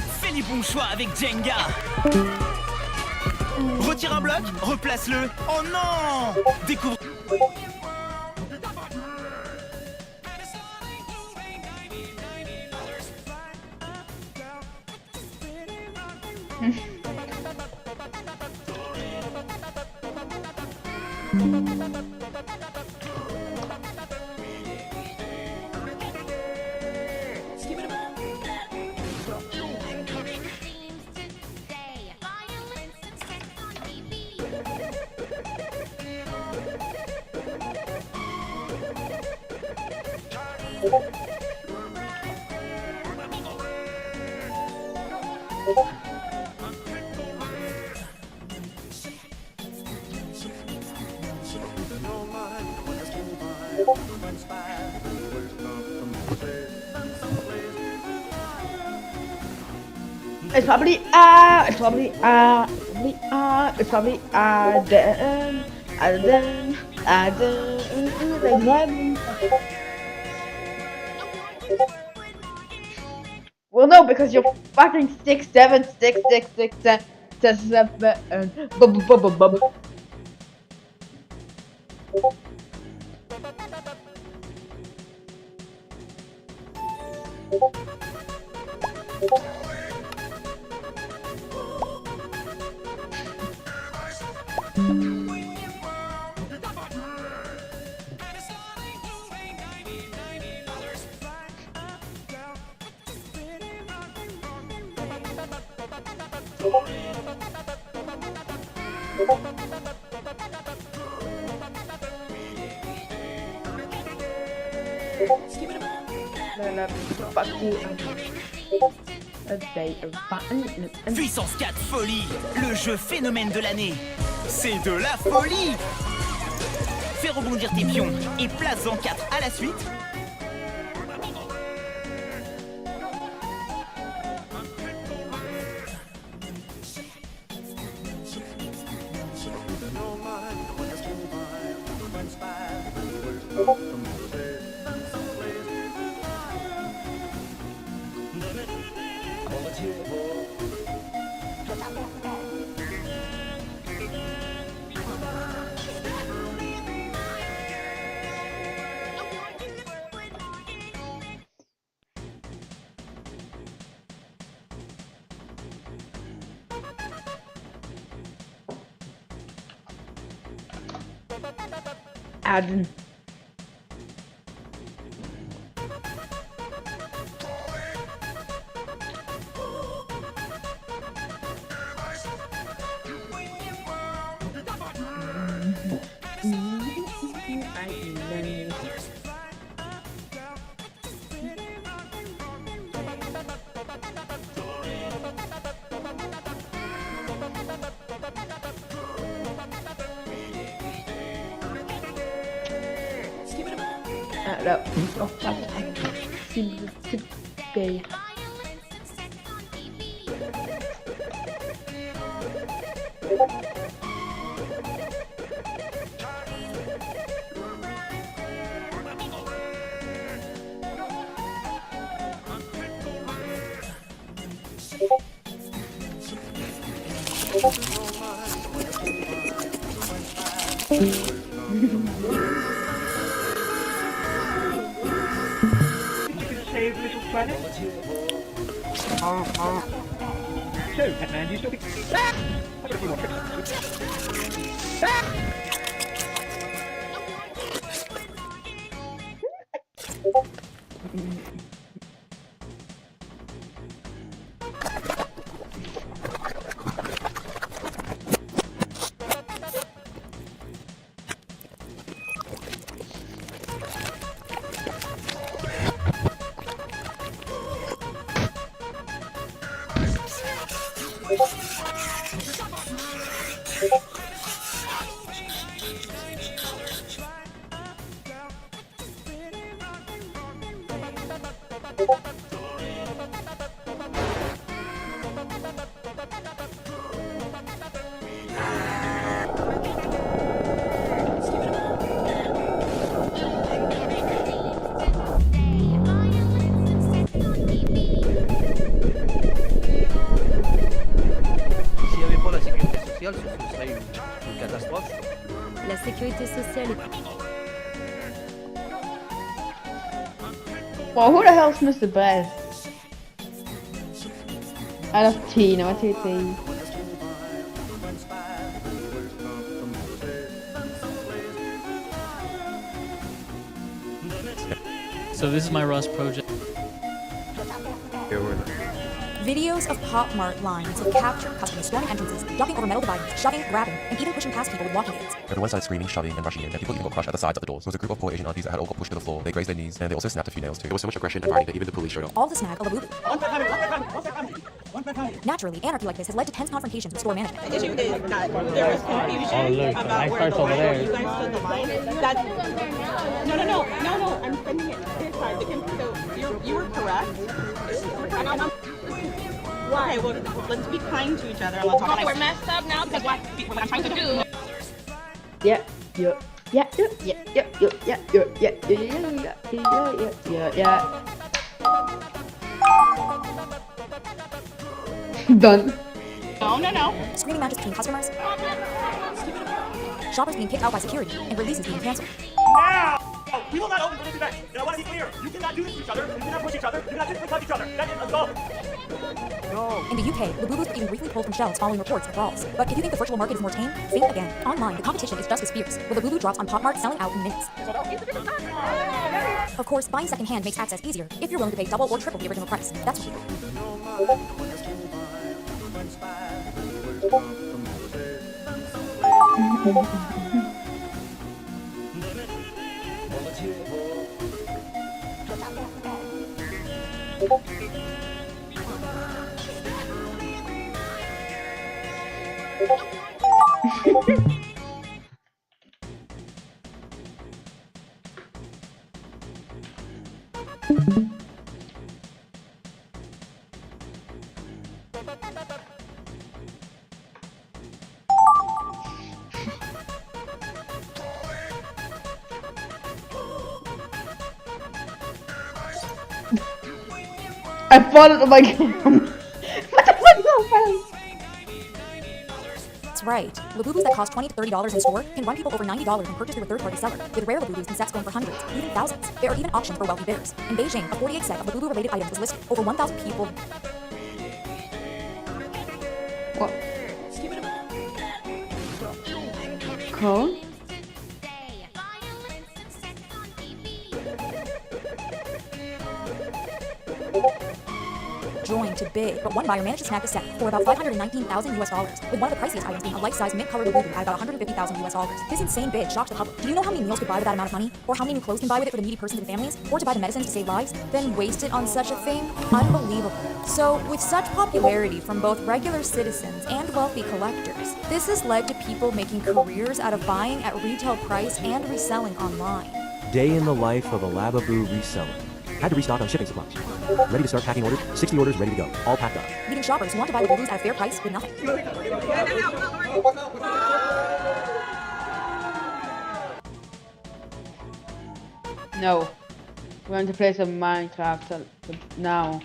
Fais les bons choix avec Jenga. Retire un bloc, replace-le. Oh non! Découvre. It's probably it's probably it's probably well, no, because you're fucking 6, 7, 6, 6, 6, 7, bub. Puissance 4 folie, le jeu phénomène de l'année. C'est de la folie. Fais rebondir tes pions et place en 4 à la suite. Add. Là, oh, s'il te plaît. Save little planet. So, Batman, do you still think... I've got a few more tricks. Ce serait une catastrophe. La sécurité sociale est... Well, who the hell's Mr. Best? Out of T, no, TT. So this is my Rust project. Videos of Pop Mart lines have captured customers storming entrances, jumping over metal dividers, shoving, grabbing, and even pushing past people with walking aids. Everyone started screaming, shoving, and rushing in, and people even got crushed at the sides of the doors. There was a group of poor Asian aunties that had all got pushed to the floor. They grazed their knees, and they also snapped a few nails too. There was so much aggression and rioting that even the police showed up. All to snag a Labubu. Naturally, anarchy like this has led to tense confrontations with store management. The issue is that there was confusion about where you guys stood the line. No, I'm sending it to this side. So you were correct. Why? Well, let's be kind to each other. Let's talk about we're messed up now because what I'm trying to do. Yeah. Done. No. Screaming matches between customers. Shoppers being kicked out by security and releases being cancelled. Now! We will not open for this event. And I want to be clear. You cannot do this to each other. You cannot push each other. You cannot physically touch each other. That is assault. No. In the UK, Labubus were even briefly pulled from shelves following reports of brawls. But if you think the virtual market is more tame, think again. Online, the competition is just as fierce, with Labubu drops on Pop Mart selling out in minutes. Of course, buying secondhand makes access easier if you're willing to pay double or triple the original price. That's what I followed the mic. What the fuck so fast? That's right. Labubus that cost $20 to $30 in store can run people over $90 when purchased through a third-party seller, with rare Labubus and sets going for hundreds, even thousands. There are even auctions for wealthy bidders. In Beijing, a 48 set of Labubu-related items is listed. Over 1,000 people. What? Cone? Joined to bid, but one buyer managed to snag the set for about $519,000 US, with one of the priciest items being a life-size mint-colored Labubu at about $150,000 US. This insane bid shocked the public. Do you know how many meals could buy with that amount of money? Or how many new clothes can buy with it for the needy persons and families? Or to buy the medicines to save lives? Then waste it on such a thing? Unbelievable. So, with such popularity from both regular citizens and wealthy collectors, this has led to people making careers out of buying at retail price and reselling online. Day in the life of a Labubu reseller. Had to restock on shipping supplies. Ready to start packing orders? 60 orders ready to go. All packed up. Meeting shoppers who want to buy Labubus at a fair price with nothing. No. We're going to play some Minecraft now.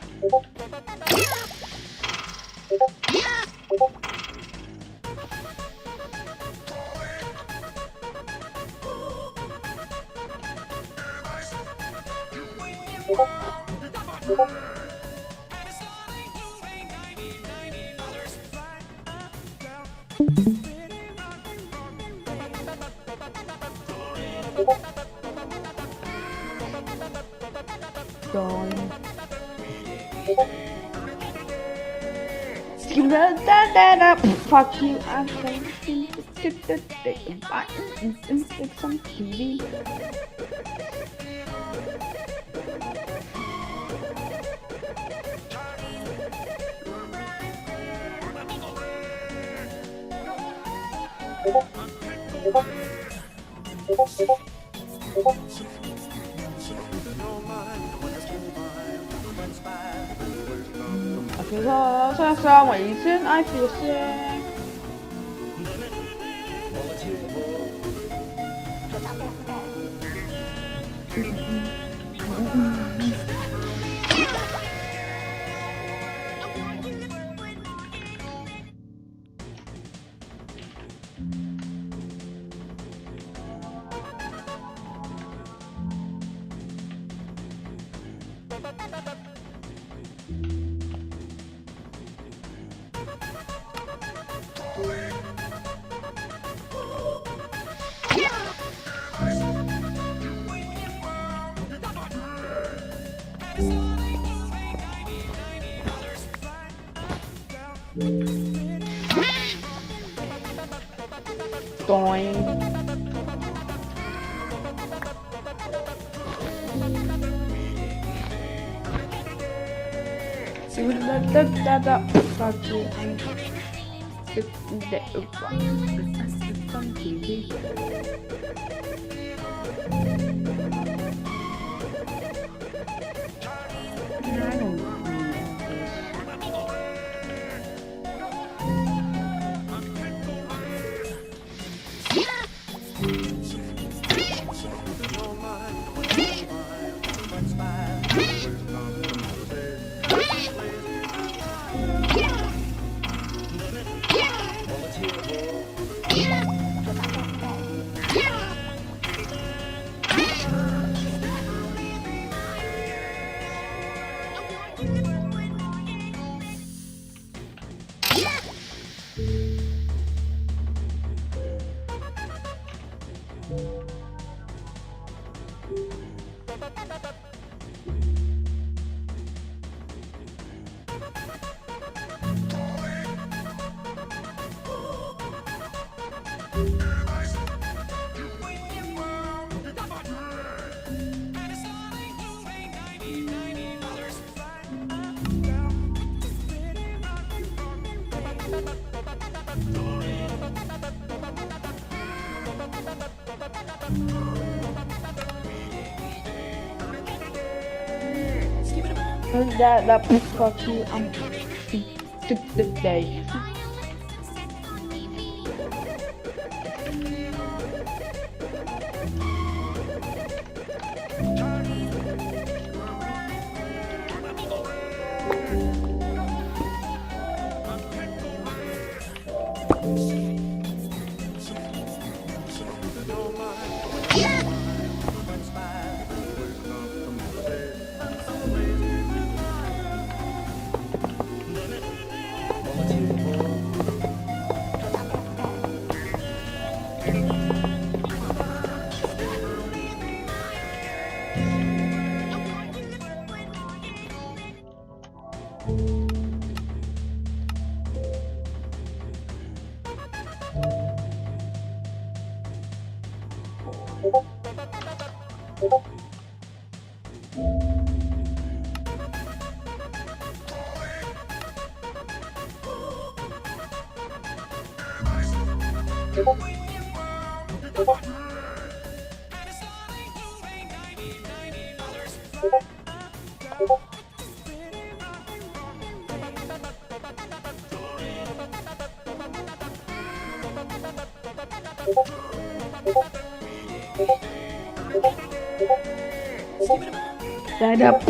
Fuck you, I'm going to stick some TV. 그래서我一生爱飞行。 Fuck you. That fuck you. I'm today. Stand up.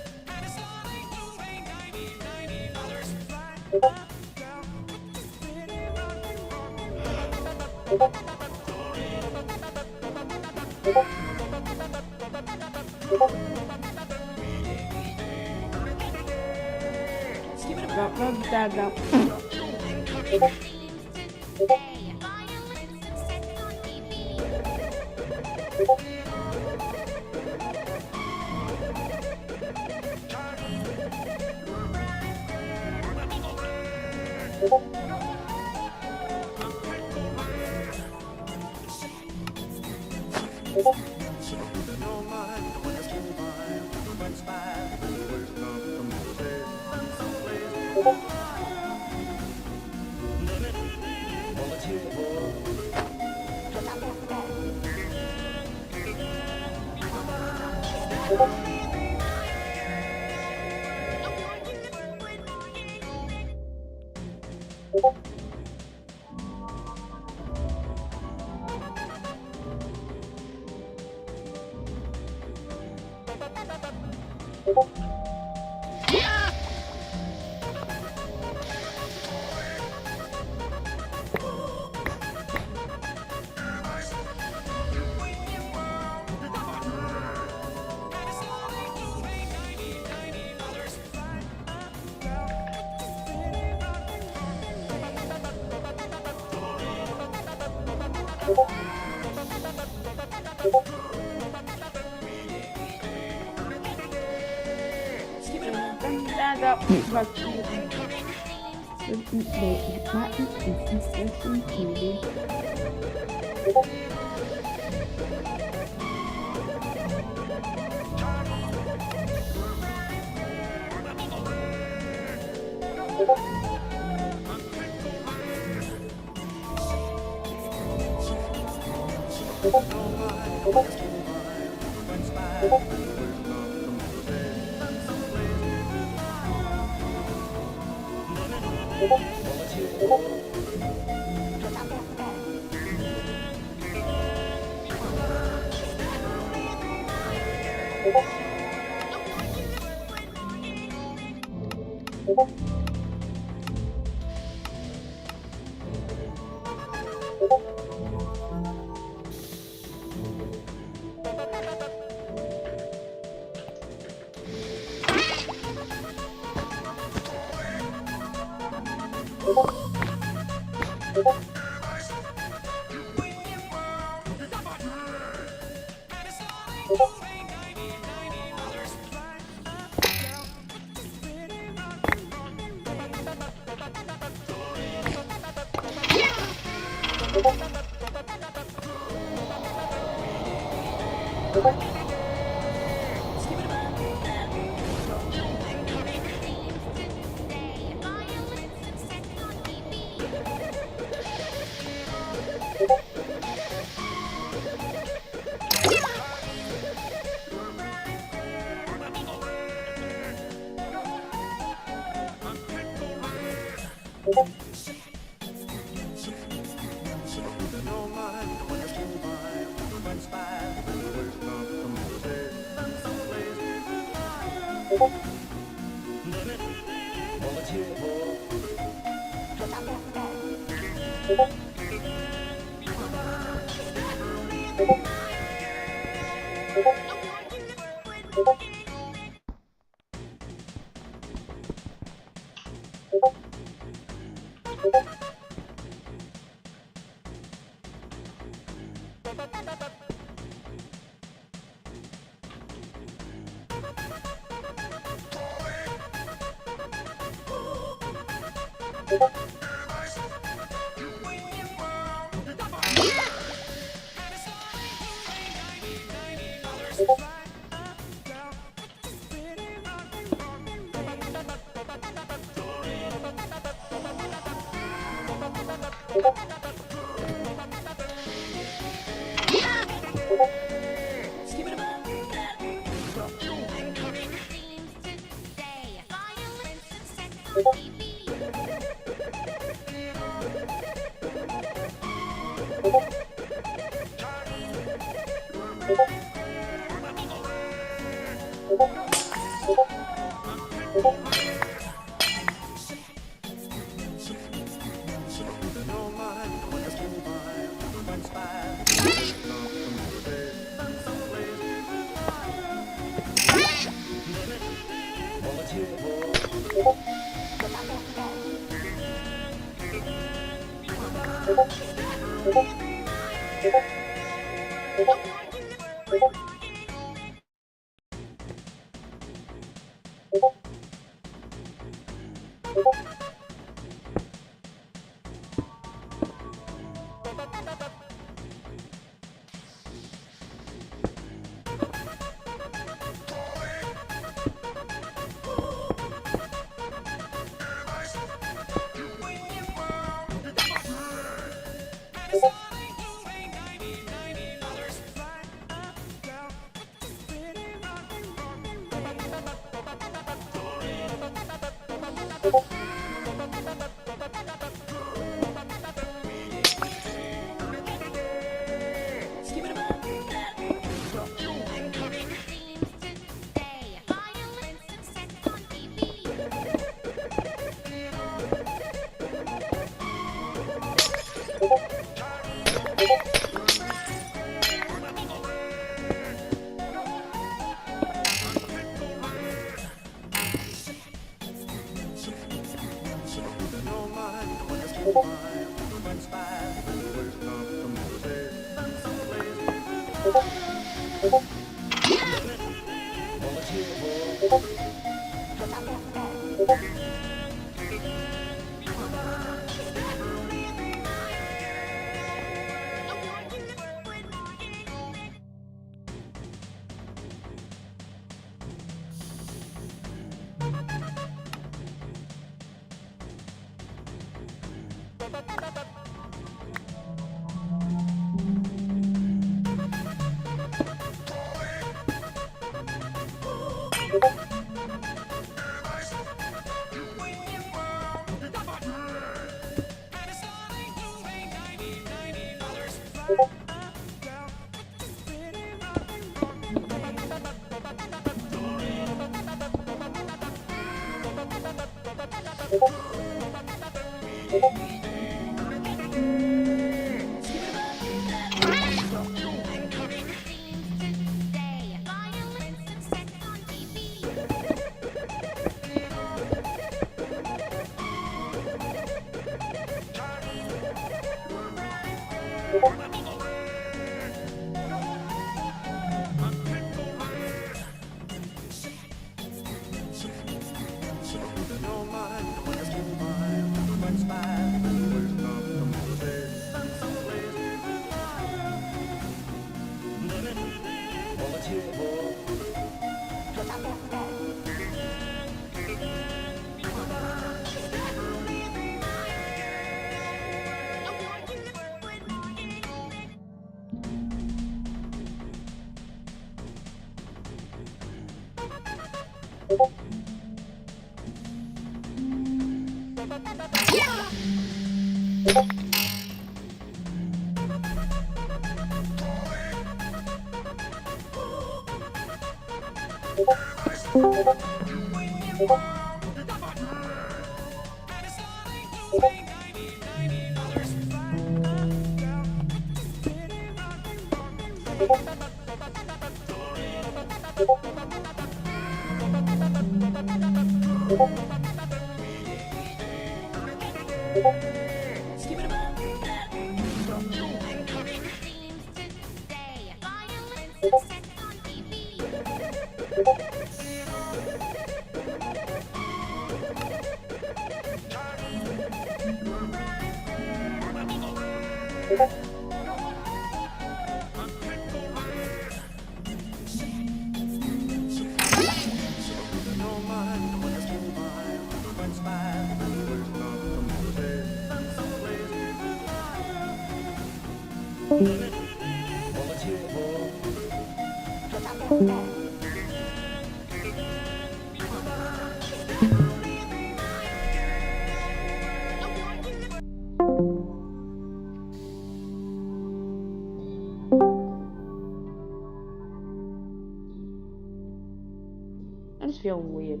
I just feel weird.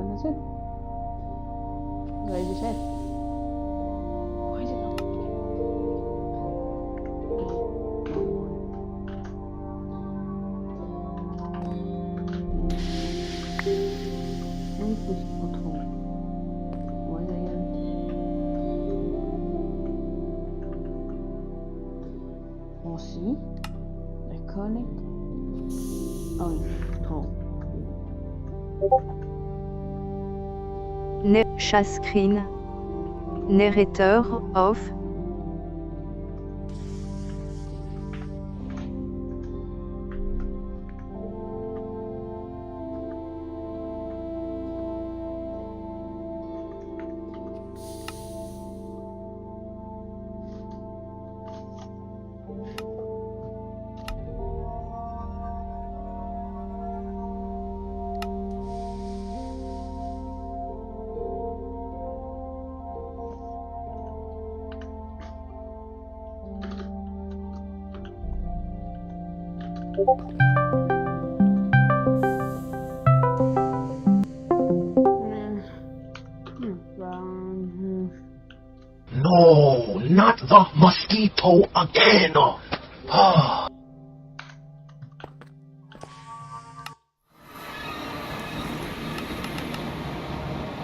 And that's it. What I just said. Why is it not Let me push button. What is it again? Aussi. Iconic. Oh, button. Share screen. Narrator off. No, not the mosquito again.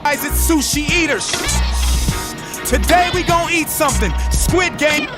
Guys, it's Sushi Eaters. Today we gonna eat something. Squid Game.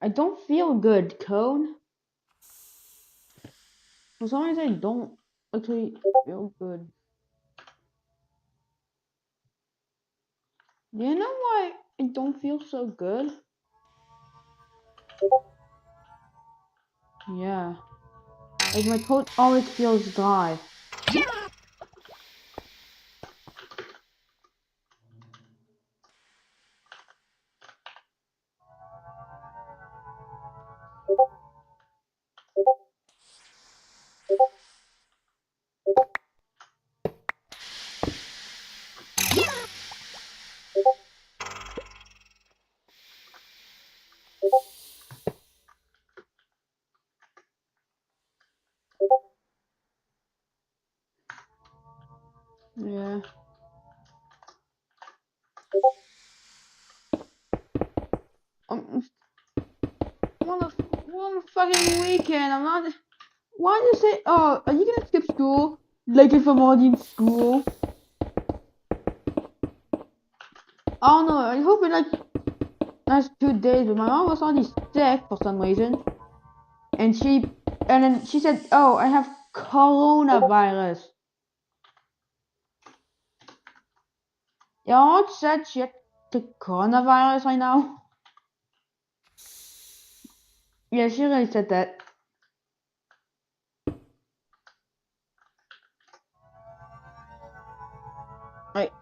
I don't feel good, Cone. For some reason, I don't actually feel good. Do you know why I don't feel so good? Yeah. Like my throat always feels dry. Yeah. One fucking weekend. I'm not. Why do you say? Oh, are you gonna skip school? Like if I'm already in school. I don't know. I hope it like last 2 days. But my mom was already sick for some reason, and then she said, "Oh, I have coronavirus." You all said shit to coronavirus right now. Yeah, she really said that. Right.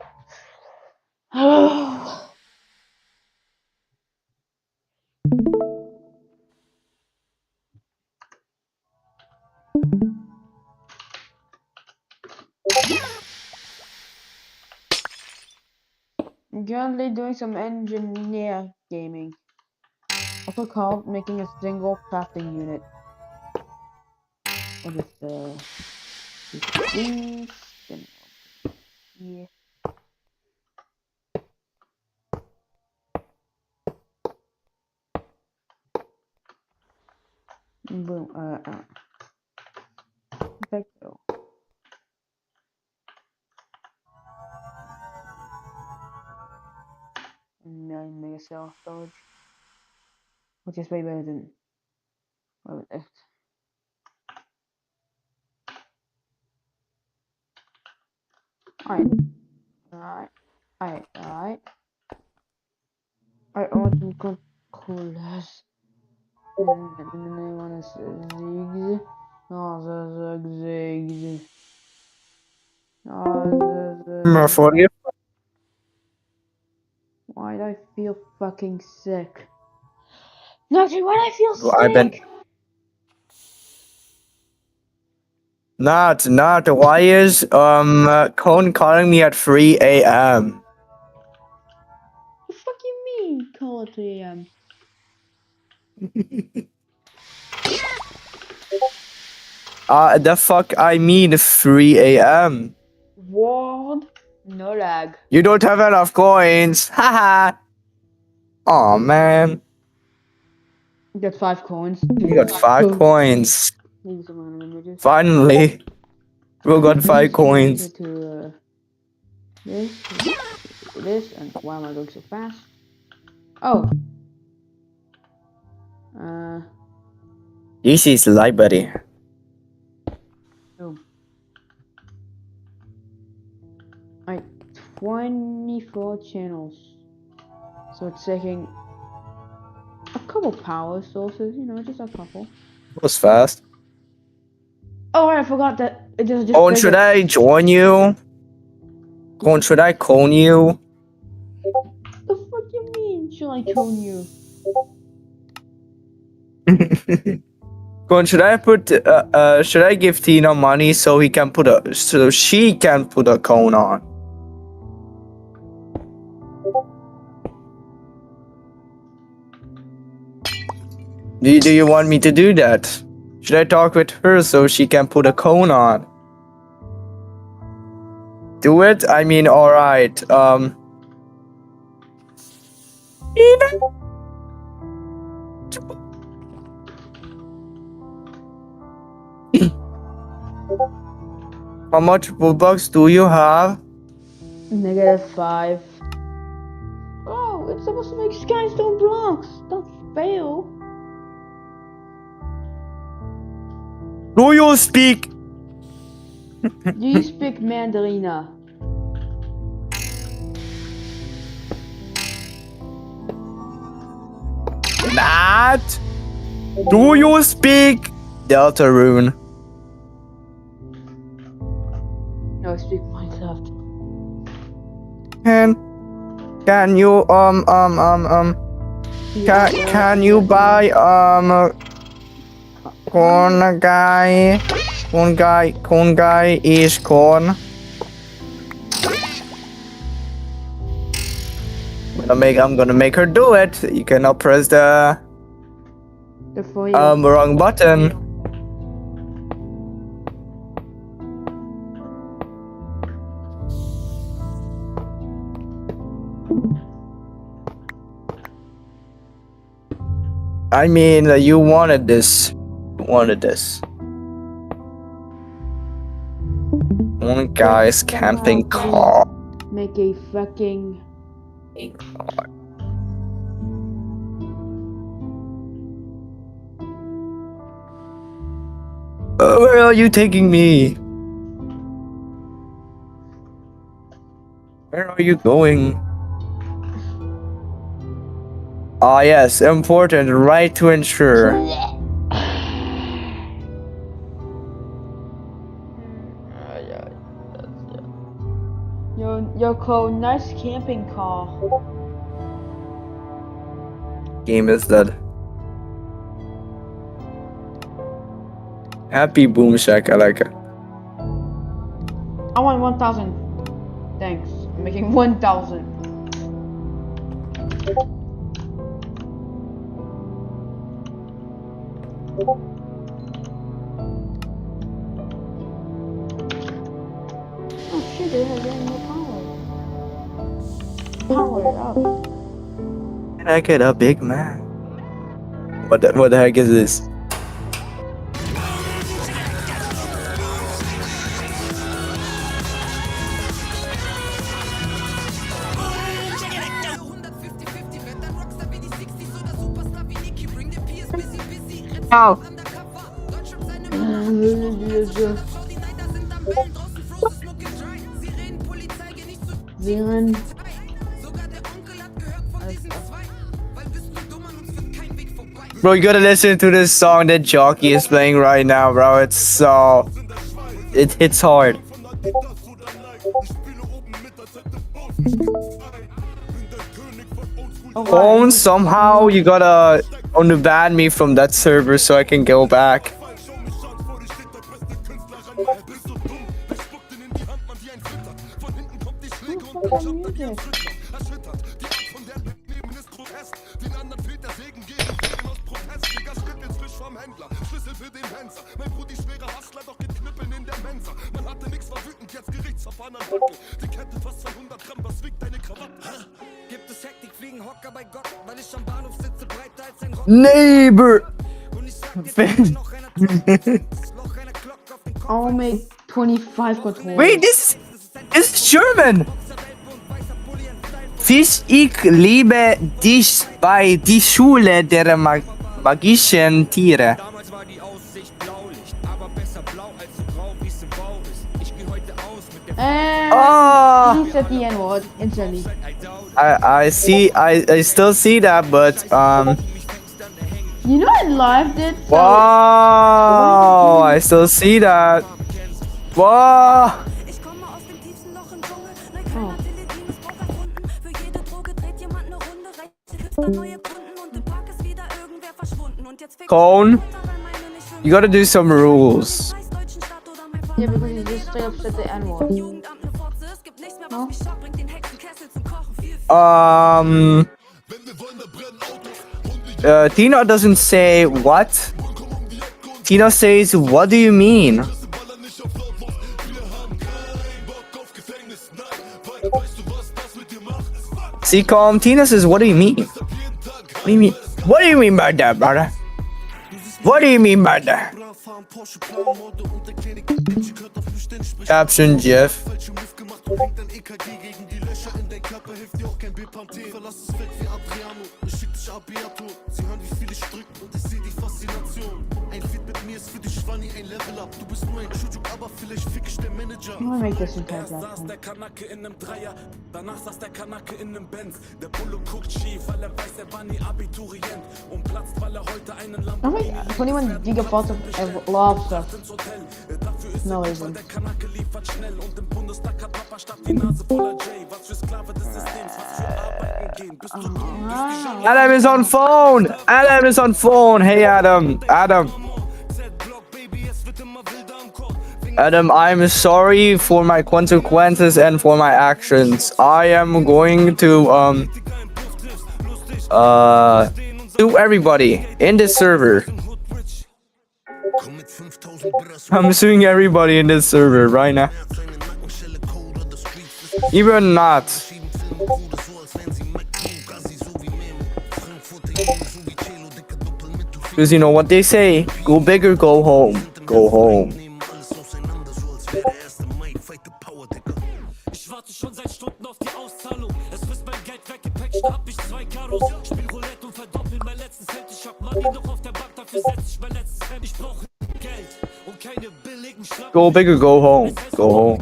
I'm currently doing some engineer gaming, also called making a single crafting unit. What is these? Yeah. Boom. Perfecto. And 9 megacell storage, which is way better than what it is. Alright. I want some controllers. And then I want to zigs. Oh, the zigs. Oh, the For you. Why do I feel fucking sick? Nothing. Why do I feel Well, I've been. sick? Not. Why is Cone calling me at 3 a.m.? The fuck you mean? Call it 3 a.m. The fuck I mean 3 a.m. What? No lag. You don't have enough coins. Haha. Aw, man. You got 5 coins. You got 5 coins. Need some random images. Finally. We got 5 coins. To, this, and why am I going so fast? Oh. This is library. Boom. Alright, 24 channels. So it's taking a couple power sources, you know, just a couple. That was fast. Oh, I forgot that it just Oh, should I join you? Cone, should I cone you? The fuck you mean? Should I cone you? Cone, should I should I give Tina money so she can put a cone on? Do you want me to do that? Should I talk with her so she can put a cone on? Do it? I mean, alright. How much Robux do you have? -5. Oh, it's supposed to make Skystone blocks. Don't fail. Do you speak? Do you speak Mandarina? Not. Do you speak Deltarune? No, I speak Minecraft. Can you can you buy corn guy is corn. I'm gonna make her do it. You cannot press the wrong button. I mean, you wanted this. One guy's camping car. Make a fucking where are you taking me? Where are you going? Ah, yes, important, right to ensure. Yo, Cole, nice camping car. Game is dead. Happy Boom Shack, I like it. I want 1,000. Thanks. I'm making 1,000. Oh shit, they have any more power. Power it up. Can I get a Big Mac? What the heck is this? Ow. Siren. Bro, you gotta listen to this song that Jockey is playing right now, bro. It hits hard. Phone, somehow you gotta ban me from that server so I can go back. fucking music. Neighbor. I'll make 25 controllers. Wait, this is German. Ich liebe dich bei die Schule der magischen Tiere. And he said the N-word instantly. I still see that, but You know I lived it. So wow, I still see that. Wow. Cone, you gotta do some rules. Yeah, because you just straight up said the N-word. No? Tina doesn't say what. Tina says, what do you mean? See, calm. Tina says, what do you mean? What do you mean? What do you mean by that, brother? What do you mean by that? Caption Jeff. I'm gonna make this entire black one. I'm like 21 gigabytes of love stuff. No reason. Adam is on phone. Adam is on phone. Hey, Adam. Adam, I'm sorry for my consequences and for my actions. I am going to sue everybody in this server. I'm suing everybody in this server right now. Even not. Because you know what they say, go big or go home. Go home. Go big or go home. Go home.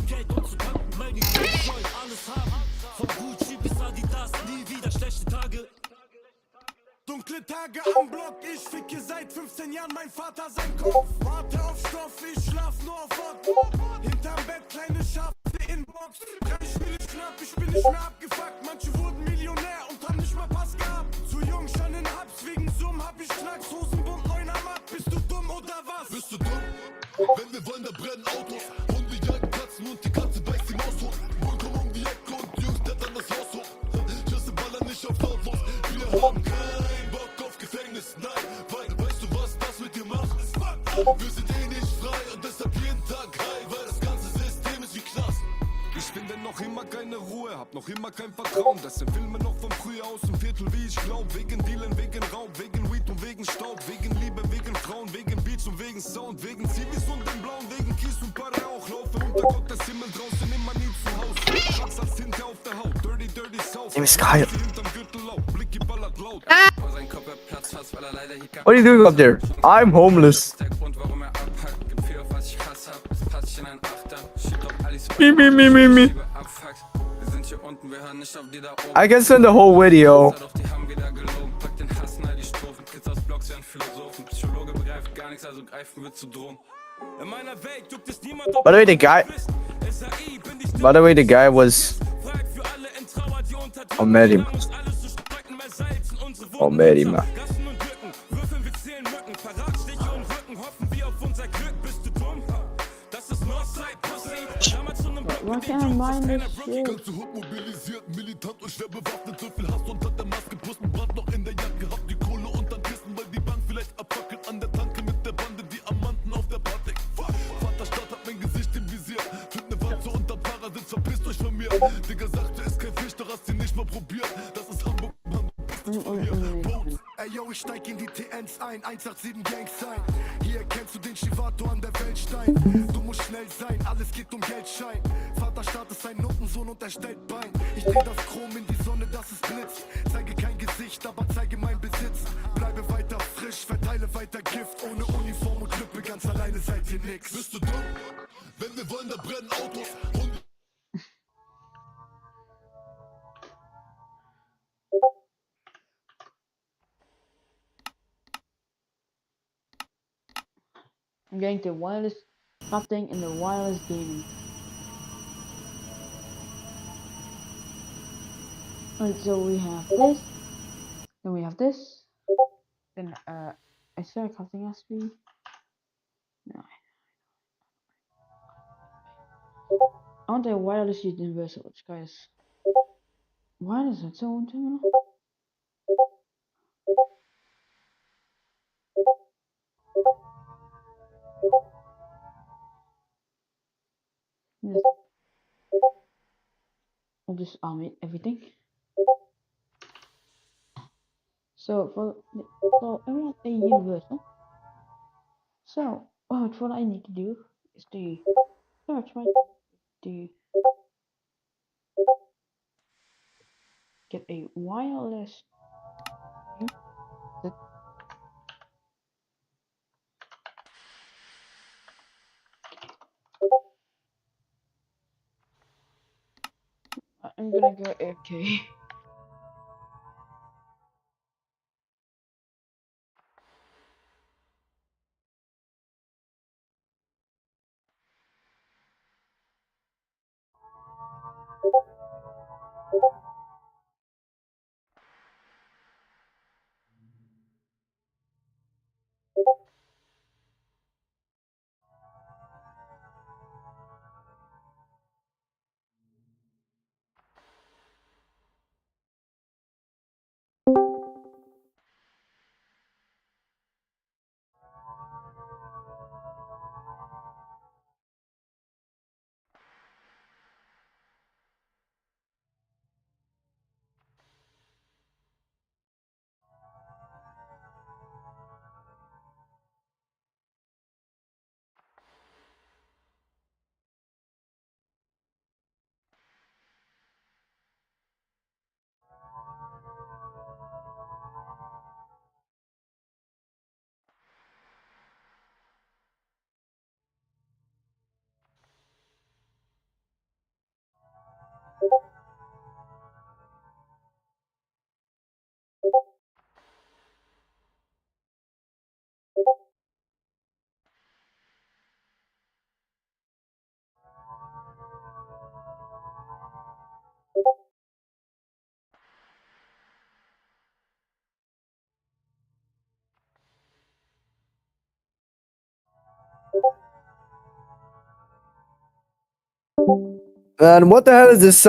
Dunkle Tage am Block, ich ficke seit 15 Jahren mein Vater sein Kopf. Warte auf Stoff, ich schlaf nur auf Wort. Hinterm Bett kleine Schafe in Box. 3 Spiele knapp, ich bin nicht mehr abgefuckt. Manche wurden Millionär und haben nicht mal Pass gehabt. Zu jung schon in Hubs, wegen Summ hab ich Knacks, Hosenbund 9 am Ab. Bist du dumm oder was? Bist du dumm? Wenn wir wollen, da brennen Autos. Hunde jagen Katzen und die Katze beißt die Maus hoch. Wohl komm um die Ecke und Jungs, der dann das Haus hoch. Schüsse ballern nicht auf lautlos. Wir haben keinen Bock auf Gefängnis, nein. Weil, weißt du, was das mit dir macht? Wir sind eh nicht frei und deshalb jeden Tag high, weil das ganze System ist wie Knast. Ich finde noch immer keine Ruhe, hab noch immer kein Vertrauen. Das sind Filme noch von früher aus dem Viertel, wie ich glaub. Wegen Dealen, wegen Raub, wegen Weed und wegen Staub. Wegen Liebe, wegen Frauen, wegen Beats und wegen Sound. Wegen Zivis und dem Blauen, wegen Kies und Rauch. Laufe unter Gottes Himmel draußen, immer nie zu Haus. Schatz als Tinte auf der Haut, dirty, dirty South. Name is Kyle. What are you doing up there? I'm homeless. Me. I can send the whole video. By the way, the guy was Omerima. What? can't mind this shit. Ganze Hut mobilisiert, militant und schwer bewaffnet. So viel Hass unter der Maske, Pusten, Brand noch in der Jacke. Hab die Kohle unterm Kissen, weil die Bank vielleicht abfackelt. An der Tanke mit der Bande, Diamanten auf der Batik. Vaterstadt hat mein Gesicht im Visier. Find ne Wanze unterm Fahrersitz, verpisst euch von mir. Digga sagte, ist kein Fisch, du hast ihn nicht mal probiert. Das ist Hamburg, Mann. Ey yo, ich steig in die TNs ein, 187 Gang sein. Hier kennst du den Chivato an der Weltstein. Du musst schnell sein, alles geht um Geldschein. Vaterstaat ist ein Notensohn und er stellt Bein. Ich dreh das Chrom in die Sonne, dass es blitzt. Zeige kein Gesicht, aber zeige mein Besitz. Bleibe weiter frisch, verteile weiter Gift. Ohne Uniform und Knüppel, ganz alleine seid ihr nix. Bist du dumm? Wenn wir wollen, da brennen Autos. I'm getting the wireless crafting and the wireless gaming. And so we have this, then we have this, then is there a crafting recipe? No. I want a wireless universal, which guys, wireless its own terminal. Yes. I'll just automate everything. So I want a universal. So what I need to do is to search to get a wireless. I'm gonna go AFK. Man, what the hell is this?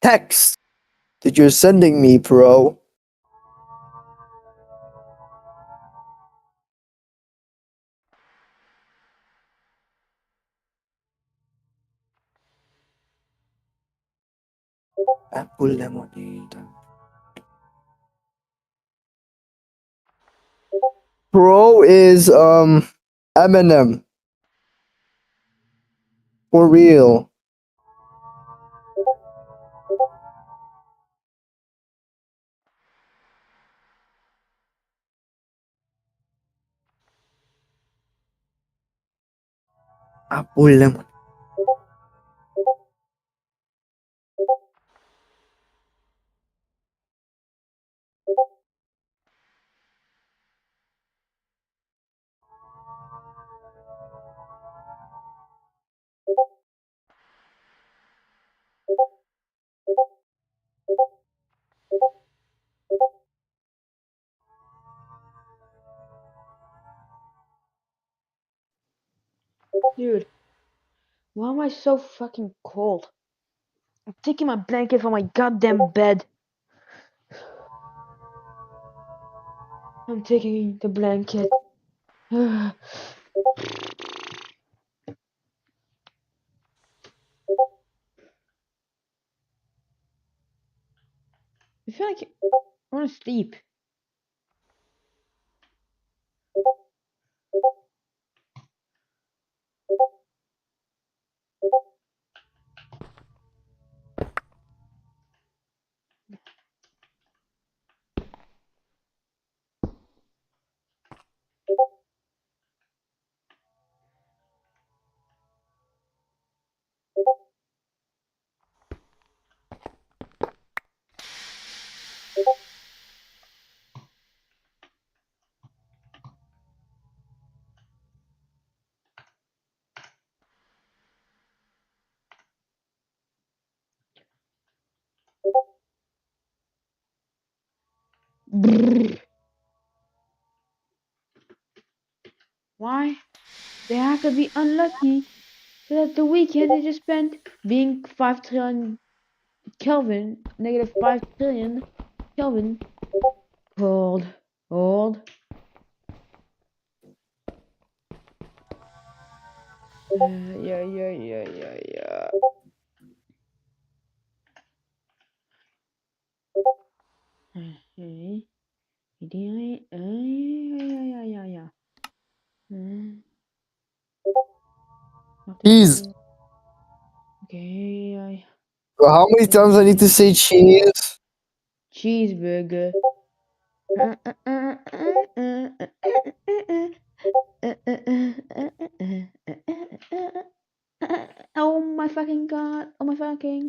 Text that you're sending me, bro? Apple lemonade. Bro is Eminem. For real. Apple lemon. Dude, why am I so fucking cold? I'm taking my blanket from my goddamn bed. I'm taking the blanket. I feel like I want to sleep. Brrr. Why? They have to be unlucky so that the weekend they just spent being 5 trillion Kelvin, negative 5 trillion Kelvin, cold, cold. Yeah. Okay. Yeah. Cheese. Okay. How many times I need to say cheese? Cheeseburger. Oh my fucking god. Oh my fucking.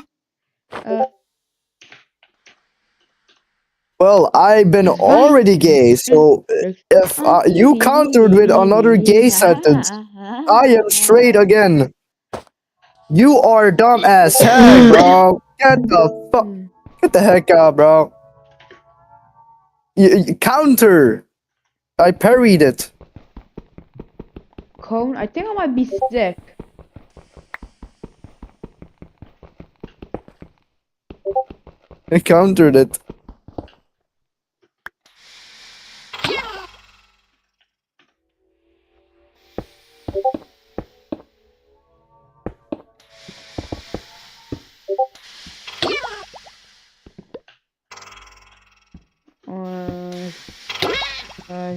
Well, I've been already gay, so if you countered with another gay sentence, I am straight again. You are dumb as heck, bro. Get the heck out, bro. You counter. I parried it. Cone, I think I might be sick. I countered it.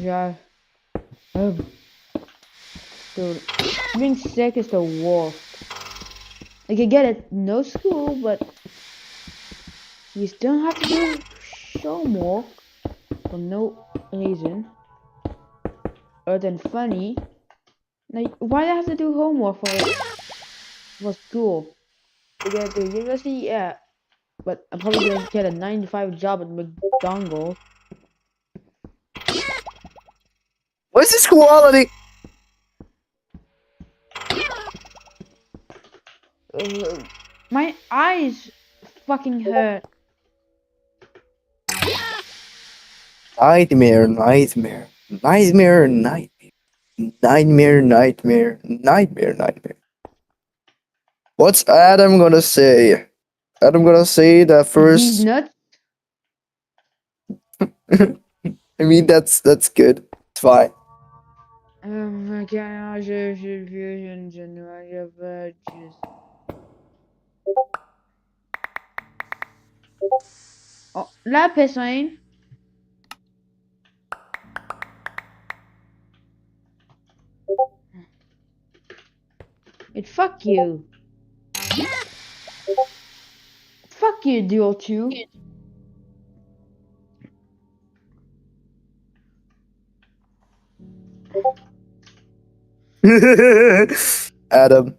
Yeah. Dude, being sick is the worst. Like, I get it, no school, but you still have to do homework for no reason other than funny. Like, why do I have to do homework for school? To get to university, yeah, but I'm probably gonna get a 9 to 5 job at McDonald's. What's this quality? My eyes fucking hurt. Nightmare. What's Adam gonna say? Adam gonna say that first. He's nuts. I mean, that's good. It's fine. Oh, la piscine. Fuck you. Fuck you, Duel 2. Adam.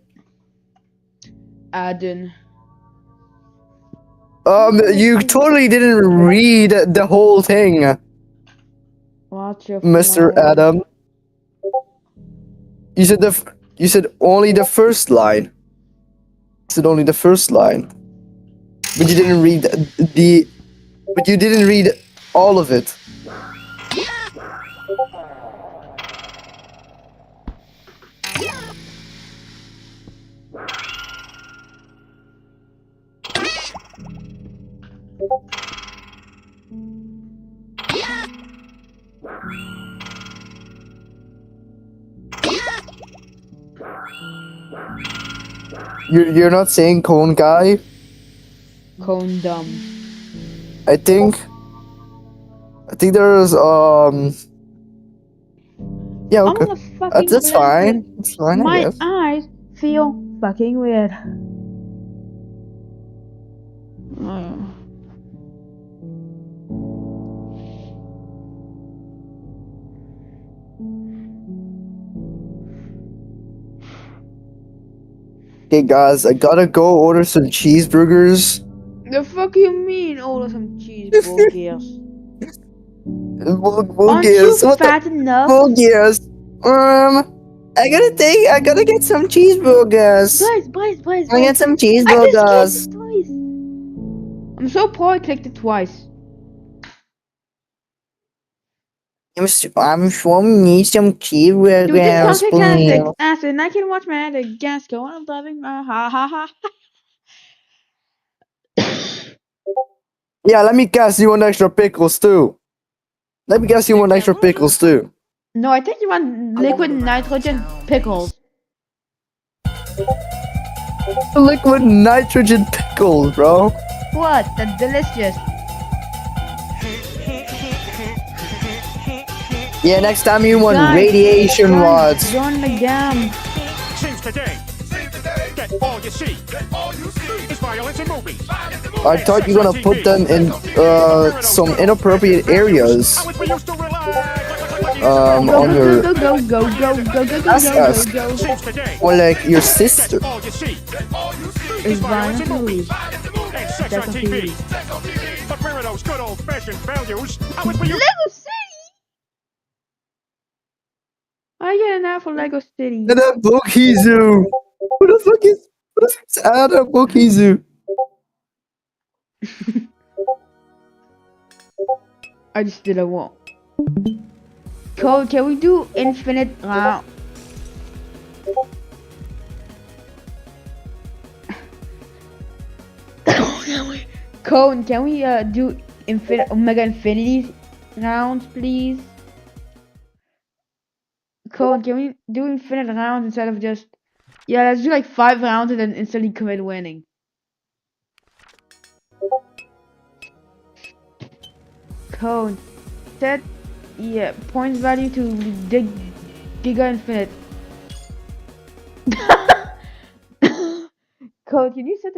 You totally didn't read the whole thing. Watch your Mr. Adam. You said only the first line. You said only the first line. But you didn't read but you didn't read all of it. You're not saying cone guy? Cone dumb. I think there's yeah, okay. That's fine. That's fine, I My guess. eyes feel fucking weird. Okay, guys, I gotta go order some cheeseburgers. The fuck you mean order some cheeseburgers? Aren't Burgers, you what fat the enough? burgers? I gotta get some cheeseburgers. Boys. I get some I cheeseburgers. just clicked it twice. I'm so poor I clicked it twice. I'm sure we need some cheeseburgers, Do we just please. contact acid and I can watch my other gas go on. I'm driving ha ha ha. Yeah, let me guess you want extra pickles too. Let me guess you want extra pickles too. No, I think you want liquid nitrogen pickles. Liquid nitrogen pickles, bro. What? That's delicious. Yeah, next time you want Guys, radiation rods. Join the game. Since today, get all you see. It's violence in movies. I thought you were gonna put them in some inappropriate areas. On your Go. SS. Or like your sister. It's violence in movies. That's a theory. But where are those good old-fashioned values? Lego City! I get an ad for Lego City. And a Bookie Zoo. What the fuck is at a Bookie Zoo? I just did a walk. Cole, can we do infinite round? Cone, can we do infinite Omega Infinity rounds, please? Cone, can we do infinite rounds instead of just... Yeah, let's do like 5 rounds and then instantly commit winning. Cone, set points value to Giga Infinite. Code, can you set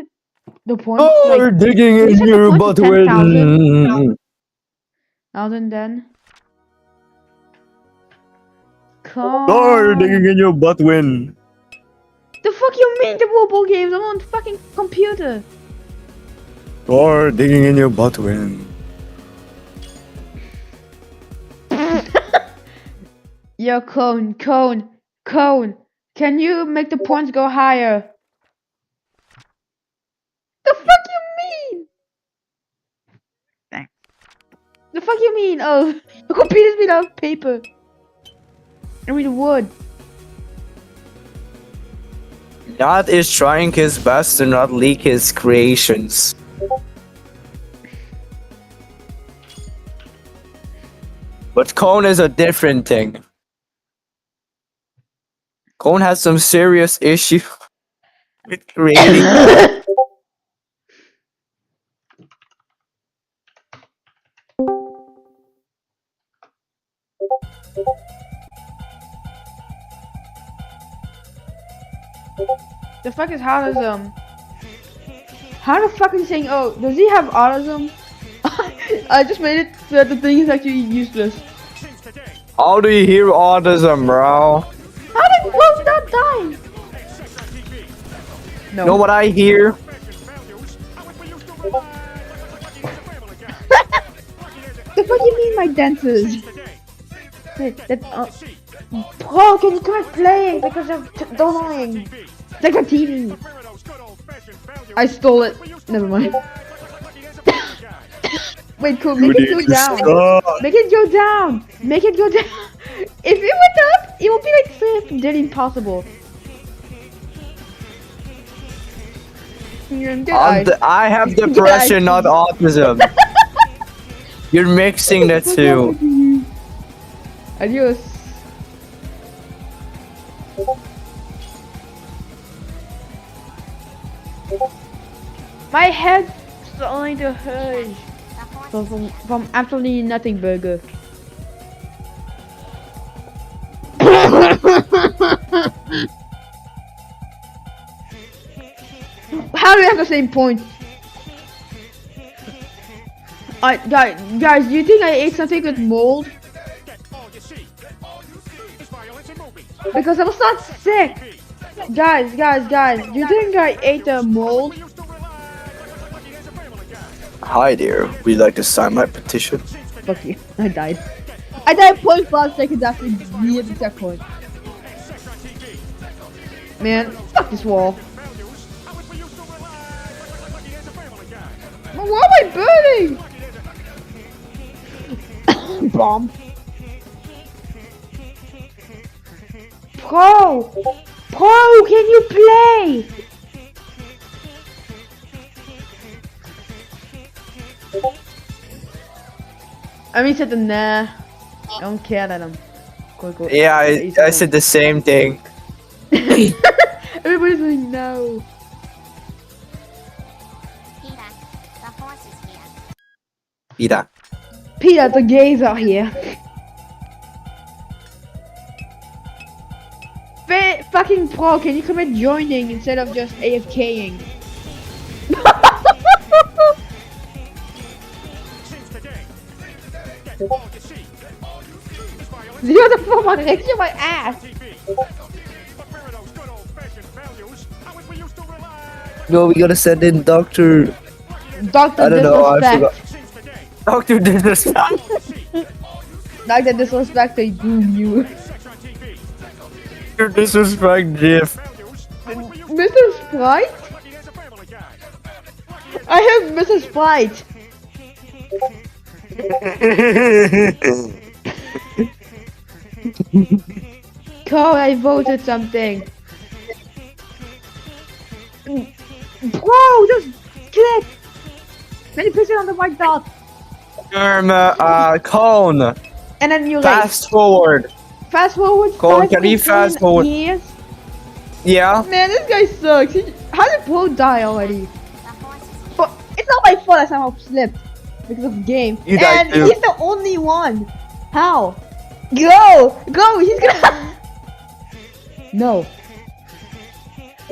the points? Oh, you're digging in your butt with. 10,000 then. Oh, you're digging in your butt win. The fuck you mean the mobile games? I'm on the fucking computer. Or digging in your butt win. Yo, Cone. Can you make the points go higher? The fuck you mean? Thanks. The fuck you mean? Oh, the computer's made out of paper. I mean wood. Nod is trying his best to not leak his creations. But Cone is a different thing. Cone has some serious issue with creating. The fuck is autism? How the fuck is he saying, oh, does he have autism? I just made it so that the thing is actually useless. How do you hear autism, bro? How did Wolf not die? No. Know what I hear? The fuck you mean my dancers? Bro, can you come playing because I'm dying? Like a TV. I stole it. Never mind. Wait, cool. Make it go down. Make it go down. Make it go down. If it went up, it would be like dead impossible. I have depression, not autism. You're mixing the two. Adios. My head's starting to hurt from absolutely nothing burger. How do we have the same point? Guys, do you think I ate something with mold? Because I was not sick. Guys, do you think I ate a mold? Hi there. Would you like to sign my petition? Fuck you. I died. I died 0.5 seconds after the checkpoint. Man, fuck this wall. Why am I burning? Bomb. Pro, can you play? I mean, said nah. I don't care that I'm. Cool. Yeah, I said the same thing. Everybody's like no. Peter, the gays are here. Fucking Pro, can you commit joining instead of just AFKing? You're the fuck next to my ass. No, we gotta send in Doctor. Doctor I don't know. I forgot. Disrespect. Doctor Disrespect. Doctor Disrespect, they boom you. Doctor Disrespect, Jeff. Mr. Sprite? I have Mrs. Sprite. Cole, I voted something. Bro, just click. Then you push it on the white dot. Cone. And then you fast forward. Fast forward. Cone, can you fast forward? Years? Yeah. Man, this guy sucks. How did Pro die already? But it's not my fault I somehow slipped because of the game. You died and too. he's the only one. How? Go! He's gonna. No.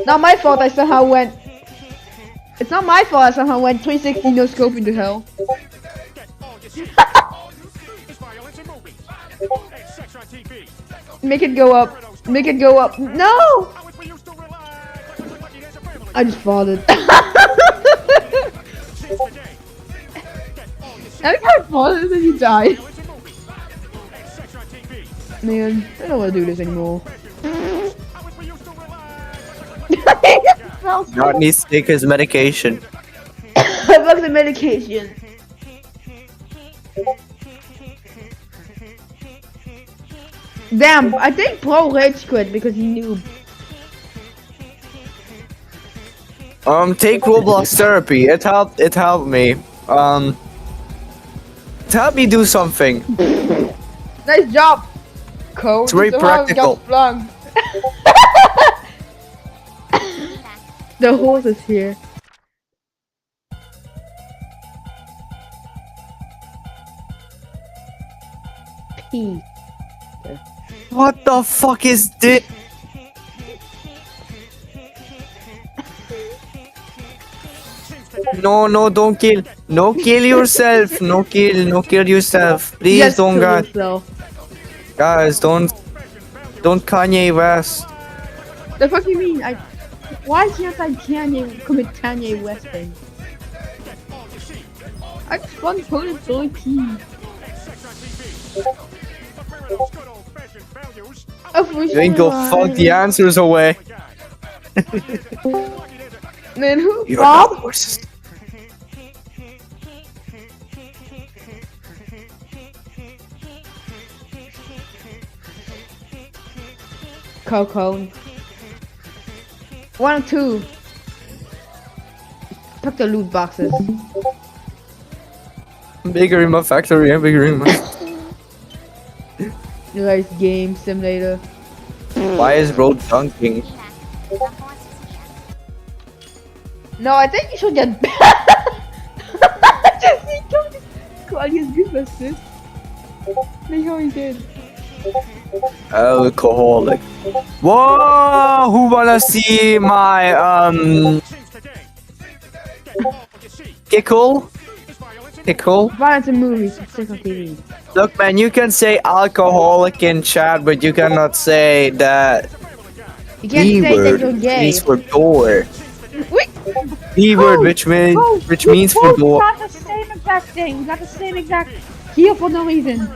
Not my fault I somehow went. It's not my fault I somehow went 360 no scope into hell. Make it go up. Make it go up. No! I just farted. Every time I farted, then you died. Man, I don't want to do this anymore. God needs to take his medication. I love the medication. Damn, I think Pro rage quit because he knew. Take Roblox therapy. It helped me. It helped me do something. Nice job, Cole. It's very practical. The horse is here. P. What the fuck is this? No, don't kill. No, kill yourself. No, kill yourself. Please Yes, don't, kill guys. yourself. Guys, don't Kanye West. The fuck you mean? Why can't I commit Kanye West thing? I just want to put it so key. You ain't go fuck the answers away. Man, who? You're Bob? not horses. Coco. 1 or 2. Pack the loot boxes. Bigger in my factory, and bigger in my. Nice game simulator. Why is bro dunking? No, I think you should get. Just see, come on, he's useless, sis. Look how he did. Alcoholic. Whoa! Who wanna see my pickle? Pickle? Violence in movies. Sick on TV. Look, man, you can say alcoholic in chat, but you cannot say that. You can't B say that word you're gay. means for door. Wait. B word, which means for door. Got the same exact thing. We got the same exact here for no reason.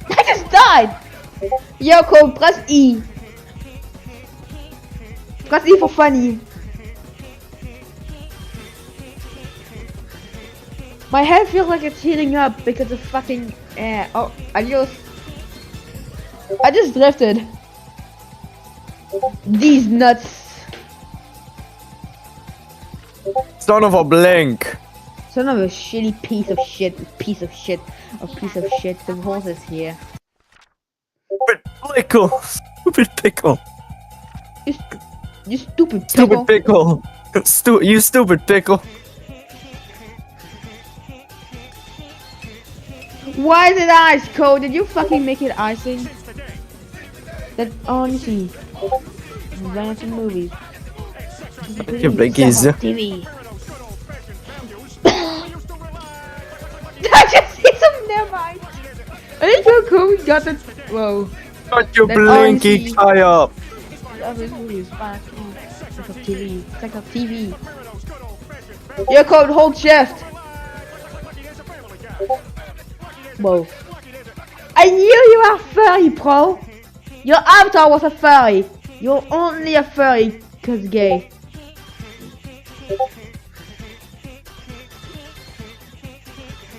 I just died. Yo, Cole, press E. Press E for funny. My head feels like it's heating up because of fucking oh, adios. I just drifted. These nuts. Son of a blink. Son of a shitty piece of shit. Piece of shit. The horse is here. Stupid pickle. Stupid pickle. You stupid pickle. Stupid pickle. You stupid pickle. Why is it ice, Cole? Did you fucking make it icing? That honestly. Violence in movies. Your blinkies. TV. I just see some never mind. I think you're cool. We got the. Whoa. Got your That blinky honestly- tie up. Violence in movies. Check up TV. Check up TV. Your code. Hold shift. Whoa. I knew you were furry, bro. Your avatar was a furry. You're only a furry cause gay.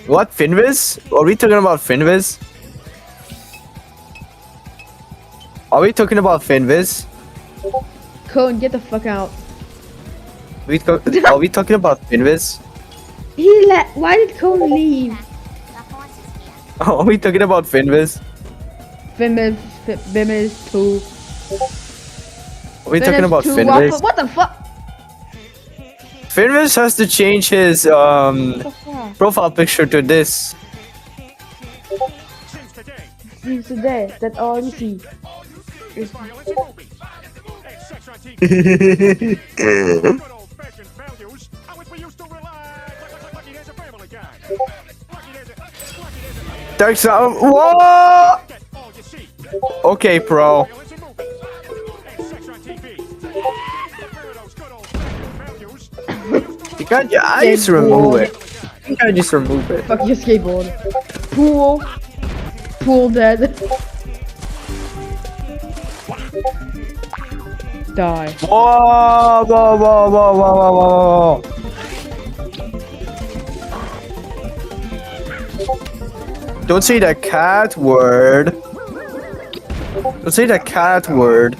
What, Finviz? Are we talking about Finviz? Are we talking about Finviz? Cone, get the fuck out. Are we talking about Finviz? Why did Cone leave? Are we talking about Finviz? Finviz 2. Are we talking about Finviz? What the fuck? Finviz has to change his profile picture to this. Since today, that all you see is Thanks, whoa! Okay, pro. You can't just remove it. You can't just remove it. Fuck your skateboard. Pool dead. Die. Whoa, whoa, whoa, whoa, whoa, whoa, whoa. Don't say the cat word. Don't say the cat word.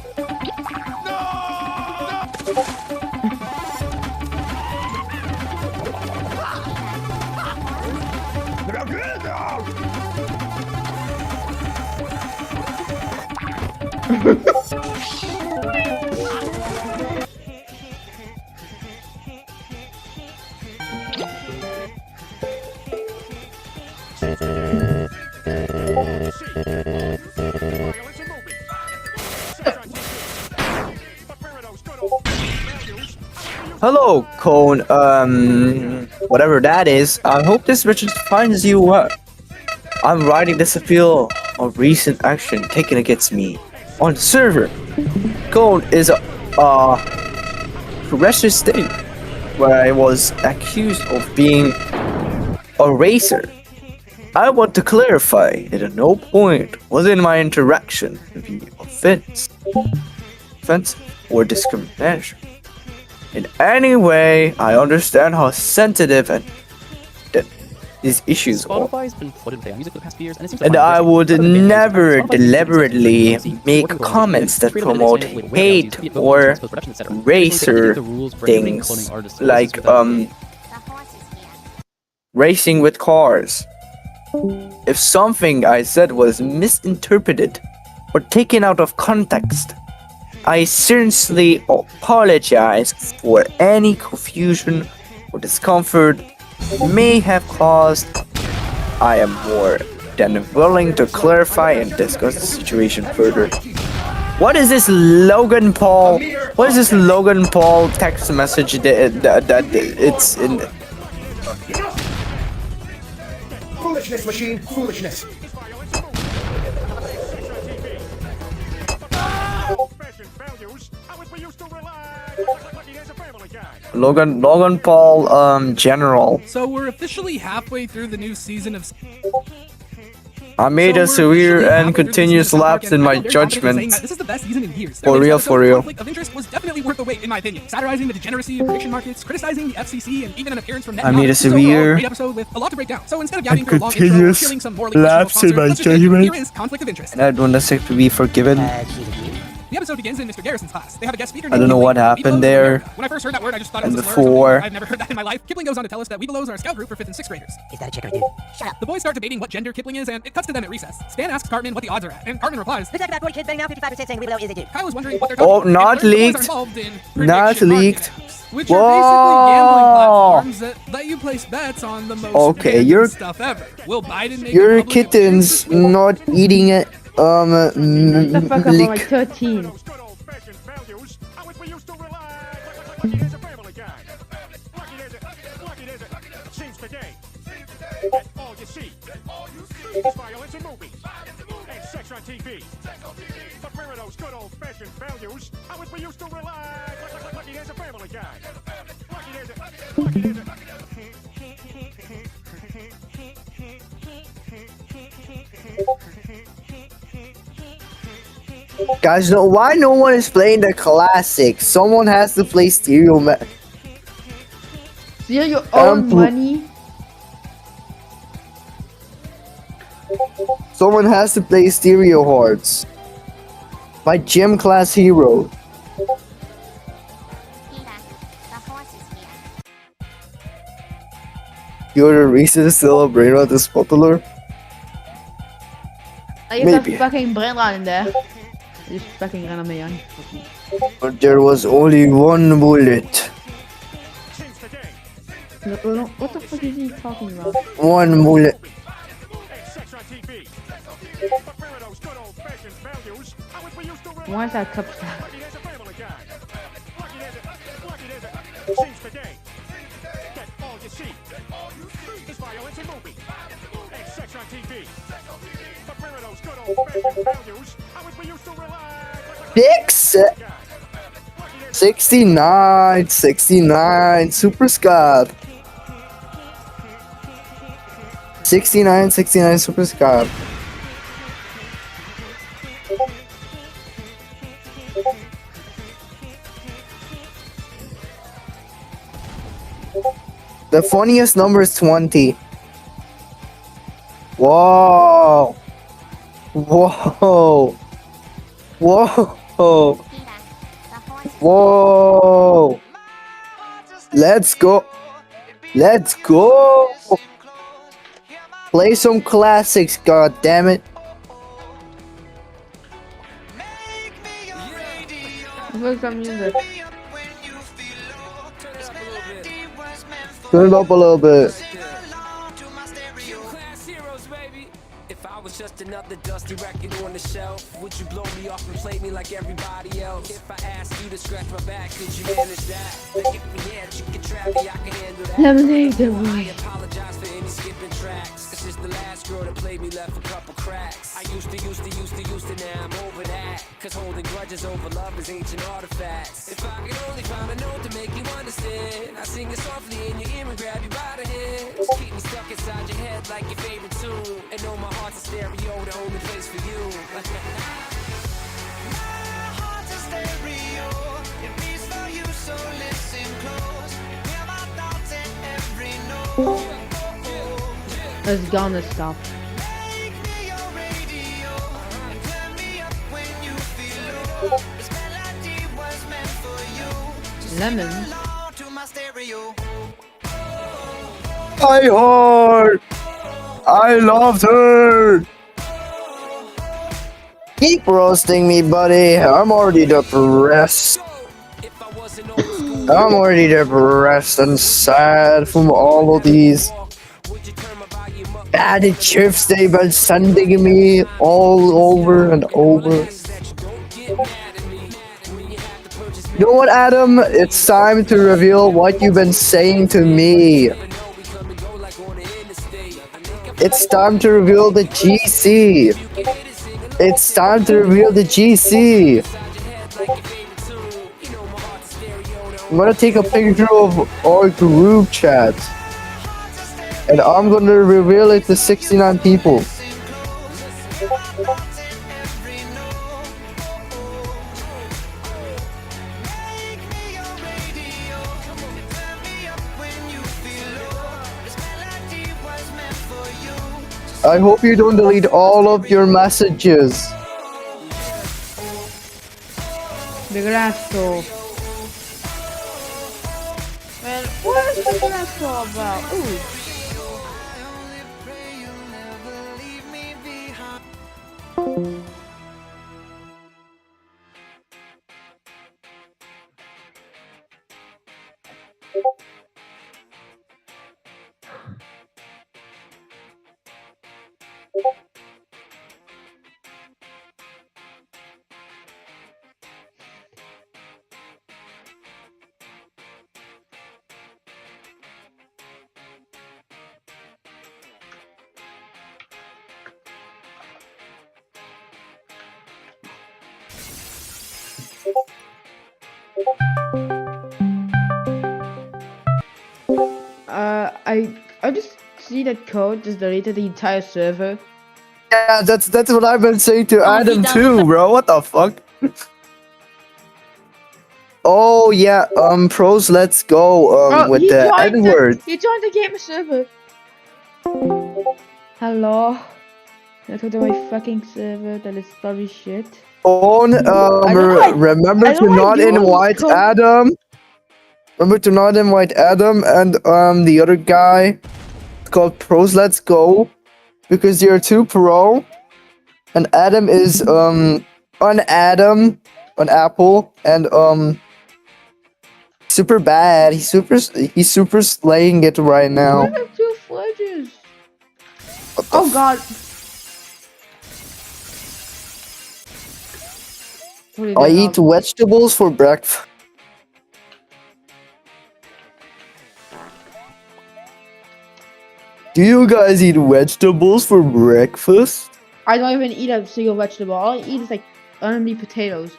Hello, Cone, whatever that is. I hope this message finds you well. I'm writing this appeal of recent action taken against me on the server. Cone is a progressive state where I was accused of being a racer. I want to clarify that at no point was in my interaction be offensive or discrimination. In any way, I understand how sensitive and these issues off. Spotify's been flooded with AI music for the past few years, and it seems to And find I this would part of the band never Spotify's music deliberately music, make music, comments that creative promote editing, with hate royalties, or post-production, etc. racer The rules prohibiting things cloning artists' like voices without- racing with cars. If something I said was misinterpreted or taken out of context, I sincerely apologize for any confusion or discomfort may have caused. I am more than willing to clarify and discuss the situation further. What is this Logan Paul? What is this Logan Paul text message that it's in? Foolishness, machine, foolishness. Logan Paul, General. So we're officially halfway through the new season of. I made a severe and continuous lapse in my judgment. This is the best season in years. For real, for real. Conflict of interest was definitely worth the wait, in my opinion. Satirizing the degeneracy of prediction markets, criticizing the FCC, and even an appearance from Net. I made a severe great episode with a lot to break down. So instead of yapping and for a long intro, or continuous killing some morally lapse in my judgment. here is conflict of interest. And I don't expect to be forgiven. The episode begins in Mr. Garrison's class. They have a guest speaker. I don't know what happened there. When I first heard that word, I just thought it was And a slur or before. something. I've never heard that in my life. Kipling goes on to tell us that Weebelows are a scout group for 5th and 6th graders. Is that a chick or a dude? Shut up. The boys start debating what gender Kipling is, and it cuts to them at recess. Stan asks Cartman what the odds are at, and Cartman replies, Looks like about 40 kids banging out, 55% saying Weeblo is a dude. Kyle is wondering what they're talking Oh, about. and not learns the boys are leaked. involved in Not prediction market leaked. apps, which are basically gambling platforms that let you place bets on the most Okay, random you're- stuff ever. Will Biden make Your a public kitten's not eating it. What the fuck, I'm lick. like 13. All you see is violence in movies and sex on TV. But where are those good old-fashioned values on which we used to rely? Lucky there's a Family Guy. Lucky there's a Guys, no, why no one is playing the classics? Someone has to play Stereo Man. Steal your own money. Someone has to play Stereo Hearts. My gym class hero. You're the reason to celebrate on this popular? Je hebt een fucking brandlaan in there. Just fucking rennen mee aan. But there was only one bullet. No, what the fuck is he talking about? One bullet. Why is that cup stack? Six, 69, Super Scab. 69, Super Scab. The funniest number is 20. Whoa. Whoa. Whoa. Whoa. Let's go. Let's go. Play some classics, god damn it. What's that music? Turn it up a little bit. Just another dusty record on the shelf. Would you blow me off and play me like everybody else? If I asked you to scratch my back, could you manage that? Like if we had, you could trap me, I can handle that. Lemonade, the I apologize for any skipping tracks. This is the last girl that played me, left a couple cracks. I used to, now I'm over that. Cause holding grudges over love is ancient artifacts. If I could only find a note to make you understand, I sing it softly in your ear and grab you by the head. Keep me stuck inside your head like your favorite tune. And know my heart's a stereo, the only place for you. My heart's a stereo, it beats for you, so listen close. Hear my thoughts in every note. It's gonna stop. Lemons. My heart. I loved her. Keep roasting me, buddy. I'm already depressed. I'm already depressed and sad from all of these bad chips they've been sending me all over and over. You know what, Adam? It's time to reveal what you've been saying to me. It's time to reveal the GC. It's time to reveal the GC. I'm gonna take a picture of our group chat. And I'm gonna reveal it to 69 people. I hope you don't delete all of your messages. Grasso. Man, what is the Grasso about? Ooh. I just see that code just deleted the entire server. Yeah, that's what I've been saying to Adam too, bro. What the fuck? Oh yeah, pros, let's go. With the Edward. He joined the game server. Hello. Let's go to my fucking server. That is probably shit. Remember to not invite Adam. Remember to not invite Adam and the other guy. It's called Pros Let's Go. Because you're too pro. And Adam is on Apple and super bad. He's super slaying it right now. I have 2 fledges. Oh god. I eat vegetables for breakfast. Do you guys eat vegetables for breakfast? I don't even eat a single vegetable. All I eat is like only potatoes.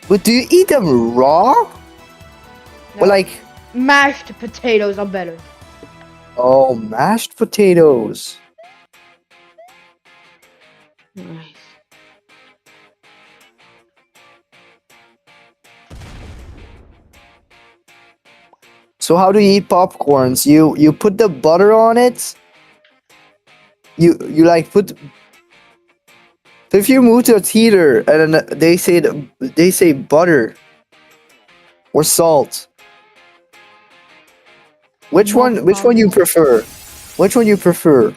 But do you eat them raw? No. Or like mashed potatoes are better. Oh, mashed potatoes. Nice. So how do you eat popcorns? You put the butter on it. You like put. So if you move to a theater and then they say butter or salt. Which one you prefer? Which one you prefer?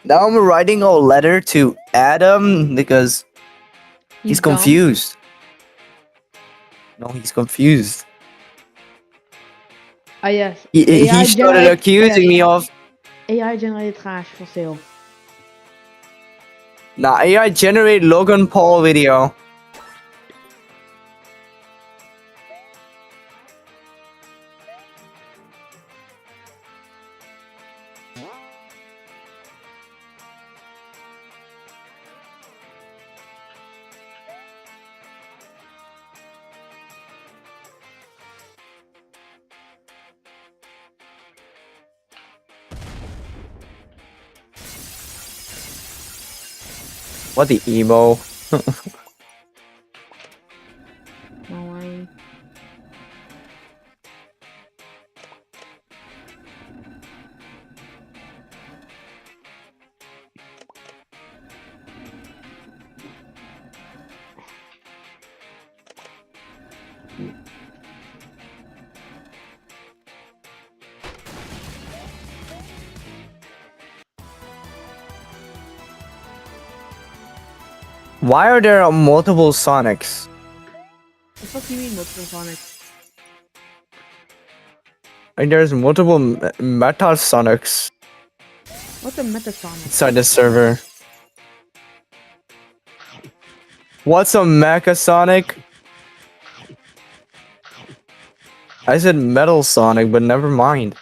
Now I'm writing a letter to Adam because he's confused. No, he's confused. Ah yes. He started accusing me of. AI generated trash for sale. Nah, AI generated Logan Paul video. What the emo? No way. Why are there multiple Sonics? The fuck do you mean multiple Sonic? Like there's multiple Meta Sonics What's a Metasonic? inside the server. What's a Mecha Sonic? I said Metal Sonic, but never mind.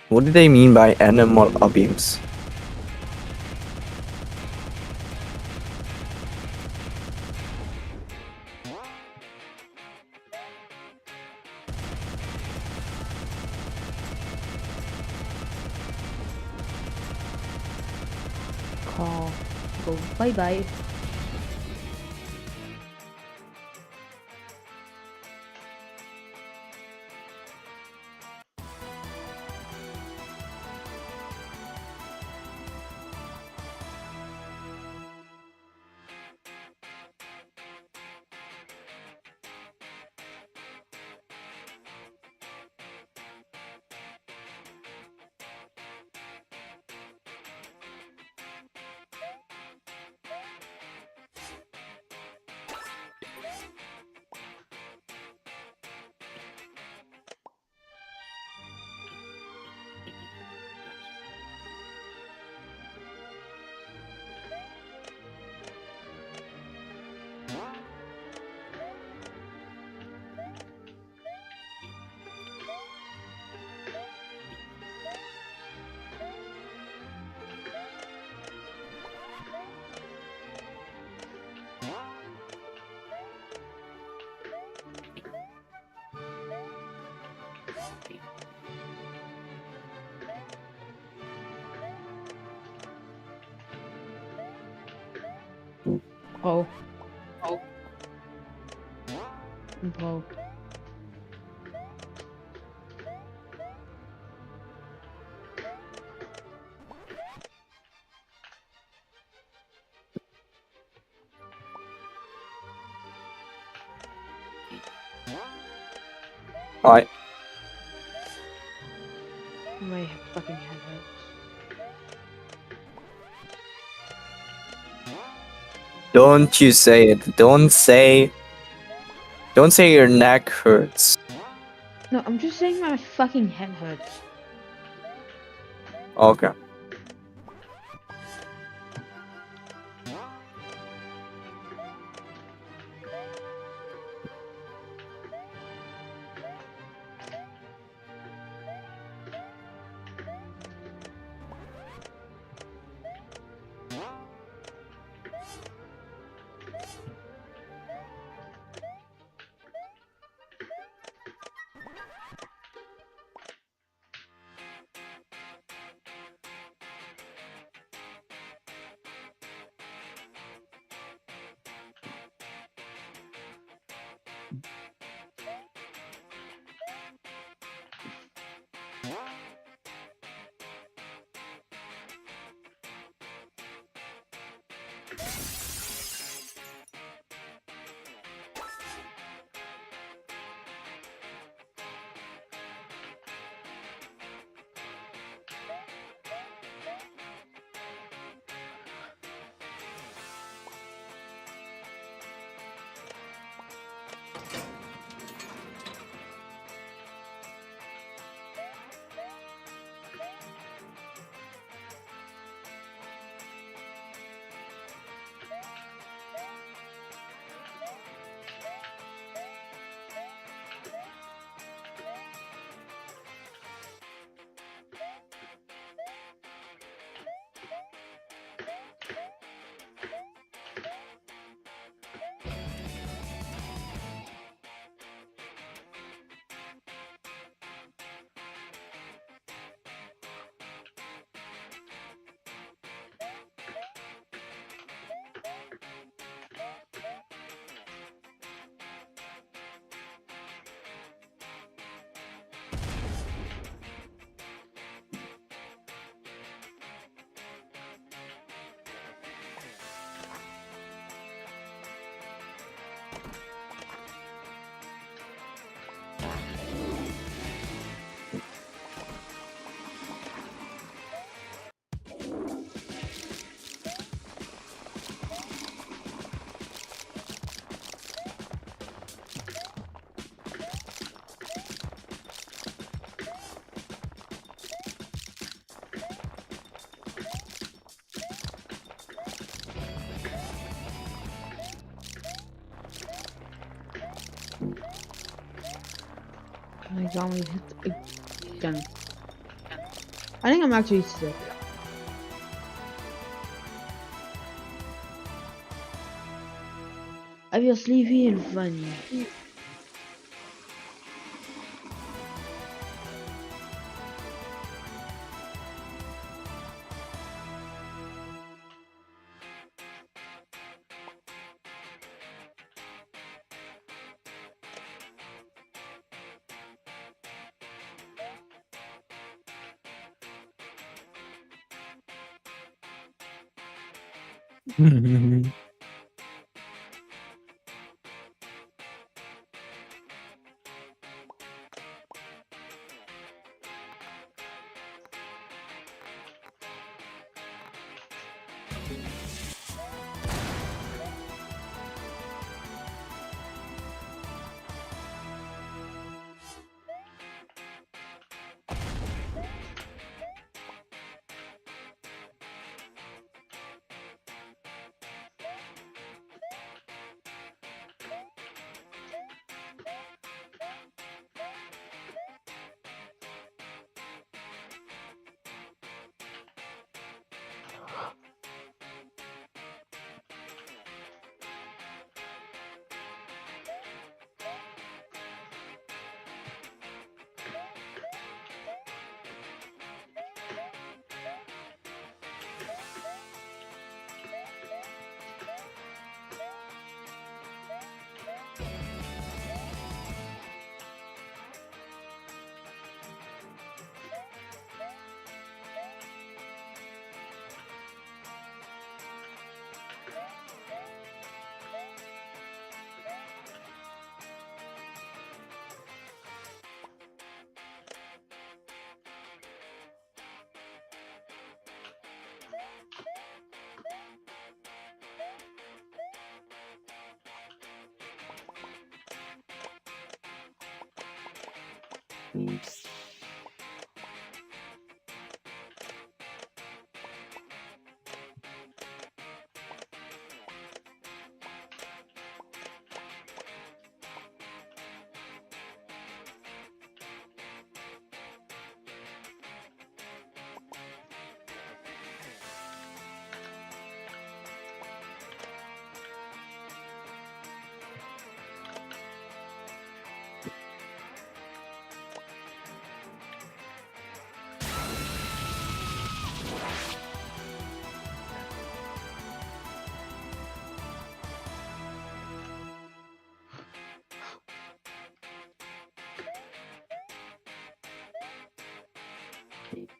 What do they mean by animal abuse? Call. Go. Bye bye. Oh. Oh. Bro. Alright. My fucking head hurts. Don't you say it. Don't say your neck hurts. No, I'm just saying my fucking head hurts. Okay. My zombie hit again. I think I'm actually sick. I feel sleepy and funny. shape.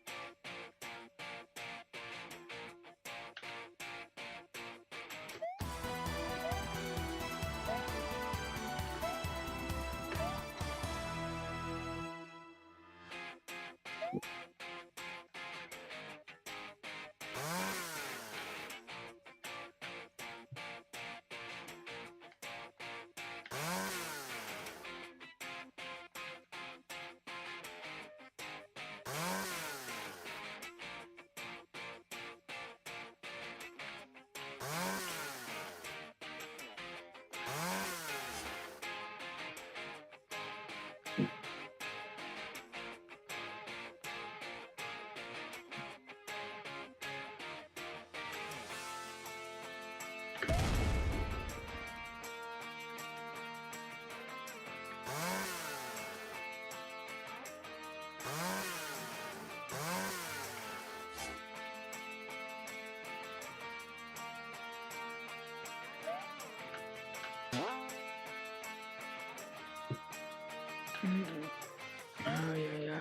Oh, yeah.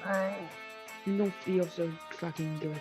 I don't feel so fucking good.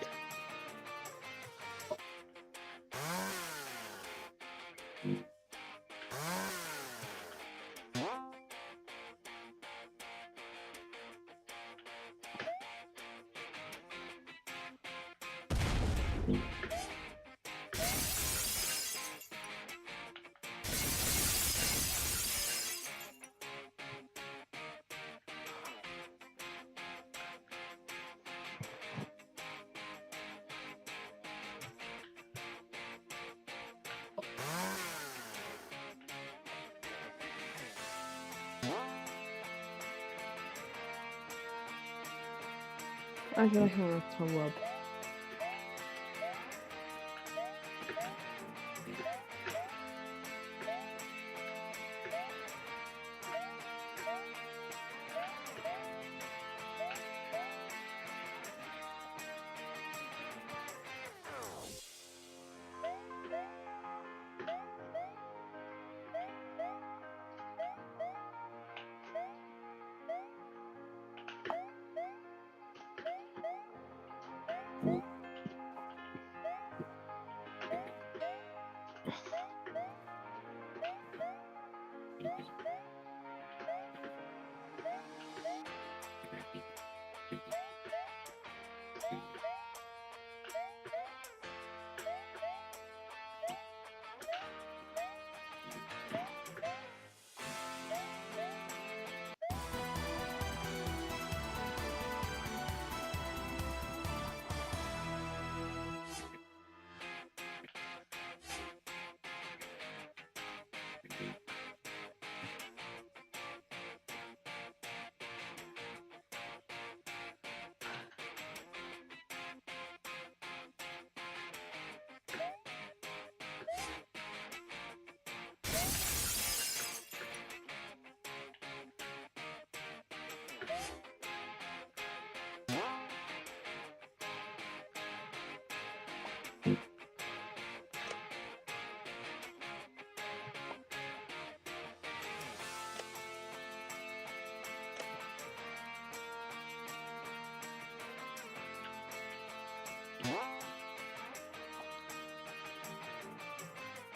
I feel like I want to throw up.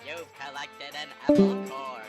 You've collected an apple core.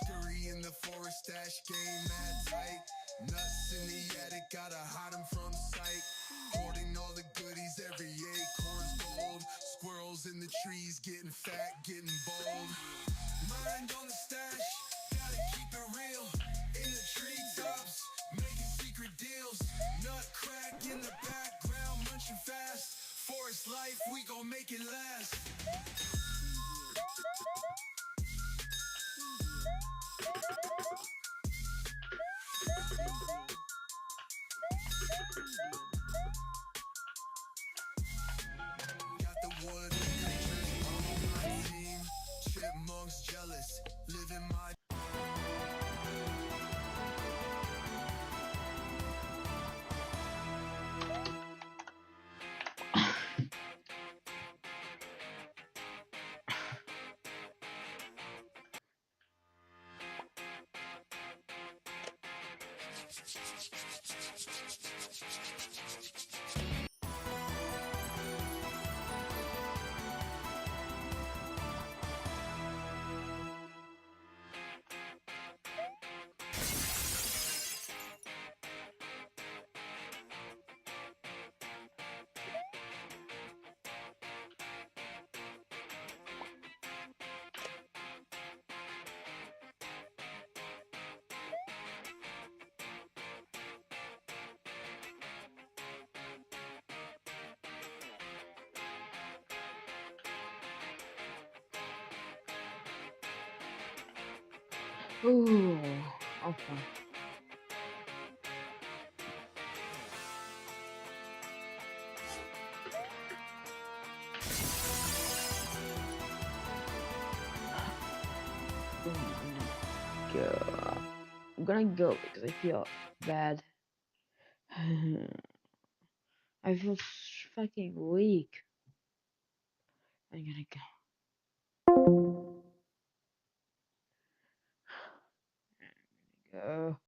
Scurry in the forest, stash game mad tight. Nuts in the attic, gotta hide them from sight. Hoarding all the goodies, every acorn's gold. Squirrels in the trees, getting fat, getting bold. Mind on the stash, gotta keep it real. In the treetops, making secret deals. Nut crack in the background, munching fast. Forest life, we gon' make it last. Got the wood creatures on my team. Chipmunks jealous, living my Ooh, okay. I'm gonna go because I feel bad. I feel fucking weak. I'm gonna go.